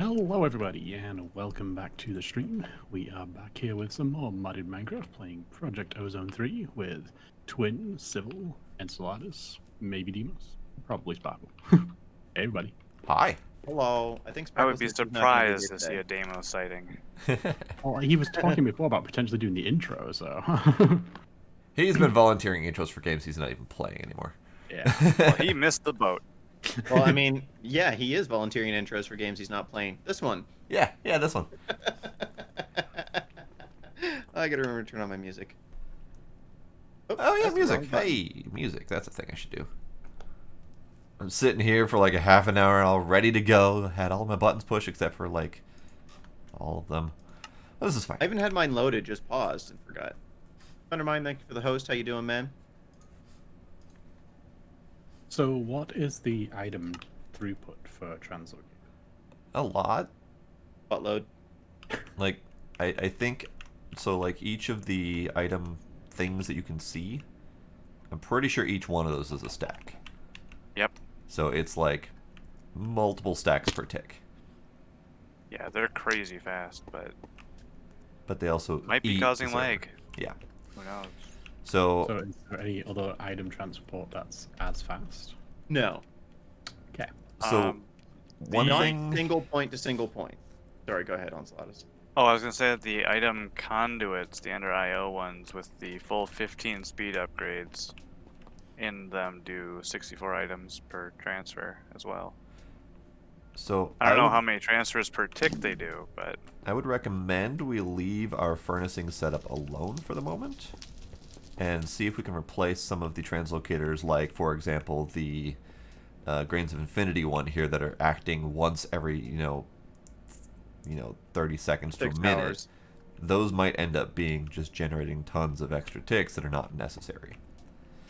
Hello everybody and welcome back to the stream. We are back here with some more modded Minecraft playing Project Ozone 3 with Twin, Civil, Enceladus, maybe Demos, probably Sparkle. Hey everybody. Hi. Hello. I think I would Sparkle be says he's not gonna be surprised here to see today. a Damo sighting. Oh, he was talking before about potentially doing the intro, so... He's been volunteering intros for games he's not even playing anymore. yeah. Well, he missed the boat. Well, I mean, yeah, he is volunteering intros for games he's not playing. This one. Yeah, this one. I gotta remember to turn on my music. Oh yeah, that's the music. wrong button. Hey, music. That's a thing I should do. I'm sitting here for like a half an hour, all ready to go. Had all my buttons pushed except for like all of them. Oh, this is fine. I even had mine loaded, just paused and forgot. Undermine, thank you for the host. How you doing, man? So what is the item throughput for Translocator? A lot. Buttload. Like, I think so. Like each of the item things that you can see, I'm pretty sure each one of those is a stack. Yep. So it's like multiple stacks per tick. Yeah, they're crazy fast, but But they also might be eat causing the server. lag. Yeah. Who knows? So So is there any other item transport that's as fast? No. Okay. one Not thing. single point to single point. Sorry, go ahead, Onslaughtus. Oh, I was gonna say that the item conduits, the Ender IO ones with the full 15 speed upgrades in them do 64 items per transfer as well. So I don't know would, how many transfers per tick they do, but I would recommend we leave our furnacing setup alone for the moment, and see if we can replace some of the translocators, like for example the Grains of Infinity one here that are acting once every 30 seconds to 6 a minute. hours. Those might end up being just generating tons of extra ticks that are not necessary.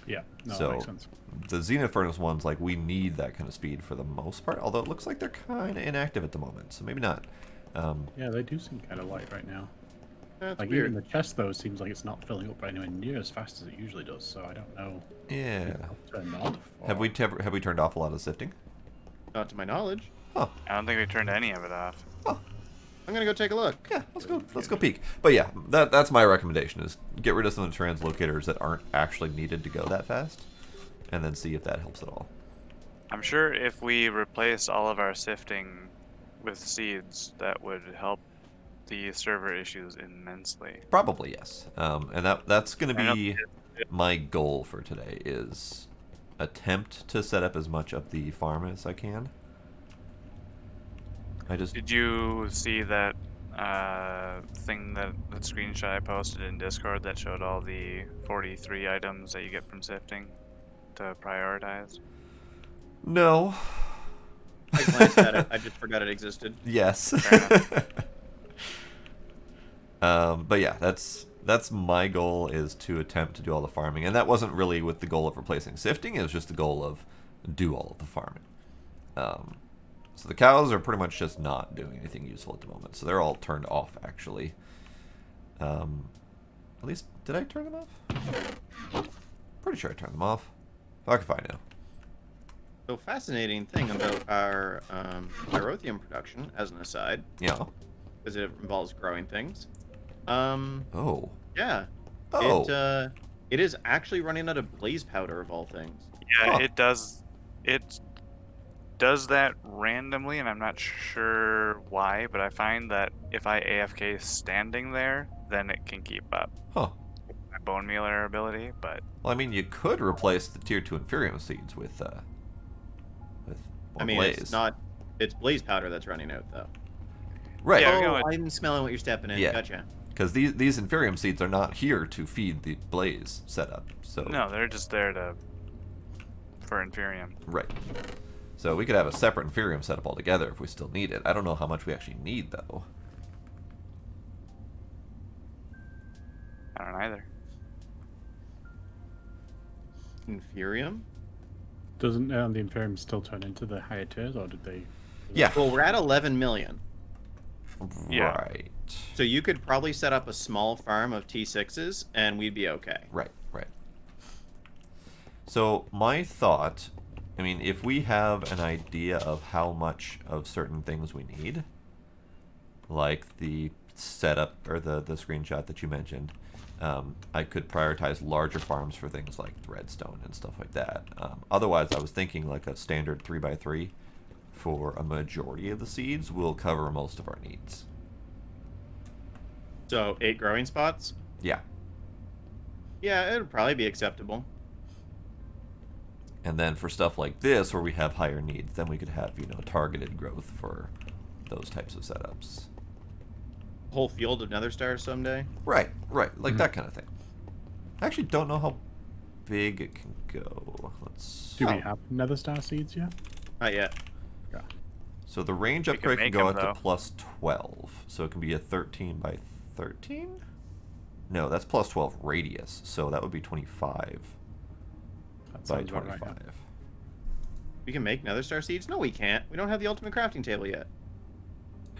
Yeah, no, So- that makes sense. The Zenith Furnace ones, like, we need that kind of speed for the most part, although it looks like they're kind of inactive at the moment, so maybe not. Yeah, they do seem kind of light right now. That's Like weird. even the chest though seems like it's not filling up anywhere near as fast as it usually does. So I don't know. Yeah. If it's turned off. Have we or- have we turned off a lot of sifting? Not to my knowledge. Oh, I don't think we turned any of it off. I'm gonna go take a look. yeah. Let's go peek. But yeah, that's my recommendation: is get rid of some of the translocators that aren't actually needed to go that fast, and then see if that helps at all. I'm sure if we replace all of our sifting with seeds, that would help the server issues immensely. Probably yes. And that's going I to know- be my goal for today: is attempt to set up as much of the farm as I can. Did you see that thing that screenshot I posted in Discord that showed all the 43 items that you get from sifting to prioritize? No. I glanced at it. I just forgot it existed. Yes. Fair But yeah, that's my goal, is to attempt to do all the farming, and that wasn't really with the goal of replacing sifting. It was just the goal of do all of the farming. So the cows are pretty much just not doing anything useful at the moment, so they're all turned off actually. At least, did I turn them off? Pretty sure I turned them off. Fuck if I know. So fascinating thing about our pyrotheum production, as an aside, Yeah. because it involves growing things. Oh. Yeah. Oh. It is actually running out of blaze powder of all things. Yeah, Huh. it does. It does that randomly, and I'm not sure why. But I find that if I AFK standing there, then it can keep up Huh. my bone mealer ability. But Well, I mean, you could replace the tier 2 Inferium seeds with I mean, blaze. it's blaze powder that's running out though. Right. Yeah, we Oh, can I'm smelling what you're stepping in. Yeah. Gotcha. Because these Inferium seeds are not here to feed the blaze setup. So no, they're just there for Inferium. right. So we could have a separate Inferium setup altogether if we still need it. I don't know how much we actually need though. I don't either. Inferium? Doesn't the Inferium still turn into the higher tiers, or did they? Yeah. Well, we're at 11 million. Yeah. Right. So you could probably set up a small farm of T6s and we'd be okay. Right. So my thought, I mean, if we have an idea of how much of certain things we need, like the setup or the screenshot that you mentioned, I could prioritize larger farms for things like redstone and stuff like that. Otherwise, I was thinking like a standard 3x3 for a majority of the seeds will cover most of our needs. So 8 growing spots? Yeah. Yeah, it would probably be acceptable. And then for stuff like this, where we have higher needs, then we could have, targeted growth for those types of setups. Whole field of nether stars someday. Right. Like that kind of thing. I actually don't know how big it can go. Let's... Do we have nether star seeds yet? Not yet. Yeah. So the range We upgrade can can go make 'em, out to plus 12. So it can be a 13 by 13? No, that's plus 12 radius. So that would be 25 That by sounds about 25. right. Yeah. We can make nether star seeds? No, we can't. We don't have the ultimate crafting table yet.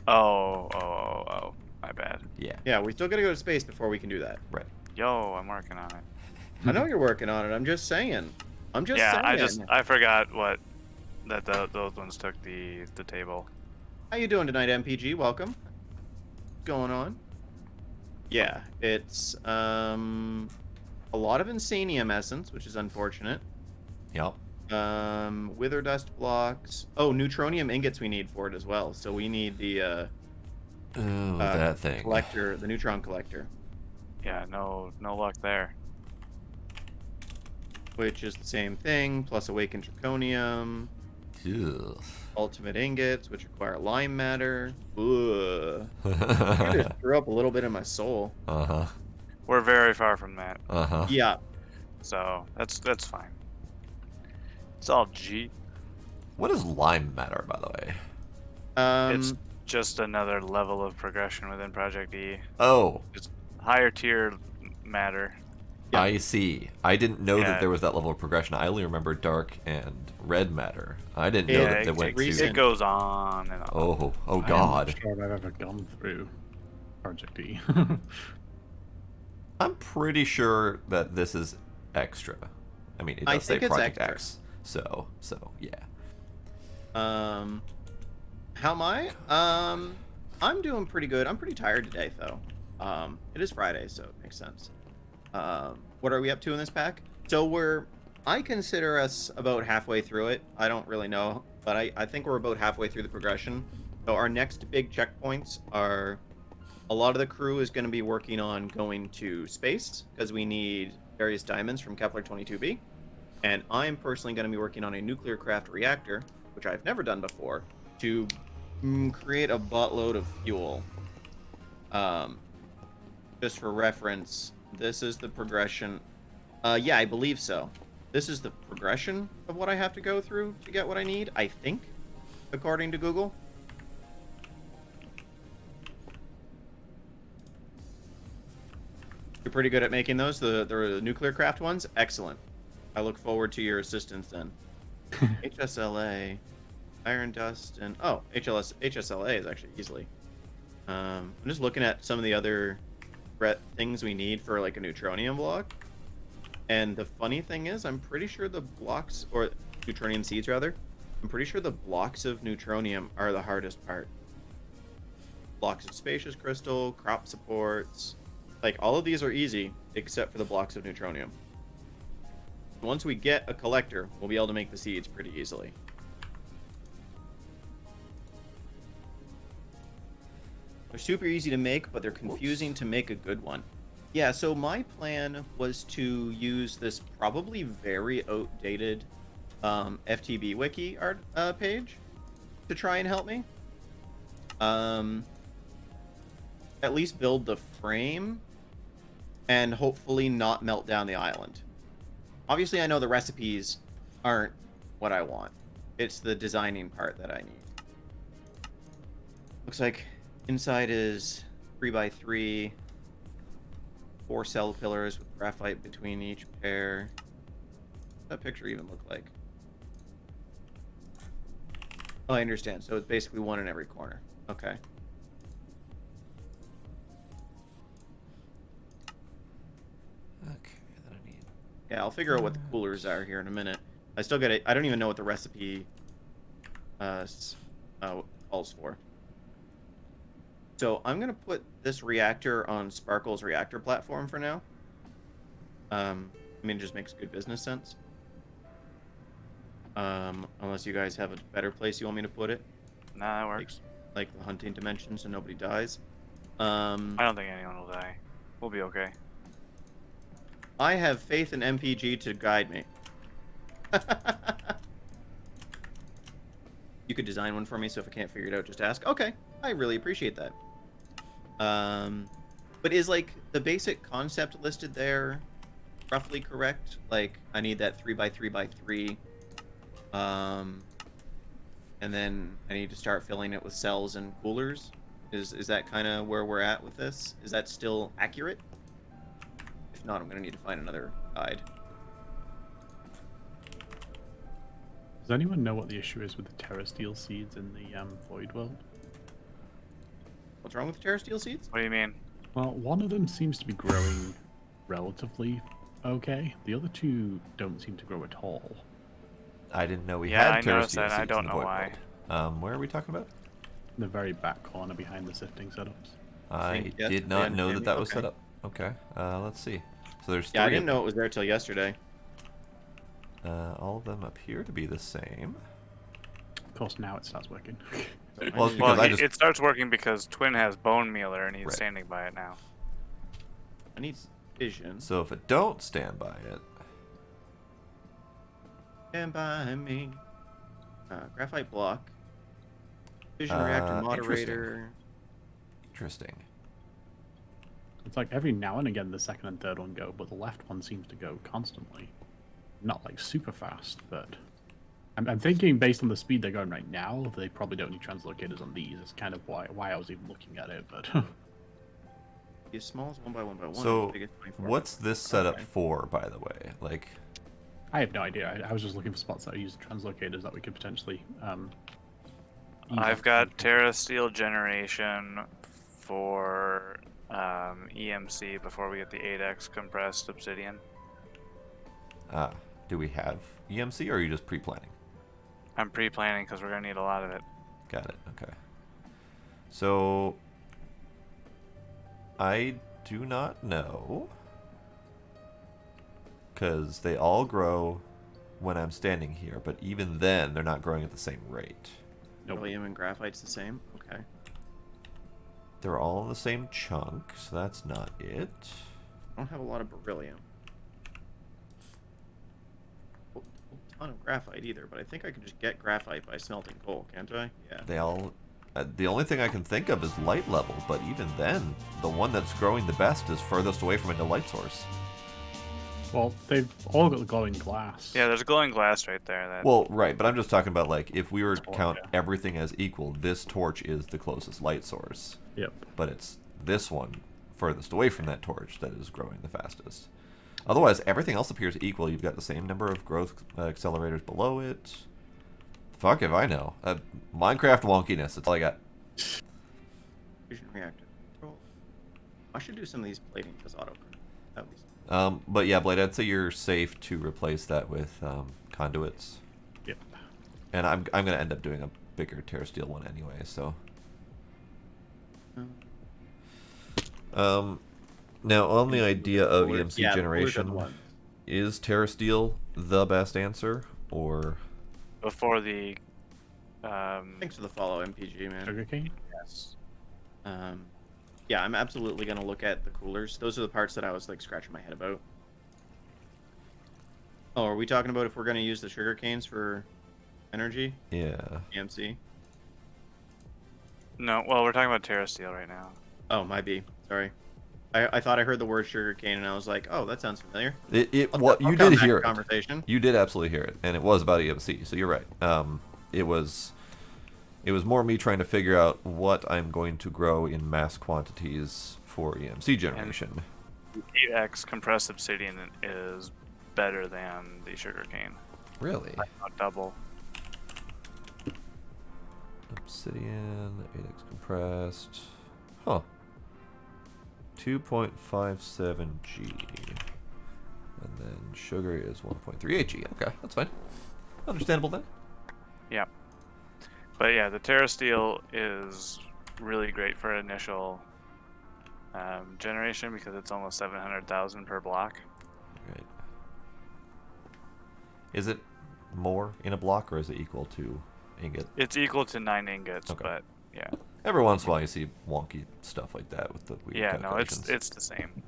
Oh. My bad. Yeah, Yeah, we still gotta go to space before we can do that. right. Yo, I'm working on it. I know you're working on it. I'm just saying. Yeah, I forgot that those ones took the table. How you doing tonight, MPG? Welcome. What's going on? Yeah, it's a lot of insanium essence, which is unfortunate. Yep. Wither dust blocks. Oh, neutronium ingots we need for it as well. So we need the Ooh, that thing. collector, the neutron collector, Yeah, no luck there. which is the same thing, plus awakened draconium, Ugh. ultimate ingots, which require lime matter. Ugh. I just threw up a little bit in my soul. Uh-huh. We're very far from that, Uh-huh. Yeah. so that's fine. It's all G. What does lime matter, by the way? It's just another level of progression within Project E. Oh, It's higher tier matter. Yeah. I see. I didn't know Yeah. that there was that level of progression. I only remember dark and red matter. I didn't know Yeah, that they went recent. It goes on and on. Oh I am God. not sure I've ever gone through Project E. I'm pretty sure that this is extra. I mean, it I does say think it's Project extra. X. So yeah. How am I? I'm doing pretty good. I'm pretty tired today, though. It is Friday, so it makes sense. What are we up to in this pack? So I consider us about halfway through it. I don't really know, but I think we're about halfway through the progression. So our next big checkpoints are, a lot of the crew is going to be working on going to space, because we need various diamonds from Kepler 22b. And I'm personally going to be working on a nuclear craft reactor, which I've never done before, to create a buttload of fuel. Just for reference, this is the progression. Yeah, I believe so. This is the progression of what I have to go through to get what I need, I think, according to Google. You're pretty good at making those, the nuclear craft ones? Excellent. I look forward to your assistance then. HSLA, iron dust, and HSLA is actually easily. I'm just looking at some of the other things we need for like a neutronium block. And the funny thing is, I'm pretty sure the blocks, or neutronium seeds rather, I'm pretty sure the blocks of neutronium are the hardest part. Blocks of spacious crystal, crop supports, like all of these are easy except for the blocks of neutronium. Once we get a collector, we'll be able to make the seeds pretty easily. They're super easy to make, but they're confusing to make a good one. Yeah, so my plan was to use this probably very outdated FTB wiki art page to try and help me. At least build the frame and hopefully not melt down the island. Obviously, I know the recipes aren't what I want. It's the designing part that I need. Looks like inside is 3x3, 4 cell pillars with graphite between each pair. What's that picture even look like? Oh, I understand. So it's basically one in every corner. Okay. Okay, then I need. Yeah, I'll figure out what the coolers are here in a minute. I still got it. I don't even know what the recipe calls for. So I'm gonna put this reactor on Sparkle's reactor platform for now. I mean, it just makes good business sense. Unless you guys have a better place you want me to put it, Nah, that works. like the hunting dimension, so nobody dies. I don't think anyone will die. We'll be okay. I have faith in MPG to guide me. You could design one for me, so if I can't figure it out, just ask. Okay, I really appreciate that. But is like the basic concept listed there roughly correct? Like I need that 3x3x3, and then I need to start filling it with cells and coolers. Is that kind of where we're at with this? Is that still accurate? If not, I'm gonna need to find another guide. Does anyone know what the issue is with the terrasteel seeds in the void world? What's wrong with the terrasteel seeds? What do you mean? Well, one of them seems to be growing relatively okay. The other two don't seem to grow at all. I didn't know we Yeah, had I noticed terrasteel that. I seeds don't in the know void why. world. Where are we talking about? The very back corner behind the sifting setups. I yes, did I not know understand that you. that was Okay. set up. Okay, let's see. So there's Yeah, I three didn't of know it was there till yesterday. them. All of them appear to be the same. Of course, now it starts working. So I Well, it's need- because Well, I just- it starts working because Twin has bone mealer and he's Right. standing by it now. I need vision. So if it don't stand by it, Stand by me. Graphite block. Vision reactor moderator. interesting. It's like every now and again the second and third one go, but the left one seems to go constantly. Not like super fast, but I'm thinking based on the speed they're going right now, they probably don't need translocators on these. It's kind of why I was even looking at it, but The smallest 1x1x1. So biggest 24. what's this setup Okay. for, by the way? Like, I have no idea. I was just looking for spots that use translocators that we could potentially. Ease I've up got the- terrasteel generation for EMC before we get the 8x compressed obsidian. do we have EMC or are you just pre-planning? I'm pre-planning because we're gonna need a lot of it. Got it. Okay. So I do not know because they all grow when I'm standing here, but even then they're not growing at the same rate. Nope. Beryllium and graphite's the same. Okay. They're all in the same chunk, so that's not it. I don't have a lot of beryllium. A ton of graphite either, but I think I can just get graphite by smelting coal, can't I? Yeah. They all. The only thing I can think of is light level, but even then, the one that's growing the best is furthest away from a light source. Well, they've all got the glowing glass. Yeah, there's glowing glass right there. That Well, right, but I'm just talking about like if we were to Torch, count yeah. everything as equal, this torch is the closest light source, Yep. but it's this one furthest away from that torch that is growing the fastest. Otherwise, everything else appears equal. You've got the same number of growth accelerators below it. Fuck if I know. Minecraft wonkiness. That's all I got. Fusion reactor. Control. I should do some of these plating as auto. At least. But yeah, Blade, I'd say you're safe to replace that with conduits. Yep. And I'm gonna end up doing a bigger terrasteel one anyway. So. Now on the idea of Cooler- EMC yeah, the cooler generation, does one. is terrasteel the best answer, or before the Thanks for the follow, MPG, man. Sugarcane? yes. Yeah, I'm absolutely gonna look at the coolers. Those are the parts that I was like scratching my head about. Oh, are we talking about if we're gonna use the sugar canes for energy? yeah? EMC? No, well, we're talking about terrasteel right now. Oh, might be. Sorry. I thought I heard the word sugar cane and I was like, oh, that sounds familiar. What I'll you come did back hear to it. conversation. You did absolutely hear it, and it was about EMC. So you're right. It was more me trying to figure out what I'm going to grow in mass quantities for EMC generation. 8x compressed obsidian is better than the sugarcane. Really? Not double. Obsidian, 8x compressed. Huh. 2.57 G. And then sugar is 1.38 G. Okay, that's fine. Understandable then. Yeah. But yeah, the terrasteel is really great for initial generation because it's almost 700,000 per block. Right. Is it more in a block, or is it equal to ingot? It's equal to 9 ingots, Okay. but yeah. Every once in a while, you see wonky stuff like that with the weird Yeah, no, calculations. it's the same.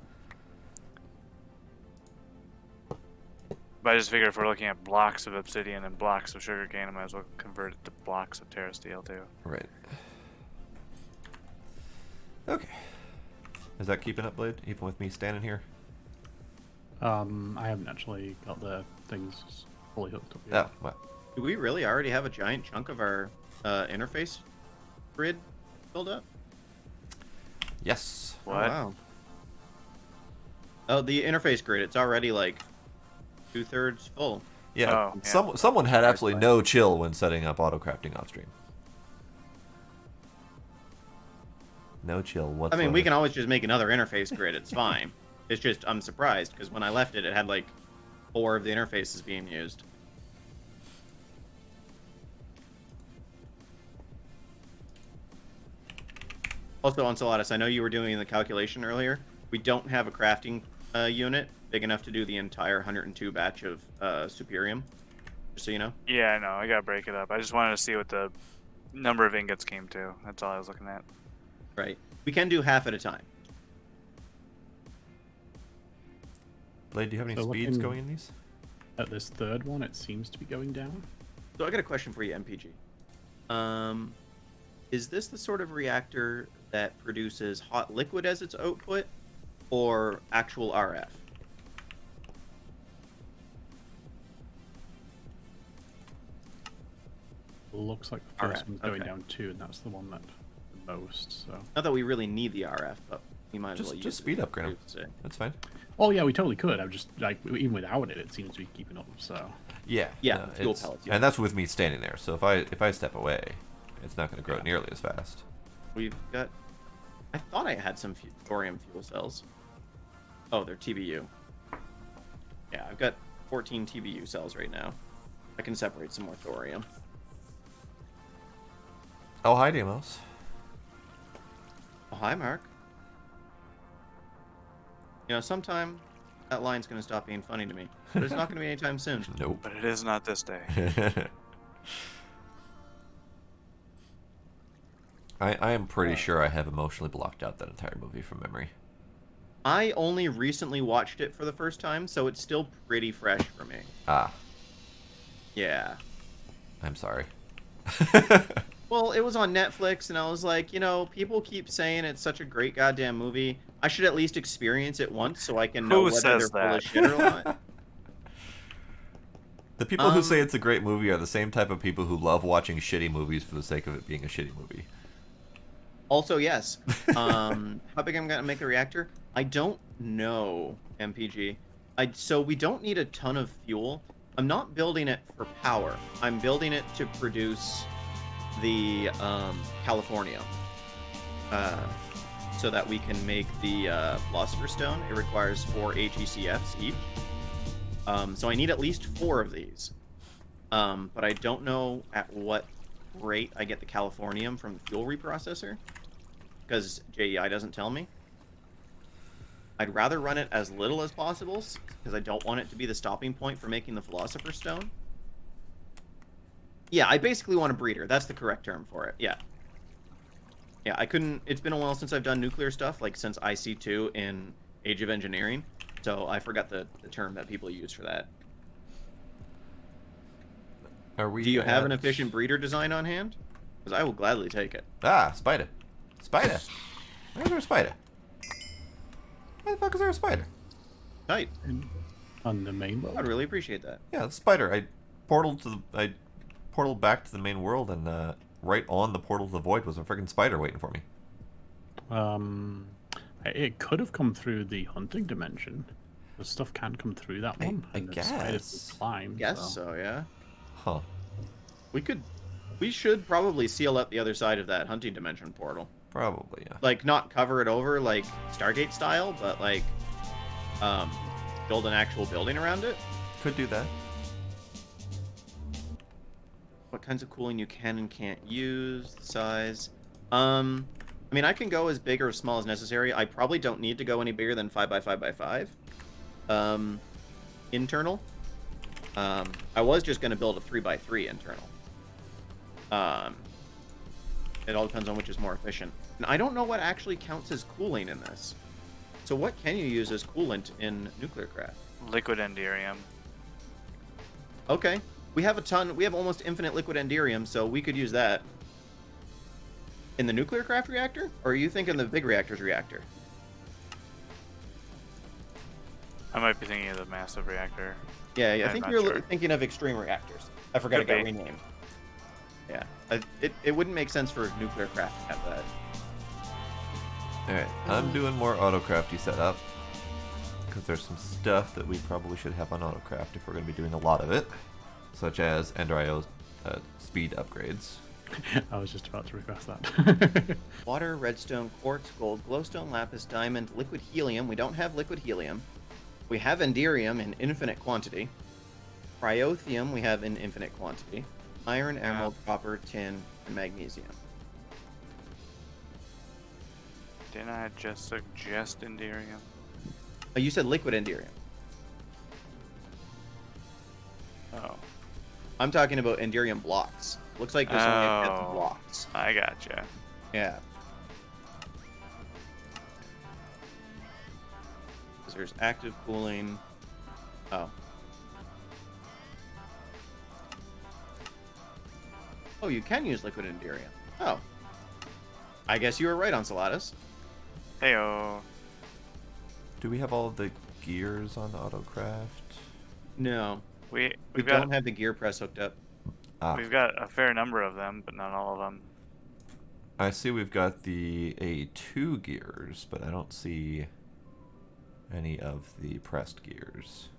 But I just figured if we're looking at blocks of obsidian and blocks of sugarcane, I might as well convert it to blocks of terra steel too. Right. Okay. Is that keeping up, Blade? Even with me standing here? I haven't actually got the things fully hooked up yet. Oh, well. Do we really already have a giant chunk of our interface grid filled up? Yes. What? Oh, wow. Oh, the interface grid. It's already like 2/3 full. Yeah. Oh, yeah. Someone had absolutely no chill when setting up auto crafting off stream. No chill I whatsoever. mean, we can always just make another interface grid. It's fine. It's just I'm surprised because when I left it, it had like 4 of the interfaces being used. Also, Enceladus, I know you were doing the calculation earlier. We don't have a crafting unit big enough to do the entire 102 batch of Superium. Just so you know. Yeah, I know. I gotta break it up. I just wanted to see what the number of ingots came to. That's all I was looking at. Right. We can do half at a time. Blade, do you have any So speeds looking- going in these? At this third one, it seems to be going down. So I got a question for you, MPG. Is this the sort of reactor that produces hot liquid as its output, or actual RF? Looks like the first Alright, one's going okay. down too, and that's the one that the most. So. Not that we really need the RF, but we might as well use Just it speed to upgrade 'em. produce it. That's fine. Oh yeah, we totally could. I'm just like even without it, it seems to be keeping up. So. Yeah. Yeah, no, fuel it's- pellets, yeah. And that's with me standing there. So if I step away, it's not going to grow nearly as fast. We've got. I thought I had some thorium fuel cells. Oh, they're TBU. Yeah, I've got 14 TBU cells right now. I can separate some more thorium. Oh, hi, Demos. Oh, hi, Mark. You know, sometime that line's going to stop being funny to me. But it's not going to be anytime soon. Nope. But it is not this day. I am pretty sure I have emotionally blocked out that entire movie from memory. I only recently watched it for the first time, so it's still pretty fresh for me. Ah, Yeah. I'm sorry. Well, it was on Netflix, and I was like, you know, people keep saying it's such a great goddamn movie. I should at least experience it once so I can know Who whether says they're full that? of shit or not. The people who say it's a great movie are the same type of people who love watching shitty movies for the sake of it being a shitty movie. Also, yes. How big I'm gonna make the reactor? I don't know, MPG. So we don't need a ton of fuel. I'm not building it for power. I'm building it to produce the California, so that we can make the Philosopher's Stone. It requires 4 HECFs each. So I need at least 4 of these. But I don't know at what rate I get the Californium from the fuel reprocessor, because JEI doesn't tell me. I'd rather run it as little as possible, because I don't want it to be the stopping point for making the Philosopher's Stone. Yeah, I basically want a breeder. That's the correct term for it. Yeah. Yeah, I couldn't... It's been a while since I've done nuclear stuff, like since IC2 in Age of Engineering, so I forgot the term that people use for that. Are we? Do you have an efficient breeder design on hand? Because I will gladly take it. Ah, spider. Spider. Where's our spider? Why the fuck is there a spider? Tight. On the main world. I'd really appreciate that. Yeah, the spider. I portaled back to the main world, and right on the portal to the void was a freaking spider waiting for me. It could have come through the hunting dimension. The stuff can come through that one. I and the spiders guess. would climb. Guess so, yeah. Huh. We should probably seal up the other side of that hunting dimension portal. Probably, yeah. Like, not cover it over like Stargate style, but like build an actual building around it. Could do that. What kinds of cooling you can and can't use, the size. I mean, I can go as big or as small as necessary. I probably don't need to go any bigger than 5 by 5 by 5. Internal. I was just going to build a 3 by 3 internal. It all depends on which is more efficient. And I don't know what actually counts as cooling in this. So what can you use as coolant in nuclear craft? Liquid Enderium. Okay. We have a ton. We have almost infinite liquid Enderium, so we could use that. In the nuclear craft reactor? Or are you thinking the big reactor's reactor? I might be thinking of the massive reactor. Yeah, I I'm think not you're sure. thinking of extreme reactors. I forgot it Could got be. renamed. Yeah, it wouldn't make sense for nuclear craft to have that. Alright, I'm doing more autocrafty setup. Because there's some stuff that we probably should have on autocraft if we're going to be doing a lot of it. Such as Ender IO speed upgrades. I was just about to request that. Water, redstone, quartz, gold, glowstone, lapis, diamond, liquid helium. We don't have liquid helium. We have enderium in infinite quantity. Cryothium we have in infinite quantity. Iron, emerald, copper, tin, and magnesium. Didn't I just suggest Enderium? Oh, you said liquid enderium. Oh, I'm talking about enderium blocks. Looks like there's only a fifth of Oh. blocks. I gotcha. Yeah. 'Cause there's active cooling. Oh. Oh, you can use liquid enderium. Oh. I guess you were right, Enceladus. Heyo. Do we have all of the gears on autocraft? No. We've We got don't have the gear press hooked up. Ah, we've got a fair number of them, but not all of them. I see we've got the A2 gears, but I don't see any of the pressed gears.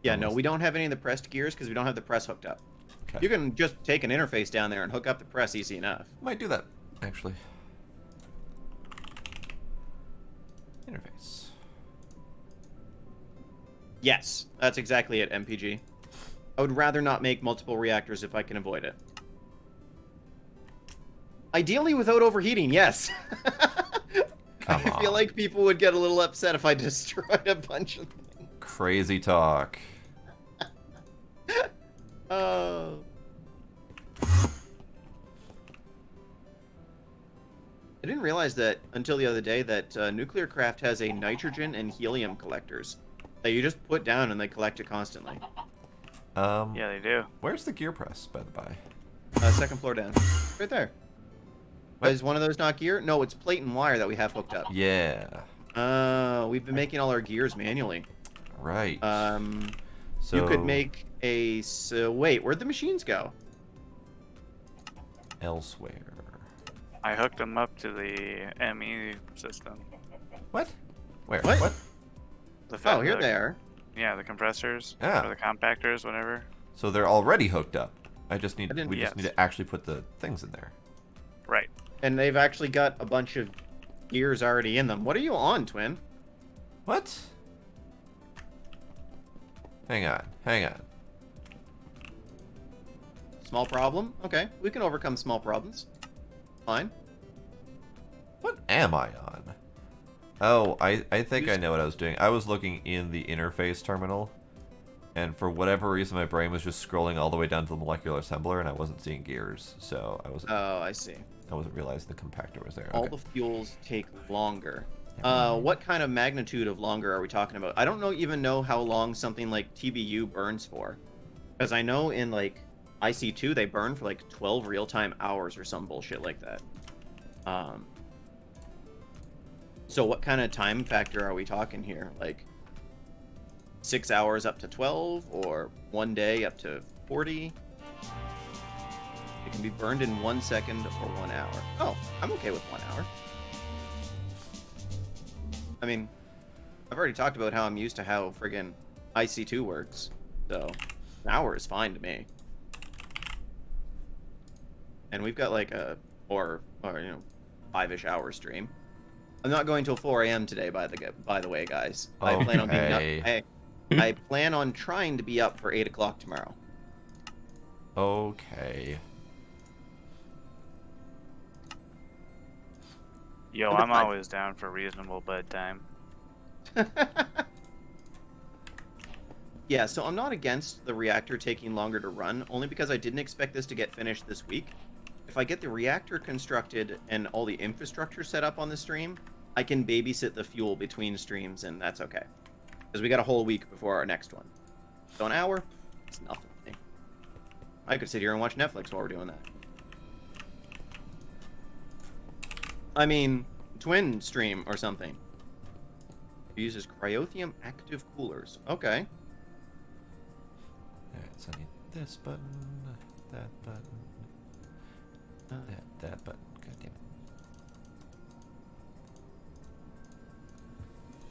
Yeah, no, Unless- we don't have any of the pressed gears because we don't have the press hooked up. Okay. You can just take an interface down there and hook up the press easy enough. Might do that, actually. Interface. Yes, that's exactly it, MPG. I would rather not make multiple reactors if I can avoid it. Ideally without overheating, yes. Come I feel on. like people would get a little upset if I destroyed a bunch of things. Crazy talk. Oh. I didn't realize that until the other day that nuclear craft has a nitrogen and helium collectors that you just put down and they collect it constantly. Yeah, they do. Where's the gear press, by the by? Second floor down. Right there. What? Is one of those not gear? No, it's plate and wire that we have hooked up. Yeah. We've been making all our gears manually. Right. So You could make a... So, wait, where'd the machines go? elsewhere. I hooked them up to the ME system. What? Where? What? The Oh, here they are. Yeah, the compressors Ah. or the compactors, whatever. So they're already hooked up. We just I didn't- need yes. to actually put the things in there. Right. And they've actually got a bunch of gears already in them. What are you on, Twin? What? Hang on. Hang on. Small problem? Okay, we can overcome small problems. Fine. What am I on? Oh, I think I Use- know what I was doing. I was looking in the interface terminal, and for whatever reason, my brain was just scrolling all the way down to the molecular assembler, and I wasn't seeing gears, so I Oh, I see. wasn't realizing the compactor was there. All Okay. the fuels take longer. What kind of magnitude of longer are we talking about? I don't even know how long something like TBU burns for. Because I know in, like, IC2, they burn for, like, 12 real-time hours or some bullshit like that. So what kind of time factor are we talking here? Like, 6 hours up to 12, or 1 day up to 40? It can be burned in 1 second or 1 hour. Oh, I'm okay with 1 hour. I mean, I've already talked about how I'm used to how friggin' IC2 works, so an hour is fine to me. And we've got like a, or 5-ish hour stream. I'm not going till 4 a.m. today, by the way, guys. I plan on being Okay. up. I plan on trying to be up for 8 o'clock tomorrow. Okay. Yo, Number I'm 5. always down for reasonable bedtime. Yeah, so I'm not against the reactor taking longer to run, only because I didn't expect this to get finished this week. If I get the reactor constructed and all the infrastructure set up on the stream, I can babysit the fuel between streams, and that's okay. Because we got a whole week before our next one. So an hour, it's nothing to me. I could sit here and watch Netflix while we're doing that. I mean, twin stream or something. It uses cryothium active coolers. Okay. Alright, so I need this button, that button, that button. God damn it.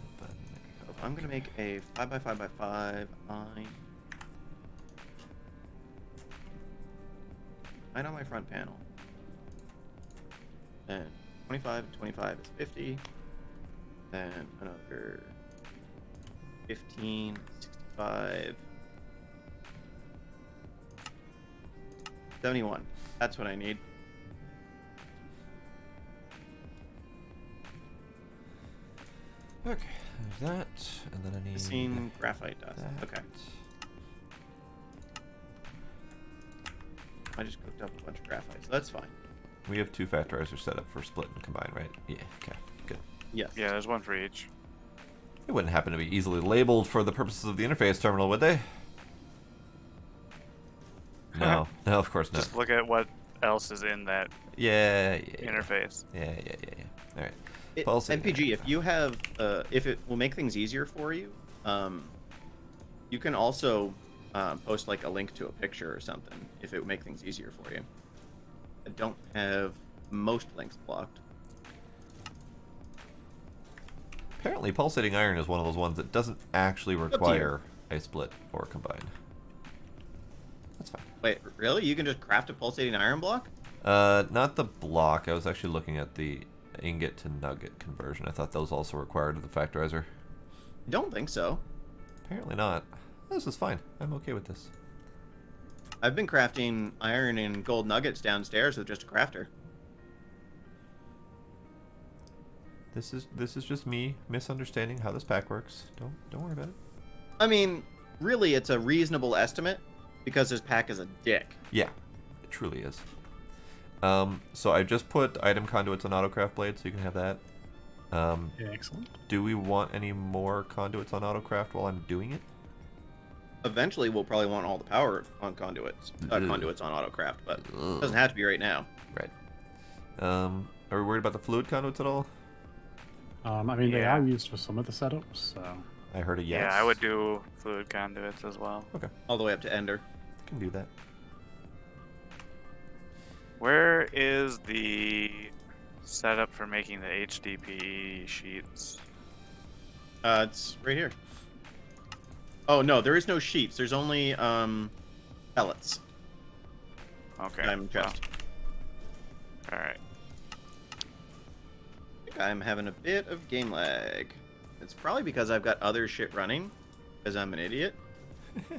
That button, there we go. I'm gonna make a 5x5x5 line. Right on my front panel. And 25 and 25 is 50. Then another 15, 65. 71. That's what I need. Okay, there's that, and then I need Seen graphite dust. that. Okay. I just cooked up a bunch of graphite, so that's fine. We have 2 factorizers set up for split and combine, right? Yeah, okay, good. Yes. Yeah, there's one for each. It wouldn't happen to be easily labeled for the purposes of the interface terminal, would they? No, no, of course not. Just look at what else is in that Yeah, interface. Yeah. All right. It, Pulsing NPG, iron. if you have, if it will make things easier for you, you can also post like a link to a picture or something if it would make things easier for you. I don't have most links blocked. Apparently, pulsating iron is one of those ones that doesn't actually to you. require a split or combine. That's fine. Wait, really? You can just craft a pulsating iron block? Not the block. I was actually looking at the ingot to nugget conversion. I thought that was also required of the factorizer. Don't think so. Apparently not. This is fine. I'm okay with this. I've been crafting iron and gold nuggets downstairs with just a crafter. This is just me misunderstanding how this pack works. Don't worry about it. I mean, really, it's a reasonable estimate because this pack is a dick. Yeah, it truly is. So I just put item conduits on autocraft blade, so you can have that. Yeah, excellent. Do we want any more conduits on autocraft while I'm doing it? Eventually, we'll probably want all the power on conduits on autocraft, but it doesn't have to be right now. Right. Are we worried about the fluid conduits at all? I mean, they Yeah. are used for some of the setups, so... I heard a yes. Yeah, I would do fluid conduits as well. Okay, All the way up to Ender. can do that. Where is the setup for making the HDPE sheets? It's right here. Oh no, there is no sheets. There's only pellets. Okay. Diamond chest. All right. I think I'm having a bit of game lag. It's probably because I've got other shit running, because I'm an idiot. Let's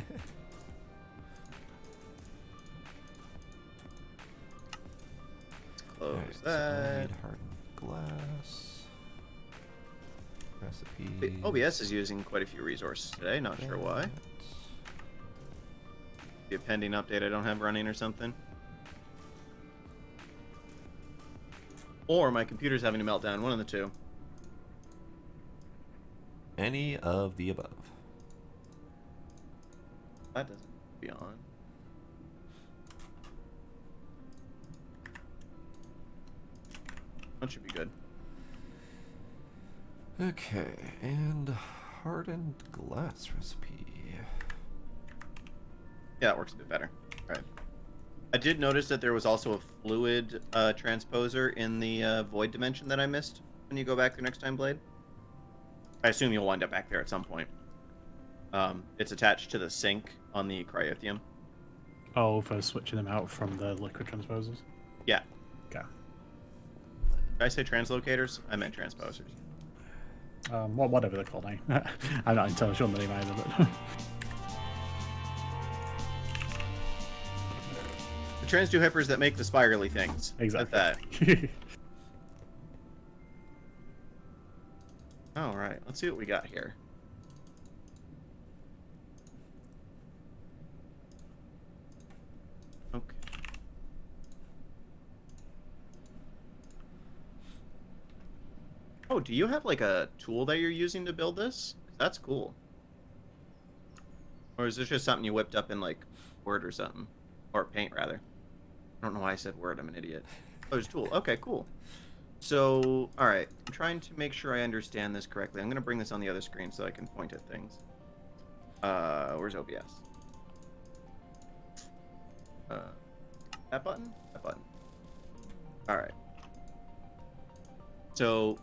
close Alright, so I that. need hardened glass. Recipes. OBS is using quite a few resources today, not sure why. that. Be a pending update I don't have running or something. Or my computer's having a meltdown, one of the two. Any of the above. That doesn't be on. That should be good. Okay, and hardened glass recipe. Yeah, that works a bit better. All right. I did notice that there was also a fluid transposer in the void dimension that I missed when you go back there next time, Blade. I assume you'll wind up back there at some point. It's attached to the sink on the cryothium. Oh, for switching them out from the liquid transposers? Yeah. Okay. Did I say translocators? I meant transposers. Well, whatever they're called, eh? I'm not entirely sure on the name either, but... The transduhippers that make the spirally things. Exactly. Like that. All right, let's see what we got here. Okay. Oh, do you have like a tool that you're using to build this? That's cool. Or is this just something you whipped up in like Word or something? Or Paint rather. I don't know why I said Word, I'm an idiot. Oh, it's a tool. Okay, cool. So, alright. I'm trying to make sure I understand this correctly. I'm gonna bring this on the other screen so I can point at things. Where's OBS? That button? That button. Alright. So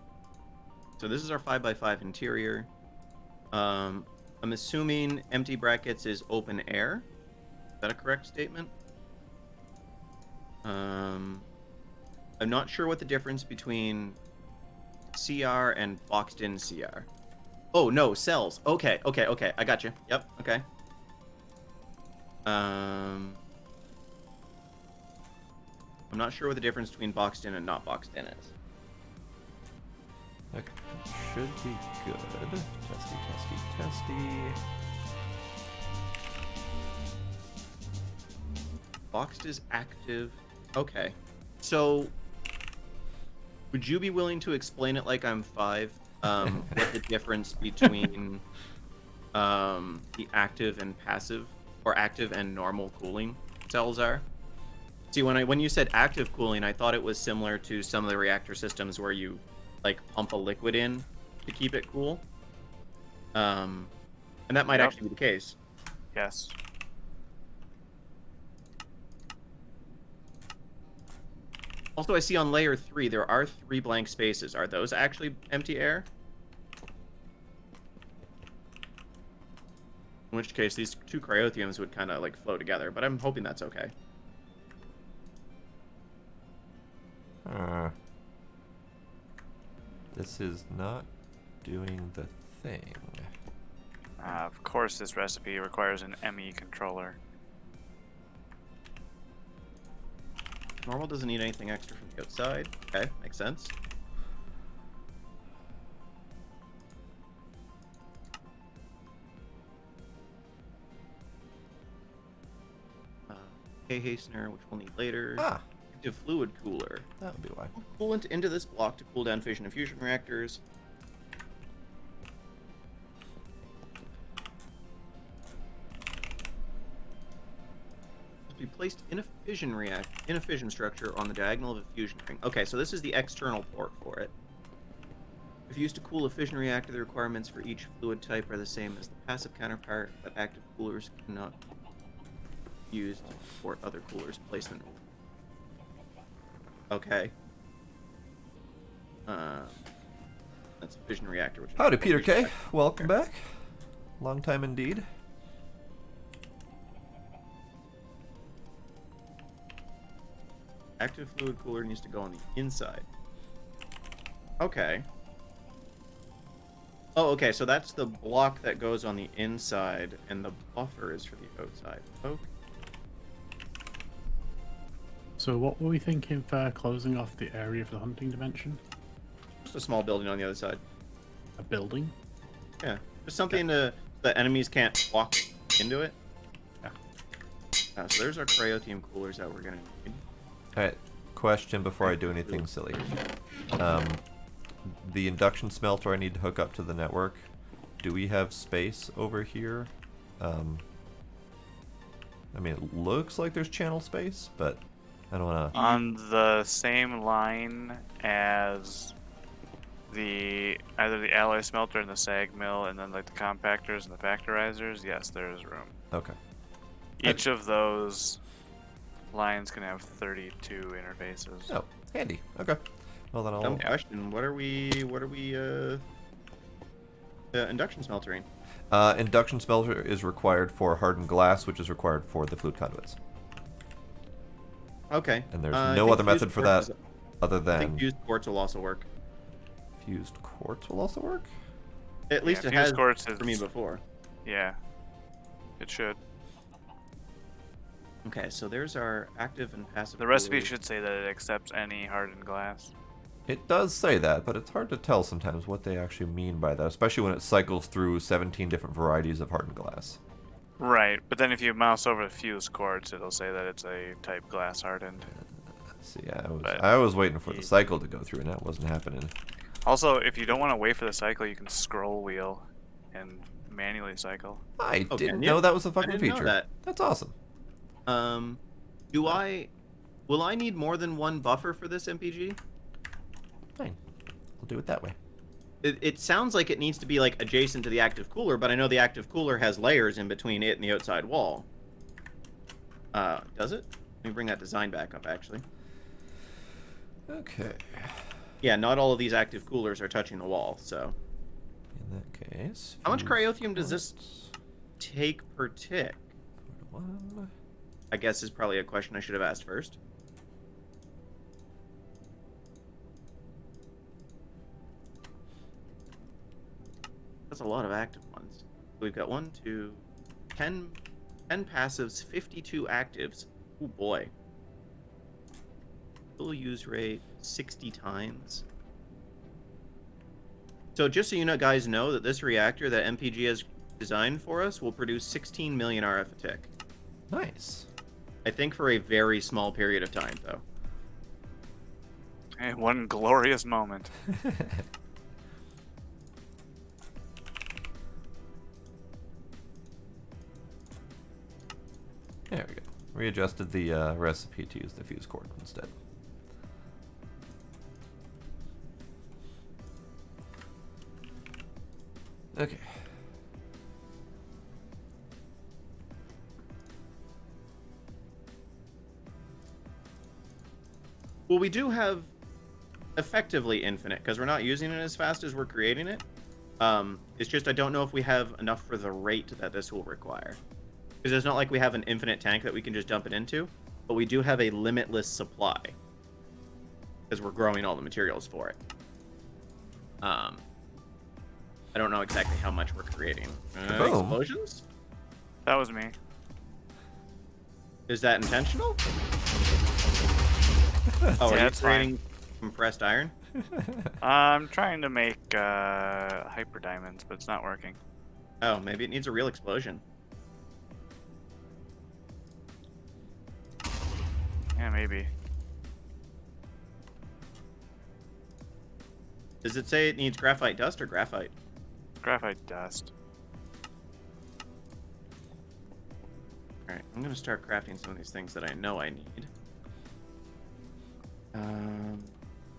this is our 5x5 interior. I'm assuming empty brackets is open air. Is that a correct statement? I'm not sure what the difference between CR and boxed in CR. Oh, no, cells. Okay. I got you. Yep, okay. I'm not sure what the difference between boxed in and not boxed in is. That should be good. Testy. Boxed is active. Okay. So, would you be willing to explain it like I'm 5? What the difference between the active and passive, or active and normal cooling cells are? See, when you said active cooling, I thought it was similar to some of the reactor systems where you like pump a liquid in to keep it cool. And that might actually be the case. Yes. Also, I see on layer 3 there are 3 blank spaces. Are those actually empty air? In which case, these 2 cryothiums would kind of like flow together, but I'm hoping that's okay. This is not doing the thing. Of course, this recipe requires an ME controller. Normal doesn't need anything extra from the outside. Okay, makes sense. Hastener, which we'll need later. Active fluid cooler. That would be why. Coolant into this block to cool down fission and fusion reactors. Be placed in a fission structure on the diagonal of a fusion ring. Okay, so this is the external port for it. If used to cool a fission reactor, the requirements for each fluid type are the same as the passive counterpart, but active coolers cannot be used to support other coolers' placement. Okay. That's a fission reactor. Which Howdy, Peter K. Welcome back. Long time indeed. Active fluid cooler needs to go on the inside. Okay. Oh, okay, so that's the block that goes on the inside, and the buffer is for the outside. Okay. So what were we thinking for closing off the area for the hunting dimension? Just a small building on the other side. A building? Yeah. Just something that enemies can't walk into it. Yeah. So there's our cryothium coolers that we're going to need. Alright, question before I do anything silly. The induction smelter I need to hook up to the network. Do we have space over here? I mean, it looks like there's channel space, but I don't want to... On the same line as either the alloy smelter and the sag mill, and then like the compactors and the factorizers, yes, there is room. Okay. Each of those lines can have 32 interfaces. Oh, handy. Okay. Well, then I'll... Dumb question. What are we induction smeltering? Induction smelter is required for hardened glass, which is required for the fluid conduits. Okay. And there's I no think other method for that other I think than... fused quartz will also work. Fused quartz will also work? At least it fused has quartz for me before. Yeah, it should. Okay, so there's our active and passive. The recipe coolers. should say that it accepts any hardened glass. It does say that, but it's hard to tell sometimes what they actually mean by that, especially when it cycles through 17 different varieties of hardened glass. Right, but then if you mouse over the fuse quartz, it'll say that it's a type glass hardened. See, But I was waiting for the cycle to go through, and that wasn't happening. also, if you don't want to wait for the cycle, you can scroll wheel and manually cycle. I Oh, didn't can you? know that was a I fucking didn't know feature. that. That's awesome. Will I need more than one buffer for this MPG? Fine. We'll do it that way. It sounds like it needs to be like adjacent to the active cooler, but I know the active cooler has layers in between it and the outside wall. Does it? Let me bring that design back up, actually. Okay. Yeah, not all of these active coolers are touching the wall, so. In that case... How much fuse cryothium does this quartz, take per tick? 4 to 1. I guess is probably a question I should have asked first. That's a lot of active ones. We've got 1, 2, 10 passives, 52 actives. Oh boy. Full use rate 60 times. So just so you know, guys know that this reactor that MPG has designed for us will produce 16 million RF a tick. Nice. I think for a very small period of time, though. Hey, one glorious moment. There we go. Readjusted the recipe to use the fuse cord instead. Okay. Well, we do have effectively infinite, because we're not using it as fast as we're creating it. It's just I don't know if we have enough for the rate that this will require. Because it's not like we have an infinite tank that we can just dump it into, but we do have a limitless supply. Because we're growing all the materials for it. I don't know exactly how much we're creating. Boom. Explosions? That was me. Is that intentional? Oh, are you That's fine. creating compressed iron? I'm trying to make hyper diamonds, but it's not working. Oh, maybe it needs a real explosion. Yeah, maybe. Does it say it needs graphite dust or graphite? Graphite dust. Alright, I'm gonna start crafting some of these things that I know I need.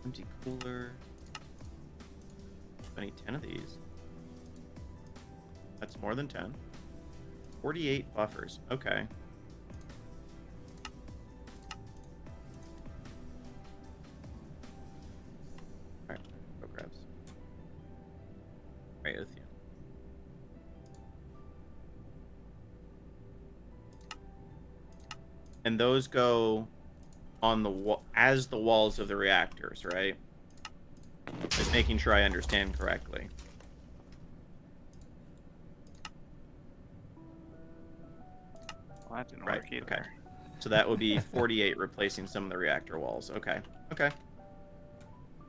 Empty cooler. I need 10 of these. That's more than 10. 48 buffers. Okay. Alright, go grabs. Right with you. And those go on the as the walls of the reactors, right? Just making sure I understand correctly. Well, that didn't Right, work either. okay. So that would be 48 replacing some of the reactor walls. Okay. Okay.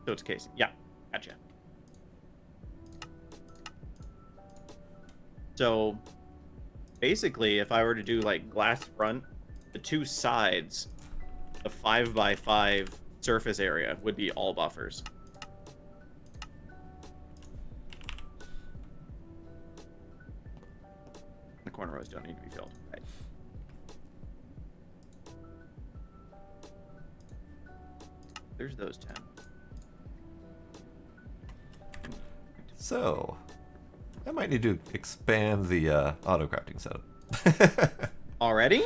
So it's casing. Yeah. Gotcha. So basically, if I were to do like glass front, the two sides, the 5x5 surface area would be all buffers. The corner rows don't need to be filled. Right. There's those 10. So, I might need to expand the auto crafting setup. Already?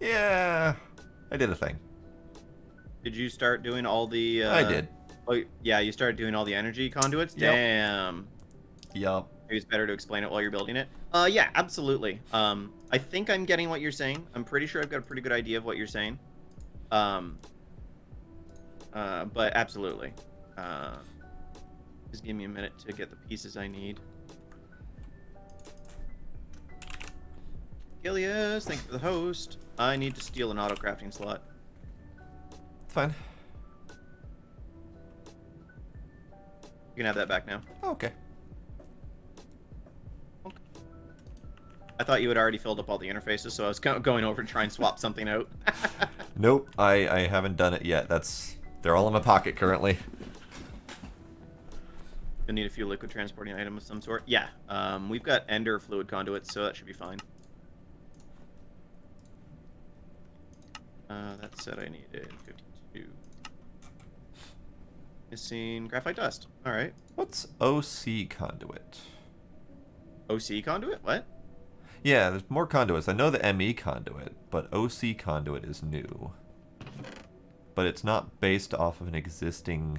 Yeah, I did a thing. Did you start doing all the... I did. Oh, yeah, you started doing all the energy conduits? Yep. Damn. Yup. Maybe it's better to explain it while you're building it. Yeah, absolutely. I think I'm getting what you're saying. I'm pretty sure I've got a pretty good idea of what you're saying. But absolutely. Just give me a minute to get the pieces I need. Gilius, thank you for the host. I need to steal an auto crafting slot. Fine. You can have that back now. Okay. I thought you had already filled up all the interfaces, so I was going over to try and swap something out. Nope, I haven't done it yet. They're all in my pocket currently. You'll need a few liquid transporting items of some sort. Yeah, we've got ender fluid conduits, so that should be fine. That said, I needed 52. Missing graphite dust. All right. What's OC conduit? OC conduit? What? Yeah, there's more conduits. I know the ME conduit, but OC conduit is new. But it's not based off of an existing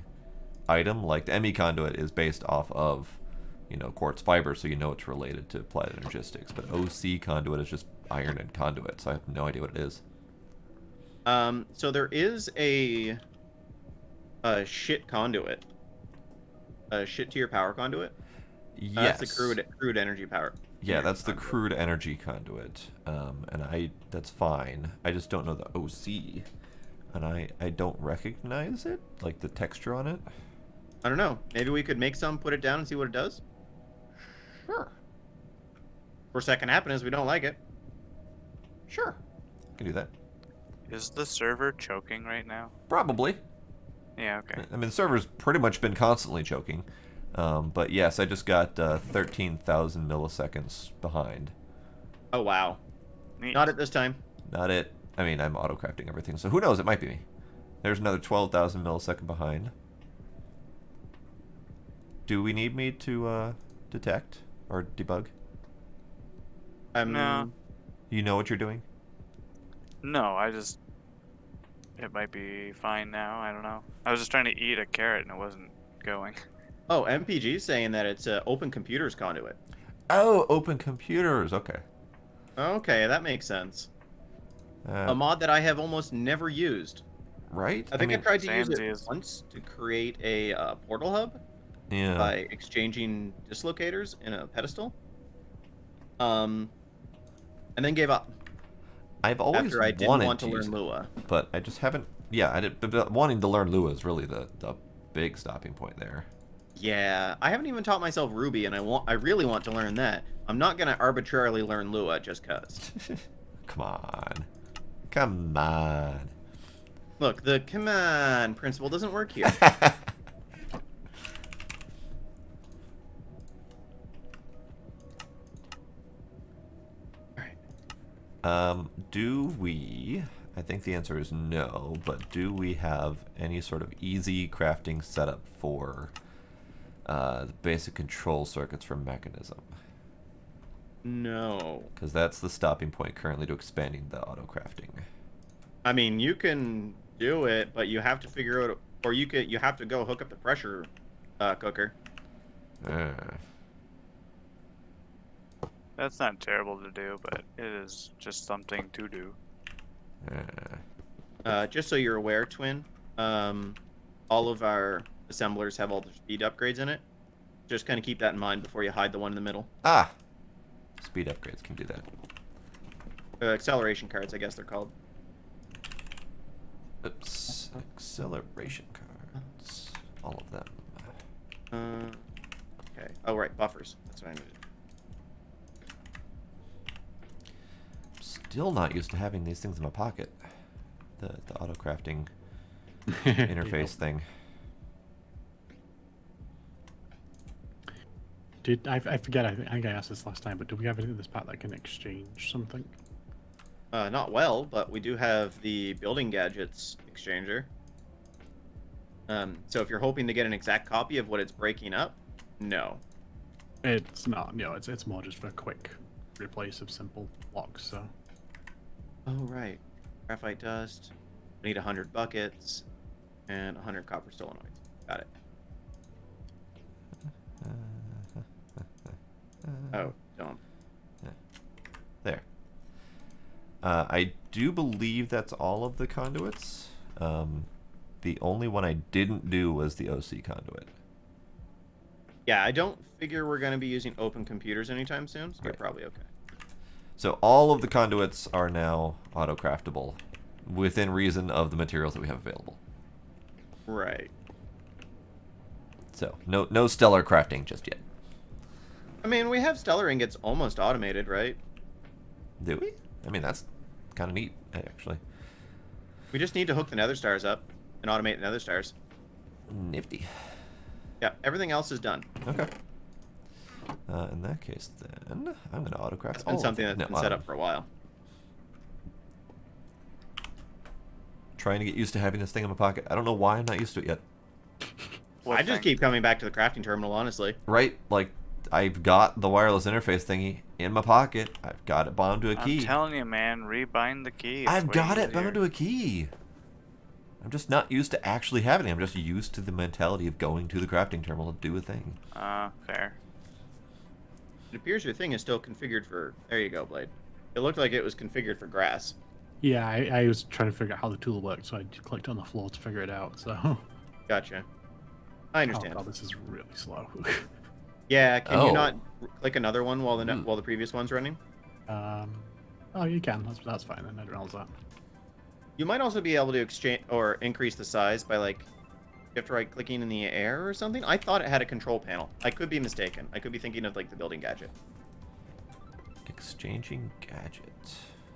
item. Like the ME conduit is based off of, quartz fiber, so you know it's related to applied energistics. But OC conduit is just iron and conduit, so I have no idea what it is. So there is a shit conduit. A shit tier power conduit. Yes. That's the crude energy power. Yeah, that's the crude energy conduit, and that's fine. I just don't know the OC, and I don't recognize it, like the texture on it. I don't know. Maybe we could make some, put it down, and see what it does. Sure. Worst that can happen is we don't like it. Sure. Can do that. Is the server choking right now? Probably. Yeah, okay. I mean, the server's pretty much been constantly choking. But yes, I just got 13,000 milliseconds behind. Oh, wow. Neat. Not at this time. Not it. I mean, I'm auto-crafting everything, so who knows? It might be me. There's another 12,000 millisecond behind. Do we need me to detect or debug? No. You know what you're doing? No, it might be fine now. I don't know. I was just trying to eat a carrot and it wasn't going. Oh, MPG's saying that it's open computers conduit. Oh, open computers. Okay. Okay, that makes sense. A mod that I have almost never used. Right? I think I tried to use it Samesies. once to create a portal hub Yeah. by exchanging dislocators in a pedestal. And then gave up I've always after I didn't wanted want to learn use it, Lua. but I just haven't. Yeah, I did. But wanting to learn Lua is really the big stopping point there. Yeah, I haven't even taught myself Ruby, and I really want to learn that. I'm not gonna arbitrarily learn Lua just cause. Come on. Come on. Look, the come on principle doesn't work here. Do we... I think the answer is no, but do we have any sort of easy crafting setup for the basic control circuits for mechanism? No. Because that's the stopping point currently to expanding the auto crafting. I mean, you can do it, but you have to figure out, or you have to go hook up the pressure cooker. That's not terrible to do, but it is just something to do. Just so you're aware, Twin, all of our assemblers have all the speed upgrades in it. Just kind of keep that in mind before you hide the one in the middle. Ah! Speed upgrades can do that. Acceleration cards, I guess they're called. Oops. Acceleration cards. All of them. Okay. Oh, right. Buffers. That's what I needed. Still not used to having these things in my pocket. The auto crafting interface thing. I forget, I think I asked this last time, but do we have anything in this pack that can exchange something? Not well, but we do have the building gadgets exchanger. So if you're hoping to get an exact copy of what it's breaking up, no. It's not, it's more just for a quick replace of simple blocks, so. Oh, right. Graphite dust. We need 100 buckets and 100 copper solenoids. Got it. Oh, dump. There. I do believe that's all of the conduits. The only one I didn't do was the OC conduit. Yeah, I don't figure we're going to be using open computers anytime soon, so you're Right. probably okay. So all of the conduits are now auto-craftable within reason of the materials that we have available. Right. So no stellar crafting just yet. I mean, we have stellar ingots almost automated, right? Do we? I mean, that's kind of neat, actually. We just need to hook the nether stars up and automate the nether stars. Nifty. Yeah, everything else is done. Okay. In that case, then I'm going to autocraft. It's been something that's been set up for a while. Trying to get used to having this thing in my pocket. I don't know why I'm not used to it yet. I just keep coming back to the crafting terminal, honestly. Right? Like, I've got the wireless interface thingy in my pocket. I've got it bound to a key. I'm telling you, man, rebind the key. It's I've way got it easier. bound to a key. I'm just not used to actually having it. I'm just used to the mentality of going to the crafting terminal to do a thing. Fair. It appears your thing is still configured for... There you go, Blade. It looked like it was configured for grass. Yeah, I was trying to figure out how the tool worked, so I clicked on the floor to figure it out. So. Gotcha. I understand. Oh god, this is really slow. Yeah, can you Oh. not click another one while the previous one's running? Oh, you can. That's fine. Then I don't know that. You might also be able to exchange or increase the size by like after right clicking in the air or something. I thought it had a control panel. I could be mistaken. I could be thinking of like the building gadget. Exchanging gadget.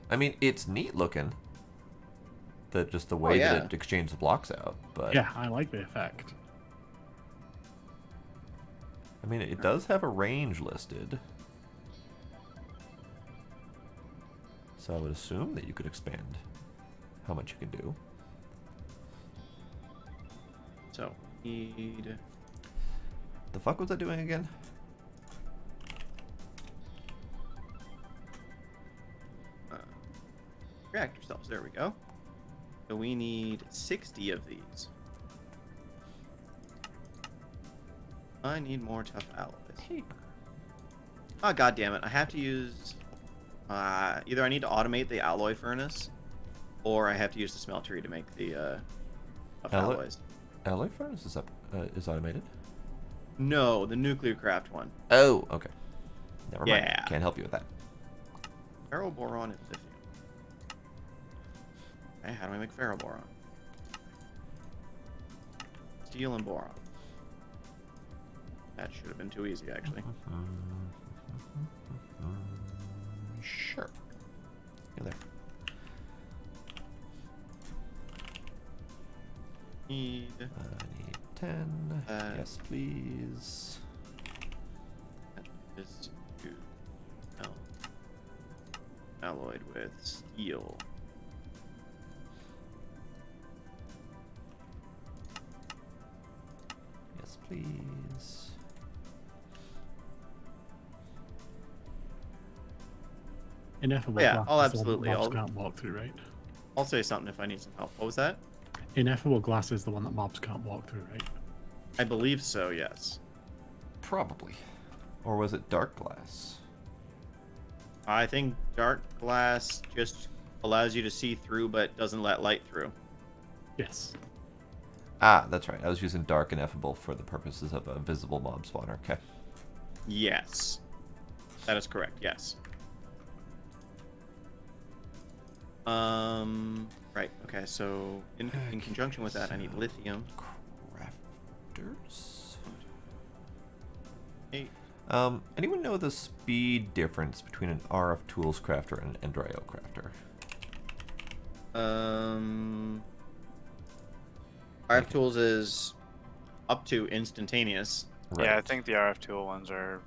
I mean, it's neat looking. Just the way yeah. that it exchanges blocks out. But Yeah, I like the effect. I mean, it does have a range listed. So I would assume that you could expand how much you can do. So need. The fuck was I doing again? Reactor cells. There we go. So we need 60 of these. I need more tough alloys. Paper. Oh god damn it! I have to use. Either I need to automate the alloy furnace, or I have to use the smeltery to make the tough alloys. Alloy furnace is is automated. No, the nuclear craft one. Oh, okay. Never mind. Yeah. Can't help you with that. Ferroboron and lithium. Okay, how do I make ferroboron? Steel and boron. That should have been too easy, actually. Sure. You're there. Need. I need 10. Yes, please. Is to alloyed with steel. Yes, please. Ineffable. Yeah, glass I'll is the one that absolutely- mobs I'll- can't walk through, right? I'll say something if I need some help. What was that? Ineffable glass is the one that mobs can't walk through, right? I believe so, yes. Probably. Or was it dark glass? I think dark glass just allows you to see through but doesn't let light through. Yes. Ah, that's right. I was using dark ineffable for the purposes of a visible mob spawner. Okay. Yes. That is correct, yes. Right, okay, so in conjunction with that, I need lithium. Crafters? Hey, Anyone know the speed difference between an RF Tools crafter and an Ender.io crafter? RF Tools is up to instantaneous. Yeah, I think the RF tool ones are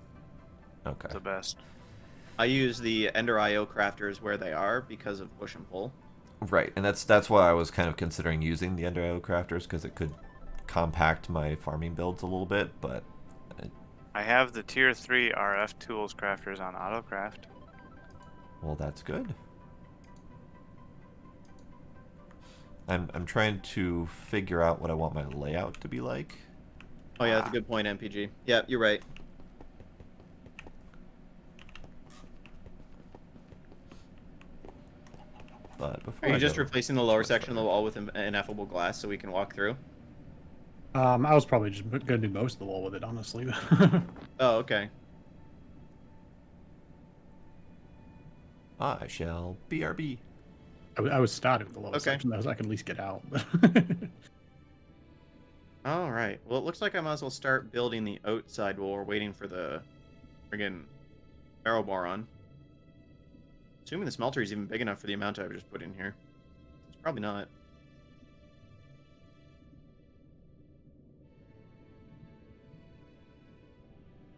Okay. the best. I use the Ender.io crafters where they are because of push and pull. Right, and that's why I was kind of considering using the Ender.io crafters, because it could compact my farming builds a little bit, but... I have the tier 3 RF tools crafters on AutoCraft. Well, that's good. I'm trying to figure out what I want my layout to be like. Oh yeah, that's a good point, MPG. Yeah, you're right. But before Are you I just go- replacing the lower section of the wall with ineffable glass so we can walk through? I was probably just going to do most of the wall with it, honestly. Oh, okay. I shall BRB. I was starting with the lower Okay. section, though, so I can at least get out. All right. Well, it looks like I might as well start building the outside while we're waiting for the friggin' arrow boron. Assuming the smelter is even big enough for the amount I've just put in here. It's probably not.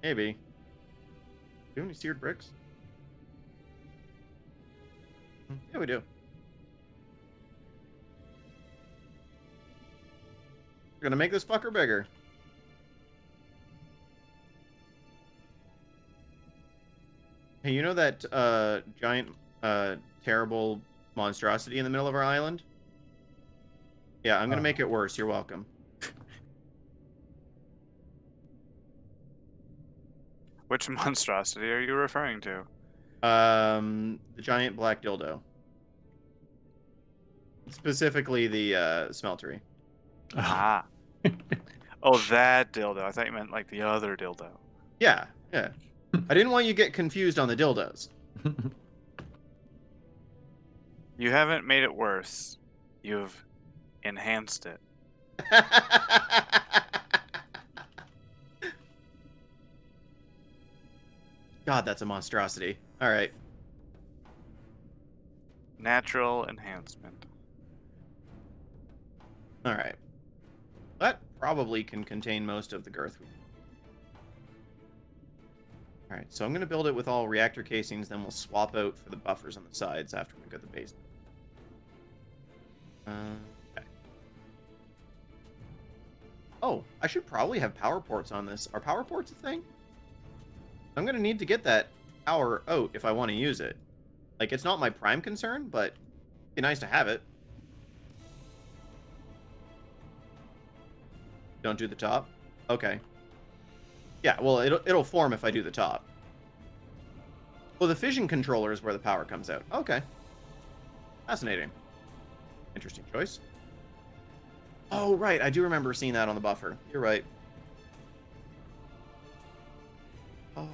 Maybe. Do you have any seared bricks? Yeah, we do. We're gonna make this fucker bigger. Hey, you know that giant, terrible monstrosity in the middle of our island? Yeah, I'm gonna make it worse. You're welcome. Which monstrosity are you referring to? The giant black dildo. Specifically the smeltery. Ah. Oh, that dildo. I thought you meant like the other dildo. Yeah, yeah. I didn't want you to get confused on the dildos. You haven't made it worse. You've enhanced it. God, that's a monstrosity. All right. Natural enhancement. All right. That probably can contain most of the girth. All right, so I'm going to build it with all reactor casings, then we'll swap out for the buffers on the sides after we go to the basement. Okay. Oh, I should probably have power ports on this. Are power ports a thing? I'm going to need to get that power out if I want to use it. Like, it's not my prime concern, but it'd be nice to have it. Don't do the top? Okay. Yeah, well, it'll form if I do the top. Well, the fission controller is where the power comes out. Okay. Fascinating. Interesting choice. Oh, right. I do remember seeing that on the buffer. You're right. Oh,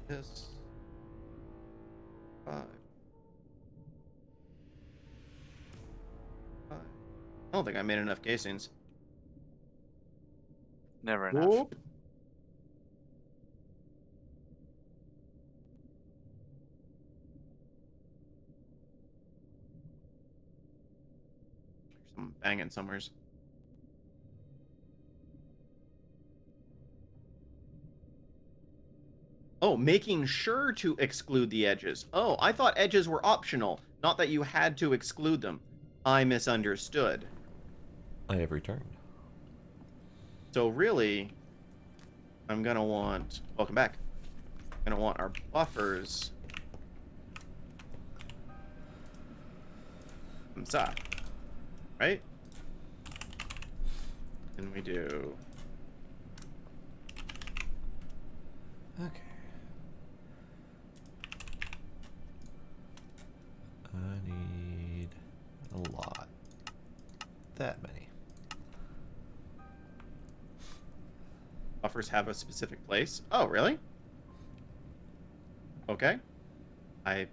this. 5. 5. I don't think I made enough casings. Never enough. Whoop. Some banging somewheres. Oh, making sure to exclude the edges. Oh, I thought edges were optional, not that you had to exclude them. I misunderstood. I have returned. So really, I'm gonna want, welcome back. I'm gonna want our buffers. Inside, right? And we do. Okay. I need a lot. That many. Buffers have a specific place. Oh, really? Okay. I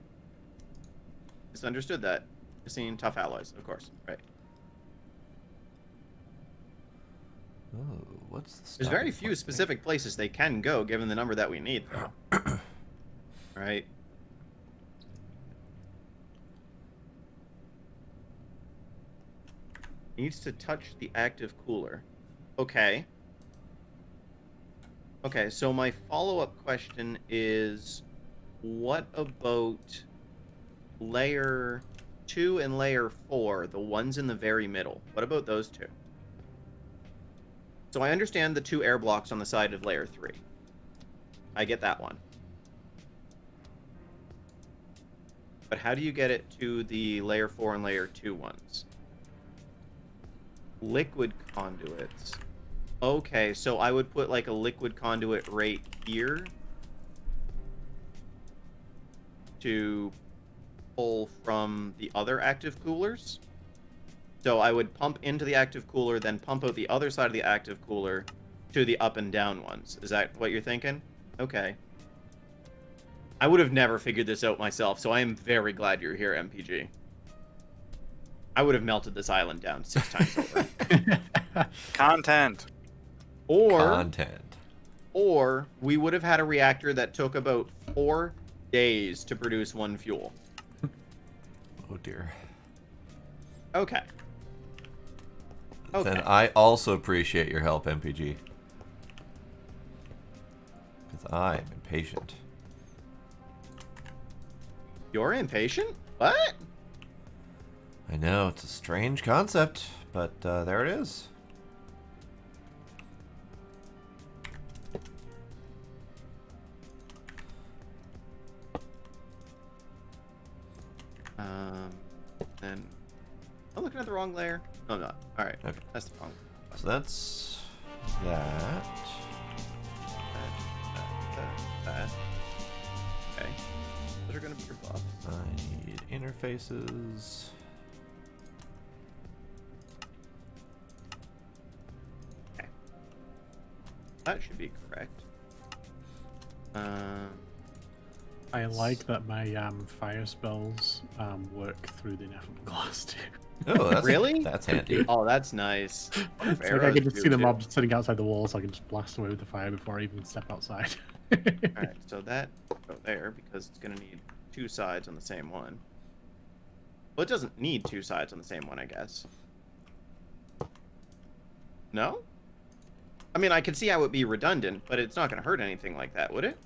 misunderstood that. Seen tough alloys, of course. Right. Oh, what's the There's very starting few point specific places they can go, given the number that we need, though. Right. Needs to touch the active cooler. Okay. Okay, so my follow-up question is, what about layer 2 and layer 4, the ones in the very middle? What about those two? So I understand the 2 air blocks on the side of layer 3. I get that one. But how do you get it to the layer 4 and layer 2 ones? Liquid conduits. Okay, so I would put like a liquid conduit right here to pull from the other active coolers. So I would pump into the active cooler, then pump out the other side of the active cooler to the up and down ones. Is that what you're thinking? Okay. I would have never figured this out myself, so I am very glad you're here, MPG. I would have melted this island down 6 times over. Content. Content. Or we would have had a reactor that took about 4 days to produce 1 fuel. Oh dear. Okay. Then I also appreciate your help, MPG. Because I am impatient. You're impatient? What? I know, it's a strange concept, but there it is. Then I'm looking at the wrong layer. No, I'm not. All right. Okay. That's the wrong. So that's that. That. Okay. Those are gonna be your buffs. I need interfaces. Okay. That should be correct. I like that my fire spells work through the ineffable glass too. Oh, that's Really? That's handy. Oh, that's nice. What if It's like I arrows can just do see the too? mobs sitting outside the wall, so I can just blast away with the fire before I even step outside. Alright, so that go there because it's gonna need 2 sides on the same one. Well, it doesn't need 2 sides on the same one, I guess. No? I mean, I could see how it would be redundant, but it's not gonna hurt anything like that, would it?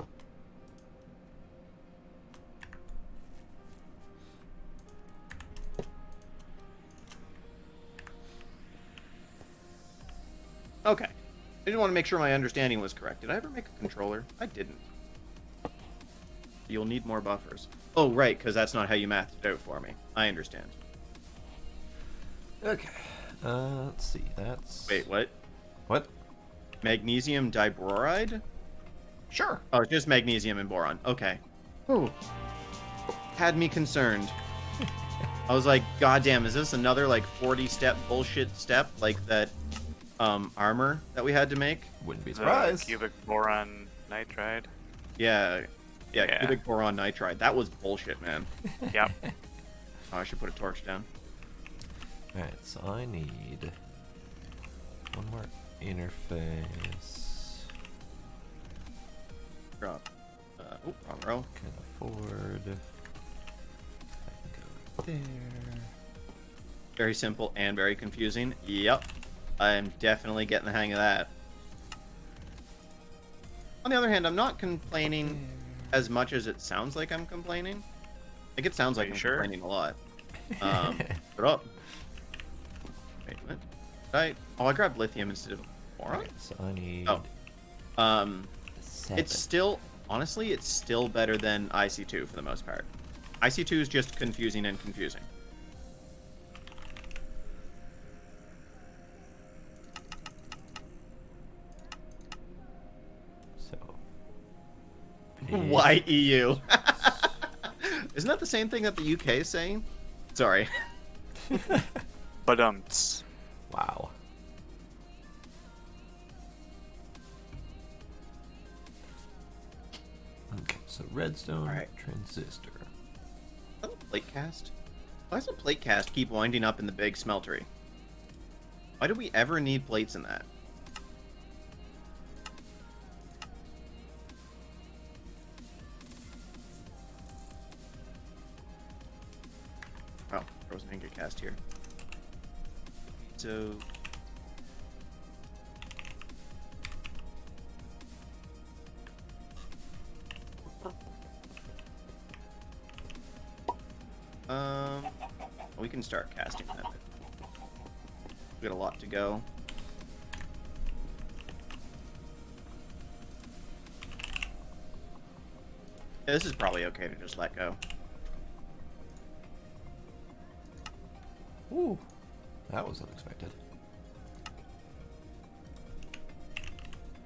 Okay. I just want to make sure my understanding was correct. Did I ever make a controller? I didn't. You'll need more buffers. Oh, right, because that's not how you mathed it out for me. I understand. Okay. Let's see. That's. Wait, what? What? Magnesium diboride? Sure. Oh, it's just magnesium and boron. Okay. Ooh. Had me concerned. I was like, God damn, is this another like 40-step bullshit step like that armor that we had to make? Wouldn't be The surprised. cubic boron nitride. Yeah, Yeah. cubic boron nitride. That was bullshit, man. Yep. Oh, I should put a torch down. Alright, so I need one more interface. Drop. Wrong row. Can afford. I can go there. Very simple and very confusing. Yep. I'm definitely getting the hang of that. On the other hand, I'm not complaining as much as it sounds like I'm complaining. Like, it sounds like you I'm sure? complaining a lot. Put up. Wait, what? Right. Oh, I grabbed lithium instead of boron? So I need. Oh. 7. It's still, honestly, it's still better than IC2 for the most part. IC2 is just confusing and confusing. So. Why EU? Isn't that the same thing that the UK is saying? Sorry. But Wow. Okay, so redstone Alright. transistor. Oh, plate cast. Why does a plate cast keep winding up in the big smeltery? Why do we ever need plates in that? Oh, frozen ingot cast here. So we can start casting that. We got a lot to go. Yeah, this is probably okay to just let go. Ooh, that was unexpected.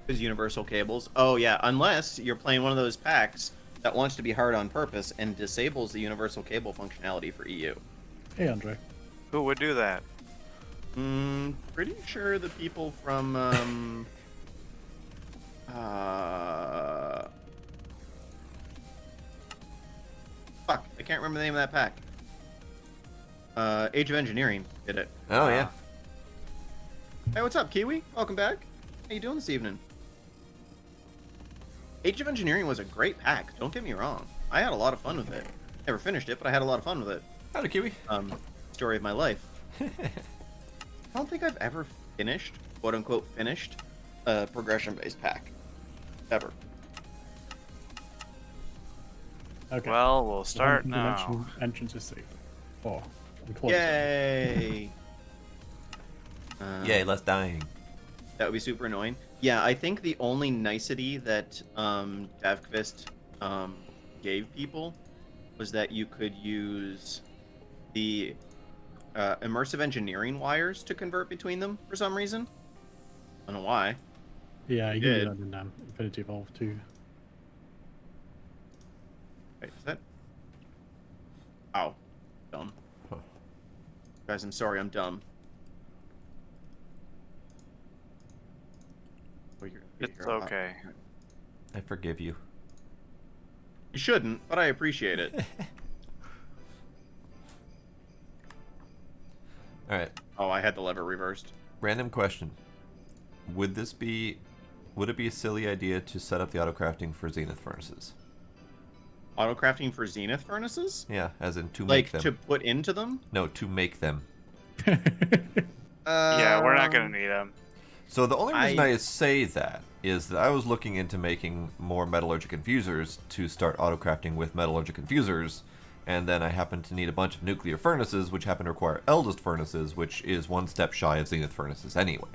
Is universal cables. Oh yeah, unless you're playing one of those packs that wants to be hard on purpose and disables the universal cable functionality for EU. Hey, Andre. who would do that? Pretty sure the people from fuck, I can't remember the name of that pack. Age of Engineering did it. Oh yeah. Hey, what's up, Kiwi? Welcome back. How you doing this evening? Age of Engineering was a great pack. Don't get me wrong. I had a lot of fun with it. Never finished it, but I had a lot of fun with it. Howdy, Kiwi. Story of my life. I don't think I've ever finished, quote unquote, finished a progression-based pack. Ever. Okay. Well, we'll start One now. dimension entrance is safe. Oh, we closed. Yay! Yay, less dying. That would be super annoying. Yeah, I think the only nicety that Davkvist gave people was that you could use the immersive engineering wires to convert between them for some reason. I don't know why. Yeah, you did. can do that in Infinity Evolve too. Wait, is that? Ow. Dumb. Huh. Guys, I'm sorry, I'm dumb. Oh, It's okay. I forgive you. You shouldn't, but I appreciate it. All right. Oh, I had the lever reversed. Random question. Would it be a silly idea to set up the autocrafting for zenith furnaces? Autocrafting for zenith furnaces? Yeah, as in to Like make them. to put into them? No, to make them. Yeah, we're not gonna need them. So the only reason I- I say that is that I was looking into making more metallurgic infusers to start autocrafting with metallurgic infusers, and then I happened to need a bunch of nuclear furnaces, which happen to require eldest furnaces, which is one step shy of zenith furnaces anyway.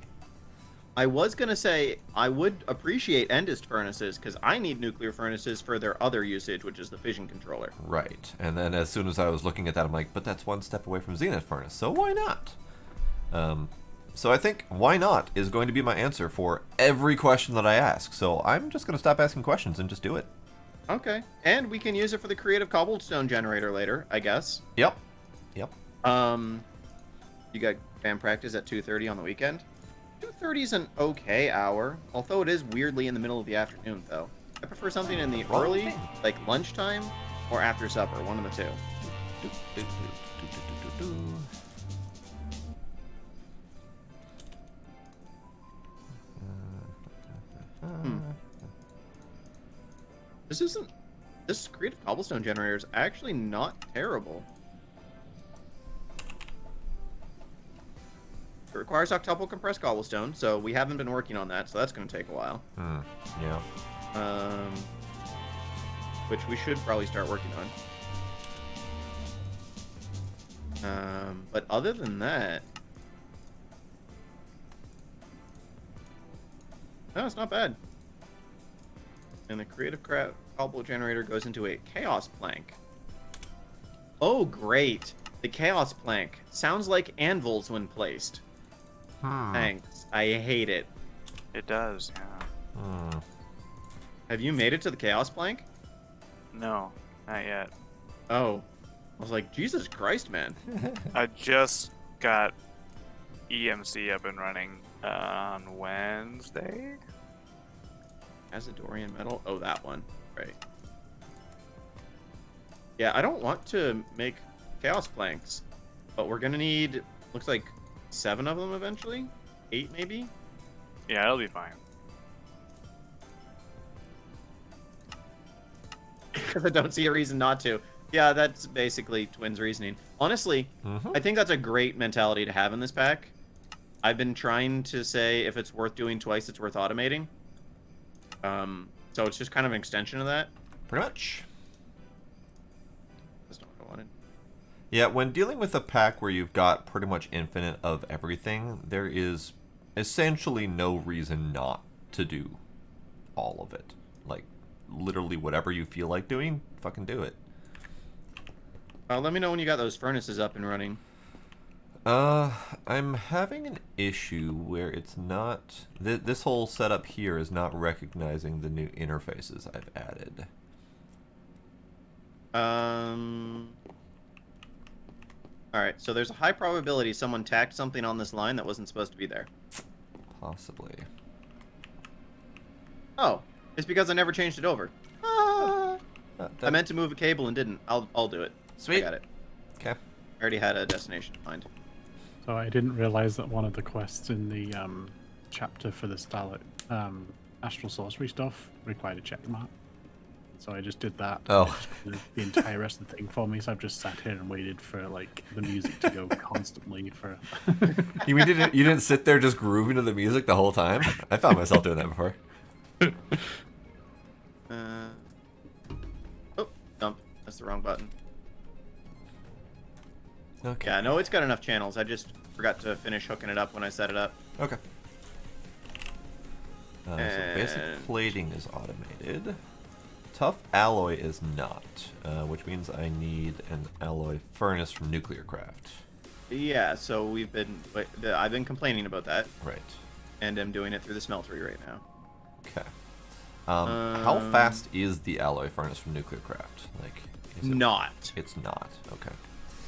I was gonna say I would appreciate endist furnaces because I need nuclear furnaces for their other usage, which is the fission controller. Right. And then as soon as I was looking at that, I'm like, but that's one step away from zenith furnace, so why not? So I think why not is going to be my answer for every question that I ask. So I'm just going to stop asking questions and just do it. Okay, and we can use it for the creative cobblestone generator later, I guess. Yep. You got band practice at 2:30 on the weekend. 2:30 is an okay hour, although it is weirdly in the middle of the afternoon, though. I prefer something in the early, like lunchtime, or after supper, one of the two. This creative cobblestone generator is actually not terrible. It requires octuple compressed cobblestone, so we haven't been working on that, so that's going to take a while. Yeah. Which we should probably start working on. But other than that, no, it's not bad. And the creative cobble generator goes into a chaos plank. Oh, great! The chaos plank sounds like anvils when placed. Thanks. I hate it. It does, yeah. Have you made it to the chaos plank? No, not yet. Oh. I was like, Jesus Christ, man. I just got EMC up and running on Wednesday. Azadorian metal? Oh, that one. Right. Yeah, I don't want to make chaos planks, but we're gonna need, looks like 7 of them eventually? 8 maybe? Yeah, it'll be fine. Because I don't see a reason not to. Yeah, that's basically Twin's reasoning. Honestly, I think that's a great mentality to have in this pack. I've been trying to say if it's worth doing twice, it's worth automating. So it's just kind of an extension of that. Pretty much. That's not what I wanted. Yeah, when dealing with a pack where you've got pretty much infinite of everything, there is essentially no reason not to do all of it. Like, literally whatever you feel like doing, fucking do it. Let me know when you got those furnaces up and running. I'm having an issue where it's not... this whole setup here is not recognizing the new interfaces I've added. Alright, so there's a high probability someone tacked something on this line that wasn't supposed to be there. Possibly. Oh, it's because I never changed it over. I meant to move a cable and didn't. I'll do it. Sweet. I got it. Okay. I already had a destination in mind. So I didn't realize that one of the quests in the chapter for the Starlight astral sorcery stuff required a check mark. So I just did that. Oh. And it just did the entire rest of the thing for me. So I've just sat here and waited for like the music to go constantly for. You mean you didn't sit there just grooving to the music the whole time? I found myself doing that before. Oh, dump. That's the wrong button. Okay. Yeah, I know it's got enough channels. I just forgot to finish hooking it up when I set it up. Okay. So basic And- plating is automated. Tough alloy is not, which means I need an alloy furnace from Nuclear Craft. Yeah, so I've been complaining about that, Right. and I'm doing it through the smeltery right now. Okay. How fast is the alloy furnace from Nuclear Craft? Like, is it... Not. It's not. Okay.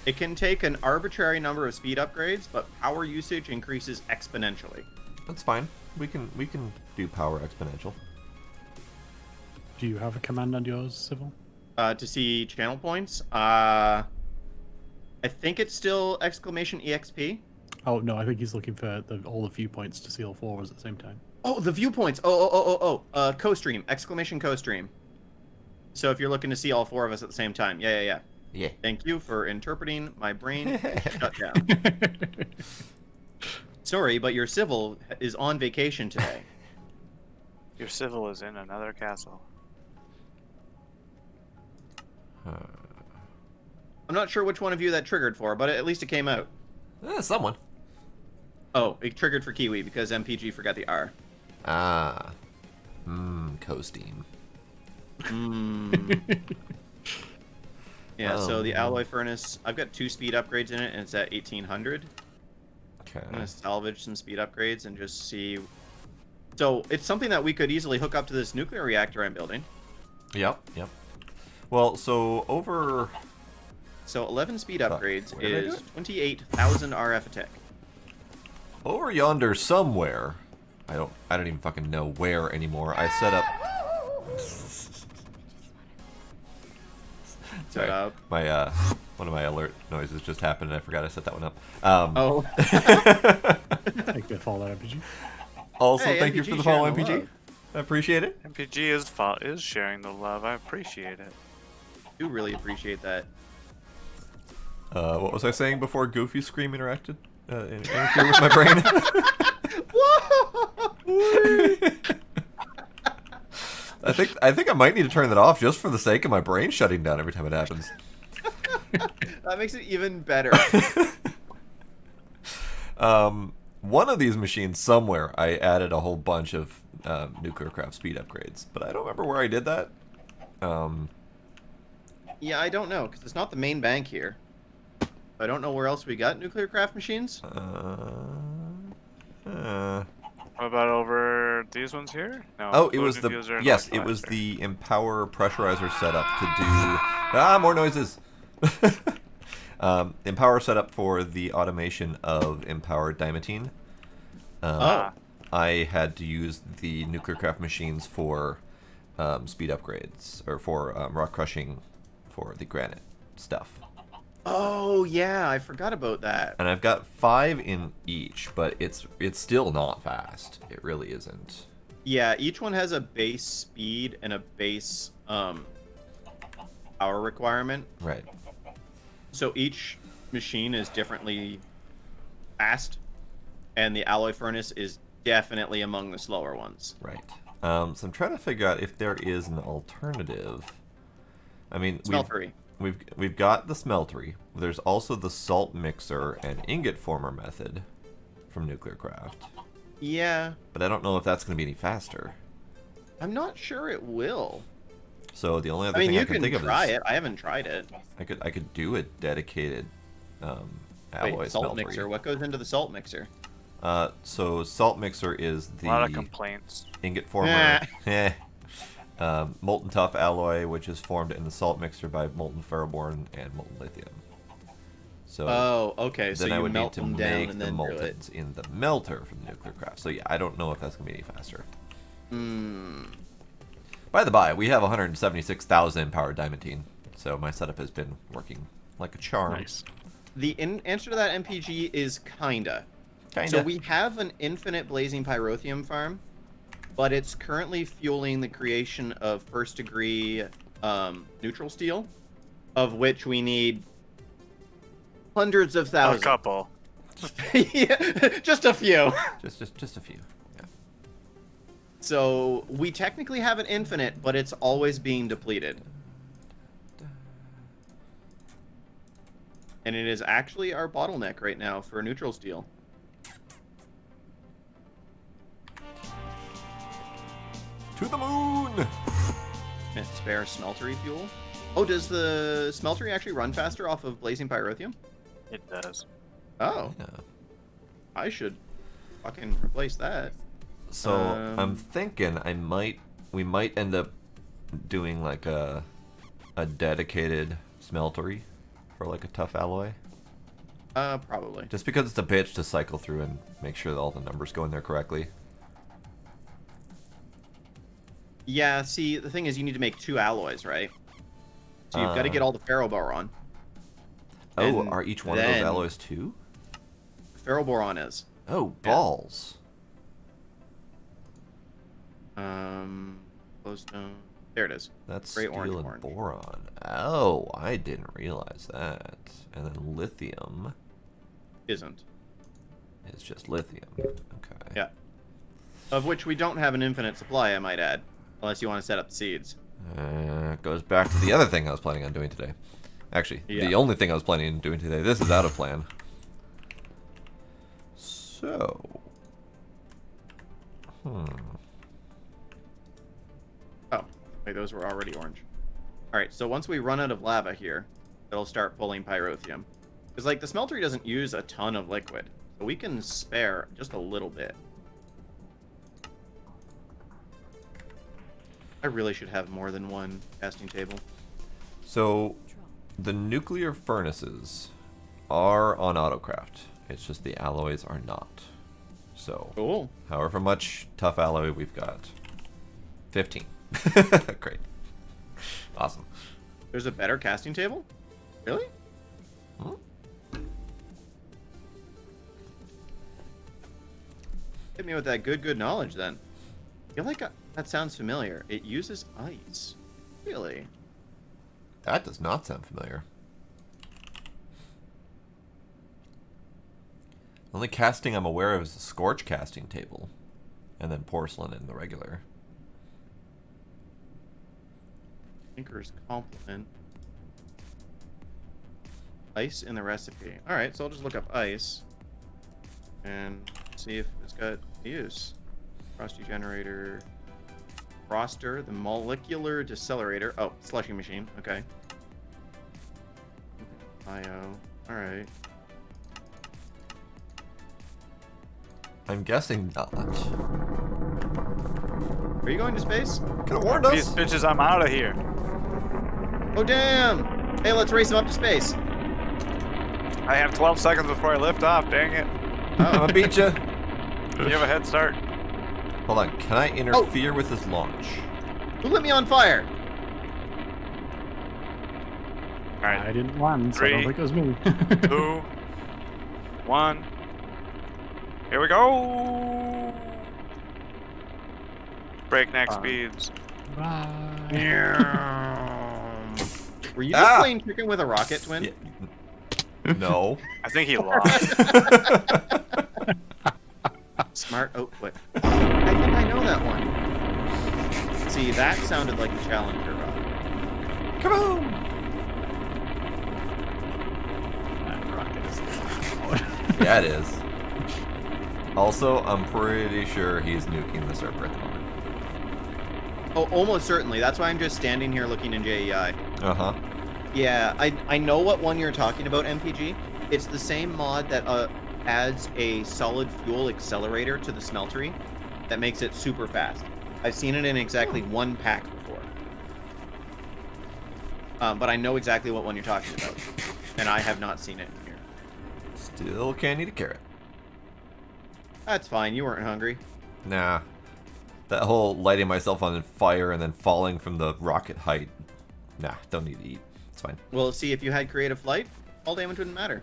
It can take an arbitrary number of speed upgrades, but power usage increases exponentially. That's fine. We can do power exponential. Do you have a command on yours, Civil? To see channel points, I think it's still !exp. Oh no, I think he's looking for all the viewpoints to see all four of us at the same time. Oh, the viewpoints. Oh. Co-stream. ! Co-stream. So if you're looking to see all four of us at the same time. Yeah. Yeah. Thank you for interpreting my brain. Shut down. Sorry, but your civil is on vacation today. Your civil is in another castle. I'm not sure which one of you that triggered for, but at least it came out. Someone. Oh, it triggered for Kiwi because MPG forgot the R. Ah. Co-steam. Yeah, so the alloy furnace, I've got 2 speed upgrades in it, and it's at 1800. Okay. I'm gonna salvage some speed upgrades and just see. So it's something that we could easily hook up to this nuclear reactor I'm building. Yep. Well, so over... So 11 speed upgrades where did I do is it? 28,000 RF attack. Over yonder somewhere, I don't even fucking know where anymore. I set up. Set up. My one of my alert noises just happened, and I forgot I set that one up. Oh. Thank you for that RPG. Also, Hey, thank you MPG for the follow, sharing the MPG. love. I appreciate it. MPG is sharing the love. I appreciate it. do really appreciate that. What was I saying before Goofy Scream interacted? Interfered with my brain? I think I might need to turn that off just for the sake of my brain shutting down every time it happens. That makes it even better. One of these machines somewhere, I added a whole bunch of nuclear craft speed upgrades, but I don't remember where I did that. Yeah, I don't know, because it's not the main bank here. I don't know where else we got nuclear craft machines. What about over these ones here? No. Oh, it fluid was the diffuser and yes, it was electrolyzer. the Empower pressurizer setup to do more noises. Empower setup for the automation of Empower Dimetine. I had to use the nuclear craft machines for speed upgrades or for rock crushing for the granite stuff. Oh yeah, I forgot about that. And I've got 5 in each, but it's still not fast. It really isn't. Yeah, each one has a base speed and a base power requirement. Right. So each machine is differently fast, and the alloy furnace is definitely among the slower ones. Right. So I'm trying to figure out if there is an alternative. I mean, Smeltery. we've got the smeltery. There's also the salt mixer and ingot former method from Nuclear Craft. Yeah, But I don't know if that's going to be any faster. I'm not sure it will. So the only other I mean, thing you I can can think of try is it. I haven't tried it. I could do a dedicated alloy Wait, salt smeltery. mixer. What goes into the salt mixer? So salt mixer is A lot of the complaints. ingot former. Molten tough alloy, which is formed in the salt mixer by molten ferroborn and molten lithium. So Oh, okay. So then I you would need melt to them down make and the then drill it. moltens in the melter from the nuclear craft. So yeah, I don't know if that's gonna be any faster. By the by, we have 176,000 power diamantine, so my setup has been working like a charm. Nice. the answer to that MPG is kinda. Kinda. So we have an infinite blazing pyrotheum farm, but it's currently fueling the creation of first degree neutral steel, of which we need hundreds of A thousands. couple. Yeah, just a few. Just a few. Yeah. So we technically have an infinite, but it's always being depleted. And it is actually our bottleneck right now for neutral steel. To the moon! And spare smeltery fuel. Oh, does the smeltery actually run faster off of blazing pyrotheum? It does. Oh, Yeah. I should fucking replace that. So I'm thinking we might end up doing like a dedicated smeltery for like a tough alloy. Probably. Just because it's a bitch to cycle through and make sure that all the numbers go in there correctly. Yeah, see, the thing is you need to make 2 alloys, right? So you've got to get all the ferroboron. Oh, And are each one of then- those alloys 2? Ferroboron is. Oh, balls. Glowstone. There it is. That's Gray, steel orange, and orange. boron. Oh, I didn't realize that. And then lithium Isn't. is just lithium. Okay. Yeah. Of which we don't have an infinite supply, I might add. Unless you want to set up the seeds. Goes back to the other thing I was planning on doing today. Actually, Yeah. the only thing I was planning on doing today. This is out of plan. So. Oh, wait, those were already orange. Alright, so once we run out of lava here, it'll start pulling pyrotheum. Because, like, the smeltery doesn't use a ton of liquid. So we can spare just a little bit. I really should have more than one casting table. So, the nuclear furnaces are on autocraft. It's just the alloys are not. So, Cool. however much tough alloy we've got. 15. Great. Awesome. There's a better casting table? Really? Hmm? Hit me with that good knowledge, then. I feel like that sounds familiar. It uses ice. Really? That does not sound familiar. Only casting I'm aware of is the Scorch casting table. And then porcelain in the regular. Tinker's Compliment. Ice in the recipe. Alright, so I'll just look up ice. And see if it's got use. Frosty generator. Froster, the molecular decelerator. Oh, slushing machine. Okay. IO. Alright. I'm guessing not. Are you going to space? Could have warned These us. bitches, I'm out of here. Oh, damn! Hey, let's race him up to space. I have 12 seconds before I lift off, dang it. I'm gonna beat you. You have a head start. Hold on. Can I interfere with his launch? Who lit me on fire? Alright, I didn't land, so I don't 3, think it was me. 2, 1. Here we go! Breakneck speeds. Bye. Were you just playing chicken with a rocket, Twin? Yeah. No. I think he lost. Smart output. I think I know that one. See, that sounded like the Challenger rocket. Come on. That rocket is loud. Yeah, it is. Also, I'm pretty sure he's nuking the server at the moment. Oh, almost certainly. That's why I'm just standing here looking in JEI. Uh-huh. Yeah, I know what one you're talking about, MPG. It's the same mod that adds a solid fuel accelerator to the smeltery that makes it super fast. I've seen it in exactly one pack before. But I know exactly what one you're talking about. And I have not seen it here. Still can't eat a carrot. That's fine. You weren't hungry. Nah. That whole lighting myself on fire and then falling from the rocket height. Nah, don't need to eat. It's fine. Well, see, if you had creative flight, Fall damage wouldn't matter.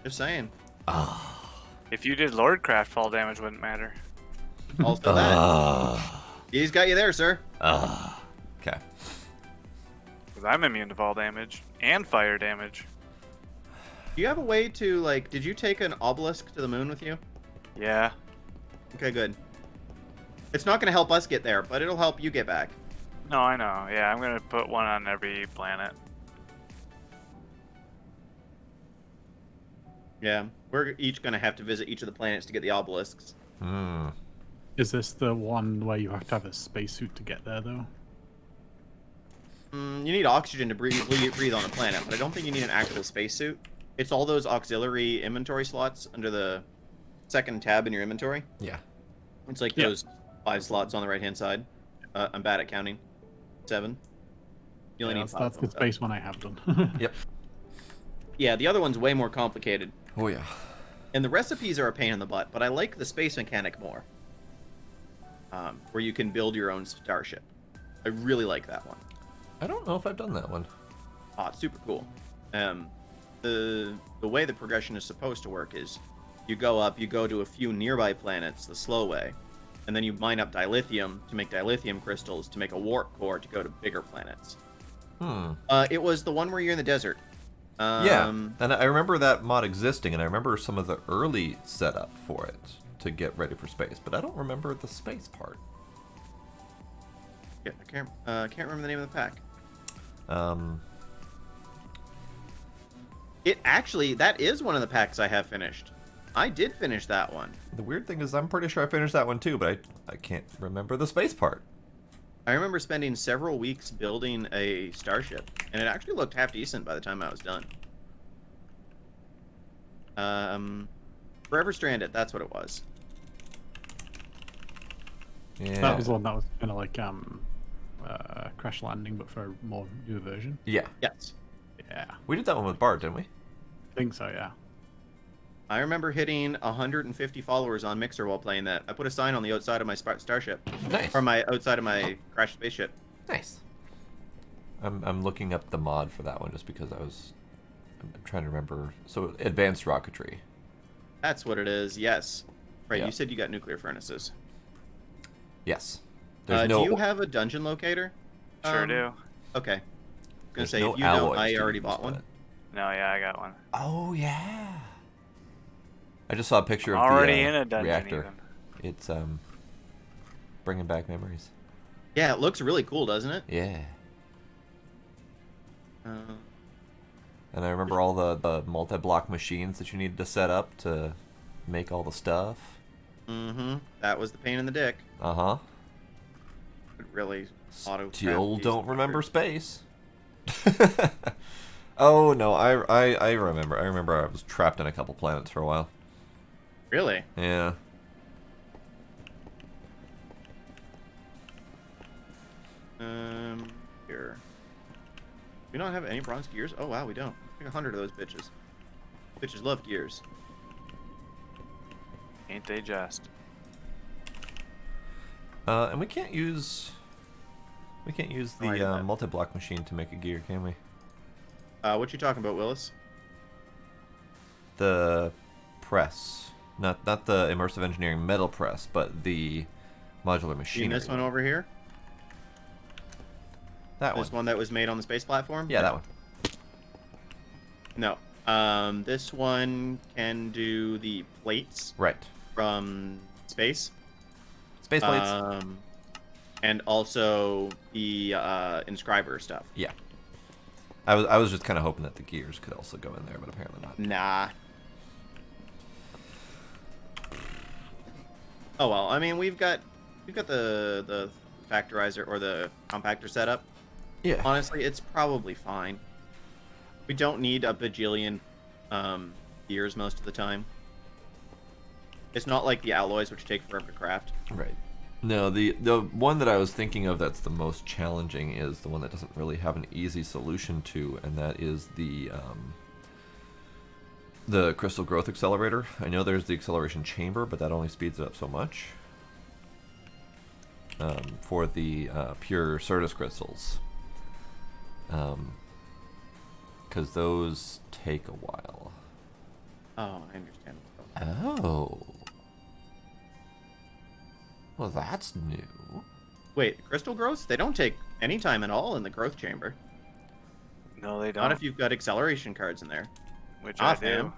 Just saying. If you did Lordcraft, fall damage wouldn't matter. Also that. He's got you there, sir. Okay. Because I'm immune to fall damage and fire damage. Do you have a way to, like, did you take an obelisk to the moon with you? Yeah. Okay, good. It's not going to help us get there, but it'll help you get back. No, I know. Yeah, I'm gonna put one on every planet. Yeah, we're each going to have to visit each of the planets to get the obelisks. Hmm. Is this the one where you have to have a spacesuit to get there, though? You need oxygen to breathe on a planet, but I don't think you need an actual spacesuit. It's all those auxiliary inventory slots under the second tab in your inventory. Yeah. It's like Yeah. those 5 slots on the right-hand side. I'm bad at counting. 7. You only Yeah, need 5. that's the of them. space one I have done. Yep. Yeah, the other one's way more complicated. Oh yeah. And the recipes are a pain in the butt, but I like the space mechanic more. Where you can build your own starship. I really like that one. I don't know if I've done that one. Oh, it's super cool. The way the progression is supposed to work is you go up, you go to a few nearby planets the slow way, and then you mine up dilithium to make dilithium crystals to make a warp core to go to bigger planets. It was the one where you're in the desert. Yeah, and I remember that mod existing, and I remember some of the early setup for it to get ready for space, but I don't remember the space part. Yeah, I can't remember the name of the pack. It actually, that is one of the packs I have finished. I did finish that one. The weird thing is I'm pretty sure I finished that one too, but I can't remember the space part. I remember spending several weeks building a starship, and it actually looked half decent by the time I was done. Forever Stranded, that's what it was. Yeah. That was the one that was kind of like Crash Landing, but for a more newer version. Yeah. Yes. Yeah, We did that one with Bart, didn't we? I think so. Yeah. I remember hitting 150 followers on Mixer while playing that. I put a sign on the outside of my starship. Nice. Or my outside of my crashed spaceship. Nice. I'm looking up the mod for that one just because I'm trying to remember. So advanced rocketry. That's what it is, yes. Right, Yeah. you said you got nuclear furnaces. Yes. There's no. Do you have a dungeon locator? Sure do. Okay. Gonna there's say, no if you don't, alloys I to already use, bought one. but- No, yeah, I got one. Oh yeah. I just saw a picture of Already the in a dungeon reactor. even. It's bringing back memories. Yeah, it looks really cool, doesn't it? Yeah. Uh, And I remember all the multi-block machines that you needed to set up to make all the stuff. That was the pain in the dick. Uh-huh. It really auto. Still don't remember space. Oh no, I remember. I remember I was trapped in a couple planets for a while. Really? Yeah. Here. We don't have any bronze gears? Oh wow, we don't. Like 100 of those bitches. Bitches love gears. Ain't they just? And we can't use No, I the know that. multi-block machine to make a gear, can we? What you talking about, Willis? The press, not the immersive engineering metal press, but the modular You machinery. mean this one over here? That This one that was made on the space platform? Yeah, that one. No. This one can do the plates Right. from space. Space plates. And also the inscriber stuff. Yeah. I was just kind of hoping that the gears could also go in there, but apparently not. Nah. Oh well, I mean we've got the factorizer or the compactor set up. Yeah. Honestly, it's probably fine. We don't need a bajillion gears most of the time. It's not like the alloys, which take forever to craft. Right. No, the one that I was thinking of that's the most challenging is the one that doesn't really have an easy solution to, and that is the crystal growth accelerator. I know there's the acceleration chamber, but that only speeds it up so much. For the pure Certus crystals. because those take a while. Oh, I understand. What's going on. Oh. Well, that's new. Wait, crystal growths? They don't take any time at all in the growth chamber. No, they don't. Not if you've got acceleration cards in there. Which I do. Fam.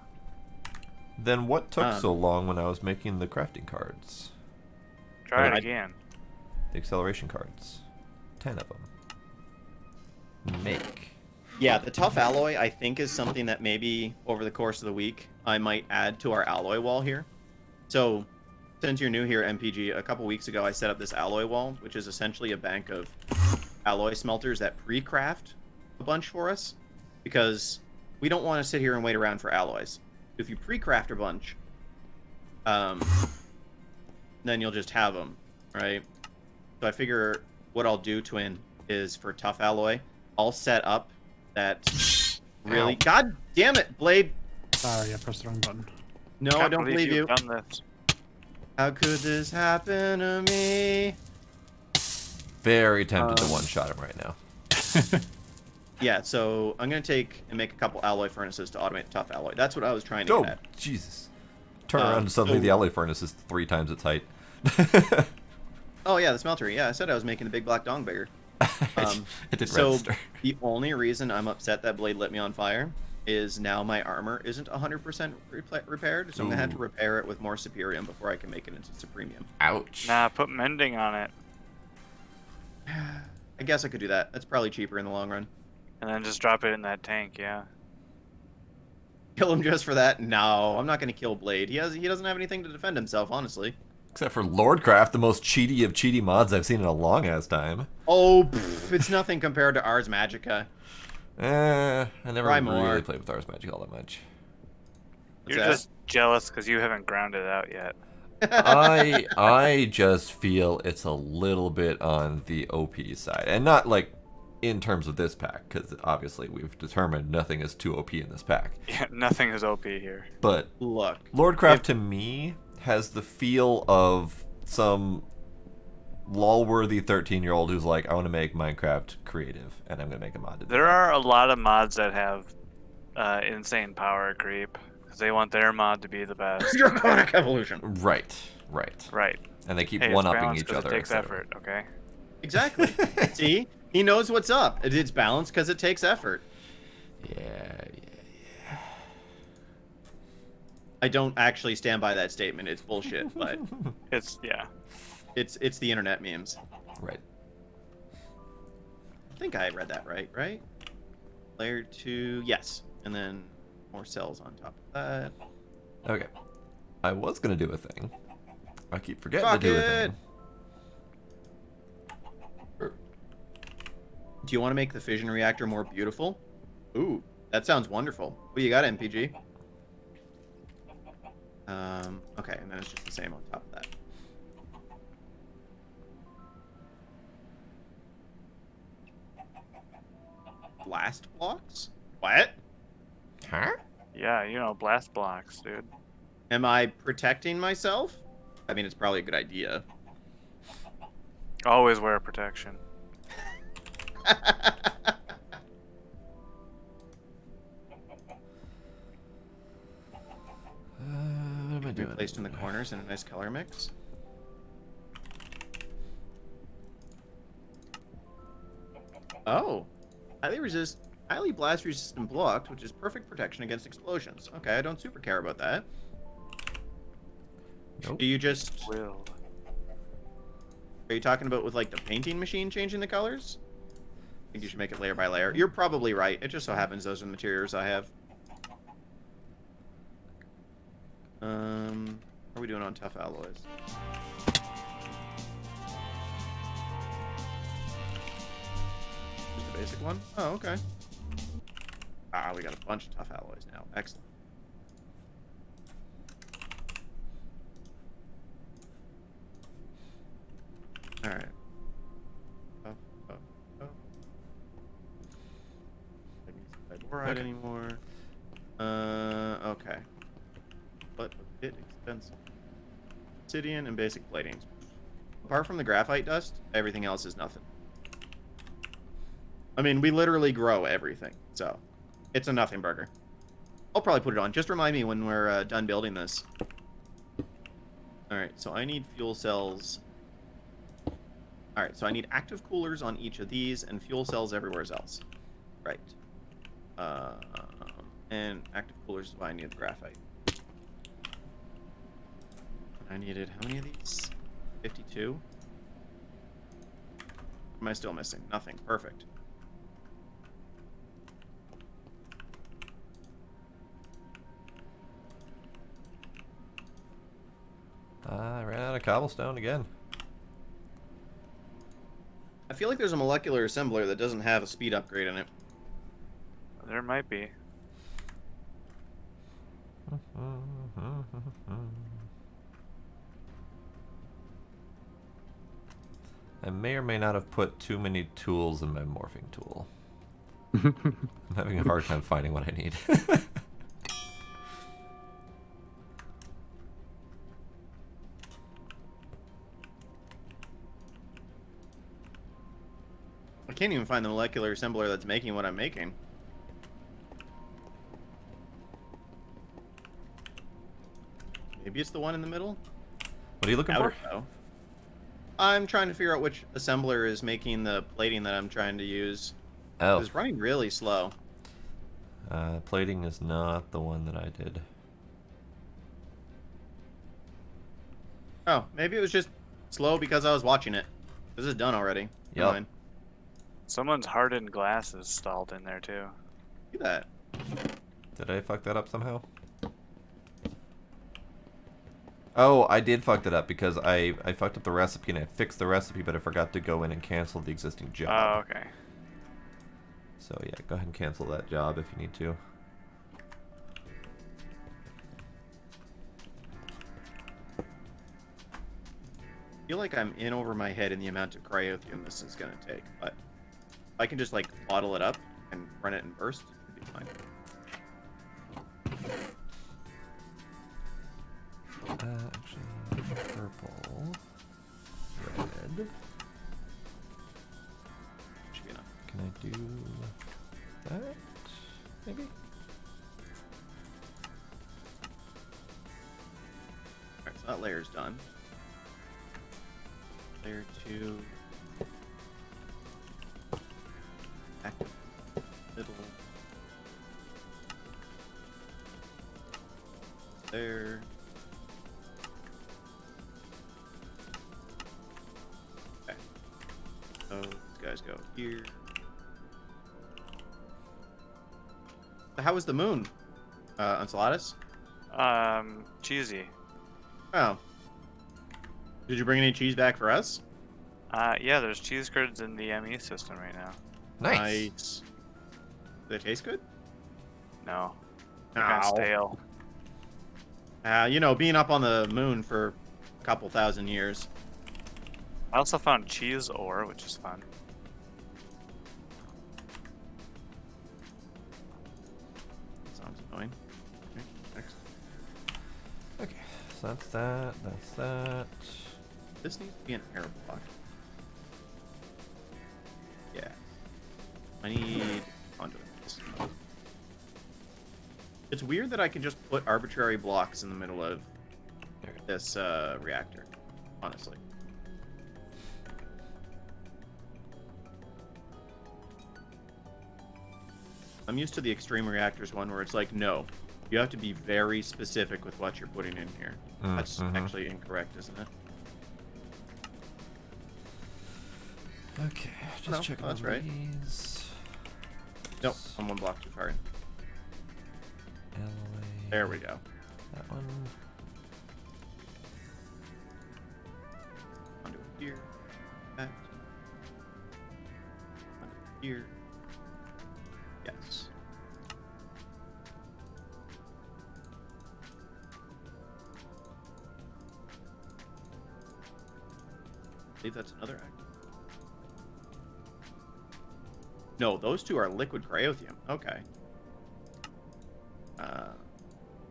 Then what took so long when I was making the crafting cards? Try it I- again. The acceleration cards. 10 of them. Make. Yeah, the tough alloy, I think, is something that maybe over the course of the week I might add to our alloy wall here. So, since you're new here, MPG, a couple weeks ago I set up this alloy wall, which is essentially a bank of alloy smelters that pre-craft a bunch for us, because we don't want to sit here and wait around for alloys. If you pre-craft a bunch, then you'll just have them, right? So I figure what I'll do, Twin, is for tough alloy, I'll set up that really... Ow. God damn it, Blade! Sorry, I pressed the wrong button. No, I Can't don't believe you. you've done this. How could this happen to me? Very tempted to one-shot him right now. Yeah, so I'm going to take and make a couple alloy furnaces to automate the tough alloy. That's what I was trying to Oh, get at. Jesus. Turn around and suddenly so- the alloy furnace is 3 times its height. Oh, yeah, the smeltery. Yeah, I said I was making the big black dong bigger. It didn't So register. the only reason I'm upset that Blade lit me on fire is now my armor isn't 100% repaired, so I'm going to have to Ooh. repair it with more Superium before I can make it into Supremium. Ouch. Nah, put mending on it. I guess I could do that. That's probably cheaper in the long run. And then just drop it in that tank, yeah. Kill him just for that? No, I'm not going to kill Blade. He doesn't have anything to defend himself, honestly. Except for Lordcraft, the most cheaty of cheaty mods I've seen in a long-ass time. Oh, it's nothing compared to Ars Magica. I never Try really more. played with Ars Magic all that much. What's You're that? just jealous because you haven't grounded it out yet. I just feel it's a little bit on the OP side, and not like in terms of this pack, because obviously we've determined nothing is too OP in this pack. Yeah, nothing is OP here. But Look. Lordcraft to me has the feel of some lol-worthy 13-year-old who's like, I want to make Minecraft creative, and I'm gonna make a mod. to do There that." are a lot of mods that have insane power creep because they want their mod to be the best. Draconic Evolution. Right. Right. And they keep Hey, it's one-upping balanced each 'cause other. It takes etc. effort, okay? Exactly. See? He knows what's up. It's balanced because it takes effort. Yeah. I don't actually stand by that statement. It's bullshit, but Yeah. it's the internet memes. Right. I think I read that right? Layer 2, yes. And then more cells on top of that. Okay. I was gonna do a thing. I keep forgetting to do a Rocket! thing. Do you want to make the fission reactor more beautiful? Ooh, that sounds wonderful. What do you got, MPG? Okay, and then it's just the same on top of that. Blast blocks? What? Huh? Yeah, you know, blast blocks, dude. Am I protecting myself? I mean, it's probably a good idea. Always wear protection. What am I Be doing? placed in the corners in a nice color mix. Oh, highly blast resistant blocked, which is perfect protection against explosions. Okay, I don't super care about that. Nope. Do you just Will. are you talking about with like the painting machine changing the colors? I think you should make it layer by layer. You're probably right. It just so happens those are the materials I have. How are we doing on tough alloys? Just the basic one? Oh, okay. Ah, we got a bunch of tough alloys now. Excellent. Alright. Tough. I don't need fluoride Okay. anymore. Okay. But a bit expensive. Obsidian and basic platings. Apart from the graphite dust, everything else is nothing. I mean, we literally grow everything, so It's a nothing burger. I'll probably put it on. Just remind me when we're done building this. Alright, so I need fuel cells. Alright, so I need active coolers on each of these and fuel cells everywhere else. Right. And active coolers is why I need the graphite. I needed how many of these? 52? Am I still missing? Nothing. Perfect. I ran out of cobblestone again. I feel like there's a molecular assembler that doesn't have a speed upgrade in it. There might be. I may or may not have put too many tools in my morphing tool. I'm having a hard time finding what I need. I can't even find the molecular assembler that's making what I'm making. Maybe it's the one in the middle? What are you looking Doubt for? it, though. I'm trying to figure out which assembler is making the plating that I'm trying to use. Oh, It's running really slow. plating is not the one that I did. Oh, maybe it was just slow because I was watching it. This is done already. Never Yep. mind. Someone's hardened glass is stalled in there too. Look at that. Did I fuck that up somehow? Oh, I did fuck that up because I fucked up the recipe and I fixed the recipe, but I forgot to go in and cancel the existing Oh, job. okay. So yeah, go ahead and cancel that job if you need to. I feel like I'm in over my head in the amount of cryothium this is going to take, but if I can just, like, bottle it up and run it in burst, it'd be fine. Actually, purple, red. Should be enough. Can I do that? Maybe? Alright, so that layer's done. Layer 2. Active. Middle. There. Okay. So these guys go here. So how was the moon? Enceladus? Cheesy. Oh. Did you bring any cheese back for us? Yeah, there's cheese curds in the ME system right now. Nice. Do they taste good? No. They're kind of Ow. stale. You know, being up on the moon for a couple thousand years. I also found cheese ore, which is fun. Sounds annoying. Okay, next. Okay, so that's that, that's that. This needs to be an air block. Yeah. I need conduit. It's weird that I can just put arbitrary blocks in the middle of this reactor, honestly. I'm used to the extreme reactors one where it's like, no, you have to be very specific with what you're putting in here. That's actually incorrect, isn't it? Okay, just No, checking that's on right. these. Nope, I'm one block too far in. LA. There we go. That one. Onto here. That. Onto here. Yes. I believe that's another active. No, those two are liquid cryothium. Okay.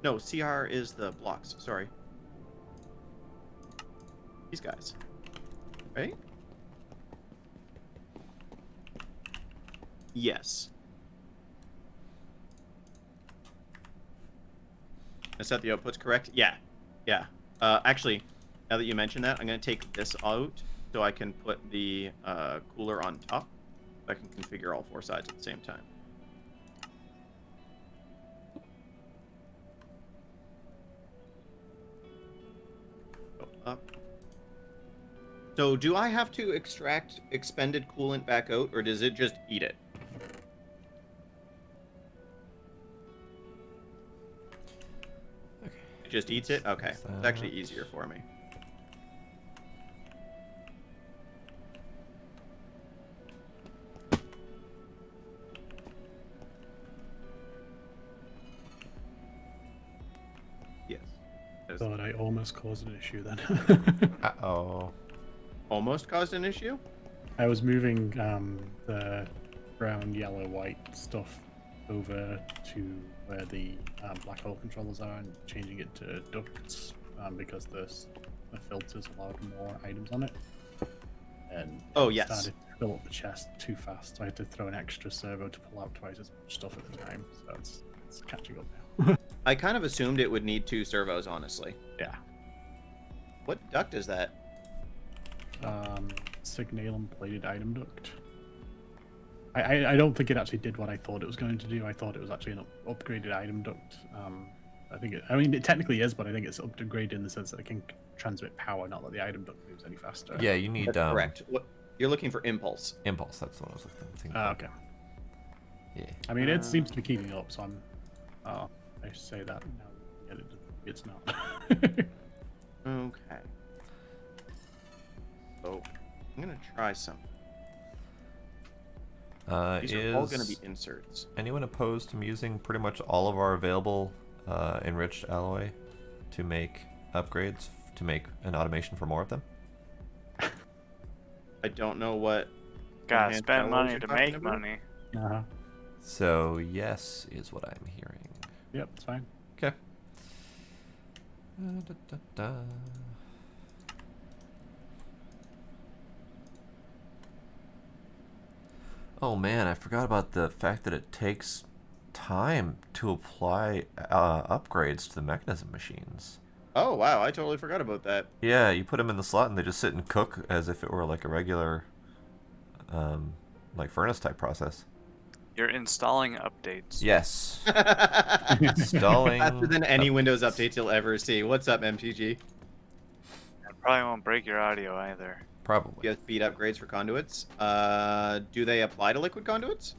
No, CR is the blocks. Sorry. These guys. Right? Yes. I set the outputs correct. Yeah, yeah. Actually, now that you mention that, I'm gonna take this out so I can put the cooler on top. So I can configure all 4 sides at the same time. Go up. So do I have to extract expended coolant back out, or does it just eat it? Okay. It just eats it? Okay. Is It's actually that- easier for me. Yes. There's Thought I almost caused an issue then. Uh-oh. almost caused an issue? I was moving the brown, yellow, white stuff over to where the black hole controllers are and changing it to ducts because the filters allowed more items on it. And Oh, it yes. started to fill up the chest too fast, so I had to throw an extra servo to pull out twice as much stuff at the time. So it's catching up now. I kind of assumed it would need 2 servos, honestly. Yeah. What duct is that? Signalum plated item duct. I don't think it actually did what I thought it was going to do. I thought it was actually an upgraded item duct. I mean, it technically is, but I think it's upgraded in the sense that it can transmit power, not that the item duct moves any faster. Yeah, you need That's correct. What you're looking for impulse. impulse. That's what I was looking for. Okay. Yeah. I mean, it seems to be keeping up, so I'm. I say that now. Yet it's not. Okay. So I'm gonna try something. These are all gonna be inserts. Anyone opposed to using pretty much all of our available enriched alloy to make upgrades, to make an automation for more of them? I don't know what. Gotta enhanced spend alloys money you're to talking make about? money. Uh-huh. So yes is what I'm hearing. Yep, it's fine. Okay. Da, da, da. Oh man, I forgot about the fact that it takes time to apply upgrades to the mechanism machines. Oh wow, I totally forgot about that. Yeah, you put them in the slot and they just sit and cook as if it were like a regular, like furnace type process. You're installing updates. Yes. Installing. Faster than any Windows updates you'll ever see. What's up, MTG? And probably won't break your audio either. Probably. You have speed upgrades for conduits. Do they apply to liquid conduits?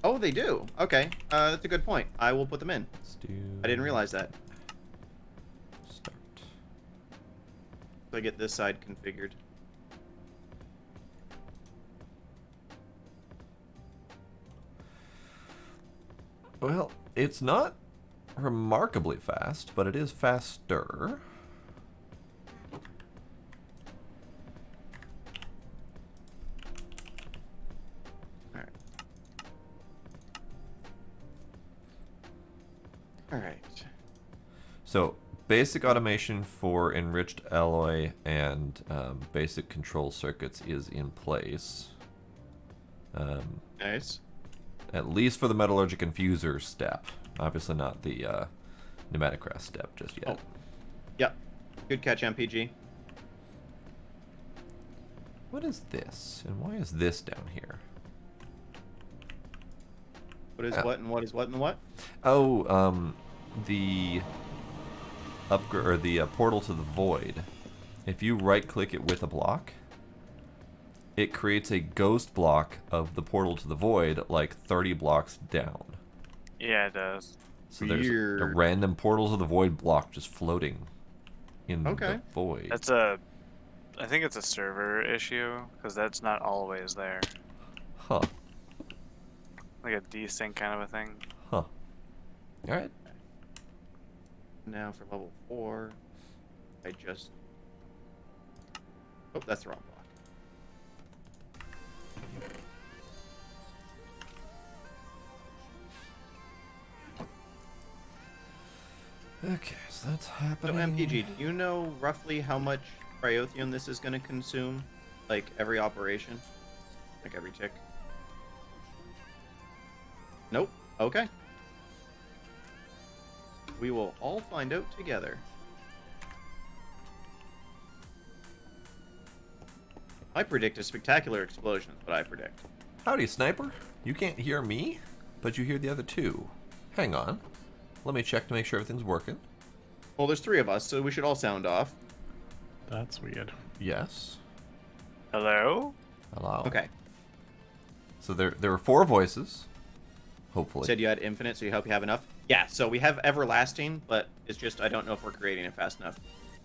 Oh, they do. Okay, that's a good point. I will put them in. Let's do. I didn't realize that. Start. So I get this side configured. Well, it's not remarkably fast, but it is faster. Alright. Alright. So, basic automation for enriched alloy and basic control circuits is in place. Nice. At least for the metallurgic infuser step. Obviously not the pneumatic craft step just yet. Oh. Yep. Good catch, MPG. What is this? And why is this down here? What is what and what is what and what? Oh, the upgrade or the portal to the void. If you right click it with a block, it creates a ghost block of the portal to the void like 30 blocks down. Yeah, it does. So there's a Weird. random portal to the void block just floating in Okay. the void. That's I think it's a server issue because that's not always there. Huh. Like a desync kind of a thing. Huh. Alright. Now for level 4, I just... Oh, that's the wrong block. Okay, so that's So happening. MPG, do you know roughly how much Cryothium this is going to consume? Like every operation? Like every tick? Nope. Okay. We will all find out together. I predict a spectacular explosion is what I predict. Howdy, sniper. You can't hear me, but you hear the other two. Hang on. Let me check to make sure everything's working. Well, there's 3 of us, so we should all sound off. That's weird. Yes. Hello? Hello. Okay. So there were 4 voices. Hopefully. Said you had infinite, so you hope you have enough? Yeah, so we have everlasting, but it's just I don't know if we're creating it fast enough.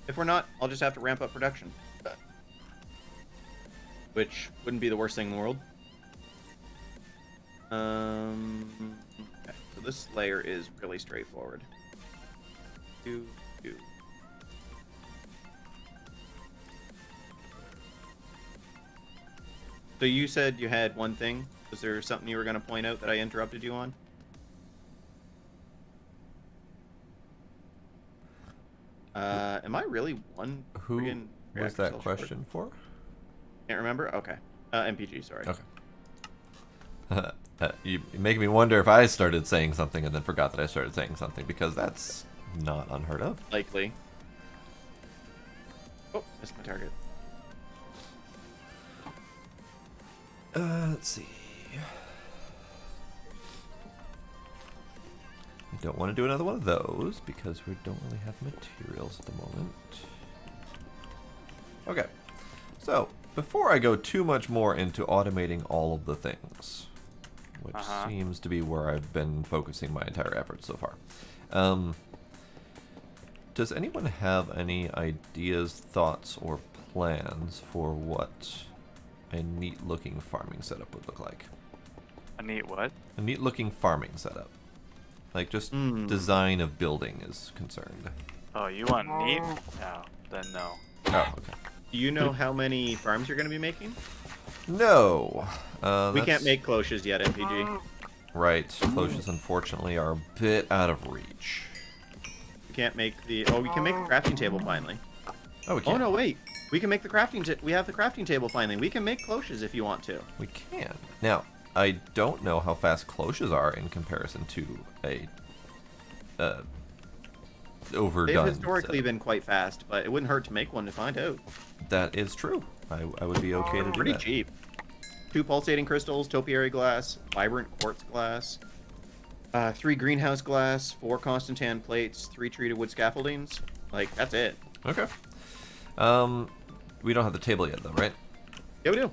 If we're not, I'll just have to ramp up production. Which wouldn't be the worst thing in the world. Okay, so this layer is really straightforward. 2, 2. So you said you had one thing. Was there something you were going to point out that I interrupted you on? Am I really one? Who friggin' was reactor that cell question for? short? Can't remember? Okay. MPG, sorry. Okay. You make me wonder if I started saying something and then forgot that I started saying something, because that's not unheard of. Likely. Oh, missed my target. Let's see. We don't want to do another one of those because we don't really have materials at the moment. Okay. So, before I go too much more into automating all of the things, which seems to be where I've been focusing my entire efforts so far, does anyone have any ideas, thoughts, or plans for what a neat-looking farming setup would look like? A neat what? A neat-looking farming setup. Like, just design of building is concerned. Oh, you want neat? No, then no. Oh, okay. Do you know how many farms you're going to be making? No. We can't make cloches yet, MPG. Right. Cloches, unfortunately, are a bit out of reach. We can't make the... Oh, we can make the crafting table finally. Oh, we can. Oh, no, wait. We can make the crafting... We have the crafting table finally. We can make cloches if you want to. We can. Now, I don't know how fast cloches are in comparison to a overdone. They've historically setup. been quite fast, but it wouldn't hurt to make one to find out. That is true. I would be okay to do Pretty that. cheap. 2 pulsating crystals, topiary glass, vibrant quartz glass, 3 greenhouse glass, 4 constant tan plates, 3 treated wood scaffoldings. Like, that's it. Okay. We don't have the table yet, though, right? Yeah, we do.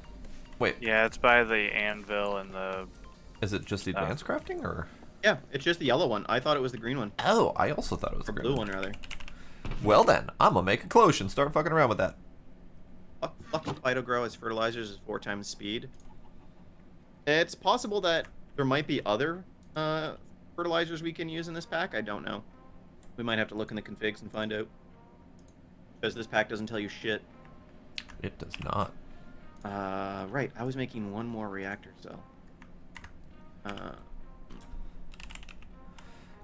Wait, Yeah, it's by the anvil and the... is it just the advanced crafting, or? Yeah, it's just the yellow one. I thought it was the green one. Oh, I also thought it was Or the green blue one, rather. Well then, I'm gonna make a cloche and start fucking around with that. Flux and phytogrow as fertilizers is 4 times speed. It's possible that there might be other fertilizers we can use in this pack. I don't know. We might have to look in the configs and find out. Because this pack doesn't tell you shit. It does not. Right. I was making 1 more reactor cell.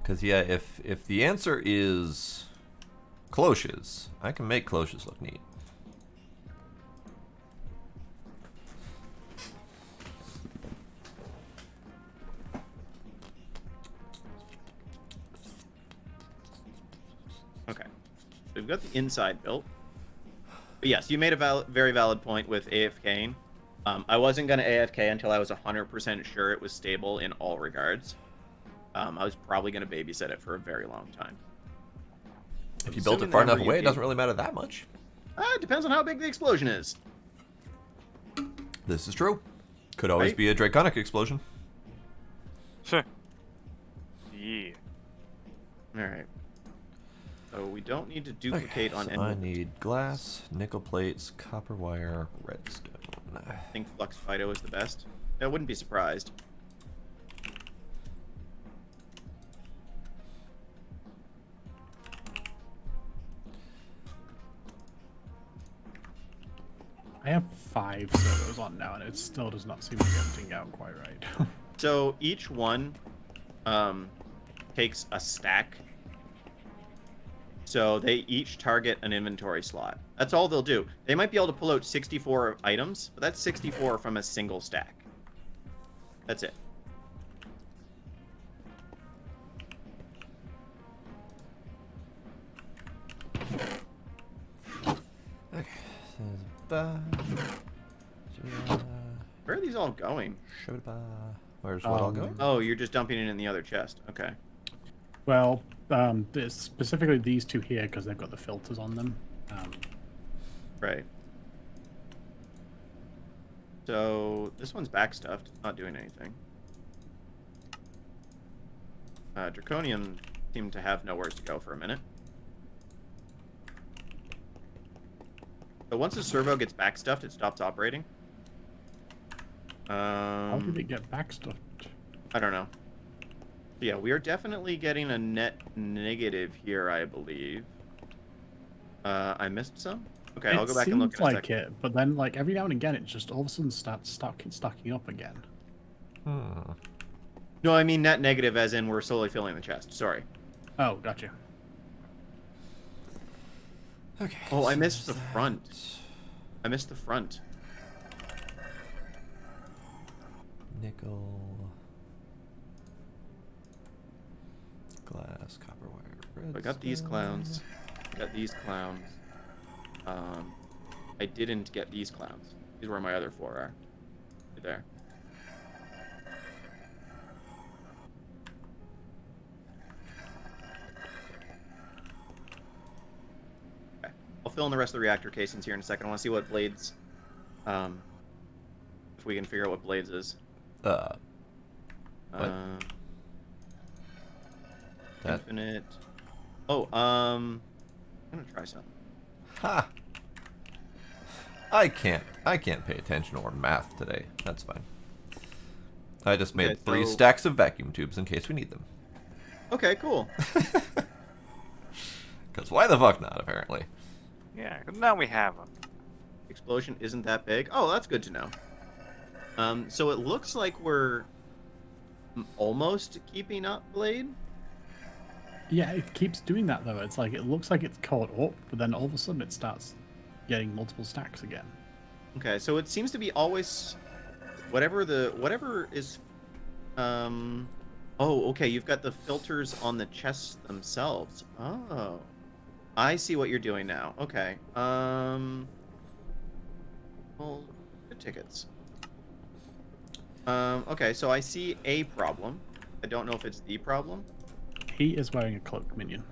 Because yeah, if the answer is cloches, I can make cloches look neat. Okay. So we've got the inside built. But yes, you made a very valid point with AFKing. I wasn't going to AFK until I was 100% sure it was stable in all regards. I was probably going to babysit it for a very long time. If you built it far enough away, it doesn't really matter that much. It depends on how big the explosion is. This is true. Could always Right? be a draconic explosion. Sure. Yeah. Alright. So we don't need to duplicate on so any. I need glass, nickel plates, copper wire, redstone. I think Flux Phyto is the best. I wouldn't be surprised. I have 5 servers on now, and it still does not seem to be emptying out quite right. So each one takes a stack. So they each target an inventory slot. That's all they'll do. They might be able to pull out 64 items, but that's 64 from a single stack. That's it. Where are these all going? Where's what all going? Oh, you're just dumping it in the other chest. Okay. Well, there's specifically these two here because they've got the filters on them. Right. So this one's backstuffed. It's not doing anything. Draconium seemed to have nowhere to go for a minute. So once the servo gets backstuffed, it stops operating. How did it get backstuffed? I don't know. Yeah, we are definitely getting a net negative here, I believe. I missed some? Okay, I'll go back and look in a second. It, but then like every now and again it just all of a sudden starts stacking up again. No, I mean net negative as in we're slowly filling the chest. Sorry. Oh, gotcha. Okay. Oh, I missed the front. I missed the front. Nickel. Glass, copper wire. I got these clowns. I got these clowns. I didn't get these clowns. These are where my other 4 are. Right there. Okay. I'll fill in the rest of the reactor casings here in a second. I want to see what blades. If we can figure out what blades is. What? Infinite. Oh, I'm gonna try something. Ha! I can't pay attention or math today. That's fine. I just made Okay, 3 so- stacks of vacuum tubes in case we need them. Okay, cool. Because why the fuck not, apparently. Yeah, now we have them. Explosion isn't that big. Oh, that's good to know. So it looks like we're almost keeping up, Blade. Yeah, it keeps doing that though. It's like it looks like it's caught up, but then all of a sudden it starts getting multiple stacks again. Okay, so it seems to be always whatever is oh, okay, you've got the filters on the chests themselves. Oh. I see what you're doing now. Okay. Well, good tickets. Okay, so I see a problem. I don't know if it's the problem. He is wearing a cloak, minion.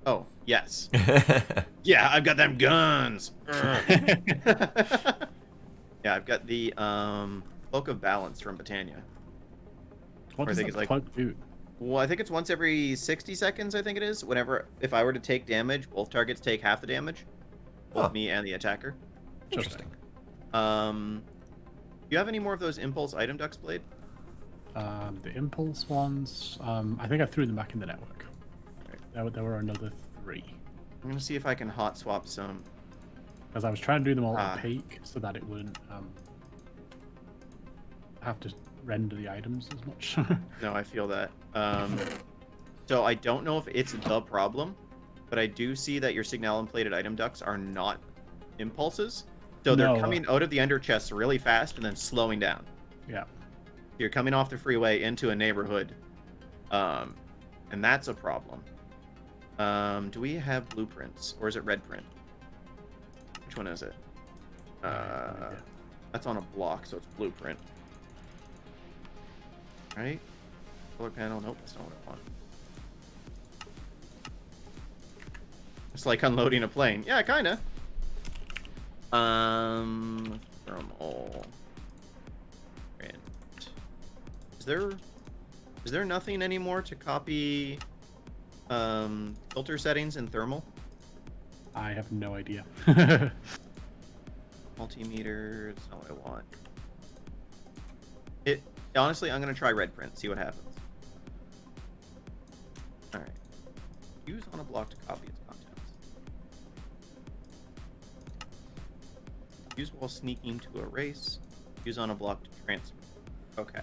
Oh, yes. Yeah, I've got them guns. Yeah, I've got the Cloak of Balance from Britannia. What Or I does think that it's like- cloak do? Well, I think it's once every 60 seconds, I think it is. If I were to take damage, both targets take half the damage. Both Huh. me and the attacker. Interesting. Do you have any more of those impulse item ducts, Blade? The impulse ones. I think I threw them back in the network. There were another 3. I'm gonna see if I can hot swap some. Because I was trying to do them all Ah. opaque so that it wouldn't have to render the items as much. No, I feel that. So I don't know if it's the problem, but I do see that your signal-plated item ducts are not impulses. So they're No. coming out of the ender chests really fast and then slowing down. Yeah. You're coming off the freeway into a neighborhood, and that's a problem. Do we have blueprints, or is it red print? Which one is it? That's on a block, so it's blueprint. Right? Solar panel. Nope, that's not what I want. It's like unloading a plane. Yeah, kinda. Thermal. Print. Is there nothing anymore to copy filter settings in thermal? I have no idea. Multimeter, that's not what I want. Honestly, I'm gonna try red print, see what happens. Alright. Use on a block to copy its contents. Use while sneaking to erase. Use on a block to transfer. Okay.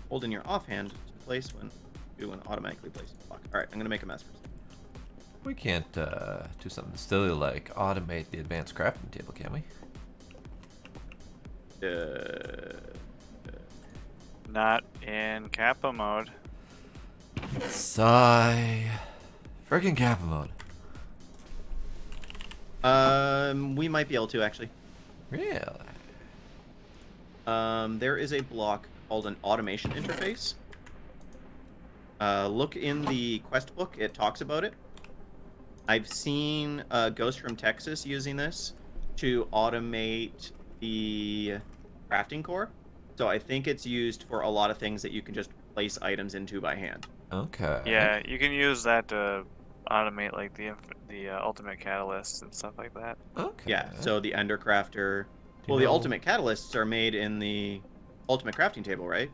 Hold in your offhand to place when do and automatically place the block. Alright, I'm gonna make a mess for a second. We can't do something silly like automate the advanced crafting table, can we? Not in Kappa mode. Sigh. Freaking Kappa mode. We might be able to actually. Really? There is a block called an automation interface. Look in the quest book; it talks about it. I've seen Ghost from Texas using this to automate the crafting core. So I think it's used for a lot of things that you can just place items into by hand. Okay. Yeah, you can use that to automate like the ultimate catalysts and stuff like that. Okay. Yeah, so the Ender Crafter. Do you Well, the know- ultimate catalysts are made in the ultimate crafting table, right?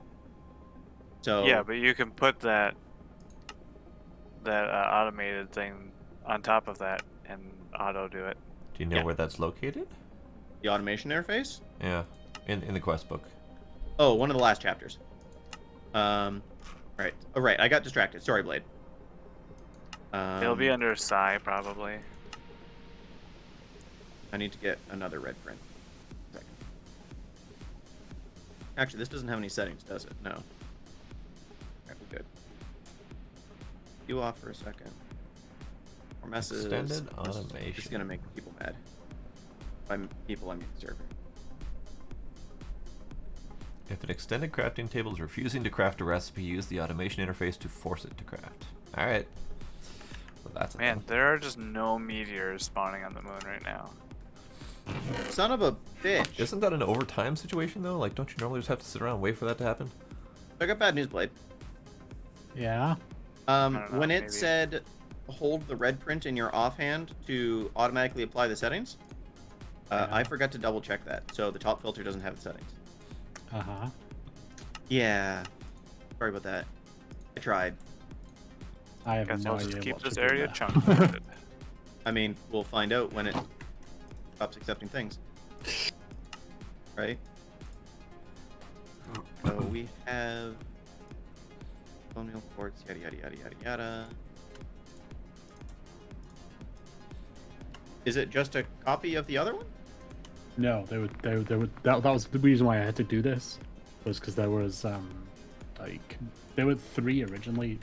So Yeah, but you can put that automated thing on top of that and auto do it. Do you know Yeah. where that's located? the automation interface. Yeah, in the quest book. Oh, one of the last chapters. Right. Oh, right. I got distracted. Sorry, Blade. It'll be under Psi probably. I need to get another red print. Second. Actually, this doesn't have any settings, does it? No. Alright, we're good. You off for a second. More messes. Extended This is automation. gonna make people mad. By people, I mean the server. If an extended crafting table is refusing to craft a recipe, use the automation interface to force it to craft. All right. Well, that's a Man, thing. there are just no meteors spawning on the moon right now. Son of a bitch. Isn't that an overtime situation though? Like, don't you normally just have to sit around and wait for that to happen? I got bad news, Blade. Yeah. Um, don't know, when it maybe. said hold the red print in your offhand to automatically apply the settings, I forgot to double check that. So the top filter doesn't have the settings. Uh-huh. Yeah. Sorry about that. I tried. I have Guess no I'll idea just keep what this to do area there. chunky. I mean, we'll find out when it stops accepting things. Right? So we have bone meal quartz, yada yada yada yada yada. Is it just a copy of the other one? No, that was the reason why I had to do this, was because there was like there were 3 originally,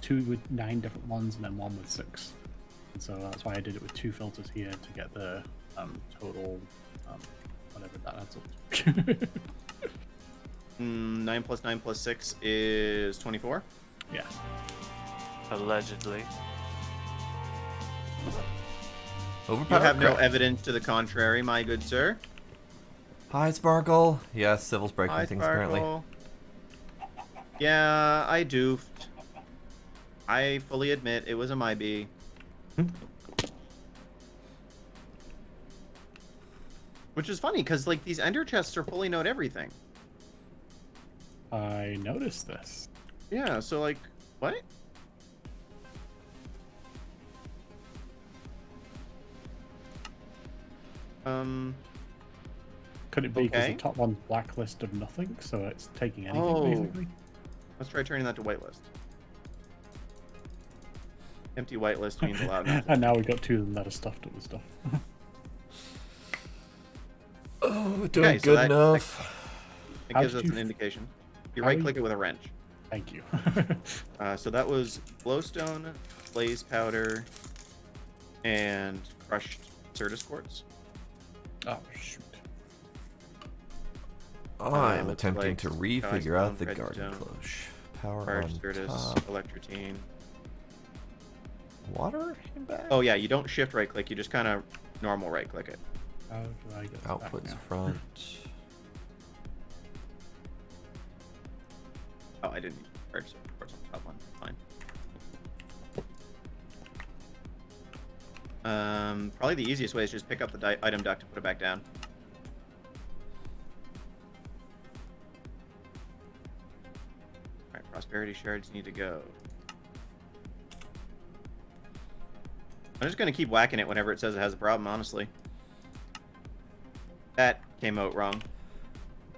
2 with 9 different ones and then 1 with 6, and so that's why I did it with 2 filters here to get the total whatever that adds up to. 9 plus 9 plus 6 is 24. Yeah. Allegedly. You Overpowered have no craft. evidence to the contrary, my good sir. Hi, Sparkle. Yes, Civil's breaking Hi, things apparently. Sparkle. Yeah, I doofed. I fully admit it was a my bee. Which is funny, because, like, these ender chests are fully note everything. I noticed this. Yeah, so, like, what? Could it be because Okay. the top one's blacklist of nothing, so it's taking anything Oh. basically? Let's try turning that to whitelist. Empty whitelist means allowed nothing. And now we got 2 of them that are stuffed with stuff. Oh, doing Okay, so good that- enough. It How gives did us you an f- indication. You how right you- click it with a wrench. Thank you. So that was glowstone, blaze powder, and crushed Certus quartz. Oh shoot. I'm looks attempting like to refigure Skystone, out the Redstone, garden cloche. Power Large on Certus, top. electrotine. Water came back? Oh yeah, you don't shift right click, you just kind of normal right click it. How do I get this back Outputs now? front. Oh, I didn't charge quartz on the top one. Fine. Probably the easiest way is just pick up the item duct and put it back down. Alright, prosperity shards need to go. I'm just gonna keep whacking it whenever it says it has a problem, honestly. That came out wrong.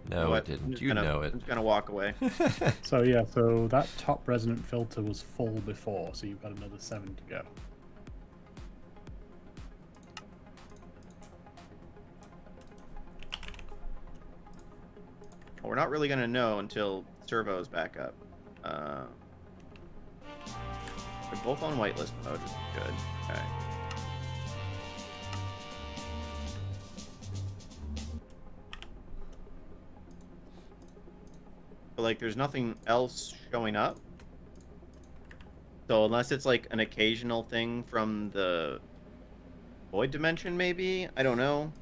No, What? it I'm didn't. just You gonna- know I'm it. just gonna walk away. So yeah, so that top resonant filter was full before, so you've got another 7 to go. We're not really gonna know until servo's back up. They're both on whitelist mode, which is good. Okay. but like there's nothing else showing up. So unless it's like an occasional thing from the void dimension, maybe? I don't know.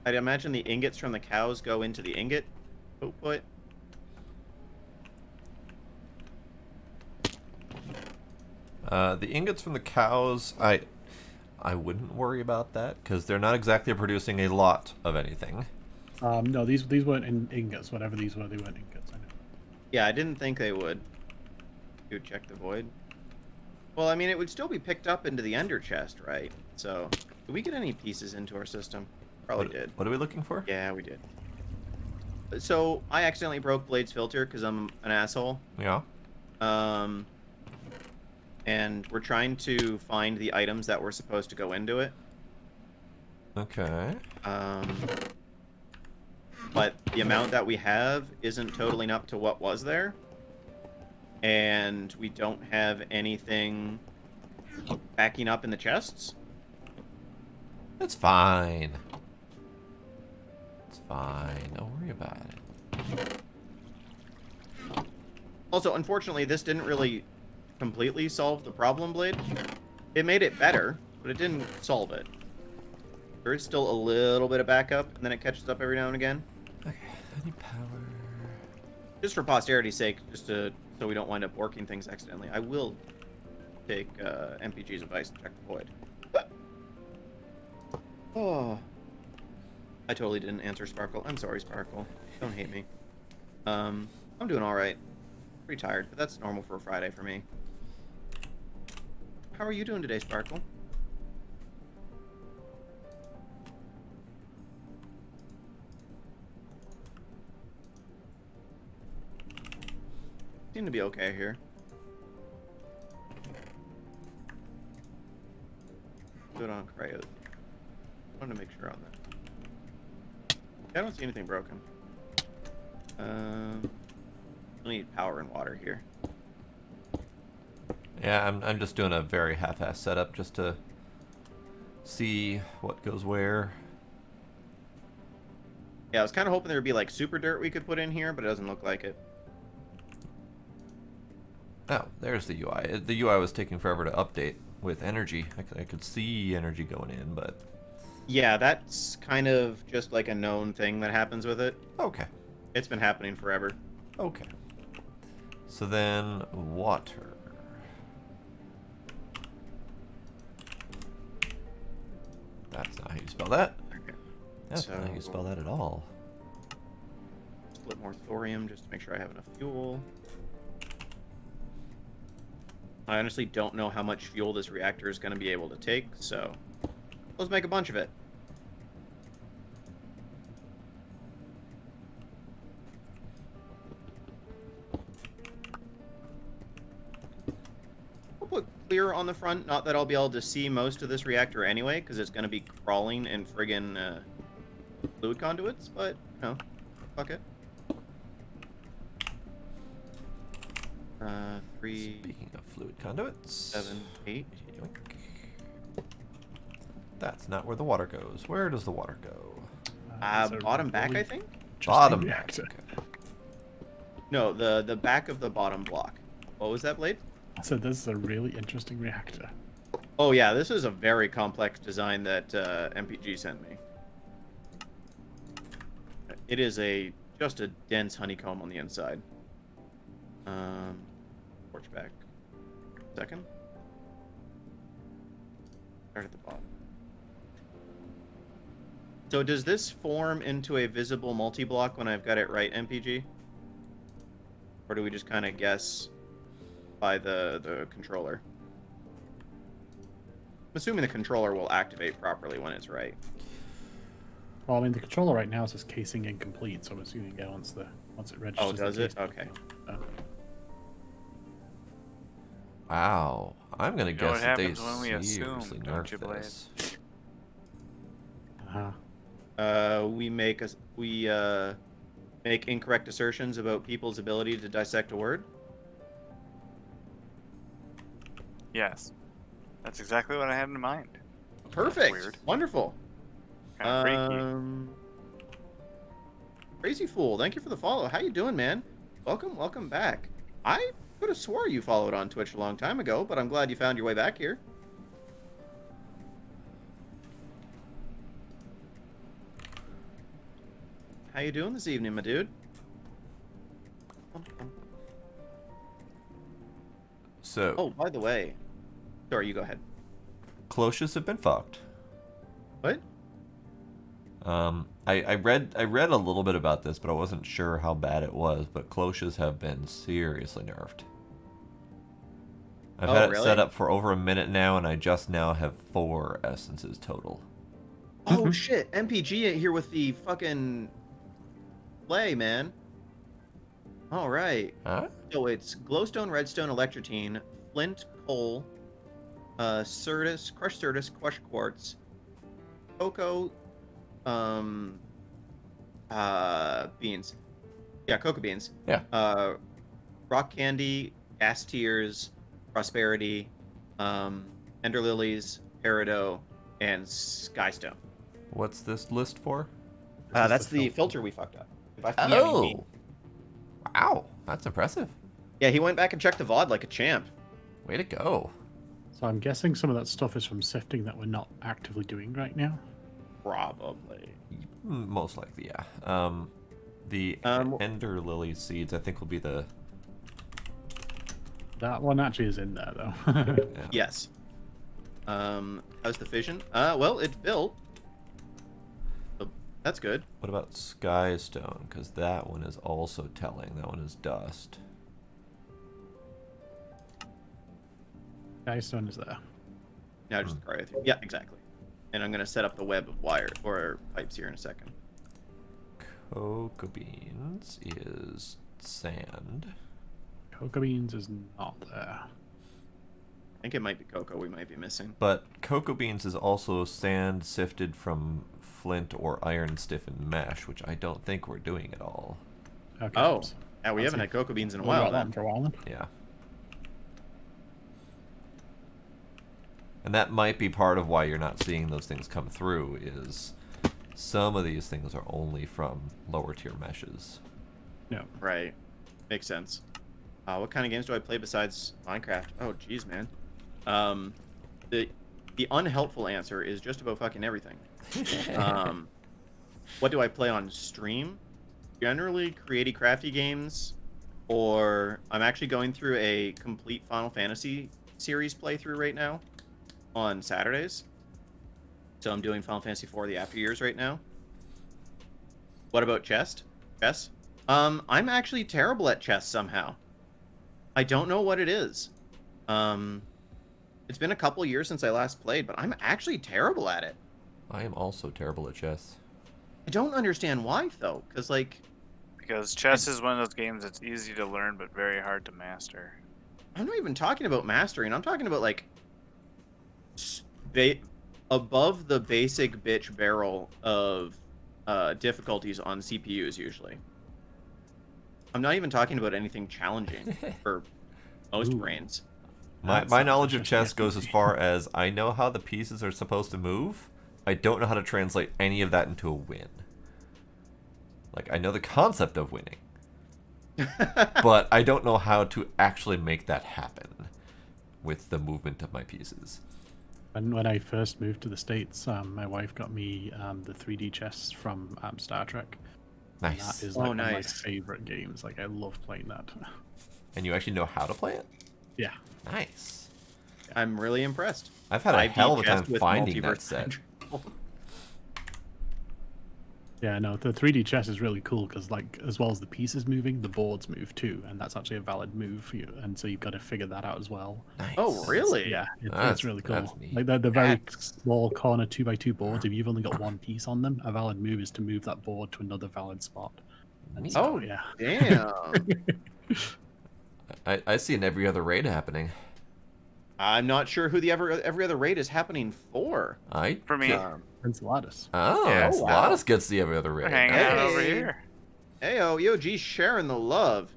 I'd imagine the ingots from the cows go into the ingot output. The ingots from the cows, I wouldn't worry about that because they're not exactly producing a lot of anything. No, these weren't ingots. Whatever these were, they weren't ingots. I know. Yeah, I didn't think they would. You would check the void. Well, I mean, it would still be picked up into the ender chest, right? So, did we get any pieces into our system? Probably did. What are we looking for? Yeah, we did. So, I accidentally broke Blade's filter because I'm an asshole. Yeah. And we're trying to find the items that were supposed to go into it. Okay. But the amount that we have isn't totaling up to what was there. And we don't have anything backing up in the chests. It's fine. It's fine. Don't worry about it. Also, unfortunately, this didn't really completely solve the problem, Blade. It made it better, but it didn't solve it. There is still a little bit of backup, and then it catches up every now and again. Okay. Any power? Just for posterity's sake, so we don't wind up working things accidentally, I will take MPG's advice and check the void. Oh, I totally didn't answer Sparkle. I'm sorry, Sparkle. Don't hate me. I'm doing all right. Pretty tired, but that's normal for a Friday for me. How are you doing today, Sparkle? Seem to be okay here. Good on Crayos. Wanted to make sure on that. I don't see anything broken. I need power and water here. Yeah, I'm just doing a very half-assed setup just to see what goes where. Yeah, I was kind of hoping there would be like super dirt we could put in here, but it doesn't look like it. Oh, there's the UI. The UI was taking forever to update with energy. I could see energy going in, but... Yeah, that's kind of just like a known thing that happens with it. Okay. It's been happening forever. Okay. So then, water. That's not how you spell that. Okay. That's not how you spell that at all. Split more thorium just to make sure I have enough fuel. I honestly don't know how much fuel this reactor is going to be able to take, so let's make a bunch of it. We'll put clear on the front, not that I'll be able to see most of this reactor anyway, because it's going to be crawling in friggin' fluid conduits, but, you know, fuck it. 3, Speaking of fluid conduits. 7, 8. That's not where the water goes. Where does the water go? It's a Bottom back, really I think? interesting Bottom reactor. back. No, the back of the bottom block. What was that, Blade? I said this is a really interesting reactor. Oh yeah, this is a very complex design that MPG sent me. It is just a dense honeycomb on the inside. Torch back. Second. Start at the bottom. So does this form into a visible multi-block when I've got it right, MPG? Or do we just kind of guess by the controller? I'm assuming the controller will activate properly when it's right. Well, I mean, the controller right now says casing incomplete, so I'm assuming yeah, once it registers. Oh, does the it? casing- Okay. Wow. I'm gonna You know guess what that they happens when we assume, seriously don't you, nerfed Blade? this. We make incorrect assertions about people's ability to dissect a word. Yes. That's exactly what I had in mind. Perfect. weird. Wonderful. Kind of freaky. Crazy Fool, thank you for the follow. How you doing, man? welcome back. I could have swore you followed on Twitch a long time ago, but I'm glad you found your way back here. How you doing this evening, my dude? So, Oh, by the way, sorry, you go ahead. cloches have been fucked. What? I read a little bit about this, but I wasn't sure how bad it was. But cloches have been seriously nerfed. I've had it set up for over a minute now, and I just now have 4 essences total. Oh shit! MPG here with the fucking play, man. All right. Huh? So it's glowstone, redstone, electrotine, flint, coal, crushed quartz, cocoa, beans. Yeah, cocoa beans. Yeah. Rock candy, gas tears, prosperity, ender lilies, peridot, and skystone. What's this list for? That's the filter we fucked up. If I forget anything. Wow, that's impressive. Yeah, he went back and checked the VOD like a champ. Way to go. So I'm guessing some of that stuff is from sifting that we're not actively doing right now. Probably. Most likely, yeah. The ender lily seeds, I think, will be the. That one actually is in there though. Yeah. Yes. How's the fission? Well, it's built. So that's good. What about skystone? Because that one is also telling. That one is dust. Skystone is there. Now just the cryo. Yeah, exactly. And I'm gonna set up the web of wire or pipes here in a second. Cocoa beans is sand. Cocoa beans is not there. I think it might be cocoa we might be missing. But cocoa beans is also sand sifted from flint or iron stiffened mesh, which I don't think we're doing at all. Okay. Oh, yeah, we haven't had cocoa beans in a while then. For a while then. Yeah. And that might be part of why you're not seeing those things come through, is some of these things are only from lower tier meshes. No. Right. Makes sense. What kind of games do I play besides Minecraft? Oh, jeez, man. The unhelpful answer is just about fucking everything. What do I play on stream? Generally, creaty crafty games, or I'm actually going through a complete Final Fantasy series playthrough right now on Saturdays. So I'm doing Final Fantasy IV: The After Years right now. What about chess? Chess? I'm actually terrible at chess somehow. I don't know what it is. It's been a couple years since I last played, but I'm actually terrible at it. I am also terrible at chess. I don't understand why, though, because, like... Because chess is one of those games that's easy to learn but very hard to master. I'm not even talking about mastering. I'm talking about, like, above the basic bitch barrel of difficulties on CPUs, usually. I'm not even talking about anything challenging for most brains. My knowledge of chess goes as far as I know how the pieces are supposed to move. I don't know how to translate any of that into a win. Like, I know the concept of winning. But I don't know how to actually make that happen with the movement of my pieces. And when I first moved to the States, my wife got me the 3D chess from Star Trek. Nice. And that is like one of my favorite games. Like, I love playing that. And you actually know how to play it? Yeah. Nice. I'm really impressed. I've had a hell of a time finding that set. Yeah, no, the 3D chess is really cool because, like, as well as the pieces moving, the boards move too, and that's actually a valid move for you. And so you've got to figure that out as well. Nice. Oh, really? Yeah, it's really cool. neat. Like the very small corner 2x2 boards. If you've only got one piece on them, a valid move is to move that board to another valid spot. Neat. Oh, yeah. Damn. I see an every other raid happening. I'm not sure who the every other raid is happening for. For me. Enceladus. Oh, Yeah, Enceladus gets the every other We're raid. hanging out over here. Hey, EOG sharing the love.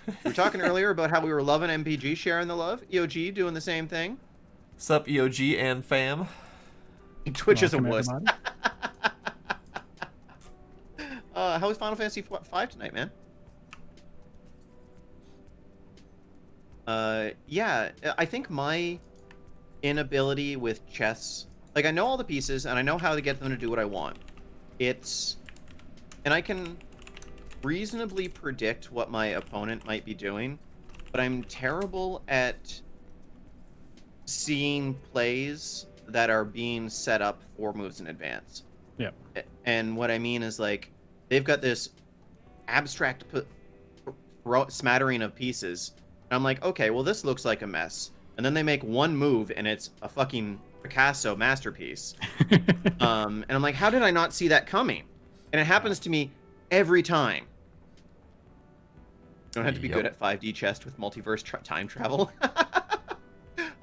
We were talking earlier about how we were loving MPG sharing the love. EOG doing the same thing. Sup, EOG and fam? Twitch is a Welcome, wuss. everybody. How was Final Fantasy 5 tonight, man? Yeah, I think my inability with chess, like I know all the pieces and I know how to get them to do what I want. And I can reasonably predict what my opponent might be doing, but I'm terrible at seeing plays that are being set up 4 moves in advance. Yeah. And what I mean is, like, they've got this abstract smattering of pieces. And I'm like, okay, well, this looks like a mess. And then they make one move, and it's a fucking Picasso masterpiece. And I'm like, how did I not see that coming? And it happens to me every time. Don't have to be good at 5D chess with multiverse time travel.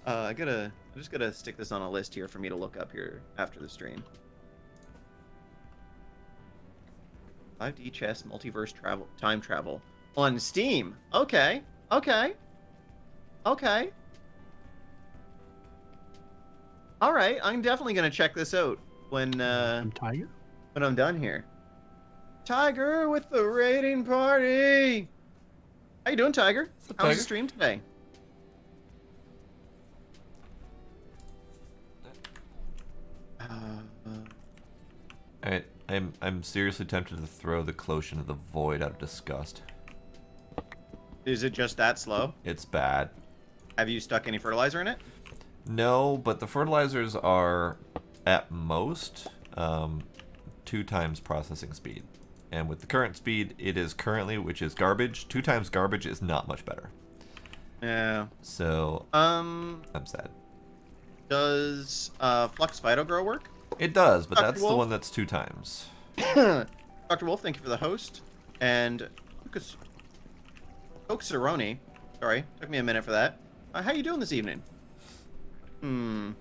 I just gotta stick this on a list here for me to look up here after the stream. 5D chess multiverse time travel on Steam. Okay. All right, I'm definitely gonna check this out when Tiger? when I'm done here. Tiger with the raiding party. How you doing, Tiger? How was the stream today? Alright, I'm seriously tempted to throw the Cloche into the void out of disgust. Is it just that slow? It's bad. Have you stuck any fertilizer in it? No, but the fertilizers are at most 2 times processing speed. And with the current speed it is currently, which is garbage, 2 times garbage is not much better. Yeah. So I'm sad. Does Flux Phytogrow work? It does, but Dr. that's the Wolf? one that's 2 times. Dr. Wolf, thank you for the host. And Lucas Oxeroni, sorry, took me a minute for that. How you doing this evening? Kind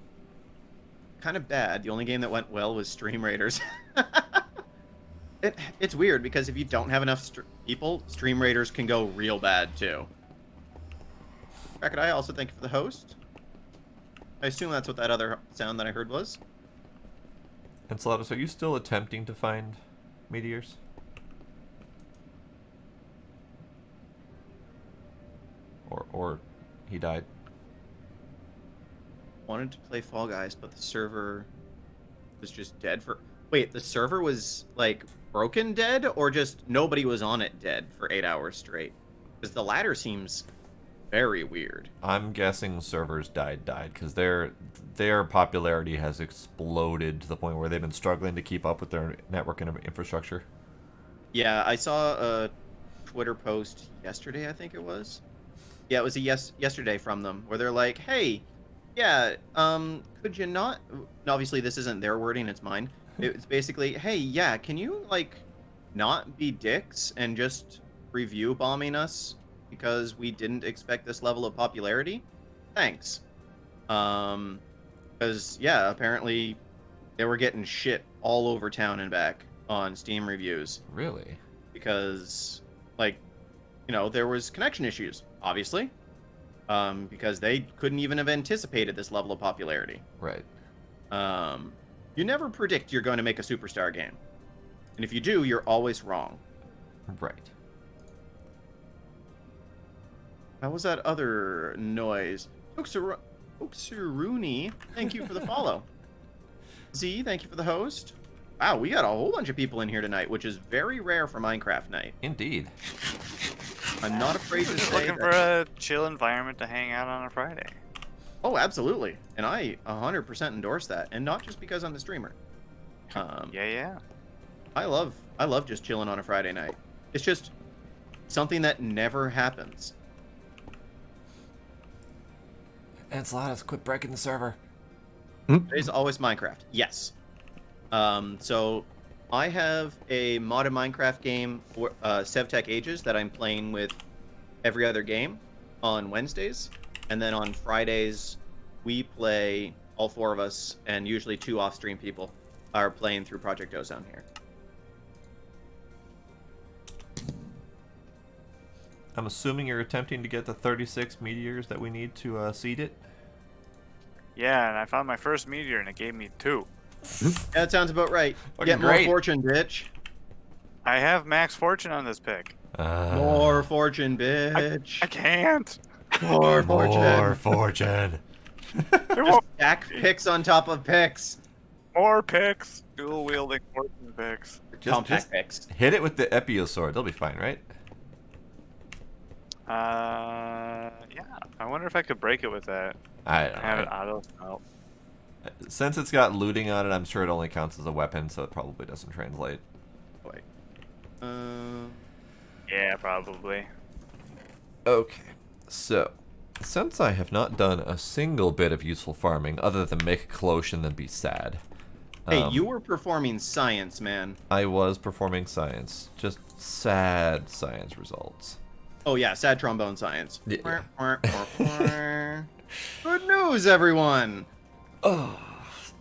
of bad. The only game that went well was Stream Raiders. It's weird because if you don't have enough people, Stream Raiders can go real bad too. Crocodile, also thank you for the host. I assume that's what that other sound that I heard was. Enceladus, are you still attempting to find meteors? Or he died? Wanted to play Fall Guys, but the server was just dead for... Wait, the server was, like, broken dead? Or just nobody was on it dead for 8 hours straight? Because the latter seems very weird. I'm guessing servers died, because their popularity has exploded to the point where they've been struggling to keep up with their network and infrastructure. Yeah, I saw a Twitter post yesterday, I think it was. Yeah, it was a yesterday from them, where they're like, hey, yeah, could you not... Obviously, this isn't their wording, it's mine. It's basically, hey, yeah, can you, like, not be dicks and just review bombing us because we didn't expect this level of popularity? Thanks. Because, yeah, apparently they were getting shit all over town and back on Steam reviews. Really? Because, like, you know, there was connection issues, obviously. Because they couldn't even have anticipated this level of popularity. Right. You never predict you're going to make a superstar game. And if you do, you're always wrong. Right. How was that other noise? Oxuruni, thank you for the follow. Z, thank you for the host. Wow, we got a whole bunch of people in here tonight, which is very rare for Minecraft night. Indeed. I'm not afraid to Just say looking for a chill environment to hang out on a Friday. Oh, absolutely. And I 100% endorse that. And not just because I'm the streamer. Yeah. I love just chilling on a Friday night. It's just something that never happens. Enceladus, quit breaking the server. It's always Minecraft. Yes. So I have a modded Minecraft game for SevTech Ages that I'm playing with every other game on Wednesdays. And then on Fridays, we play, all 4 of us, and usually 2 off-stream people are playing through Project Ozone here. I'm assuming you're attempting to get the 36 meteors that we need to seed it? Yeah, and I found my first meteor and it gave me 2. Yeah, that sounds about right. Fucking Get more great. fortune, bitch. I have max fortune on this pick. More fortune, bitch. I can't. More fortune. More fortune. Just stack picks on top of picks. More picks. Dual wielding fortune picks. Compact picks. hit it with the Epio sword. They'll be fine, right? Yeah. I wonder if I could break it with that. I don't Have it know. auto smelt. Since it's got looting on it, I'm sure it only counts as a weapon, so it probably doesn't translate. Wait. Yeah, probably. Okay, so since I have not done a single bit of useful farming other than make a cloche and then be sad. Hey, you were performing science, man. I was performing science. Just sad science results. Oh yeah, sad trombone science. Yeah. Good news, everyone. Oh,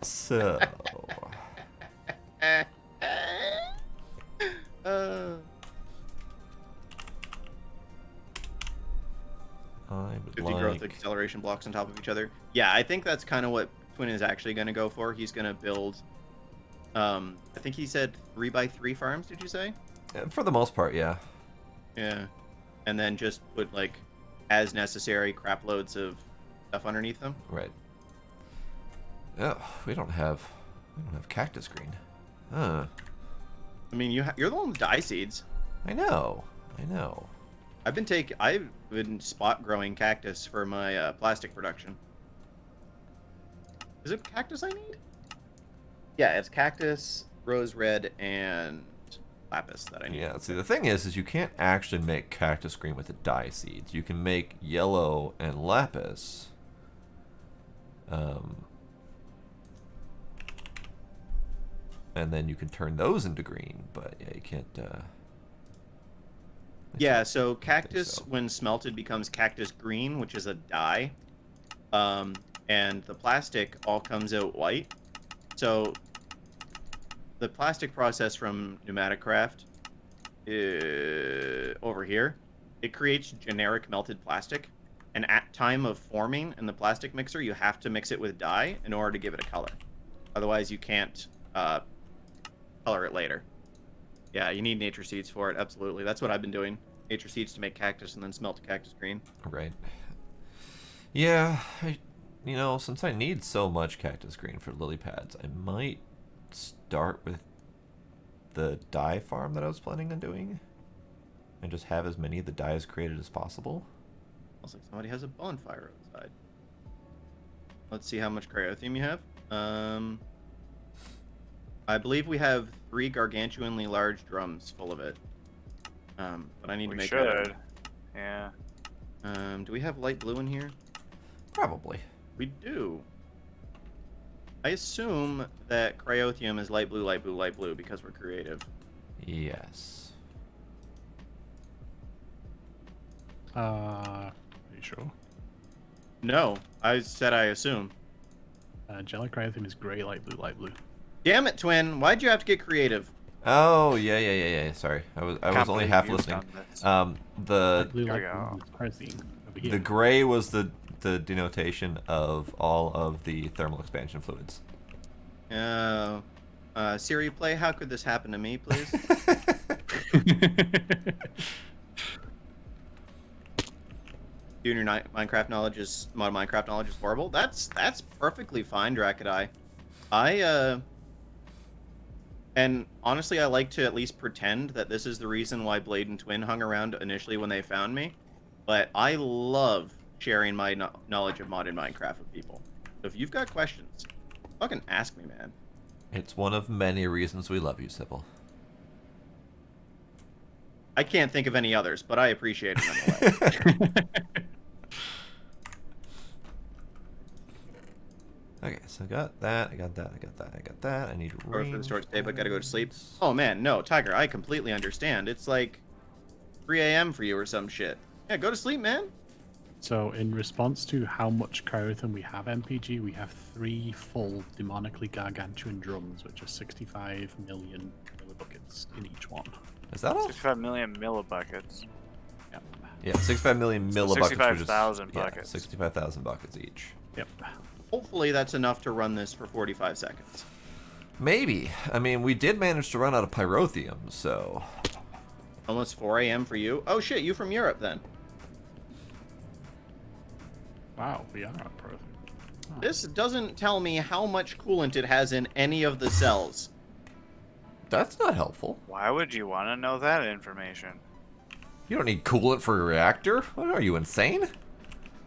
so... I would 50 growth like... acceleration blocks on top of each other. Yeah, I think that's kind of what Twin is actually going to go for. He's going to build, I think he said 3x3 farms, did you say? For the most part, yeah. Yeah. And then just put, like, as necessary crap loads of stuff underneath them. Right. Oh, we don't have cactus green. Huh. I mean, you're the one with dye seeds. I know. I've been spot growing cactus for my plastic production. Is it cactus I need? Yeah, it's cactus, rose red, and lapis that I need. Yeah, see, the thing is you can't actually make cactus green with the dye seeds. You can make yellow and lapis. And then you can turn those into green, but yeah, you can't... Yeah, so cactus, so. when smelted, becomes cactus green, which is a dye. And the plastic all comes out white. So the plastic process from Pneumaticraft over here, it creates generic melted plastic. And at time of forming in the plastic mixer, you have to mix it with dye in order to give it a color. Otherwise, you can't color it later. Yeah, you need nature seeds for it. Absolutely. That's what I've been doing. Nature seeds to make cactus and then smelt cactus green. Right. Yeah, since I need so much cactus green for lily pads, I might start with the dye farm that I was planning on doing. And just have as many of the dyes created as possible. Looks like somebody has a bonfire outside. Let's see how much cryothium you have. I believe we have 3 gargantuanly large drums full of it. But I need to make should. Yeah. Do we have light blue in here? Probably. We do. I assume that cryothium is light blue, light blue, light blue because we're creative. Yes. Are you sure? No, I said I assume. Jelly cryothium is grey, light blue, light blue. Damn it, Twin! Why'd you have to get creative? Oh, yeah. Sorry. I was only half listening. Light The blue, There we light blue is cryothium over here. the gray was the denotation of all of the thermal expansion fluids. Siri, play How Could This Happen to Me, please? Doing your Minecraft knowledge is horrible. That's perfectly fine, Drakadai. And honestly, I like to at least pretend that this is the reason why Blade and Twin hung around initially when they found me. But I love sharing my knowledge of modded Minecraft with people. So if you've got questions, fucking ask me, man. It's one of many reasons we love you, Sybil. I can't think of any others, but I appreciate it nonetheless. Okay, so I got that. I need Or for the storage day, but gotta go to sleep. Oh man, no, Tiger, I completely understand. It's like 3 a.m. for you or some shit. Yeah, go to sleep, man. So in response to how much cryothium we have MPG, we have 3 full demonically gargantuan drums, which are 65 million millibuckets in each one. Is that all? 65 million millibuckets. Yep. Yeah, 65 million So millibuckets. 65,000 buckets. 65,000 buckets each. Yep. Hopefully that's enough to run this for 45 seconds. Maybe. I mean, we did manage to run out of pyrotheum, so... Almost 4 a.m. for you? Oh shit, you from Europe then. Wow, we are at processing. Oh. This doesn't tell me how much coolant it has in any of the cells. That's not helpful. Why would you want to know that information? You don't need coolant for a reactor. What are you, insane?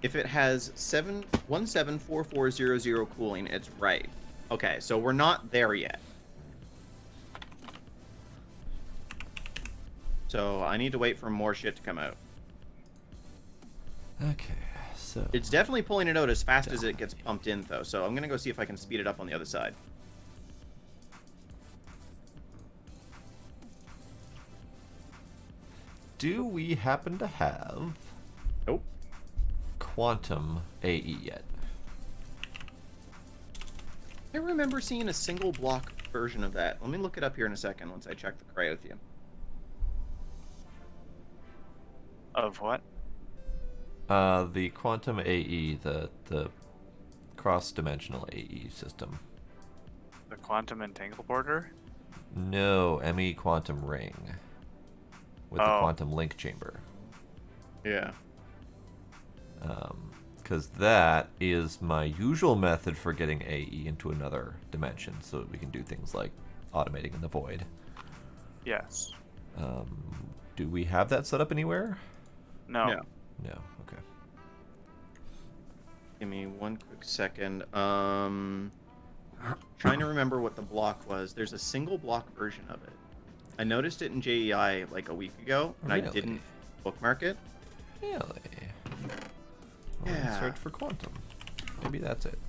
If it has 174400 cooling, it's right. Okay, so we're not there yet. So I need to wait for more shit to come out. Okay, so It's definitely pulling it out as fast as it gets pumped in, though. So I'm gonna go see if I can speed it up on the other side. do we happen to have Nope. quantum AE yet? I remember seeing a single block version of that. Let me look it up here in a second once I check the cryotheum. Of what? The quantum AE, the cross-dimensional AE system. The quantum entangleporter? No, ME quantum ring with the Oh. quantum link chamber. Yeah. Because that is my usual method for getting AE into another dimension, so that we can do things like automating in the void. Yes. Do we have that set up anywhere? No. No. No. Okay. Give me one quick second. Trying to remember what the block was. There's a single block version of it. I noticed it in JEI like a week ago, and I Really? didn't bookmark it. Really? Well, let's Yeah. search for quantum. Maybe that's it.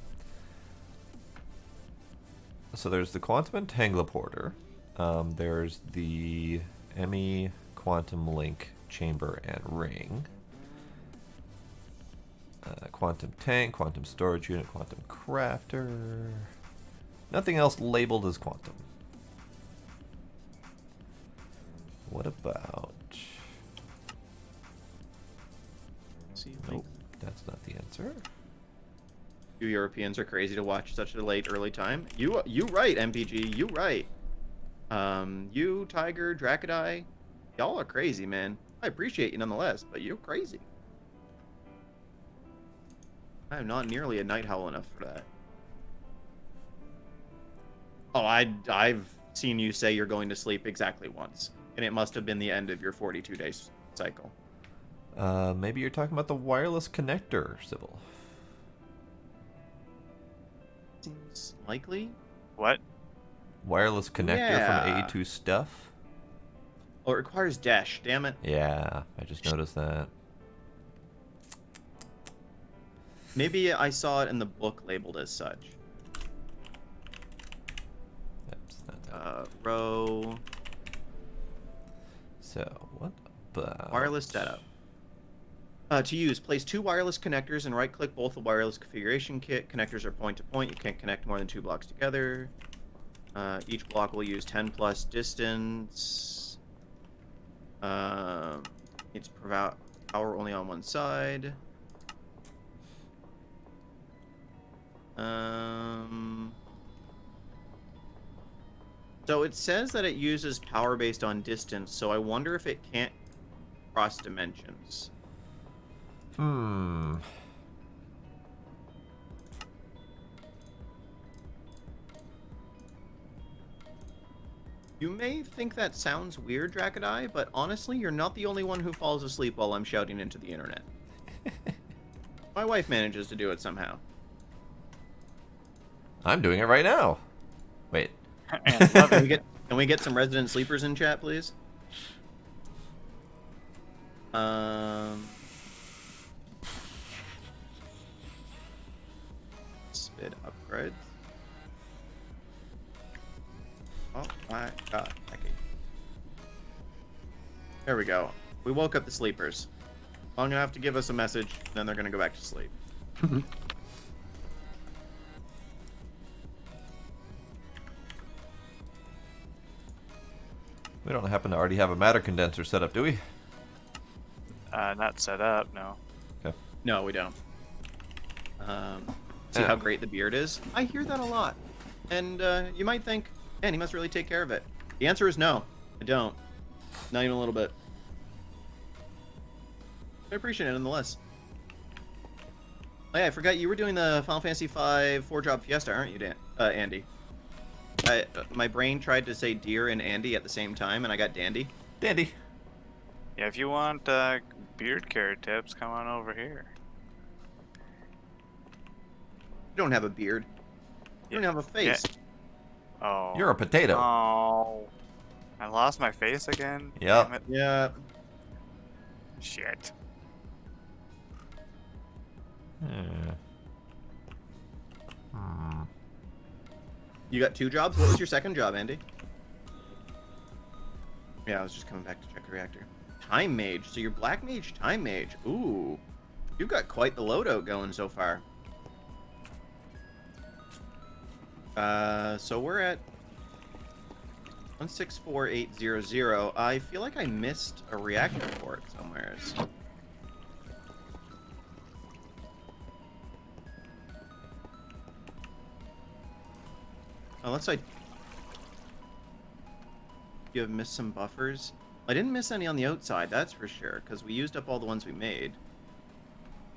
So there's the quantum entangleporter. There's the ME quantum link chamber and ring. Quantum tank, quantum storage unit, quantum crafter. Nothing else labeled as quantum. What about... See, Nope, that's not the answer. you Europeans are crazy to watch such a late early time. You right, MPG. You right. You Tiger Dracodai, y'all are crazy, man. I appreciate you nonetheless, but you're crazy. I am not nearly a night howl enough for that. Oh, I've seen you say you're going to sleep exactly once, and it must have been the end of your 42-day cycle. Maybe you're talking about the wireless connector, Sybil. Seems likely. What? Wireless connector Yeah. from A2 stuff? Oh, it requires dash. Damn it. Yeah, I just noticed that. Maybe I saw it in the book labeled as such. That's not that. Row So, what about... wireless setup. To use, place 2 wireless connectors and right-click both the wireless configuration kit. Connectors are point-to-point. You can't connect more than 2 blocks together. Each block will use 10 plus distance. It's power only on one side. So it says that it uses power based on distance, so I wonder if it can't cross dimensions. You may think that sounds weird, Dracodai, but honestly, you're not the only one who falls asleep while I'm shouting into the internet. My wife manages to do it somehow. I'm doing it right now. Wait. And Can we get some resident sleepers in chat, please? Spit upgrades. Oh my god. Okay. There we go. We woke up the sleepers. I'm gonna have to give us a message, then they're gonna go back to sleep. We don't happen to already have a matter condenser set up, do we? not set up, no. Okay. No, we don't. See how great the beard is? I hear that a lot. And you might think, man, he must really take care of it. The answer is no, I don't. Not even a little bit. I appreciate it nonetheless. Oh, yeah, I forgot you were doing the Final Fantasy V 4-job Fiesta, aren't you, Andy? My brain tried to say deer and Andy at the same time, and I got Dandy. Dandy. Yeah, if you want beard care tips, come on over here. You don't have a beard. You don't have a face. Oh. You're a potato. Oh. I lost my face again? Yep. Damn it. Yeah. Shit. You got 2 jobs? What was your second job, Andy? Yeah, I was just coming back to check the reactor. Time Mage. So you're Black Mage, Time Mage. Ooh. You've got quite the loadout going so far. So we're at 164800. I feel like I missed a reactor port somewhere. Unless you have missed some buffers. I didn't miss any on the outside, that's for sure, because we used up all the ones we made.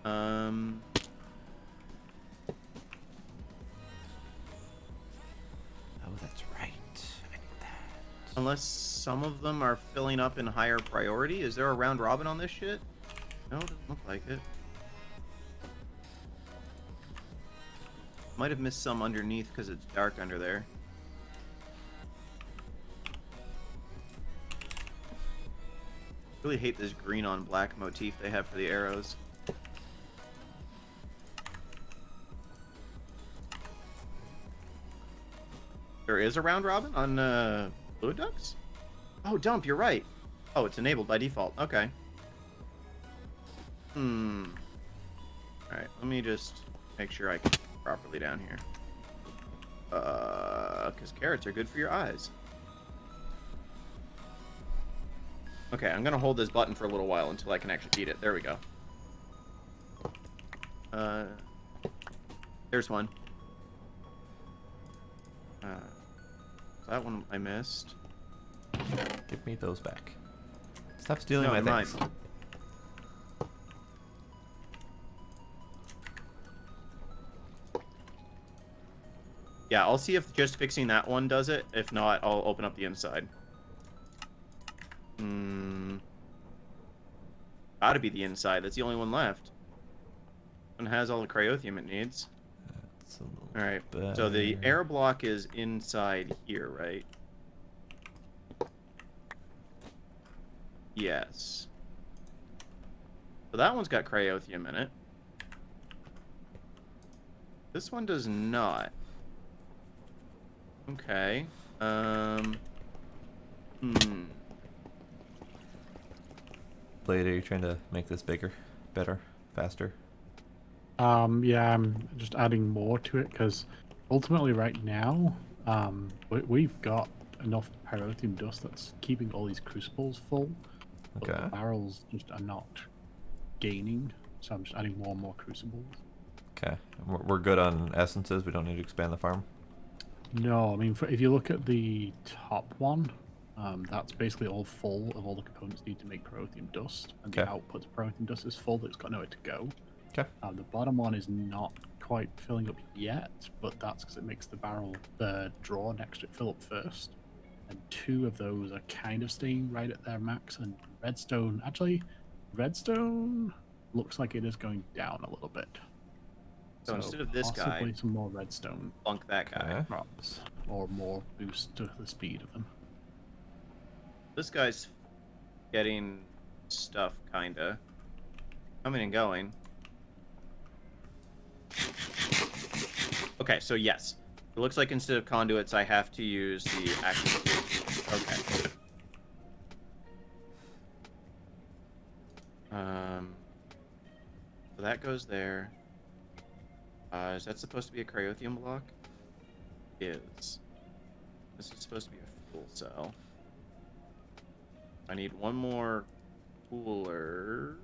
Oh, that's right. I need that. Unless some of them are filling up in higher priority. Is there a round robin on this shit? No, it doesn't look like it. Might have missed some underneath because it's dark under there. Really hate this green on black motif they have for the arrows. There is a round robin on Fluid Ducks? Oh, Dump, you're right. Oh, it's enabled by default. Okay. Alright, let me just make sure I can properly down here. Because carrots are good for your eyes. Okay, I'm gonna hold this button for a little while until I can actually eat it. There we go. There's one. That one I missed. Give me those back. Stop stealing No, my they're things. mine. Yeah, I'll see if just fixing that one does it. If not, I'll open up the inside. Gotta be the inside. That's the only one left. One has all the cryothium it needs. Alright, so the air block is inside here, right? Yes. So that one's got cryothium in it. This one does not. Okay. Blade, are you trying to make this bigger, better, faster? Yeah, I'm just adding more to it because ultimately right now, we've got enough pyrotheum dust that's keeping all these crucibles full. But Okay. the barrels just are not gaining, so I'm just adding more and more crucibles. Okay. We're good on essences. We don't need to expand the farm. No, I mean, if you look at the top one, that's basically all full of all the components needed to make pyrotheum dust, and the Okay. output of pyrotheum dust is full, but it's got nowhere to go. Okay. The bottom one is not quite filling up yet, but that's because it makes the barrel, the drawer next to it, fill up first. And 2 of those are kind of staying right at their max, and redstone looks like it is going down a little bit. So instead of this possibly guy, some more redstone plunk that guy. Okay. drops, or more boost to the speed of them. This guy's getting stuff, kinda. Coming and going. Okay, so yes. It looks like instead of conduits, I have to use the active. Okay. So that goes there. Is that supposed to be a cryothium block? Is. This is supposed to be a fuel cell. I need one more cooler.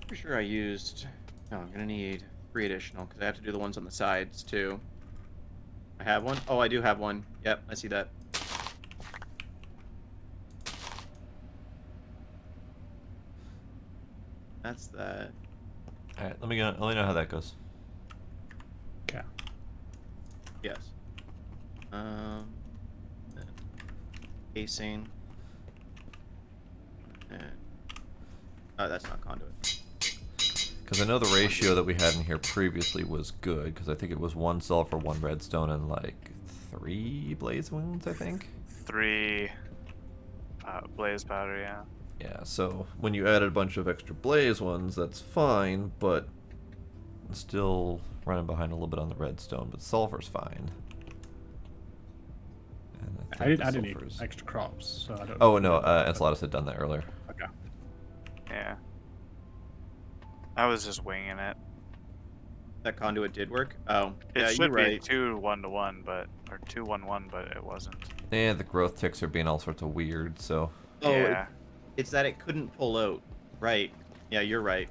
Pretty sure I used... No, I'm gonna need 3 additional, because I have to do the ones on the sides, too. I have one. Oh, I do have one. Yep, I see that. That's that. All right, let me know how that goes. Okay. Yes. Casing. And oh, that's not conduit. Because I know the ratio that we had in here previously was good, because I think it was 1 sulfur, 1 redstone, and like 3 blaze wounds, I think. 3 blaze powder, yeah. Yeah, so when you added a bunch of extra blaze ones, that's fine, but still running behind a little bit on the redstone, but sulfur's fine. And I think didn't the need sulfur's- extra crops, so I don't. Oh no, Enceladus had done that earlier. Okay. Yeah. I was just winging it. That conduit did work. Oh, It yeah, should you're be right. 2 1-to-1, or 2-1-1, but it wasn't. Yeah, the growth ticks are being all sorts of weird, so... Oh, Yeah. it's that it couldn't pull out. Right. Yeah, you're right.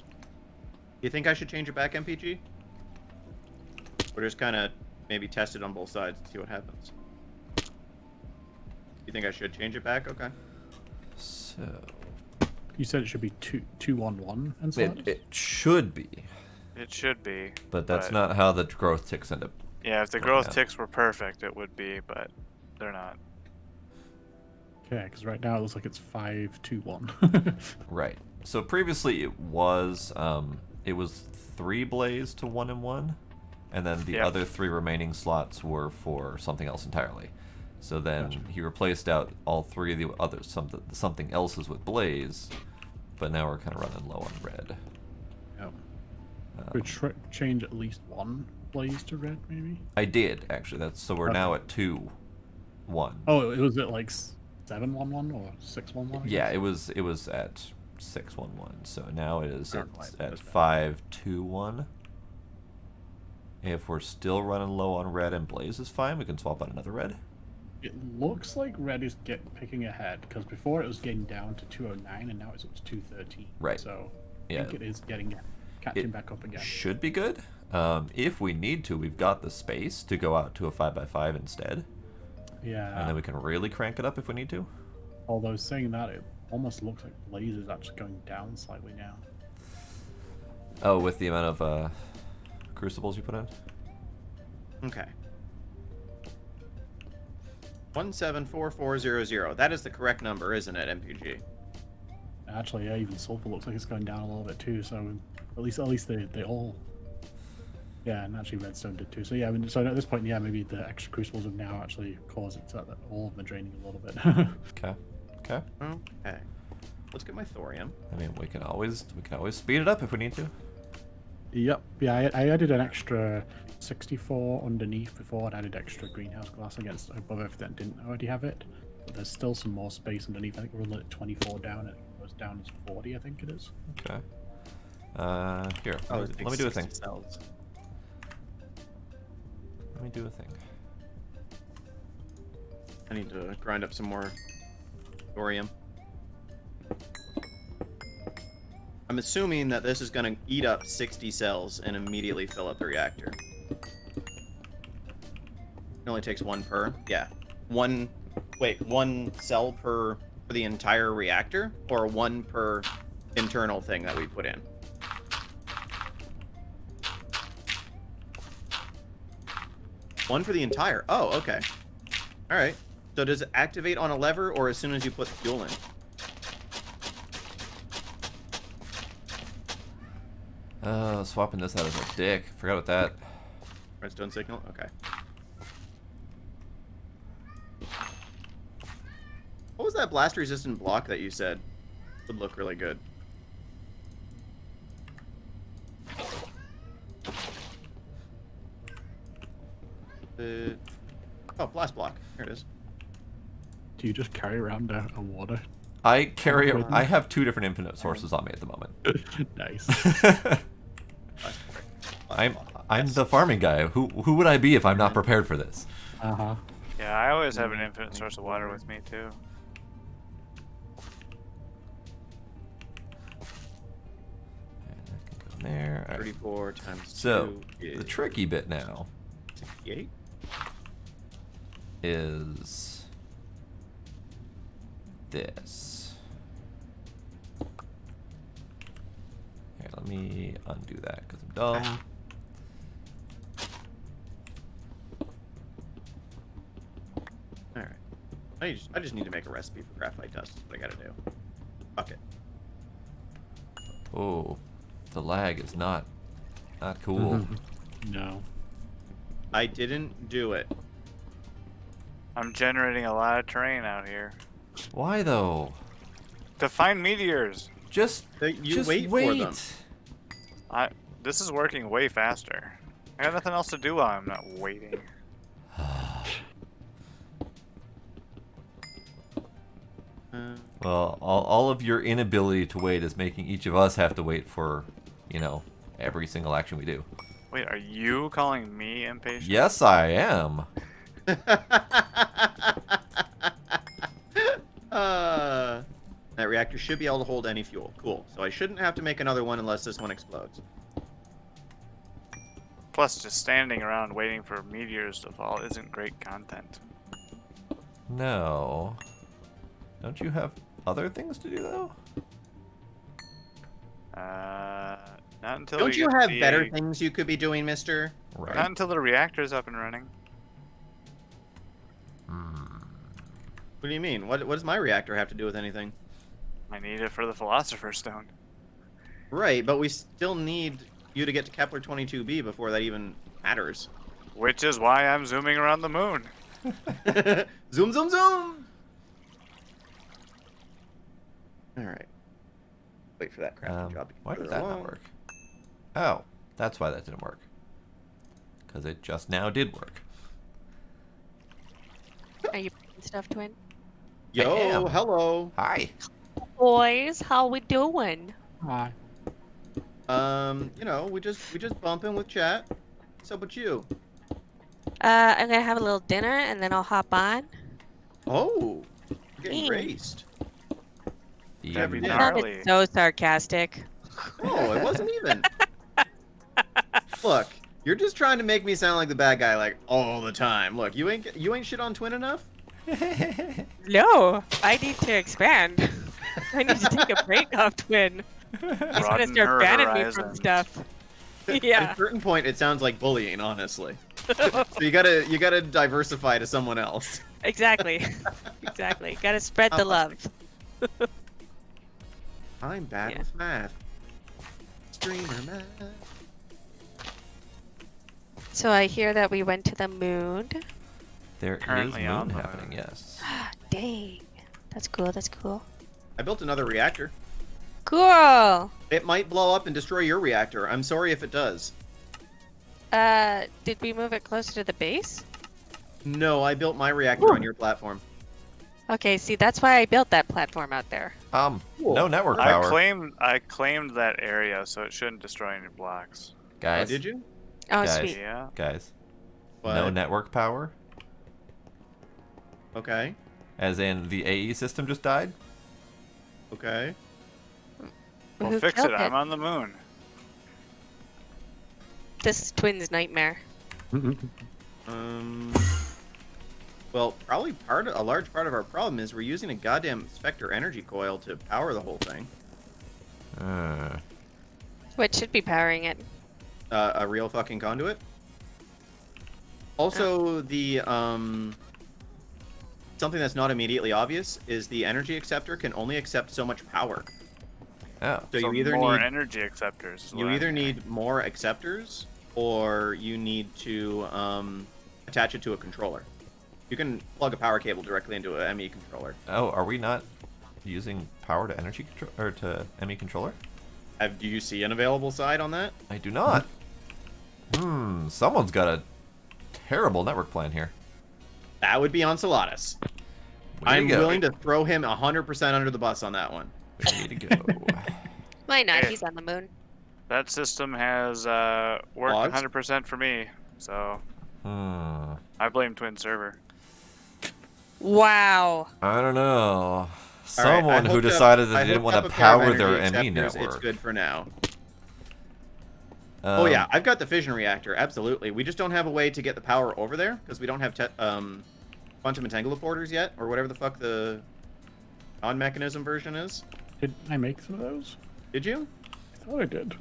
You think I should change it back, MPG? Or just kind of maybe test it on both sides and see what happens? You think I should change it back? Okay. So... You said it should be 2-1-1 and so It should be, It should be. but that's not how the growth ticks end up. Yeah, if the working growth out. ticks were perfect, it would be, but they're not. Okay, because right now it looks like it's 5-2-1. Right. So previously it was 3 blaze to 1 and 1, and then the Yep. other 3 remaining slots were for something else entirely. So then Gotcha. he replaced out all 3 of the other something else's with blaze, but now we're kind of running low on red. Yep. We change at least one blaze to red, maybe. I did actually. That's so we're now at 2-1. Oh, it was at like 7-1-1 or 6-1-1. Yeah, it was at 6-1-1. So now it is Oh, at, right, at that's bad. 5-2-1. If we're still running low on red and blaze is fine, we can swap out another red. It looks like red is picking ahead because before it was getting down to 209 and now it's up to 213. Right. So Yeah. I think it is catching back up again. Should be good. If we need to, we've got the space to go out to a 5x5 instead, Yeah. and then we can really crank it up if we need to. Although saying that, it almost looks like blaze is actually going down slightly now. Oh, with the amount of crucibles you put in. Okay. 174400. That is the correct number, isn't it, MPG? Actually, yeah, even sulfur looks like it's going down a little bit too. So at least they all. Yeah, and actually redstone did too. So yeah, I mean, so at this point, yeah, maybe the extra crucibles have now actually caused it so that all of them are draining a little bit. Okay. Okay. Okay. Let's get my thorium. I mean, we can always speed it up if we need to. Yep. Yeah, I added an extra 64 underneath before. I added extra greenhouse glass against above everything that didn't already have it. But there's still some more space underneath. I think we're only at 24 down. It goes down as 40, I think it is. Okay. Here. Oh, let me do a thing. Cells. Let me do a thing. I need to grind up some more thorium. I'm assuming that this is going to eat up 60 cells and immediately fill up the reactor. It only takes 1 per. Yeah. 1 cell per for the entire reactor, or 1 per internal thing that we put in? One for the entire. Oh, okay. All right. So does it activate on a lever or as soon as you put fuel in? Swapping this out as a dick. Forgot about that. Redstone signal? Okay. What was that blast resistant block that you said would look really good? Oh, blast block. Here it is. Do you just carry around a water? I have 2 different infinite sources on me at the moment. Nice. Blast block. I'm the farming guy. Who would I be if I'm not prepared for this? Uh-huh. Yeah, I always have an infinite source of water with me too. And that can go there. All right. 34 times So 2 is the tricky bit now 68. is this. Here, let me undo that because I'm dumb. All right. I just need to make a recipe for graphite dust. That's what I gotta do. Fuck it. Oh, the lag is not cool. No. I didn't do it. I'm generating a lot of terrain out here Why though? to find meteors. Just You just wait for them. This is working way faster. I got nothing else to do while I'm not waiting. Well, all of your inability to wait is making each of us have to wait for, you know, every single action we do. Wait, are you calling me impatient? Yes, I am. That reactor should be able to hold any fuel. Cool. So I shouldn't have to make another one unless this one explodes. Plus, just standing around waiting for meteors to fall isn't great content. No. Don't you have other things to do though? Not until Don't we you get have the- better things you could be doing, mister? Right. Not until the reactor's up and running. What do you mean? What does my reactor have to do with anything? I need it for the Philosopher's Stone. Right, but we still need you to get to Kepler 22b before that even matters. Which is why I'm zooming around the moon. Zoom, zoom, zoom! Alright. Wait for that crafting job to Why further did that not along. work? Oh, that's why that didn't work. Because it just now did work. Are you putting stuff, Twin? I Yo, am. hello. Hi. Boys, how we doing? Hi. You know, we just bumping with chat. What's up with you? I'm gonna have a little dinner and then I'll hop on. Oh, you're getting Mm. raced. That'd be That gnarly. sounded so sarcastic. No, it wasn't even. Look, you're just trying to make me sound like the bad guy, like all the time. Look, you ain't shit on Twin enough. No, I need to expand. I need to take a break off Twin. He's gonna Broaden her start banning me from horizons. stuff. At Yeah. a certain point, it sounds like bullying, honestly. So you gotta diversify to someone else. Exactly. Exactly. Gotta spread the love. I'm bad Yeah. with math. Streamer math. So I hear that we went to the moon. There is Currently on moon the happening, moon. yes. Dang. That's cool. That's cool. I built another reactor. Cool. It might blow up and destroy your reactor. I'm sorry if it does. Did we move it closer to the base? No, I built my reactor on your platform. Okay, see, that's why I built that platform out there. Cool. No network I power. claimed that area, so it shouldn't destroy any blocks. Oh, Guys, did you? Oh, Guys. sweet. Yeah. guys. What? No network power? Okay. As in the AE system just died? Okay. Well, Who fix killed it. I'm on the moon. This is Twin's nightmare. Well, probably a large part of our problem is we're using a goddamn Spectre energy coil to power the whole thing. What should be powering it? A real fucking conduit. Also, the something that's not immediately obvious is the energy acceptor can only accept so much power. Oh. So you either more need energy acceptors. is you what I'm either hearing. need more acceptors or you need to attach it to a controller. You can plug a power cable directly into a ME controller. Oh, are we not using power to energy control or to ME controller? Do you see an available side on that? I do not. Someone's got a terrible network plan here. That would be Enceladus. Way I'm to go. willing to throw him 100% under the bus on that one. Way to go. Why not? Hey. He's on the moon. That system has worked Laws? 100% for me, so Hmm. I blame Twin Server. Wow. I don't know. All right, Someone I who hooked up- decided that I they didn't hooked want up to a pair of power their energy ME acceptors. network. It's good for now. Um, Oh yeah, I've got the fission reactor. Absolutely. We just don't have a way to get the power over there because we don't have quantum entangleporters yet, or whatever the fuck the non-mechanism version is? Did I make some of those? Did you? I thought I did.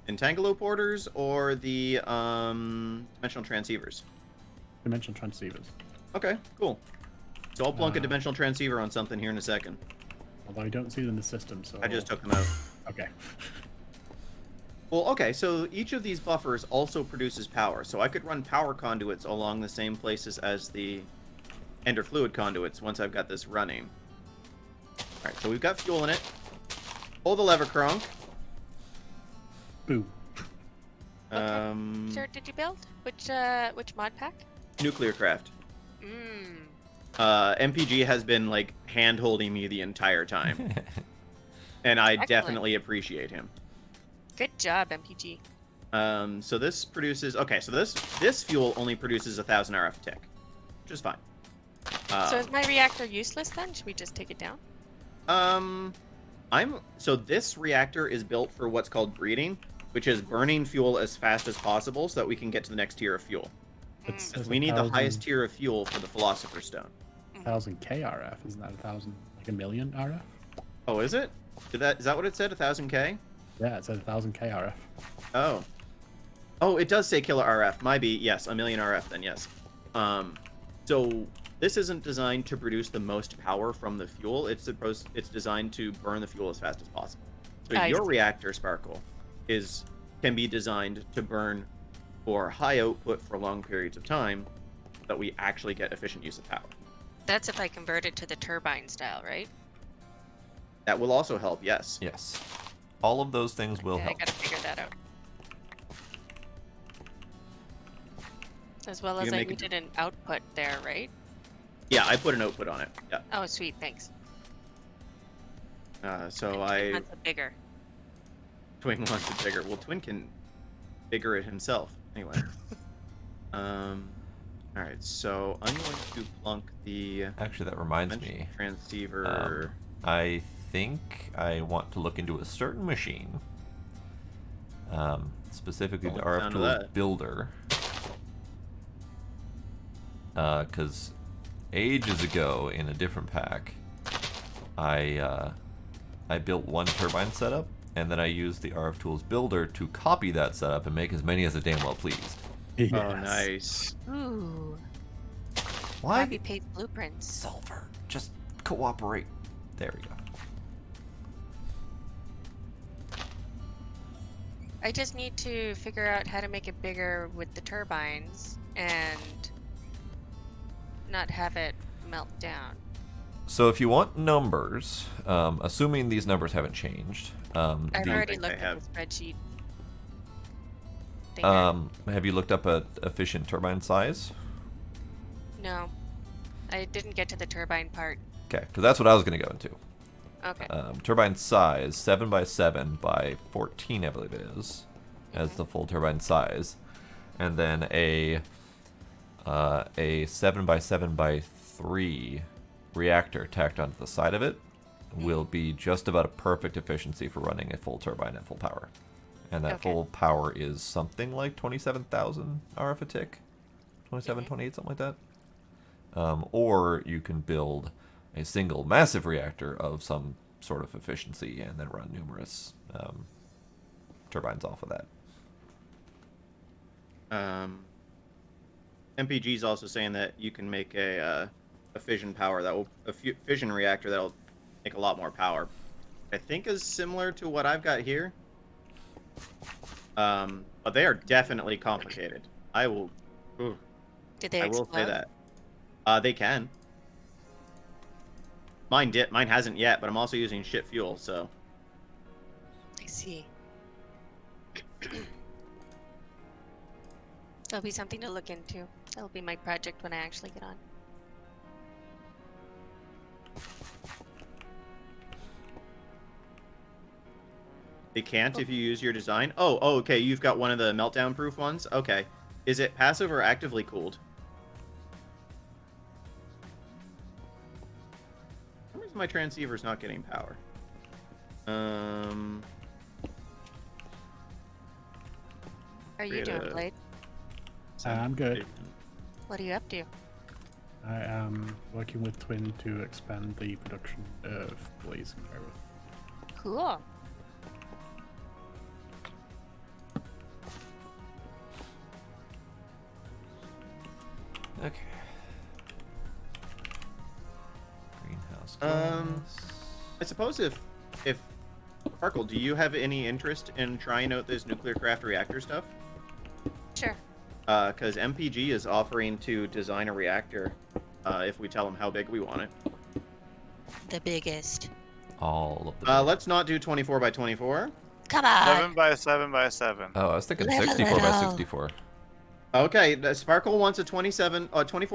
Entangleporters or the dimensional transceivers? Dimensional transceivers. Okay, cool. So I'll plunk a dimensional transceiver on something here in a second. Although I don't see them in the system, so... I just took them out. Okay. Well, okay, so each of these buffers also produces power. So I could run power conduits along the same places as the ender fluid conduits once I've got this running. Alright, so we've got fuel in it. Pull the lever, Kronk. Boo. Sir, did you build? Which mod pack? Nuclear craft. Mmm. MPG has been, like, hand-holding me the entire time. And I Excellent. definitely appreciate him. Good job, MPG. So this produces... Okay, so this fuel only produces 1,000 RF a tick. Which is fine. So is my reactor useless then? Should we just take it down? So this reactor is built for what's called breeding, which is burning fuel as fast as possible so that we can get to the next tier of fuel. It's, Because we need the highest tier of fuel for the Philosopher's Stone. 1,000 KRF, isn't that 1,000, like a million RF? Oh, is it? Is that what it said? 1,000K? Yeah, it said 1,000 KRF. Oh. Oh, it does say killer RF. Might be, yes, a million RF then, yes. So this isn't designed to produce the most power from the fuel. It's designed to burn the fuel as fast as possible. So your reactor, Sparkle, can be designed to burn for high output for long periods of time so that we actually get efficient use of power. That's if I convert it to the turbine style, right? That will also help, yes. Yes. All of those things will Yeah, help. I gotta figure that out. As well You as can I make it- needed an output there, right? Yeah, I put an output on it. Yeah. Oh, sweet, thanks. So And that's a bigger. Twin wants it bigger. Well, Twin can bigger it himself. Anyway. Alright, so I'm going to plunk the Actually, that reminds me. transceiver. I think I want to look into a certain machine, specifically the Don't RF sound Tools of that. Builder, because ages ago in a different pack, I built one turbine setup, and then I used the RF Tools Builder to copy that setup and make as many as I damn well pleased. Yes. Oh, nice. Ooh. Why? Copy paste blueprints. Sulfur. Just cooperate. There we go. I just need to figure out how to make it bigger with the turbines and not have it melt down. So if you want numbers, assuming these numbers haven't changed, I've already think they looked at the spreadsheet. have you looked up a efficient turbine size? No. I didn't get to the turbine part. Okay, because that's what I was going to go into. Okay. Turbine size 7 by 7 by 14, I believe it is, as the full turbine size, and then a 7 by 7 by 3 reactor tacked onto the side of it will be just about a perfect efficiency for running a full turbine at full power. And that Okay. full power is something like 27,000 RF a tick, 27, 28, something like that. Or you can build a single massive reactor of some sort of efficiency and then run numerous turbines off of that. MPG is also saying that you can make a fission fission reactor that'll make a lot more power. I think is similar to what I've got here. But they are definitely complicated. I will. Ooh, Did they I will explode? say that. They can. Mine hasn't yet, but I'm also using shit fuel, so. I see. That'll be something to look into. That'll be my project when I actually get on. It can't if you use your design. Oh, okay. You've got one of the meltdown proof ones. Okay. Is it passive or actively cooled? For some reason my transceiver's not getting power. Are you doing, Create a- Blade? I'm good. What are you up to? I am working with Twin to expand the production of blazing arrow. Cool. Okay. Greenhouse gas. I suppose if Sparkle, do you have any interest in trying out this nuclear craft reactor stuff? Sure. Because MPG is offering to design a reactor if we tell them how big we want it. The biggest. All of the. Let's not do 24 by 24. Come on. 7 by 7 by 7. Oh, I was thinking Level 64 it by up. 64. Okay, the Sparkle wants a 24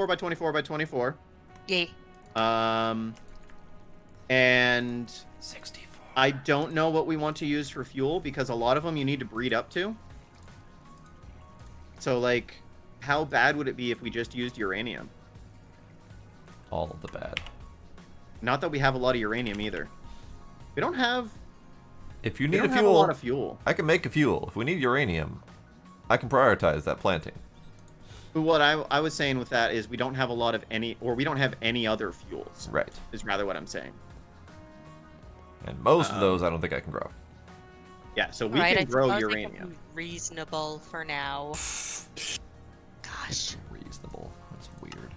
by 24 by 24. Yay. And 64. I don't know what we want to use for fuel because a lot of them you need to breed up to. So, like, how bad would it be if we just used uranium? All of the bad. Not that we have a lot of uranium either. We don't have. If you We need don't a have a lot fuel, of fuel. I can make a fuel. If we need uranium, I can prioritize that planting. But what I was saying with that is we don't have a lot of any, or we don't have any other fuels. Right. Is rather what I'm saying. And most of those I don't think I can grow. Yeah, so we Right, can I grow suppose they can uranium. be reasonable for now. Gosh. Reasonable. That's weird.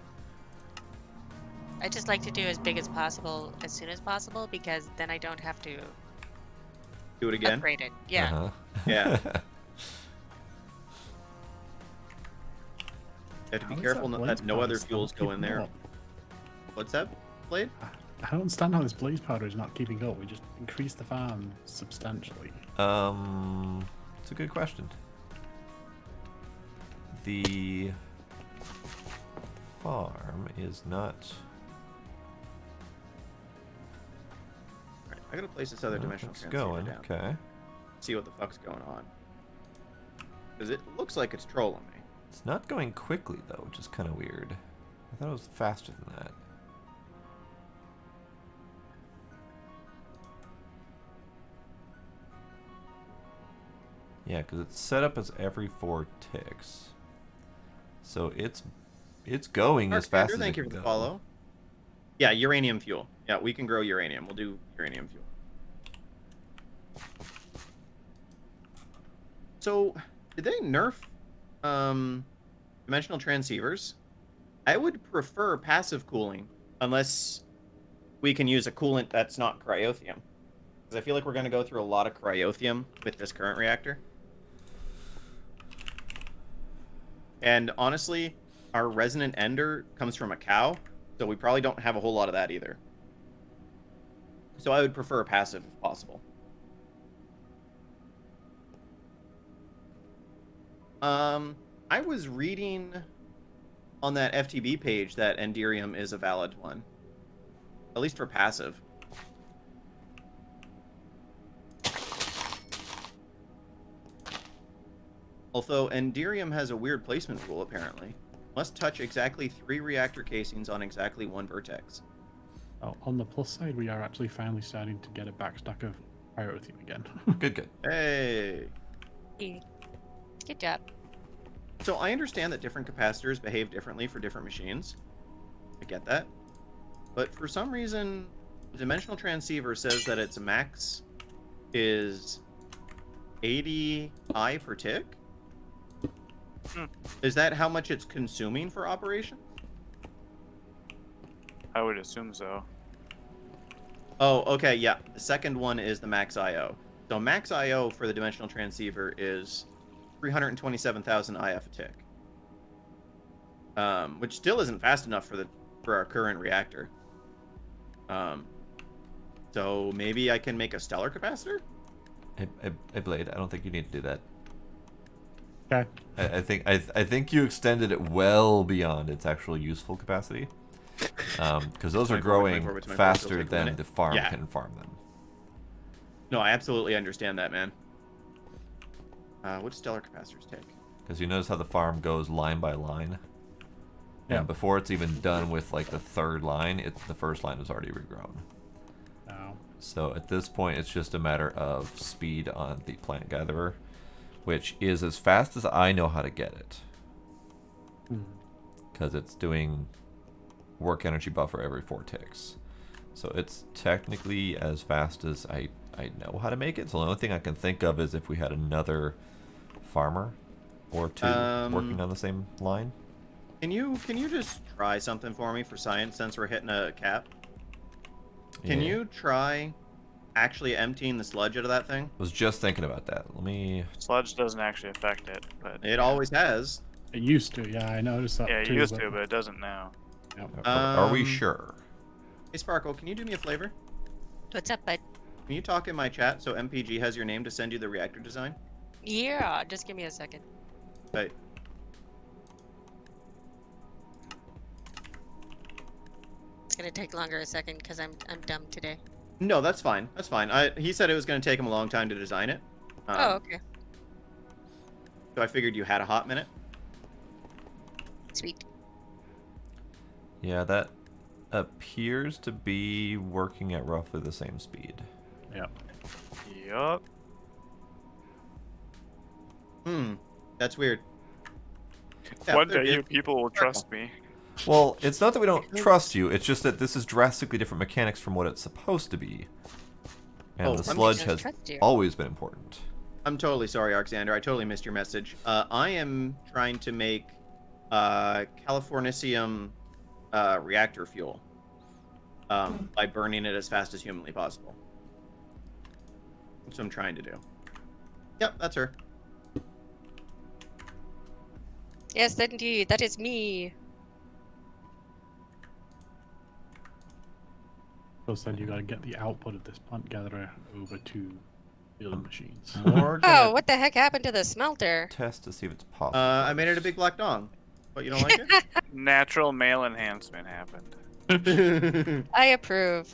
I just like to do as big as possible as soon as possible because then I don't have to Do it again. upgrade it. Yeah. Uh-huh. Yeah. You have to How be is careful that that blaze no powder other still fuels go in keeping there. up? What's that, Blade? I don't understand how this blaze powder is not keeping up. We just increased the farm substantially. It's a good question. The farm is not. Alright, I gotta place this other dimensional It's transceiver going. down. Okay. See what the fuck's going on. Because it looks like it's trolling me. It's not going quickly though, which is kind of weird. I thought it was faster than that. Yeah, because it's set up as every 4 ticks. So it's going as fast as Thank it you can for the go. follow. Yeah, uranium fuel. Yeah, we can grow uranium. We'll do uranium fuel. So, did they nerf dimensional transceivers? I would prefer passive cooling, unless we can use a coolant that's not cryothium. Because I feel like we're going to go through a lot of cryothium with this current reactor. And honestly, our resonant ender comes from a cow, so we probably don't have a whole lot of that either. So I would prefer passive if possible. I was reading on that FTB page that Enderium is a valid one. At least for passive. Although Enderium has a weird placement rule, apparently. Must touch exactly 3 reactor casings on exactly 1 vertex. Oh, on the plus side, we are actually finally starting to get a backstack of cryothium again. Good, good. Hey! Good job. So I understand that different capacitors behave differently for different machines. I get that. But for some reason, the dimensional transceiver says that its max is 80 I per tick? Is that how much it's consuming for operation? I would assume so. Oh, okay, yeah. The second one is the max IO. So max IO for the dimensional transceiver is 327,000 IF a tick. Which still isn't fast enough for our current reactor. So maybe I can make a stellar capacitor? Hey, Blade, I don't think you need to do that. Okay. I think you extended it well beyond its actual useful capacity. Because those are 24 by growing 24 by 24 faster still take a than minute. the farm Yeah. can farm them. No, I absolutely understand that, man. What do stellar capacitors take? Because you notice how the farm goes line by line? Yeah. And before it's even done with like the 3rd line, the first line is already regrown. Now, So at this point, it's just a matter of speed on the plant gatherer, which is as fast as I know how to get it. because it's doing work energy buffer every 4 ticks. So it's technically as fast as I know how to make it. So the only thing I can think of is if we had another farmer or two working on the same line. Can you just try something for me for science since we're hitting a cap? Can Yeah. you try actually emptying the sludge out of that thing? I was just thinking about that. Let me. Sludge doesn't actually affect it, but It always has. It used to, yeah, I noticed that yeah, it too. used to, but it doesn't now. Yeah. Are we sure? Hey Sparkle, can you do me a favor? What's up, bud? Can you talk in my chat so MPG has your name to send you the reactor design? Yeah, just give me a second. Hey. It's gonna take longer a second because I'm dumb today. No, that's fine. That's fine. He said it was going to take him a long time to design it. Oh, okay. So I figured you had a hot minute. Sweet. Yeah, that appears to be working at roughly the same speed. Yeah. Yup. That's weird. Yeah, One they're day you good. people will trust me. Well, it's not that we don't trust you, it's just that this is drastically different mechanics from what it's supposed to be. And Oh, the I'm sludge gonna has trust you. always been important. I'm totally sorry, Alexander. I totally missed your message. I am trying to make Californicium reactor fuel by burning it as fast as humanly possible. That's what I'm trying to do. Yep, that's her. Yes, indeed, that is me. So then you gotta get the output of this plant gatherer over to building machines. More Oh, gonna what the heck happened to the smelter? test to see if it's possible. I made it a big black dong. But you don't like Natural male enhancement happened. it? I approve.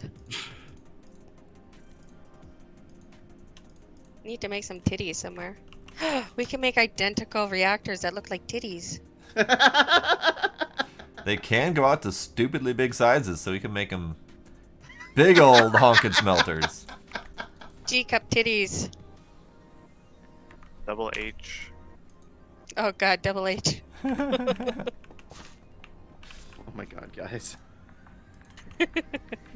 Need to make some titties somewhere. We can make identical reactors that look like titties. They can go out to stupidly big sizes, so we can make them big old honkin' smelters. G-cup titties. Double H. Oh god, double H. Oh my god, guys.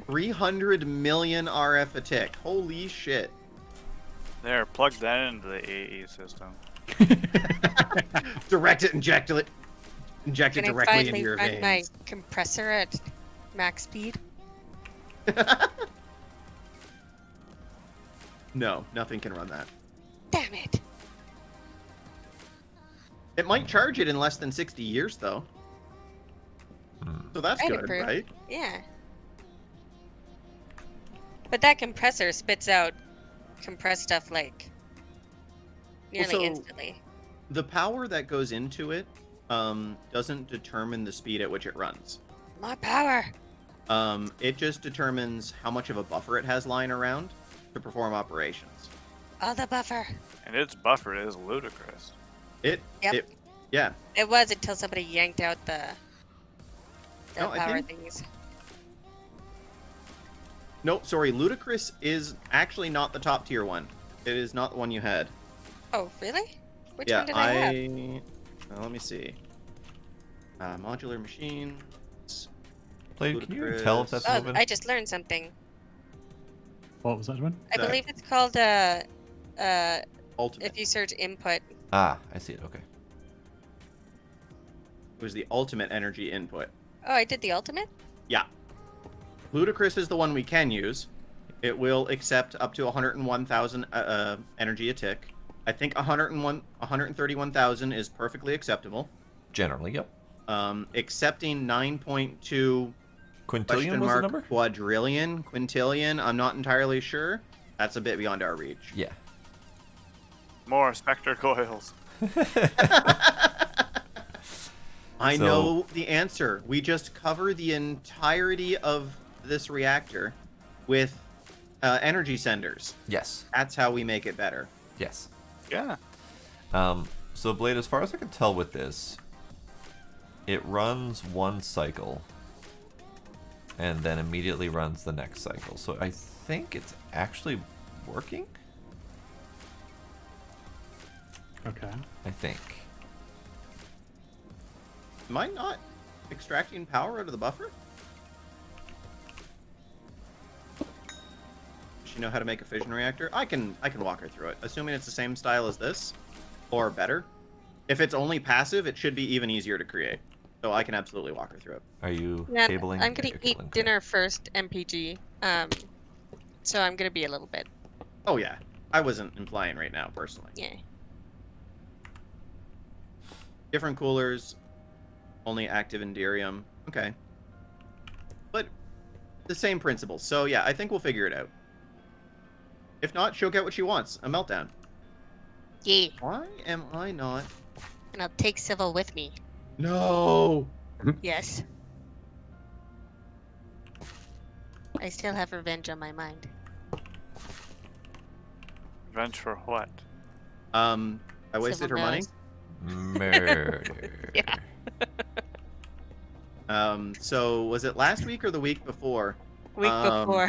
300 million RF a tick. Holy shit. There, plug that into the AE system. Direct it, inject it Can I directly into finally your run my veins. compressor at max speed? No, nothing can run that. Damn it. It might charge it in less than 60 years, though. So that's I'd good, approve. right? Yeah. But that compressor spits out compressed stuff like nearly so- instantly. The power that goes into it doesn't determine the speed at which it runs. More power. It just determines how much of a buffer it has lying around to perform operations. All the buffer. And its buffer is ludicrous. It, Yep. yeah. It was until somebody yanked out the No, I power think- things. No, sorry, Ludicrous is actually not the top tier one. It is not the one you had. Oh, really? Which yeah, one did I have? let me see. Modular machines. Blade, can you tell if that's Oh, moving? I just learned something. What was that one? I Sorry. believe it's called Ultimate. if you search input. Ah, I see it. Okay. It was the ultimate energy input. Oh, I did the ultimate? Yeah. Ludicrous is the one we can use. It will accept up to 101,000 energy a tick. I think 131,000 is perfectly acceptable. Generally, yep. Accepting 9.2 Quintillion question was the mark number? quadrillion, quintillion, I'm not entirely sure. That's a bit beyond our reach. Yeah. More Spectre coils. I So- know the answer. We just cover the entirety of this reactor with energy senders. Yes. That's how we make it better. Yes. Yeah. So Blade, as far as I can tell with this, it runs one cycle and then immediately runs the next cycle. So I think it's actually working. Okay. I think. Might not. extracting power out of the buffer? Does she know how to make a fission reactor? I can walk her through it, assuming it's the same style as this, or better. If it's only passive, it should be even easier to create. So I can absolutely walk her through it. Are you Yeah, cabling? I'm Yeah, gonna you're eat cabling, okay. dinner first, MPG. So I'm gonna be a little bit. Oh yeah, I wasn't implying right now, personally. Yeah. Different coolers, only active in Derium. Okay. But the same principle. So yeah, I think we'll figure it out. If not, she'll get what she wants, a meltdown. Yeah. Why am I not? And I'll take Civil with me. No! Yes. I still have revenge on my mind. Revenge for what? I wasted her Civil money. knows. Murder. Yeah. So was it last week or the week before? Week before.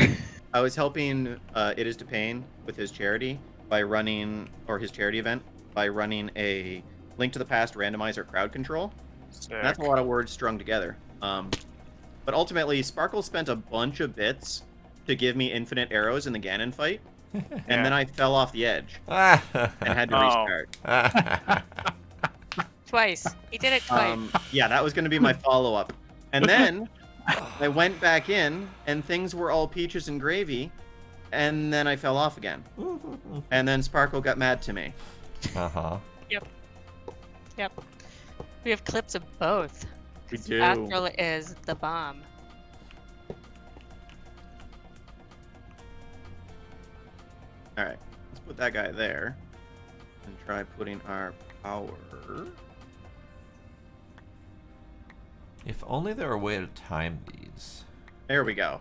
I was helping It Is to Pain with his charity by running, or his charity event, by running a Link to the Past randomizer crowd control. Sick. And that's a lot of words strung together. But ultimately, Sparkle spent a bunch of bits to give me infinite arrows in the Ganon fight, and then I fell off the edge and had to Oh. restart. Twice. He did it twice. Yeah, that was going to be my follow-up. And then I went back in, and things were all peaches and gravy, and then I fell off again. And then Sparkle got mad to me. Uh-huh. Yep. We have clips of both. We do. Astral is the bomb. All right, let's put that guy there, and try putting our power. If only there were a way to time these. There we go.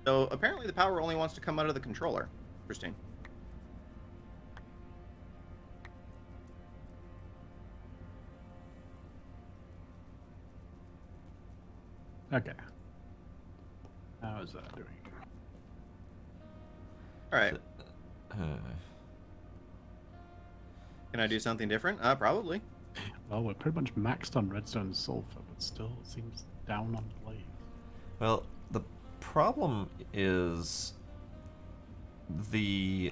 So apparently the power only wants to come out of the controller. Interesting. Okay. How is that doing? All right. Uh, Can I do something different? Probably. Well, we're pretty much maxed on redstone sulfur, but still it seems down on blaze. well, the problem is the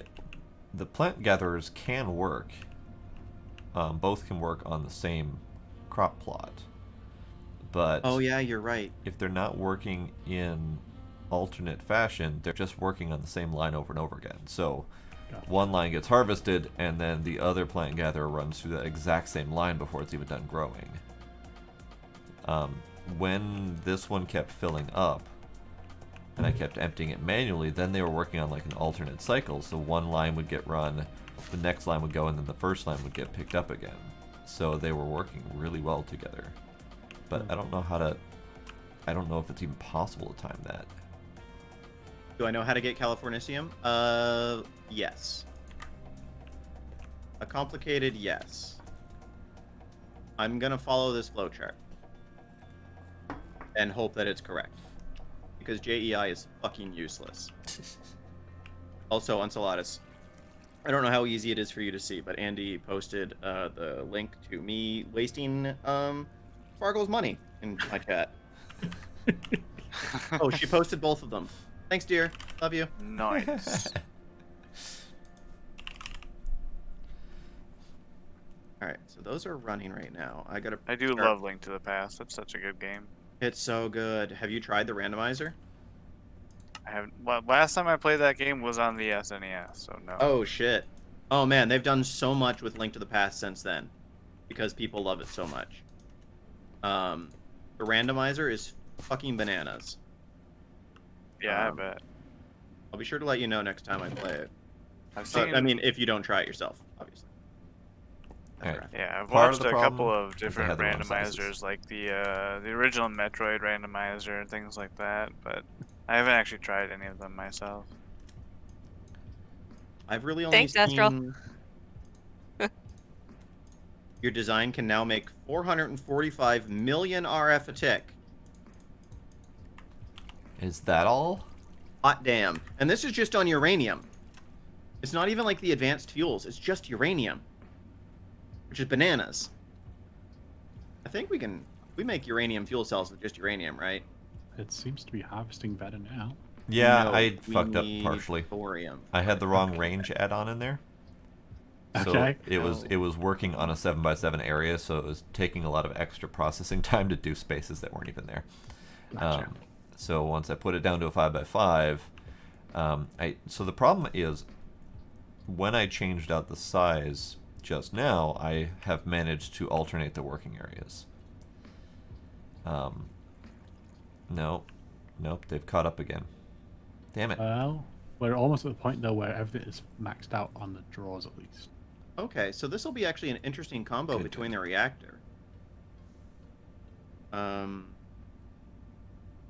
plant gatherers can work. Both can work on the same crop plot. But Oh yeah, you're right. if they're not working in alternate fashion, they're just working on the same line over and over again. So Gotcha. one line gets harvested, and then the other plant gatherer runs through that exact same line before it's even done growing. When this one kept filling up, and I kept emptying it manually, then they were working on like an alternate cycle. So one line would get run, the next line would go, and then the first line would get picked up again. So they were working really well together. But I don't know how to... I don't know if it's even possible to time that. Do I know how to get Californicium? Yes. A complicated yes. I'm gonna follow this flowchart. And hope that it's correct. Because JEI is fucking useless. Also, Enceladus. I don't know how easy it is for you to see, but Andy posted the link to me wasting Sparkle's money in my chat. Oh, she posted both of them. Thanks, dear. Love you. Nice. All right, so those are running right now. I gotta. I do start- love Link to the Past. That's such a good game. It's so good. Have you tried the randomizer? I have. Well, last time I played that game was on the SNES, so no. Oh shit. Oh man, they've done so much with Link to the Past since then, because people love it so much. The randomizer is fucking bananas. Yeah, I bet. I'll be sure to let you know next time I play it. I've seen. I mean, if you don't try it yourself, obviously. Alright. After. Yeah, I've Part of watched the a problem couple of is they different had the wrong sizes. randomizers, like the original Metroid randomizer and things like that, but I haven't actually tried any of them myself. I've really only Thanks, seen. Astral. Your design can now make 445 million RF a tick. Is that all? Hot damn. And this is just on uranium. It's not even like the advanced fuels. It's just uranium. Which is bananas. I think we can We make uranium fuel cells with just uranium, right? It seems to be harvesting better now. Yeah, No, I we fucked up need partially. Thorium. I had the wrong range add-on in there. So Okay. it was working on a 7x7 area, so it was taking a lot of extra processing time to do spaces that weren't even there. Gotcha. So once I put it down to a 5x5, so the problem is when I changed out the size just now, I have managed to alternate the working areas. Nope, they've caught up again. Damn it. Well, we're almost at the point though where everything is maxed out on the drawers at least. Okay, so this will be actually an interesting combo Good, between good. the reactor.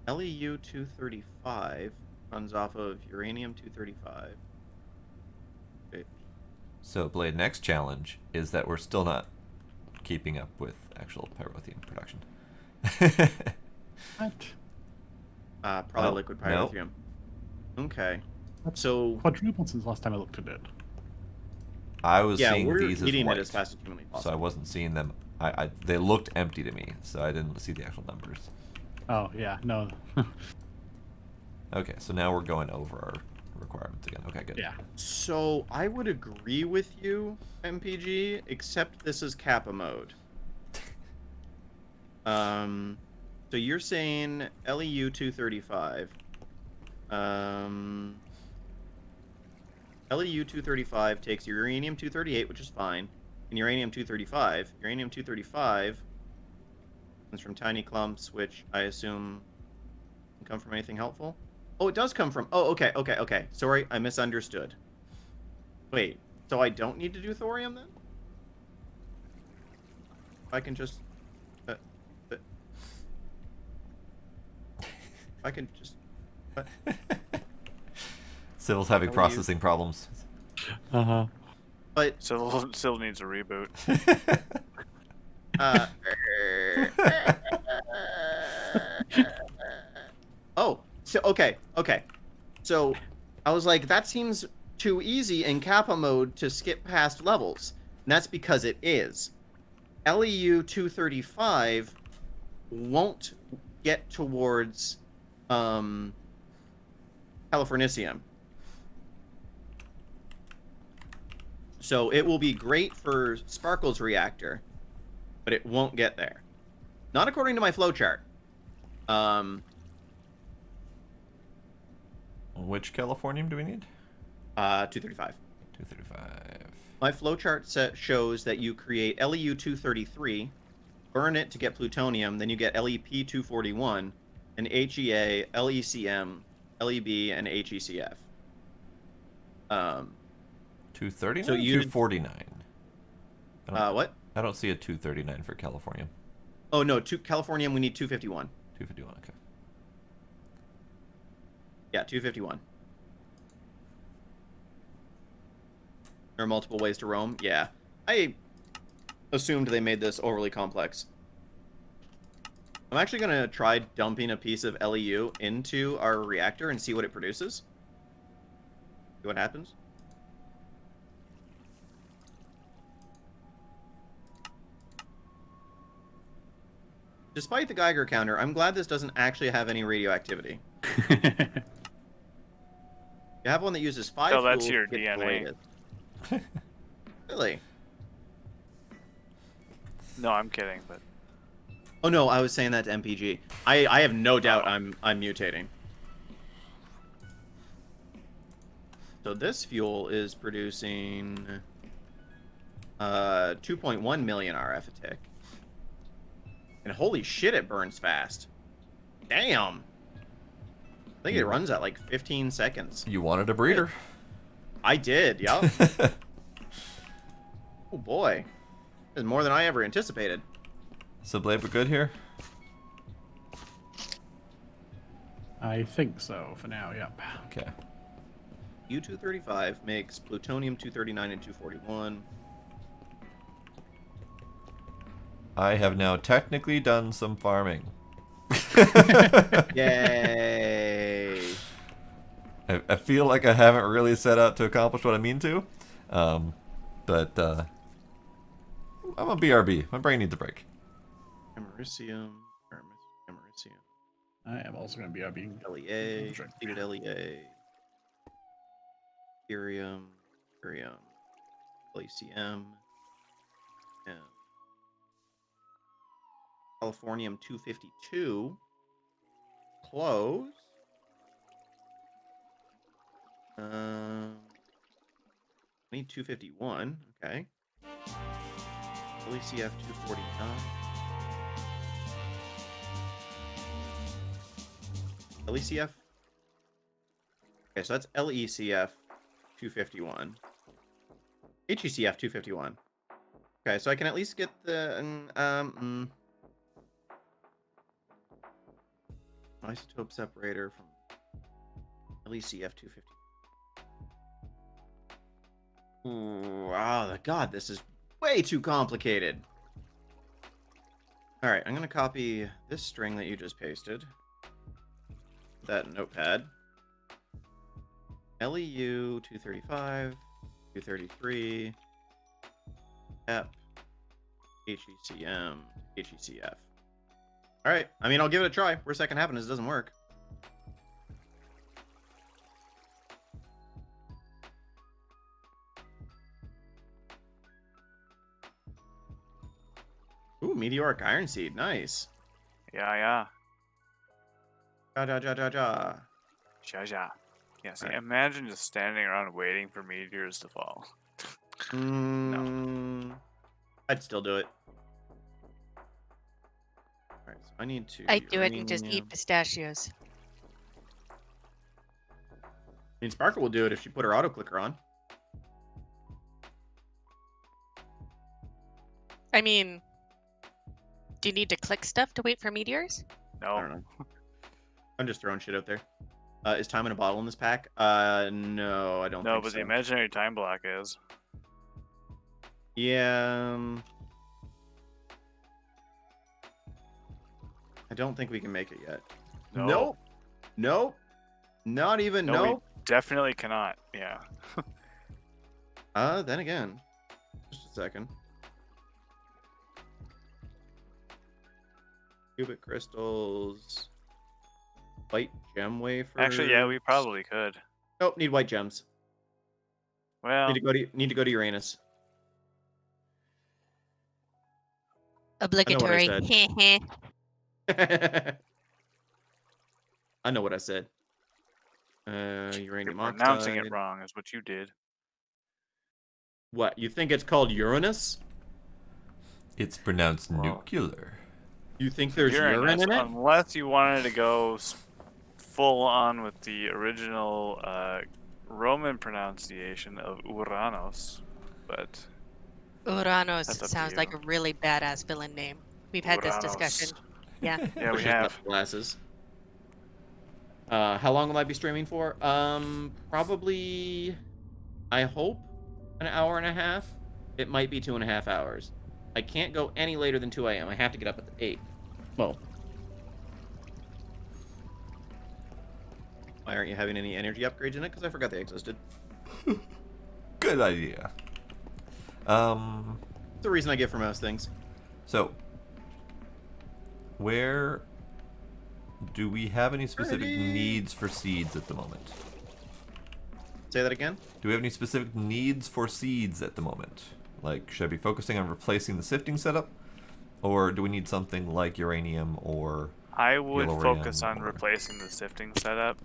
LEU 235 runs off of uranium 235. Okay. So Blade, next challenge is that we're still not keeping up with actual pyrotheum production. What? Probably Oh, liquid no. pyrotheum. Okay. That's So quadrupled since last time I looked at it. I was yeah, seeing we're these as heating white, it as fast as humanly so I possible. wasn't seeing them. They looked empty to me, so I didn't see the actual numbers. Oh yeah, no. Okay, so now we're going over our requirements again. Okay, good. Yeah. So I would agree with you, MPG, except this is Kappa mode. So you're saying LEU 235. LEU 235 takes uranium 238, which is fine, and uranium 235. Uranium 235 comes from tiny clumps, which I assume can come from anything helpful. Oh, it does come from. Oh, okay. Sorry, I misunderstood. Wait, so I don't need to do thorium then? I can just. I can just. What? Civil's having LEU. processing problems. Uh huh. But Still needs a reboot. uh. Oh, so okay. So I was like, that seems too easy in Kappa mode to skip past levels, and that's because it is. LEU 235 won't get towards Californicium. So it will be great for Sparkle's reactor, but it won't get there. Not according to my flowchart. Which Californium do we need? 235. 235. My flowchart set shows that you create LEU 233, burn it to get plutonium, then you get LEP 241, and HEA, LECM, LEB, and HECF. 239? So you- 249. What? I don't see a 239 for Californium. Oh no, Californium we need 251. 251, okay. Yeah, 251. There are multiple ways to roam. Yeah, I assumed they made this overly complex. I'm actually gonna try dumping a piece of LEU into our reactor and see what it produces. See what happens. Despite the Geiger counter, I'm glad this doesn't actually have any radioactivity. You have one that uses 5 So that's fuels your to get the DNA. latest. Really? No, I'm kidding, but Oh no, I was saying that to MPG. I have no doubt I'm mutating. So this fuel is producing 2.1 million RF a tick. And holy shit, it burns fast. Damn. I think it runs at like 15 seconds. You wanted a breeder. I did, yup. Oh boy. This is more than I ever anticipated. So Blade, we're good here? I think so for now. Yep. Okay. U-235 makes plutonium 239 and 241. I have now technically done some farming. Yay! I feel like I haven't really set out to accomplish what I mean to. But I'm a BRB. My brain needs a break. I'm Americium. Americium. I am also going to be being LEA. Sure. Completed LEA. Ethereum. Ethereum. LECM. Yeah. Californium 252. Close. I need 251. Okay. LECF 249. LECF. Okay, so that's LECF 251. HECF 251. Okay, so I can at least get the isotope separator from LECF 250. Ooh, wow, God, this is way too complicated. All right, I'm gonna copy this string that you just pasted. That notepad. LEU 235, 233, EP, HECM, HECF. All right, I mean, I'll give it a try. Worst that can happen is it doesn't work. Ooh, meteoric iron seed, nice. Yeah. Ja ja ja ja ja. Ja. Yeah, see, Alright. imagine just standing around waiting for meteors to fall. I'd still do it. Alright, so I need to. I'd do it and just eat uranium. pistachios. I mean, Sparkle will do it if she put her auto clicker on. I mean, do you need to click stuff to wait for meteors? I No. don't know. I'm just throwing shit out there. Is time in a bottle in this pack? No, I don't No, think but so. the imaginary time block is. Yeah. I don't think we can make it yet. No. Nope. Nope. Not even. No, Nope. we definitely cannot. Yeah. Then again. Just a second. Cubic crystals. White gem wafer. Actually, yeah, we probably could. Nope, need white gems. Well, Need to go to Uranus. Obligatory. I know what I said. you're Uranium pronouncing oxide. it wrong is what you did. What? You think it's called Uranus? It's pronounced Well, nuclear. You think there's urine Uranus, in it? unless you wanted to go full on with the original Roman pronunciation of Uranos, but Uranos That's up to sounds like you. a really badass villain name. We've had this Uranos. discussion. Yeah. Yeah, we She's have. got glasses. How long will I be streaming for? Probably. I hope an hour and a half. It might be 2.5 hours. I can't go any later than 2 a.m. I have to get up at 8. Well. Why aren't you having any energy upgrades in it? Because I forgot they existed. Good idea. It's the reason I get for most things. So, where do we have any specific Ready. needs for seeds at the moment? Say that again? Do we have any specific needs for seeds at the moment? Like, should I be focusing on replacing the sifting setup? Or do we need something like uranium or I would Yellorium focus on or- replacing the sifting setup,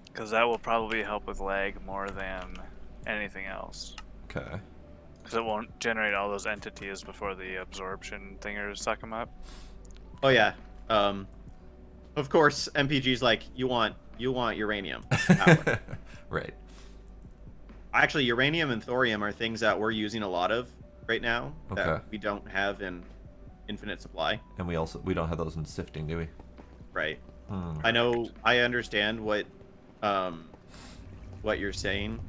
because that will probably help with lag more than anything else. Okay. Because it won't generate all those entities before the absorption thingers suck them up. Oh, yeah. Of course, MPG's like, you want uranium. Power. Right. Actually, uranium and thorium are things that we're using a lot of right now Okay. that we don't have in infinite supply. And we don't have those in sifting, do we? Right. Hmm. I understand what you're saying,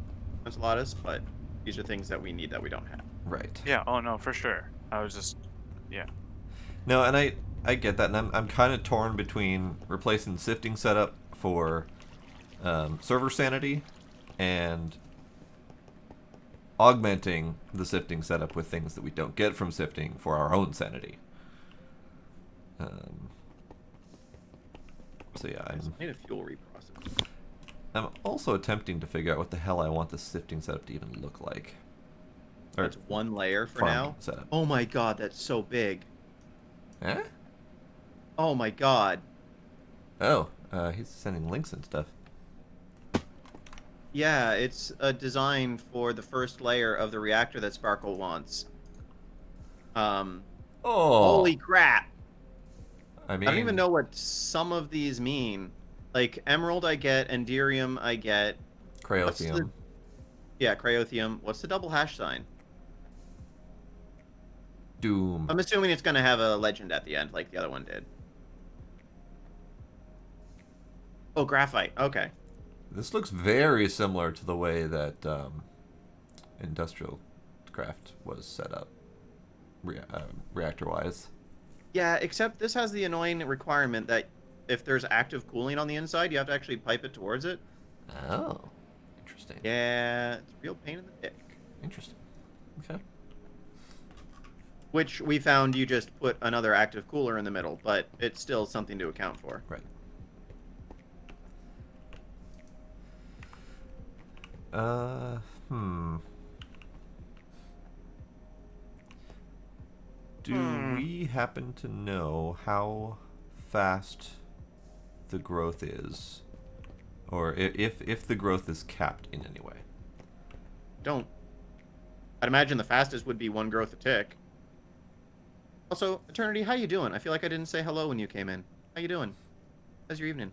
Enceladus, but these are things that we need that we don't have. Right. Yeah, oh no, for sure. I was just, yeah. No, and I get that, and I'm kind of torn between replacing the sifting setup for server sanity and augmenting the sifting setup with things that we don't get from sifting for our own sanity. So yeah, I made a fuel reprocess. I'm also attempting to figure out what the hell I want the sifting setup to even look like. Or That's one layer for farming now. setup. Oh my god, that's so big. Eh? Oh my god. Oh, he's sending links and stuff. Yeah, it's a design for the first layer of the reactor that Sparkle wants. Oh. Holy crap. I mean, I don't even know what some of these mean. Like, emerald I get, enderium I get. Cryothium. Yeah, cryothium. What's the double hash sign? Doom. I'm assuming it's going to have a legend at the end, like the other one did. Oh, graphite. Okay. This looks very similar to the way that industrial craft was set up, reactor-wise. Yeah, except this has the annoying requirement that if there's active cooling on the inside, you have to actually pipe it towards it. Oh, interesting. Yeah, it's a real pain in the dick. Interesting. Okay. Which we found you just put another active cooler in the middle, but it's still something to account for. Right. Do we happen to know how fast the growth is? Or if the growth is capped in any way? Don't. I'd imagine the fastest would be one growth a tick. Also, Eternity, how you doing? I feel like I didn't say hello when you came in. How you doing? How's your evening?